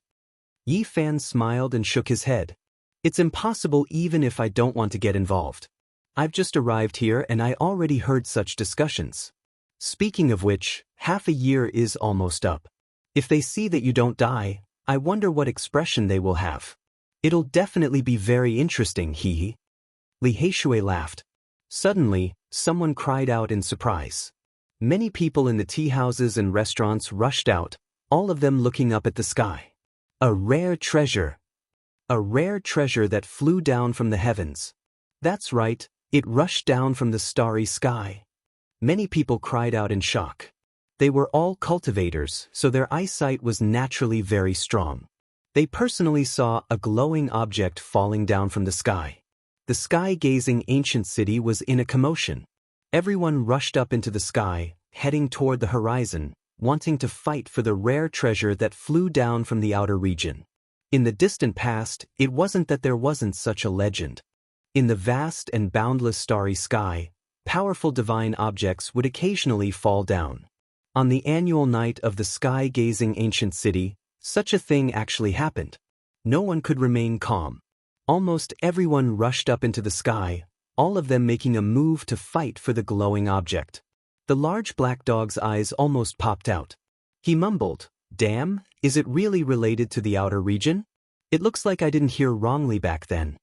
Yi Fan smiled and shook his head. It's impossible even if I don't want to get involved. I've just arrived here and I already heard such discussions. Speaking of which, half a year is almost up. If they see that you don't die, I wonder what expression they will have. It'll definitely be very interesting, hee. Li Heishui laughed. Suddenly, someone cried out in surprise. Many people in the tea houses and restaurants rushed out, all of them looking up at the sky. A rare treasure. A rare treasure that flew down from the heavens. That's right, it rushed down from the starry sky. Many people cried out in shock. They were all cultivators, so their eyesight was naturally very strong. They personally saw a glowing object falling down from the sky. The sky-gazing ancient city was in a commotion. Everyone rushed up into the sky, heading toward the horizon, wanting to fight for the rare treasure that flew down from the outer region. In the distant past, it wasn't that there wasn't such a legend. In the vast and boundless starry sky, powerful divine objects would occasionally fall down. On the annual night of the sky-gazing ancient city, such a thing actually happened. No one could remain calm. Almost everyone rushed up into the sky, all of them making a move to fight for the glowing object. The large black dog's eyes almost popped out. He mumbled, "Damn, is it really related to the outer region? It looks like I didn't hear wrongly back then."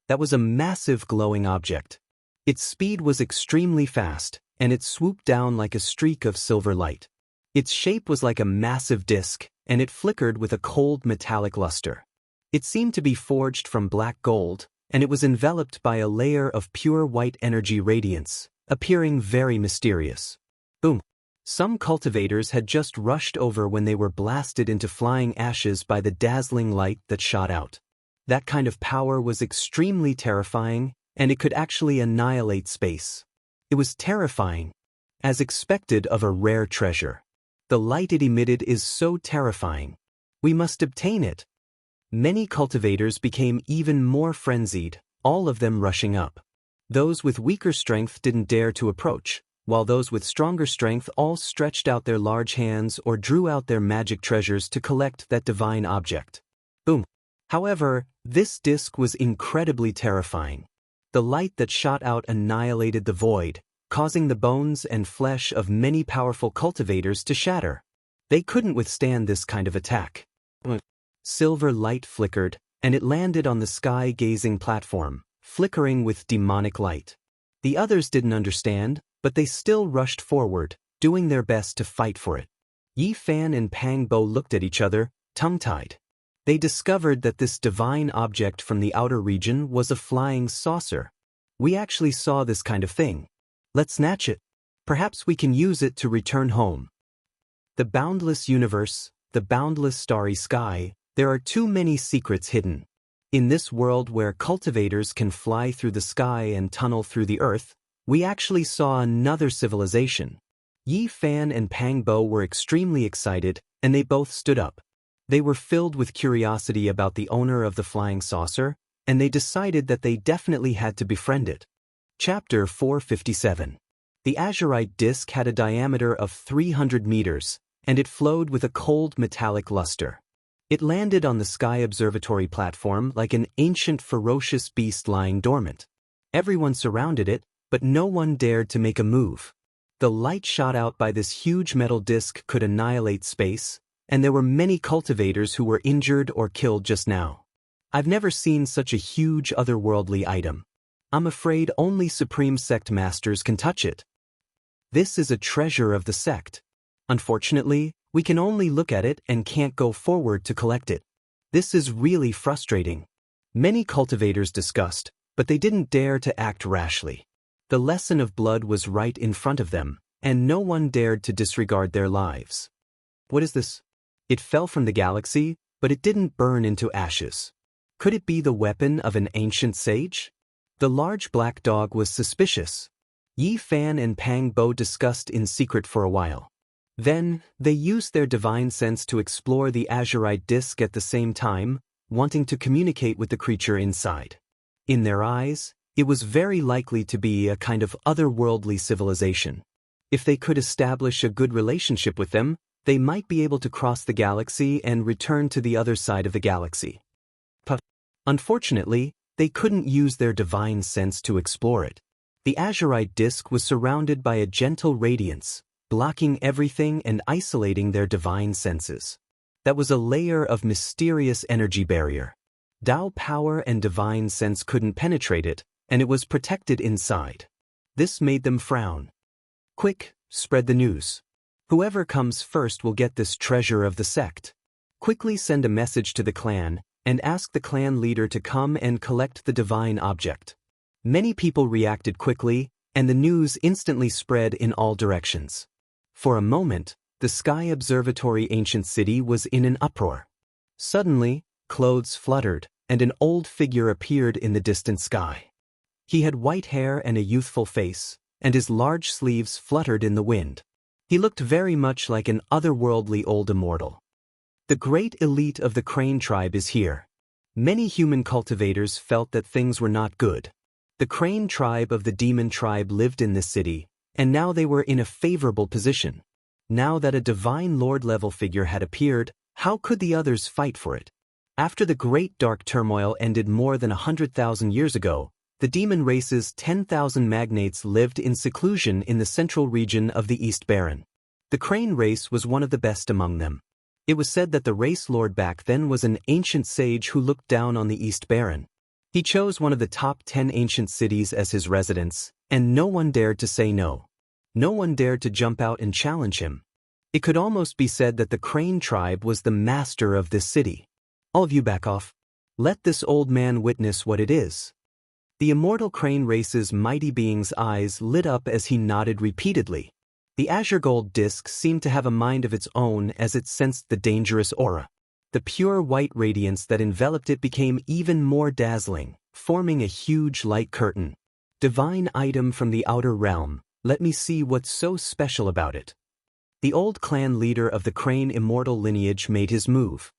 That was a massive glowing object. Its speed was extremely fast, and it swooped down like a streak of silver light. Its shape was like a massive disc, and it flickered with a cold metallic luster. It seemed to be forged from black gold, and it was enveloped by a layer of pure white energy radiance, appearing very mysterious. Boom! Some cultivators had just rushed over when they were blasted into flying ashes by the dazzling light that shot out. That kind of power was extremely terrifying, and it could actually annihilate space. It was terrifying, as expected of a rare treasure. The light it emitted is so terrifying. We must obtain it. Many cultivators became even more frenzied, all of them rushing up. Those with weaker strength didn't dare to approach, while those with stronger strength all stretched out their large hands or drew out their magic treasures to collect that divine object. Boom! However, this disc was incredibly terrifying. The light that shot out annihilated the void, causing the bones and flesh of many powerful cultivators to shatter. They couldn't withstand this kind of attack. Silver light flickered, and it landed on the sky-gazing platform, flickering with demonic light. The others didn't understand, but they still rushed forward, doing their best to fight for it. Yi Fan and Pang Bo looked at each other, tongue-tied. They discovered that this divine object from the outer region was a flying saucer. We actually saw this kind of thing. Let's snatch it. Perhaps we can use it to return home. The boundless universe, the boundless starry sky, there are too many secrets hidden. In this world where cultivators can fly through the sky and tunnel through the earth, we actually saw another civilization. Yi Fan and Pang Bo were extremely excited, and they both stood up. They were filled with curiosity about the owner of the flying saucer, and they decided that they definitely had to befriend it. Chapter 457. The azurite disk had a diameter of 300 meters, and it flowed with a cold metallic luster. It landed on the sky observatory platform like an ancient ferocious beast lying dormant. Everyone surrounded it, but no one dared to make a move. The light shot out by this huge metal disc could annihilate space, and there were many cultivators who were injured or killed just now. I've never seen such a huge otherworldly item. I'm afraid only Supreme Sect Masters can touch it. This is a treasure of the sect. Unfortunately, we can only look at it and can't go forward to collect it. This is really frustrating. Many cultivators discussed, but they didn't dare to act rashly. The lesson of blood was right in front of them, and no one dared to disregard their lives. What is this? It fell from the galaxy, but it didn't burn into ashes. Could it be the weapon of an ancient sage? The large black dog was suspicious. Yi Fan and Pang Bo discussed in secret for a while. Then, they used their divine sense to explore the azurite disk at the same time, wanting to communicate with the creature inside. In their eyes, it was very likely to be a kind of otherworldly civilization. If they could establish a good relationship with them, they might be able to cross the galaxy and return to the other side of the galaxy. But, unfortunately, they couldn't use their divine sense to explore it. The azurite disk was surrounded by a gentle radiance, blocking everything and isolating their divine senses. That was a layer of mysterious energy barrier. Dao power and divine sense couldn't penetrate it, and it was protected inside. This made them frown. Quick, spread the news. Whoever comes first will get this treasure of the sect. Quickly send a message to the clan, and ask the clan leader to come and collect the divine object. Many people reacted quickly, and the news instantly spread in all directions. For a moment, the Sky Observatory ancient city was in an uproar. Suddenly, clothes fluttered, and an old figure appeared in the distant sky. He had white hair and a youthful face, and his large sleeves fluttered in the wind. He looked very much like an otherworldly old immortal. The great elite of the Crane tribe is here. Many human cultivators felt that things were not good. The Crane tribe of the demon tribe lived in this city, and now they were in a favorable position. Now that a divine lord-level figure had appeared, how could the others fight for it? After the great dark turmoil ended more than 100,000 years ago, the demon race's 10,000 magnates lived in seclusion in the central region of the East Baron. The Crane race was one of the best among them. It was said that the race lord back then was an ancient sage who looked down on the East Baron. He chose one of the top 10 ancient cities as his residence, and no one dared to say no. No one dared to jump out and challenge him. It could almost be said that the Crane tribe was the master of this city. All of you back off. Let this old man witness what it is. The immortal Crane race's mighty being's eyes lit up as he nodded repeatedly. The azure gold disc seemed to have a mind of its own as it sensed the dangerous aura. The pure white radiance that enveloped it became even more dazzling, forming a huge light curtain. Divine item from the outer realm, let me see what's so special about it. The old clan leader of the Crane immortal lineage made his move.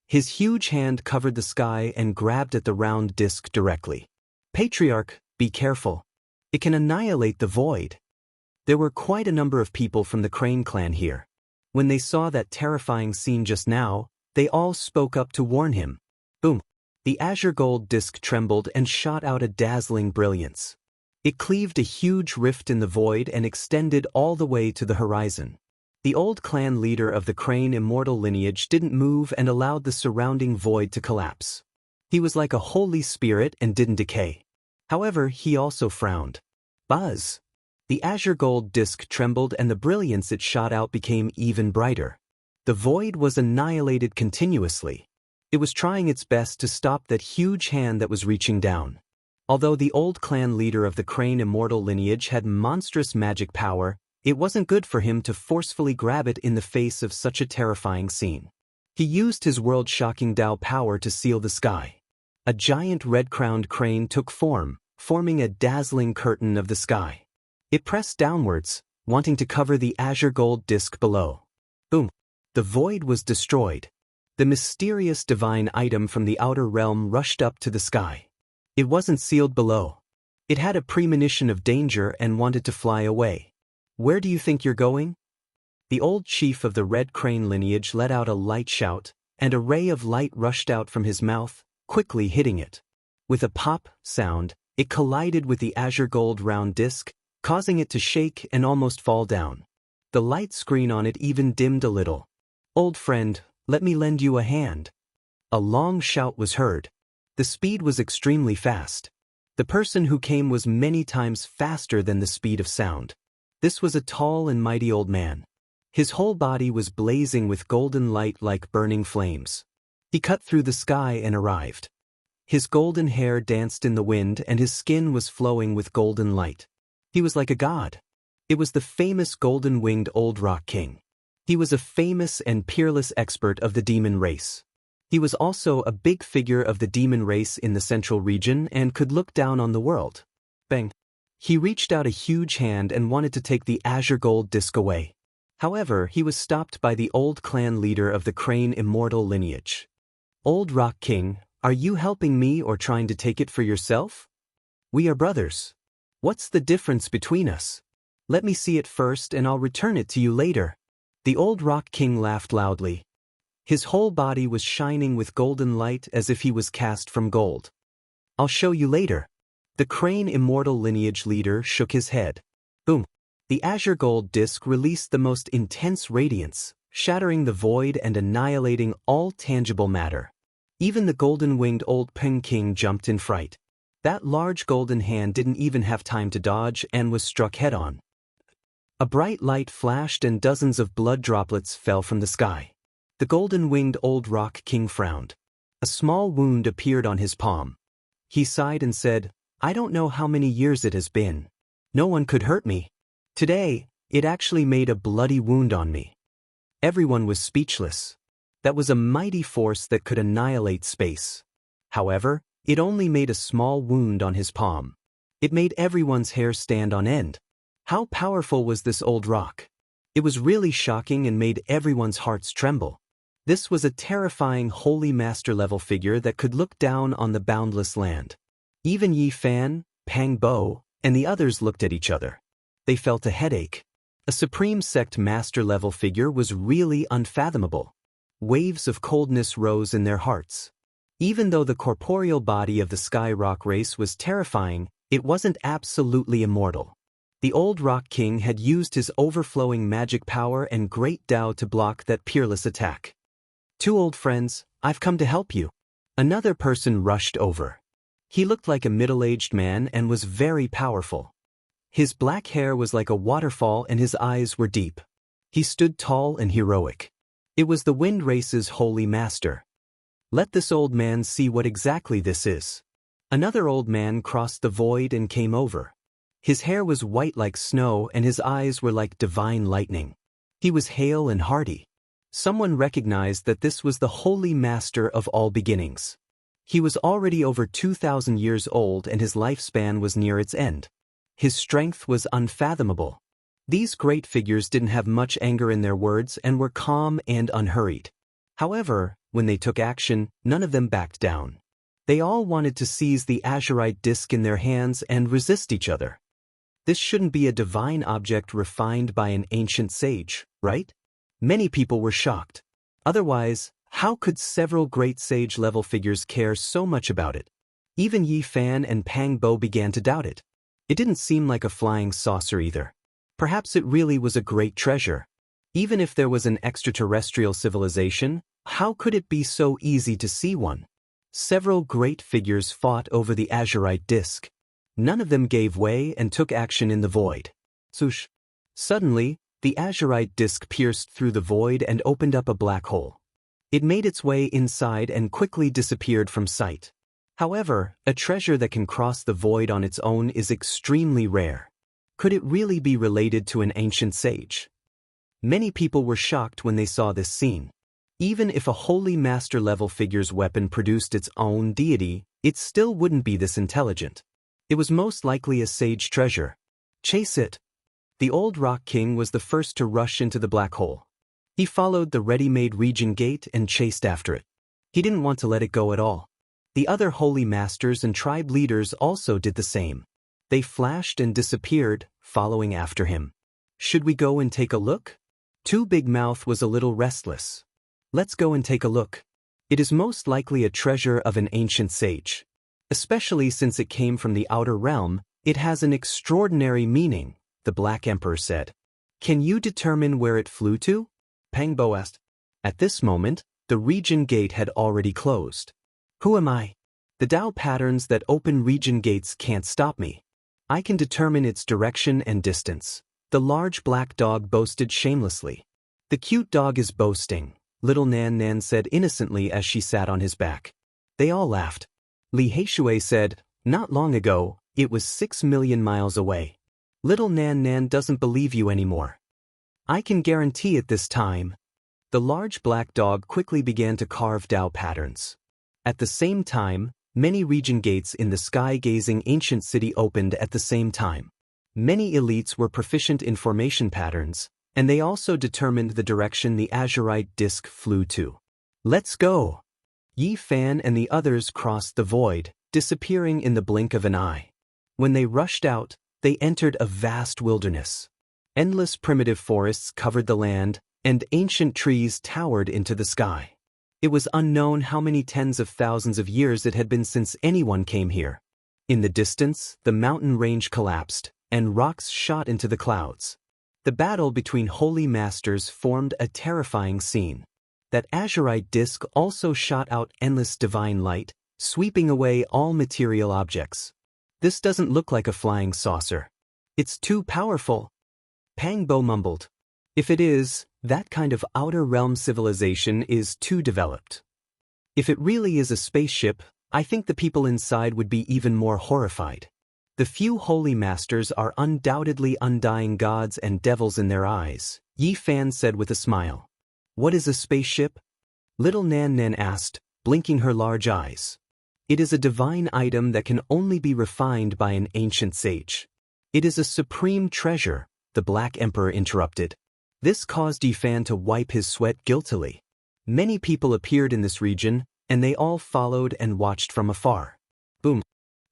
His huge hand covered the sky and grabbed at the round disc directly. Patriarch, be careful. It can annihilate the void. There were quite a number of people from the Crane clan here. When they saw that terrifying scene just now, they all spoke up to warn him. Boom! The azure gold disc trembled and shot out a dazzling brilliance. It cleaved a huge rift in the void and extended all the way to the horizon. The old clan leader of the Crane immortal lineage didn't move and allowed the surrounding void to collapse. He was like a holy spirit and didn't decay. However, he also frowned. Buzz! The azure gold disc trembled and the brilliance it shot out became even brighter. The void was annihilated continuously. It was trying its best to stop that huge hand that was reaching down. Although the old clan leader of the Crane immortal lineage had monstrous magic power, it wasn't good for him to forcefully grab it in the face of such a terrifying scene. He used his world-shocking Dao power to seal the sky. A giant red-crowned crane took form, forming a dazzling curtain of the sky. It pressed downwards, wanting to cover the azure gold disk below. Boom! The void was destroyed. The mysterious divine item from the outer realm rushed up to the sky. It wasn't sealed below. It had a premonition of danger and wanted to fly away. Where do you think you're going? The old chief of the red crane lineage let out a light shout, and a ray of light rushed out from his mouth, quickly hitting it. With a pop sound, it collided with the azure gold round disk, causing it to shake and almost fall down. The light screen on it even dimmed a little. "Old friend, let me lend you a hand." A long shout was heard. The speed was extremely fast. The person who came was many times faster than the speed of sound. This was a tall and mighty old man. His whole body was blazing with golden light like burning flames. He cut through the sky and arrived. His golden hair danced in the wind and his skin was flowing with golden light. He was like a god. It was the famous golden-winged Old Rock King. He was a famous and peerless expert of the demon race. He was also a big figure of the demon race in the central region and could look down on the world. Bang! He reached out a huge hand and wanted to take the azure gold disc away. However, he was stopped by the old clan leader of the Crane Immortal lineage. "Old Rock King, are you helping me or trying to take it for yourself? We are brothers. What's the difference between us? Let me see it first and I'll return it to you later." The Old Rock King laughed loudly. His whole body was shining with golden light as if he was cast from gold. "I'll show you later." The Crane Immortal lineage leader shook his head. Boom! The azure gold disc released the most intense radiance, shattering the void and annihilating all tangible matter. Even the golden-winged old Peng King jumped in fright. That large golden hand didn't even have time to dodge and was struck head-on. A bright light flashed and dozens of blood droplets fell from the sky. The golden-winged Old Rock King frowned. A small wound appeared on his palm. He sighed and said, "I don't know how many years it has been. No one could hurt me. Today, it actually made a bloody wound on me." Everyone was speechless. That was a mighty force that could annihilate space. However, it only made a small wound on his palm. It made everyone's hair stand on end. How powerful was this old rock? It was really shocking and made everyone's hearts tremble. This was a terrifying holy master-level figure that could look down on the boundless land. Even Yi Fan, Pang Bo, and the others looked at each other. They felt a headache. A supreme sect master-level figure was really unfathomable. Waves of coldness rose in their hearts. Even though the corporeal body of the Sky Rock race was terrifying, it wasn't absolutely immortal. The Old Rock King had used his overflowing magic power and great Tao to block that peerless attack. "Two old friends, I've come to help you." Another person rushed over. He looked like a middle-aged man and was very powerful. His black hair was like a waterfall and his eyes were deep. He stood tall and heroic. It was the Wind Race's holy master. "Let this old man see what exactly this is." Another old man crossed the void and came over. His hair was white like snow and his eyes were like divine lightning. He was hale and hearty. Someone recognized that this was the holy master of all beginnings. He was already over 2,000 years old and his lifespan was near its end. His strength was unfathomable. These great figures didn't have much anger in their words and were calm and unhurried. However, when they took action, none of them backed down. They all wanted to seize the azurite disc in their hands and resist each other. This shouldn't be a divine object refined by an ancient sage, right? Many people were shocked. Otherwise, how could several great sage-level figures care so much about it? Even Yi Fan and Pang Bo began to doubt it. It didn't seem like a flying saucer either. Perhaps it really was a great treasure. Even if there was an extraterrestrial civilization, how could it be so easy to see one? Several great figures fought over the azurite disc. None of them gave way and took action in the void. Swoosh! Suddenly, the azurite disc pierced through the void and opened up a black hole. It made its way inside and quickly disappeared from sight. However, a treasure that can cross the void on its own is extremely rare. Could it really be related to an ancient sage? Many people were shocked when they saw this scene. Even if a holy master-level figure's weapon produced its own deity, it still wouldn't be this intelligent. It was most likely a sage treasure. Chase it. The old rock king was the first to rush into the black hole. He followed the ready-made region gate and chased after it. He didn't want to let it go at all. The other holy masters and tribe leaders also did the same. They flashed and disappeared, following after him. Should we go and take a look? Two Big Mouth was a little restless. Let's go and take a look. It is most likely a treasure of an ancient sage. Especially since it came from the outer realm, it has an extraordinary meaning, the Black Emperor said. Can you determine where it flew to? Pang Bo asked. At this moment, the region gate had already closed. Who am I? The Dao patterns that open region gates can't stop me. I can determine its direction and distance. The large black dog boasted shamelessly. The cute dog is boasting, little Nan Nan said innocently as she sat on his back. They all laughed. Li Heishui said, not long ago, it was 6 million miles away. Little Nan Nan doesn't believe you anymore. I can guarantee it this time. The large black dog quickly began to carve Dao patterns. At the same time, many region gates in the sky-gazing ancient city opened at the same time. Many elites were proficient in formation patterns, and they also determined the direction the azurite disk flew to. Let's go! Yi Fan and the others crossed the void, disappearing in the blink of an eye. When they rushed out, they entered a vast wilderness. Endless primitive forests covered the land, and ancient trees towered into the sky. It was unknown how many tens of thousands of years it had been since anyone came here. In the distance, the mountain range collapsed, and rocks shot into the clouds. The battle between holy masters formed a terrifying scene. That azurite disk also shot out endless divine light, sweeping away all material objects. This doesn't look like a flying saucer. It's too powerful. Pang Bo mumbled. If it is, that kind of outer realm civilization is too developed. If it really is a spaceship, I think the people inside would be even more horrified. The few holy masters are undoubtedly undying gods and devils in their eyes, Yi Fan said with a smile. What is a spaceship? Little Nan Nan asked, blinking her large eyes. It is a divine item that can only be refined by an ancient sage. It is a supreme treasure, the Black Emperor interrupted. This caused Yi Fan to wipe his sweat guiltily. Many people appeared in this region, and they all followed and watched from afar. Boom!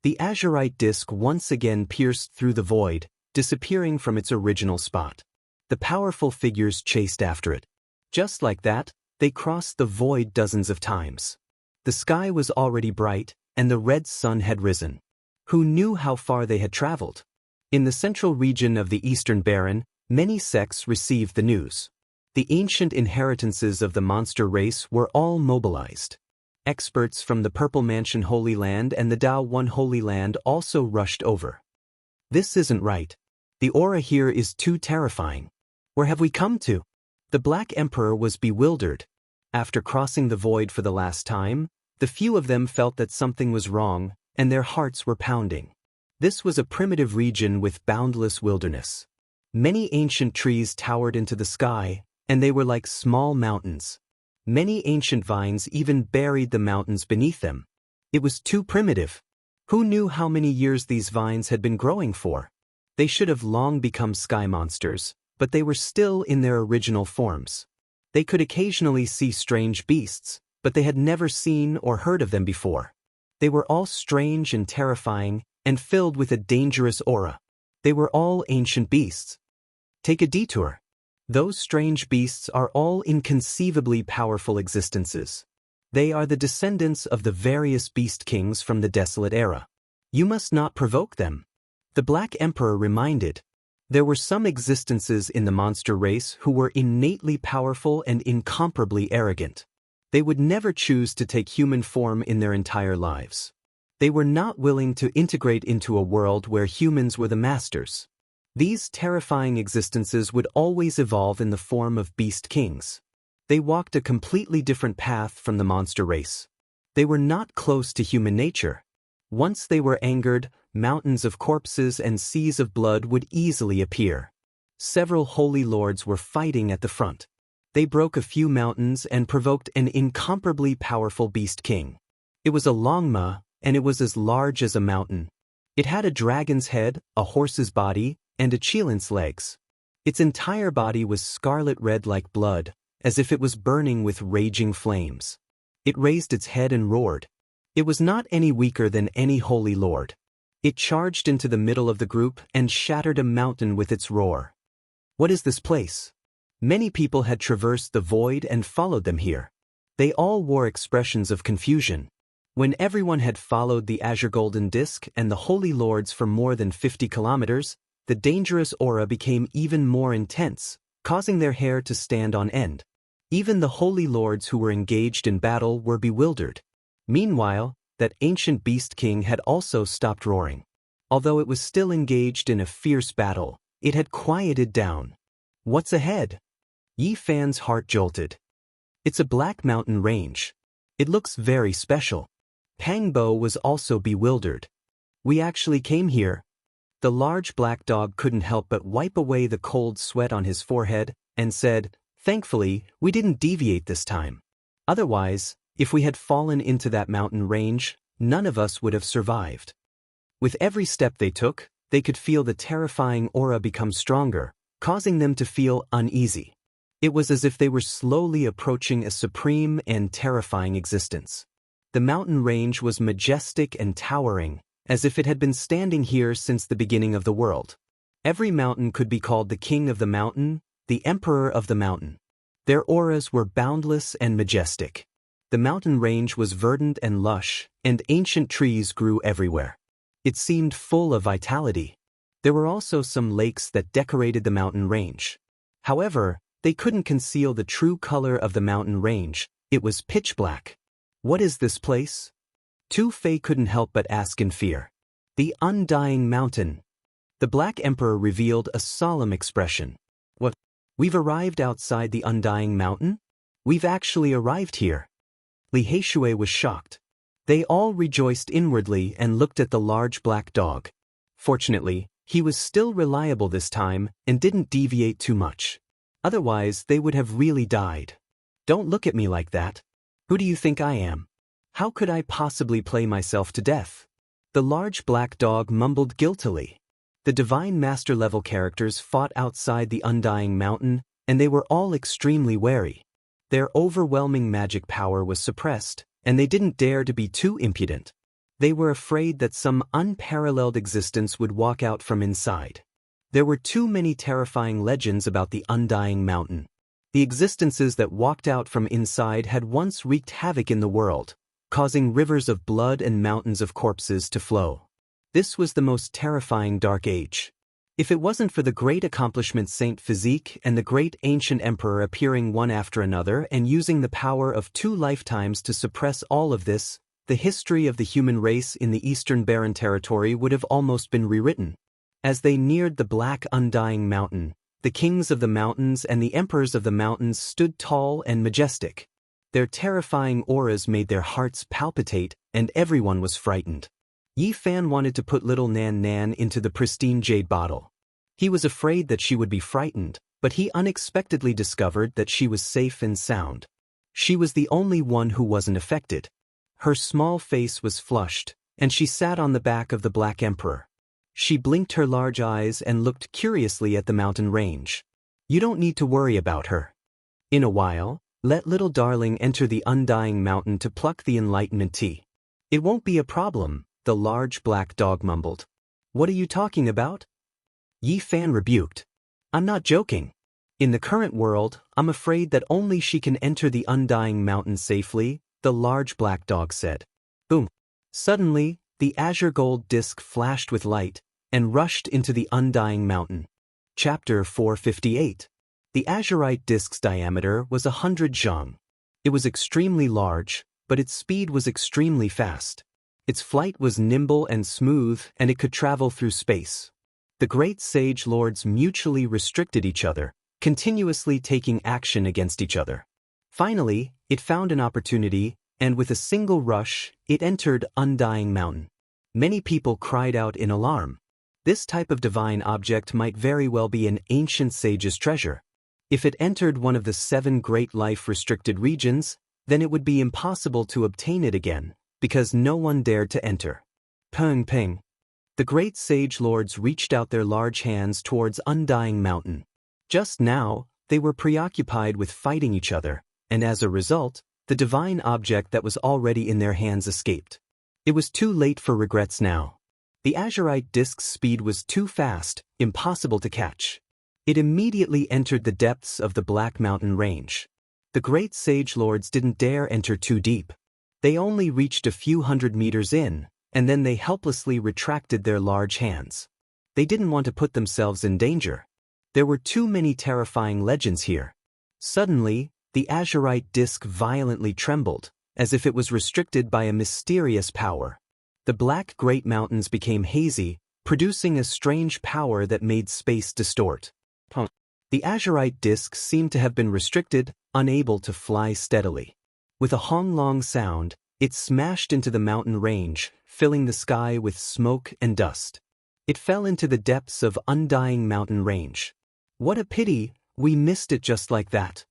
The azurite disk once again pierced through the void, disappearing from its original spot. The powerful figures chased after it. Just like that, they crossed the void dozens of times. The sky was already bright, and the red sun had risen. Who knew how far they had traveled? In the central region of the Eastern Baron, many sects received the news. The ancient inheritances of the monster race were all mobilized. Experts from the Purple Mansion Holy Land and the Dao One Holy Land also rushed over. This isn't right. The aura here is too terrifying. Where have we come to? The Black Emperor was bewildered. After crossing the void for the last time, the few of them felt that something was wrong, and their hearts were pounding. This was a primitive region with boundless wilderness. Many ancient trees towered into the sky, and they were like small mountains. Many ancient vines even buried the mountains beneath them. It was too primitive. Who knew how many years these vines had been growing for? They should have long become sky monsters, but they were still in their original forms. They could occasionally see strange beasts, but they had never seen or heard of them before. They were all strange and terrifying, and filled with a dangerous aura. They were all ancient beasts. Take a detour. Those strange beasts are all inconceivably powerful existences. They are the descendants of the various beast kings from the desolate era. You must not provoke them. The Black Emperor reminded. There were some existences in the monster race who were innately powerful and incomparably arrogant. They would never choose to take human form in their entire lives. They were not willing to integrate into a world where humans were the masters. These terrifying existences would always evolve in the form of beast kings. They walked a completely different path from the monster race. They were not close to human nature. Once they were angered, mountains of corpses and seas of blood would easily appear. Several holy lords were fighting at the front. They broke a few mountains and provoked an incomparably powerful beast king. It was a longma, and it was as large as a mountain. It had a dragon's head, a horse's body, and a cheelant's legs. Its entire body was scarlet red like blood, as if it was burning with raging flames. It raised its head and roared. It was not any weaker than any holy lord. It charged into the middle of the group and shattered a mountain with its roar. What is this place? Many people had traversed the void and followed them here. They all wore expressions of confusion. When everyone had followed the azure golden disk and the holy lords for more than 50 kilometers, the dangerous aura became even more intense, causing their hair to stand on end. Even the holy lords who were engaged in battle were bewildered. Meanwhile, that ancient beast king had also stopped roaring. Although it was still engaged in a fierce battle, it had quieted down. What's ahead? Yi Fan's heart jolted. It's a black mountain range. It looks very special. Pang Bo was also bewildered. We actually came here. The large black dog couldn't help but wipe away the cold sweat on his forehead and said, "Thankfully, we didn't deviate this time. Otherwise, if we had fallen into that mountain range, none of us would have survived." With every step they took, they could feel the terrifying aura become stronger, causing them to feel uneasy. It was as if they were slowly approaching a supreme and terrifying existence. The mountain range was majestic and towering, as if it had been standing here since the beginning of the world. Every mountain could be called the king of the mountain, the emperor of the mountain. Their auras were boundless and majestic. The mountain range was verdant and lush, and ancient trees grew everywhere. It seemed full of vitality. There were also some lakes that decorated the mountain range. However, they couldn't conceal the true color of the mountain range. It was pitch black. What is this place? Tu Fei couldn't help but ask in fear. The Undying Mountain. The Black Emperor revealed a solemn expression. What? We've arrived outside the Undying Mountain? We've actually arrived here. Li Heishui was shocked. They all rejoiced inwardly and looked at the large black dog. Fortunately, he was still reliable this time and didn't deviate too much. Otherwise, they would have really died. Don't look at me like that. Who do you think I am? How could I possibly play myself to death? The large black dog mumbled guiltily. The Divine Master level characters fought outside the Undying Mountain, and they were all extremely wary. Their overwhelming magic power was suppressed, and they didn't dare to be too impudent. They were afraid that some unparalleled existence would walk out from inside. There were too many terrifying legends about the Undying Mountain. The existences that walked out from inside had once wreaked havoc in the world, causing rivers of blood and mountains of corpses to flow. This was the most terrifying Dark Age. If it wasn't for the great accomplishment Saint Physique and the great ancient emperor appearing one after another and using the power of 2 lifetimes to suppress all of this, the history of the human race in the Eastern Barren Territory would have almost been rewritten. As they neared the Black Undying Mountain, the kings of the mountains and the emperors of the mountains stood tall and majestic. Their terrifying auras made their hearts palpitate, and everyone was frightened. Yi Fan wanted to put little Nan Nan into the pristine jade bottle. He was afraid that she would be frightened, but he unexpectedly discovered that she was safe and sound. She was the only one who wasn't affected. Her small face was flushed, and she sat on the back of the Black Emperor. She blinked her large eyes and looked curiously at the mountain range. You don't need to worry about her. In a while, let little darling enter the Undying Mountain to pluck the enlightenment tea. It won't be a problem, the large black dog mumbled. What are you talking about? Yi Fan rebuked. I'm not joking. In the current world, I'm afraid that only she can enter the Undying Mountain safely, the large black dog said. Boom. Suddenly, the azure gold disc flashed with light and rushed into the Undying Mountain. Chapter 458. The azurite disc's diameter was 100 zhang. It was extremely large, but its speed was extremely fast. Its flight was nimble and smooth, and it could travel through space. The great sage lords mutually restricted each other, continuously taking action against each other. Finally, it found an opportunity, and with a single rush, it entered Undying Mountain. Many people cried out in alarm. This type of divine object might very well be an ancient sage's treasure. If it entered one of the 7 great life-restricted regions, then it would be impossible to obtain it again, because no one dared to enter. Peng Peng. The great sage lords reached out their large hands towards Undying Mountain. Just now, they were preoccupied with fighting each other, and as a result, the divine object that was already in their hands escaped. It was too late for regrets now. The azurite disk's speed was too fast, impossible to catch. It immediately entered the depths of the Black Mountain Range. The great sage lords didn't dare enter too deep. They only reached a few hundred meters in, and then they helplessly retracted their large hands. They didn't want to put themselves in danger. There were too many terrifying legends here. Suddenly, the azurite disk violently trembled, as if it was restricted by a mysterious power. The black great mountains became hazy, producing a strange power that made space distort. The azurite disk seemed to have been restricted, unable to fly steadily. With a honglong sound, it smashed into the mountain range, filling the sky with smoke and dust. It fell into the depths of Undying Mountain Range. What a pity, we missed it just like that.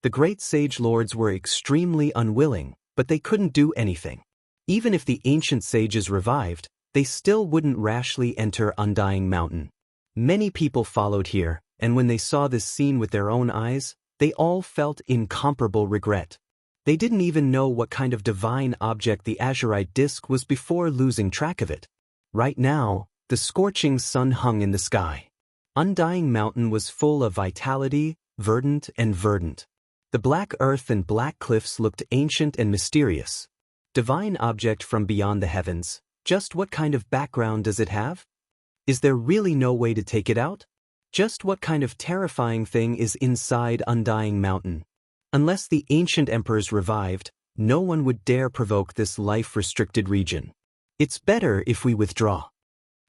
The great sage lords were extremely unwilling, but they couldn't do anything. Even if the ancient sages revived, they still wouldn't rashly enter Undying Mountain. Many people followed here, and when they saw this scene with their own eyes, they all felt incomparable regret. They didn't even know what kind of divine object the azurite disk was before losing track of it. Right now, the scorching sun hung in the sky. Undying Mountain was full of vitality, verdant and verdant. The black earth and black cliffs looked ancient and mysterious. Divine object from beyond the heavens, just what kind of background does it have? Is there really no way to take it out? Just what kind of terrifying thing is inside Undying Mountain? Unless the ancient emperors revived, no one would dare provoke this life-restricted region. It's better if we withdraw.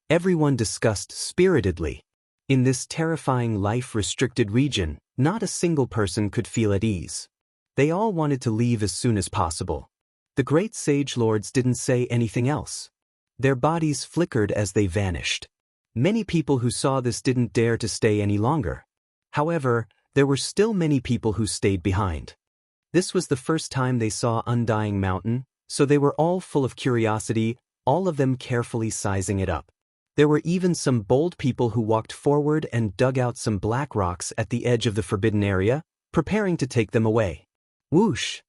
Everyone discussed spiritedly. In this terrifying life-restricted region, not a single person could feel at ease. They all wanted to leave as soon as possible. The great sage lords didn't say anything else. Their bodies flickered as they vanished. Many people who saw this didn't dare to stay any longer. However, there were still many people who stayed behind. This was the first time they saw Undying Mountain, so they were all full of curiosity, all of them carefully sizing it up. There were even some bold people who walked forward and dug out some black rocks at the edge of the forbidden area, preparing to take them away. Whoosh!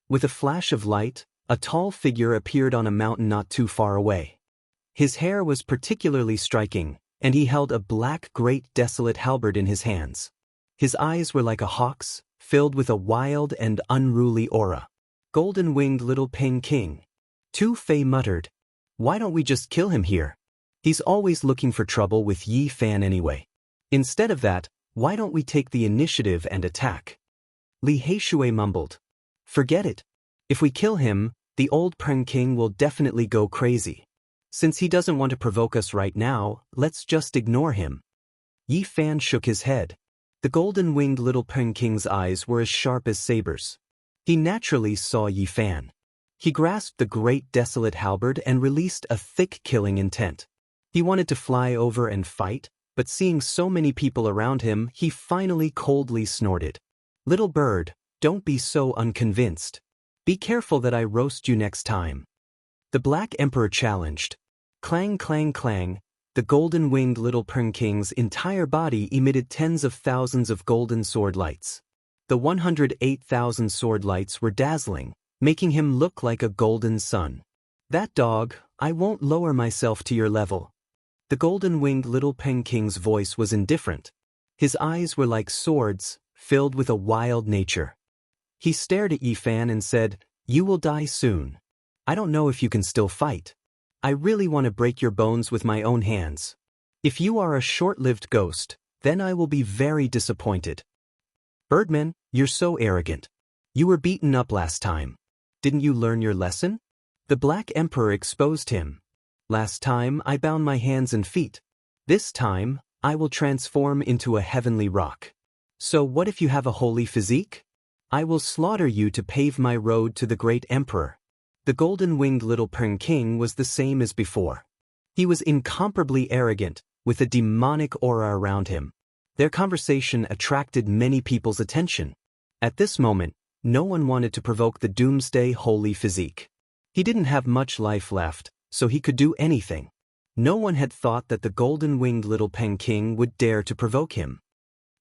With a flash of light, a tall figure appeared on a mountain not too far away. His hair was particularly striking, and he held a black great desolate halberd in his hands. His eyes were like a hawk's, filled with a wild and unruly aura. Golden-winged little Peng King. Tu Fei muttered. Why don't we just kill him here? He's always looking for trouble with Yi Fan anyway. Instead of that, why don't we take the initiative and attack? Li Heishui mumbled. Forget it. If we kill him, the old Peng King will definitely go crazy. Since he doesn't want to provoke us right now, let's just ignore him. Yi Fan shook his head. The golden-winged little Peng King's eyes were as sharp as sabers. He naturally saw Yi Fan. He grasped the great desolate halberd and released a thick killing intent. He wanted to fly over and fight, but seeing so many people around him, he finally coldly snorted. Little bird, don't be so unconvinced. Be careful that I roast you next time. The Black Emperor challenged. Clang clang clang, the golden-winged little Peng King's entire body emitted tens of thousands of golden sword lights. The 108,000 sword lights were dazzling, making him look like a golden sun. That dog, I won't lower myself to your level. The golden-winged little Peng King's voice was indifferent. His eyes were like swords, filled with a wild nature. He stared at Yi Fan and said, You will die soon. I don't know if you can still fight. I really want to break your bones with my own hands. If you are a short-lived ghost, then I will be very disappointed. Birdman, you're so arrogant. You were beaten up last time. Didn't you learn your lesson? The Black Emperor exposed him. Last time I bound my hands and feet. This time, I will transform into a heavenly rock. So what if you have a holy physique? I will slaughter you to pave my road to the great emperor. The golden-winged little Peng King was the same as before. He was incomparably arrogant, with a demonic aura around him. Their conversation attracted many people's attention. At this moment, no one wanted to provoke the doomsday holy physique. He didn't have much life left, so he could do anything. No one had thought that the golden-winged little Peng King would dare to provoke him.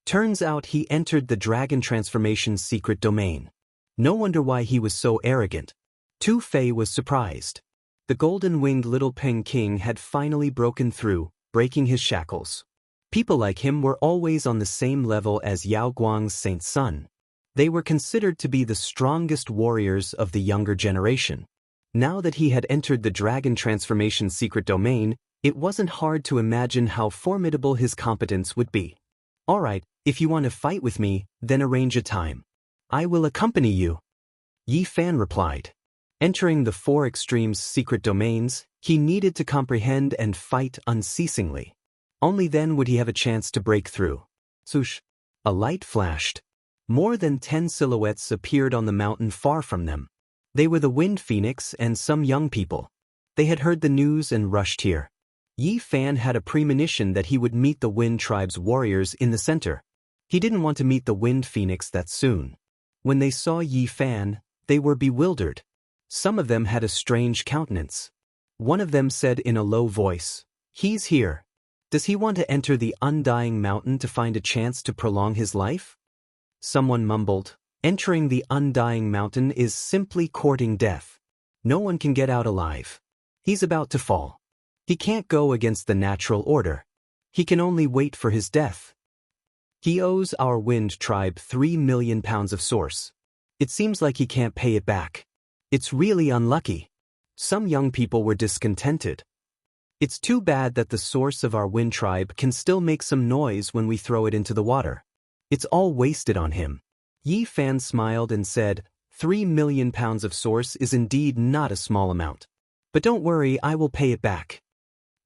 Turns out he entered the dragon transformation's secret domain. No wonder why he was so arrogant. Tu Fei was surprised. The golden-winged little Peng King had finally broken through, breaking his shackles. People like him were always on the same level as Yao Guang's Saint Sun. They were considered to be the strongest warriors of the younger generation. Now that he had entered the dragon transformation secret domain, it wasn't hard to imagine how formidable his competence would be. Alright, if you want to fight with me, then arrange a time. I will accompany you. Yi Fan replied. Entering the four extremes secret domains, he needed to comprehend and fight unceasingly. Only then would he have a chance to break through. Swoosh! A light flashed. More than 10 silhouettes appeared on the mountain far from them. They were the Wind Phoenix and some young people. They had heard the news and rushed here. Yi Fan had a premonition that he would meet the Wind Tribe's warriors in the center. He didn't want to meet the Wind Phoenix that soon. When they saw Yi Fan, they were bewildered. Some of them had a strange countenance. One of them said in a low voice, "He's here. Does he want to enter the Undying Mountain to find a chance to prolong his life?" Someone mumbled, "Entering the Undying Mountain is simply courting death. No one can get out alive. He's about to fall. He can't go against the natural order. He can only wait for his death. He owes our Wind Tribe 3 million pounds of source. It seems like he can't pay it back. It's really unlucky." Some young people were discontented. "It's too bad that the source of our Wind Tribe can still make some noise when we throw it into the water. It's all wasted on him." Yi Fan smiled and said, 3 million pounds of source is indeed not a small amount. But don't worry, I will pay it back.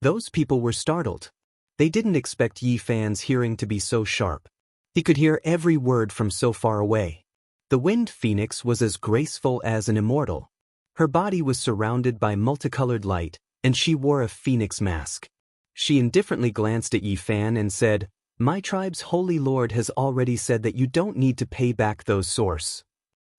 Those people were startled. They didn't expect Yi Fan's hearing to be so sharp. He could hear every word from so far away. The Wind Phoenix was as graceful as an immortal. Her body was surrounded by multicolored light, and she wore a phoenix mask. She indifferently glanced at Yi Fan and said, "My tribe's holy lord has already said that you don't need to pay back those source.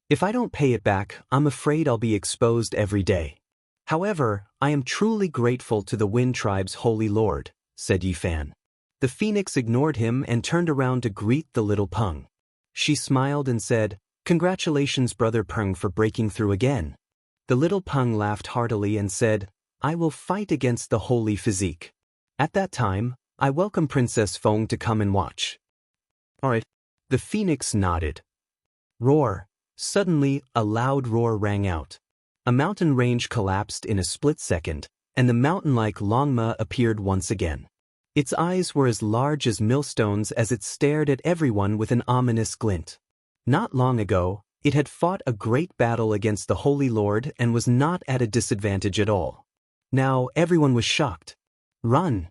If I don't pay it back, I'm afraid I'll be exposed every day. However, I am truly grateful to the Wind Tribe's holy lord," said Yi Fan. The phoenix ignored him and turned around to greet the little Peng. She smiled and said, "Congratulations, Brother Peng, for breaking through again." The little Peng laughed heartily and said, "I will fight against the holy physique. At that time, I welcome Princess Feng to come and watch." Alright. The phoenix nodded. Roar. Suddenly, a loud roar rang out. A mountain range collapsed in a split second, and the mountain-like Longma appeared once again. Its eyes were as large as millstones as it stared at everyone with an ominous glint. Not long ago, it had fought a great battle against the Holy Lord and was not at a disadvantage at all. Now everyone was shocked. "Run!"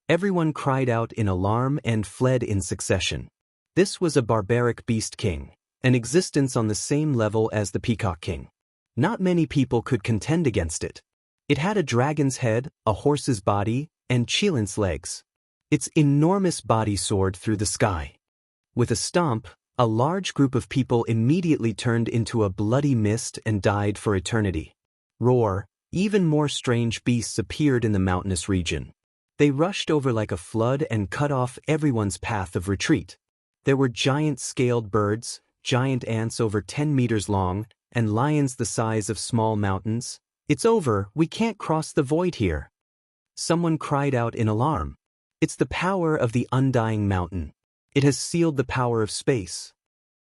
Everyone cried out in alarm and fled in succession. This was a barbaric beast king, an existence on the same level as the Peacock King. Not many people could contend against it. It had a dragon's head, a horse's body, and Qilin's legs. Its enormous body soared through the sky. With a stomp, a large group of people immediately turned into a bloody mist and died for eternity. Roar. Even more strange beasts appeared in the mountainous region. They rushed over like a flood and cut off everyone's path of retreat. There were giant scaled birds, giant ants over 10 meters long, and lions the size of small mountains. "It's over, we can't cross the void here." Someone cried out in alarm. "It's the power of the Undying Mountain. It has sealed the power of space."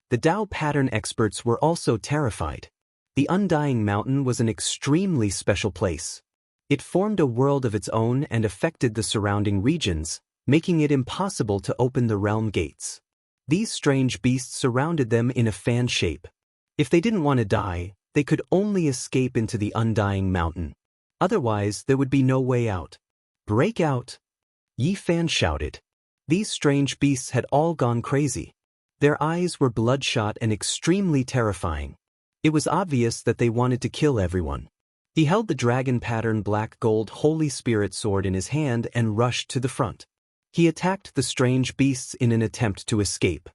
The Dao pattern experts were also terrified. The Undying Mountain was an extremely special place. It formed a world of its own and affected the surrounding regions, making it impossible to open the realm gates. These strange beasts surrounded them in a fan shape. If they didn't want to die, they could only escape into the Undying Mountain. Otherwise, there would be no way out. "Break out!" Yi Fan shouted. These strange beasts had all gone crazy. Their eyes were bloodshot and extremely terrifying. It was obvious that they wanted to kill everyone. He held the dragon pattern black gold Holy Spirit sword in his hand and rushed to the front. He attacked the strange beasts in an attempt to escape.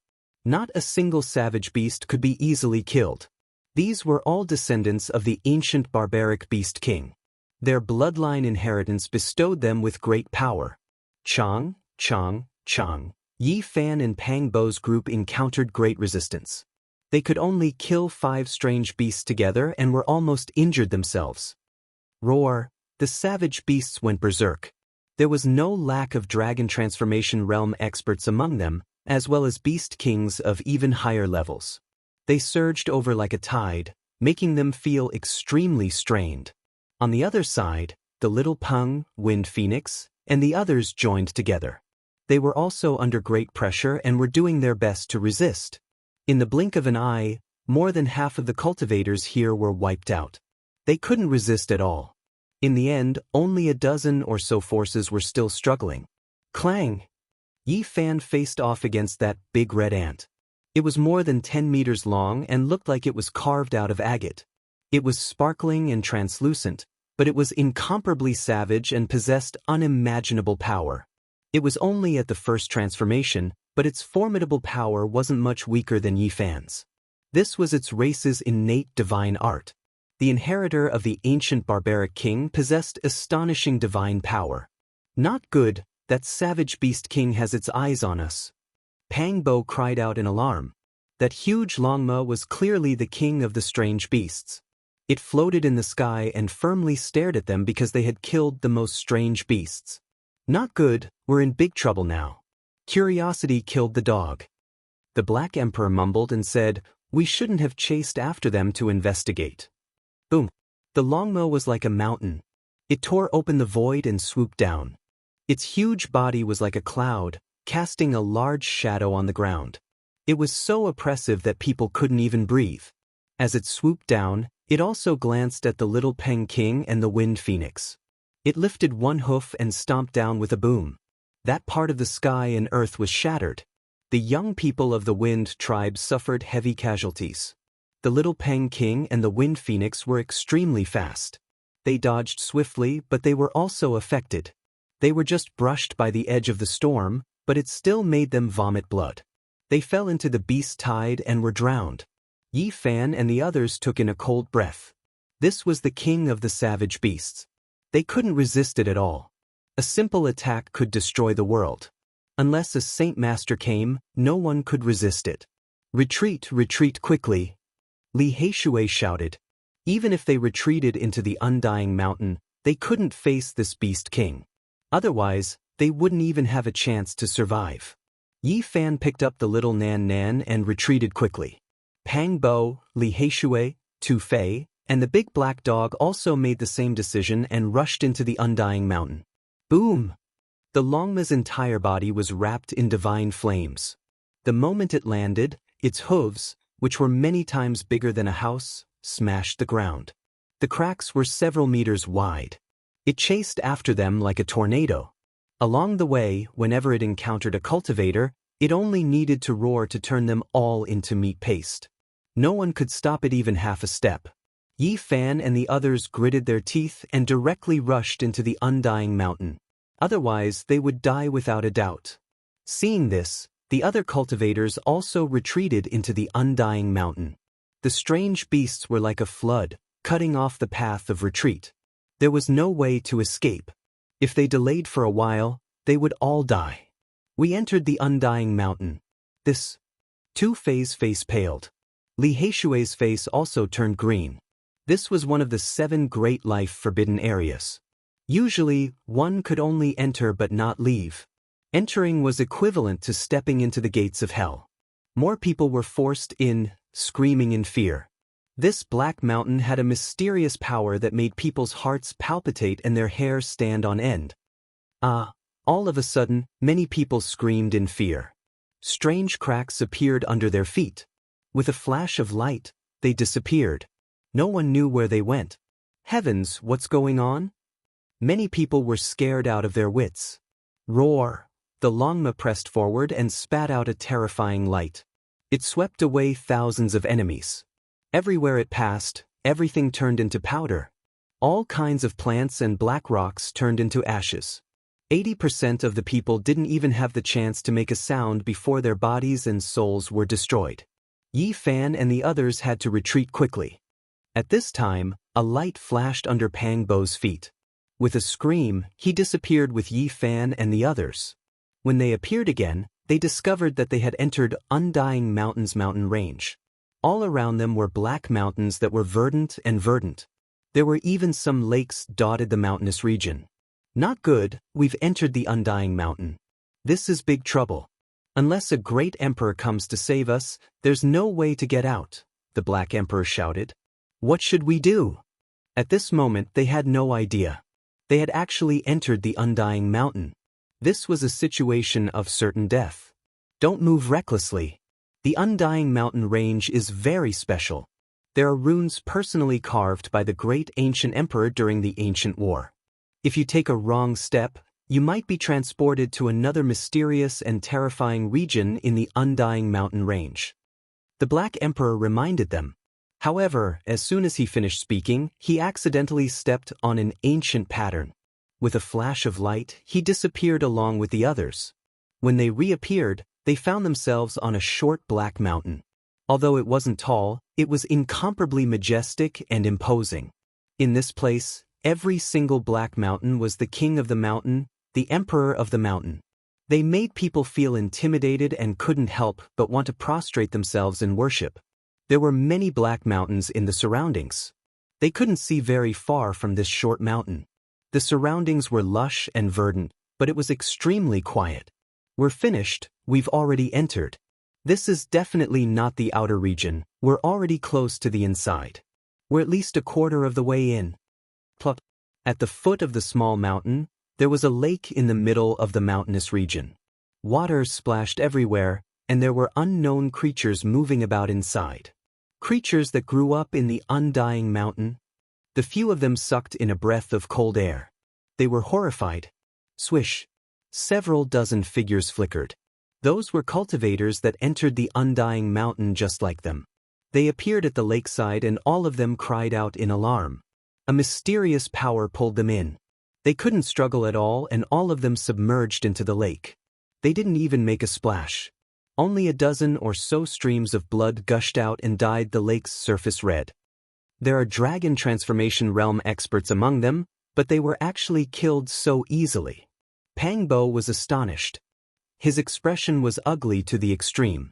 Not a single savage beast could be easily killed. These were all descendants of the ancient barbaric beast king. Their bloodline inheritance bestowed them with great power. Chang, Yi Fan and Pang Bo's group encountered great resistance. They could only kill 5 strange beasts together and were almost injured themselves. Roar! The savage beasts went berserk. There was no lack of dragon transformation realm experts among them, as well as beast kings of even higher levels. They surged over like a tide, making them feel extremely strained. On the other side, the little Peng, Wind Phoenix, and the others joined together. They were also under great pressure and were doing their best to resist. In the blink of an eye, more than half of the cultivators here were wiped out. They couldn't resist at all. In the end, only a dozen or so forces were still struggling. Clang! Yi Fan faced off against that big red ant. It was more than 10 meters long and looked like it was carved out of agate. It was sparkling and translucent, but it was incomparably savage and possessed unimaginable power. It was only at the first transformation, but its formidable power wasn't much weaker than Yi Fan's. This was its race's innate divine art. The inheritor of the ancient barbaric king possessed astonishing divine power. Not good, that savage beast king has its eyes on us. Pang Bo cried out in alarm. That huge Longma was clearly the king of the strange beasts. It floated in the sky and firmly stared at them because they had killed the most strange beasts. Not good, we're in big trouble now. Curiosity killed the dog. The Black Emperor mumbled and said, "We shouldn't have chased after them to investigate." Boom. The Longma was like a mountain. It tore open the void and swooped down. Its huge body was like a cloud, casting a large shadow on the ground. It was so oppressive that people couldn't even breathe. As it swooped down, it also glanced at the little Peng King and the Wind Phoenix. It lifted one hoof and stomped down with a boom. That part of the sky and earth was shattered. The young people of the Wind tribe suffered heavy casualties. The little Peng King and the Wind Phoenix were extremely fast. They dodged swiftly, but they were also affected. They were just brushed by the edge of the storm, but it still made them vomit blood. They fell into the beast tide and were drowned. Yi Fan and the others took in a cold breath. This was the king of the savage beasts. They couldn't resist it at all. A simple attack could destroy the world. Unless a Saint Master came, no one could resist it. Retreat, retreat quickly. Li Heishui shouted. Even if they retreated into the Undying Mountain, they couldn't face this beast king. Otherwise, they wouldn't even have a chance to survive. Yi Fan picked up the little Nan Nan and retreated quickly. Pang Bo, Li Heishui, Tu Fei, and the big black dog also made the same decision and rushed into the Undying Mountain. Boom! The Longma's entire body was wrapped in divine flames. The moment it landed, its hooves, which were many times bigger than a house, smashed the ground. The cracks were several meters wide. It chased after them like a tornado. Along the way, whenever it encountered a cultivator, it only needed to roar to turn them all into meat paste. No one could stop it even half a step. Yi Fan and the others gritted their teeth and directly rushed into the Undying Mountain. Otherwise, they would die without a doubt. Seeing this, the other cultivators also retreated into the Undying Mountain. The strange beasts were like a flood, cutting off the path of retreat. There was no way to escape. If they delayed for a while, they would all die. We entered the Undying Mountain. This. Tu Fei's face paled. Li Heishui's face also turned green. This was one of the 7 great life forbidden areas. Usually, one could only enter but not leave. Entering was equivalent to stepping into the gates of hell. More people were forced in, screaming in fear. This black mountain had a mysterious power that made people's hearts palpitate and their hair stand on end. All of a sudden, many people screamed in fear. Strange cracks appeared under their feet. With a flash of light, they disappeared. No one knew where they went. Heavens, what's going on? Many people were scared out of their wits. Roar! The Longma pressed forward and spat out a terrifying light. It swept away thousands of enemies. Everywhere it passed, everything turned into powder. All kinds of plants and black rocks turned into ashes. 80% of the people didn't even have the chance to make a sound before their bodies and souls were destroyed. Yi Fan and the others had to retreat quickly. At this time, a light flashed under Pang Bo's feet. With a scream, he disappeared with Yi Fan and the others. When they appeared again, they discovered that they had entered Undying Mountain's mountain range. All around them were black mountains that were verdant and verdant. There were even some lakes dotted the mountainous region. Not good, we've entered the Undying Mountain. This is big trouble. Unless a great emperor comes to save us, there's no way to get out, the Black Emperor shouted. What should we do? At this moment they had no idea. They had actually entered the Undying Mountain. This was a situation of certain death. Don't move recklessly. The Undying Mountain range is very special. There are runes personally carved by the great ancient emperor during the ancient war. If you take a wrong step, you might be transported to another mysterious and terrifying region in the Undying Mountain range. The Black Emperor reminded them. However, as soon as he finished speaking, he accidentally stepped on an ancient pattern. With a flash of light, he disappeared along with the others. When they reappeared, they found themselves on a short black mountain. Although it wasn't tall, it was incomparably majestic and imposing. In this place, every single black mountain was the king of the mountain, the emperor of the mountain. They made people feel intimidated and couldn't help but want to prostrate themselves in worship. There were many black mountains in the surroundings. They couldn't see very far from this short mountain. The surroundings were lush and verdant, but it was extremely quiet. We're finished, we've already entered. This is definitely not the outer region, we're already close to the inside. We're at least a quarter of the way in. Plop. At the foot of the small mountain, there was a lake in the middle of the mountainous region. Water splashed everywhere, and there were unknown creatures moving about inside. Creatures that grew up in the Undying Mountain. The few of them sucked in a breath of cold air. They were horrified. Swish. Several dozen figures flickered. Those were cultivators that entered the Undying Mountain just like them. They appeared at the lakeside and all of them cried out in alarm. A mysterious power pulled them in. They couldn't struggle at all and all of them submerged into the lake. They didn't even make a splash. Only a dozen or so streams of blood gushed out and dyed the lake's surface red. There are dragon transformation realm experts among them, but they were actually killed so easily. Pang Bo was astonished. His expression was ugly to the extreme.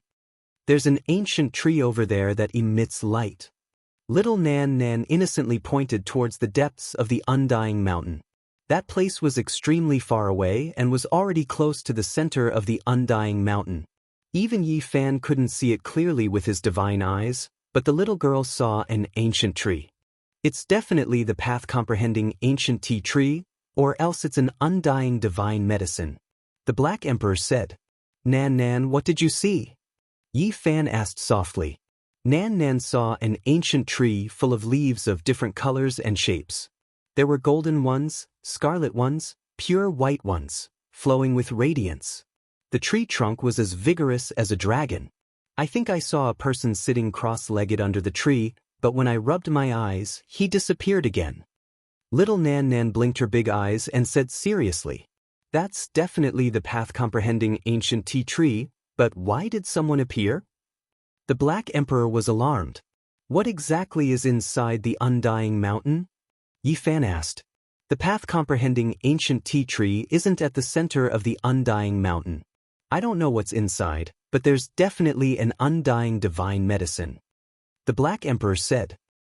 There's an ancient tree over there that emits light. Little Nan Nan innocently pointed towards the depths of the Undying Mountain. That place was extremely far away and was already close to the center of the Undying Mountain. Even Yi Fan couldn't see it clearly with his divine eyes, but the little girl saw an ancient tree. It's definitely the path-comprehending ancient tea tree, or else it's an undying divine medicine. The Black Emperor said. Nan Nan, what did you see? Yi Fan asked softly. Nan Nan saw an ancient tree full of leaves of different colors and shapes. There were golden ones, scarlet ones, pure white ones, flowing with radiance. The tree trunk was as vigorous as a dragon. I think I saw a person sitting cross-legged under the tree, but when I rubbed my eyes, he disappeared again. Little Nan Nan blinked her big eyes and said seriously, that's definitely the path-comprehending ancient tea tree, but why did someone appear? The Black Emperor was alarmed. What exactly is inside the Undying Mountain? Yi Fan asked. The path-comprehending ancient tea tree isn't at the center of the Undying Mountain. I don't know what's inside, but there's definitely an undying divine medicine. The Black Emperor said.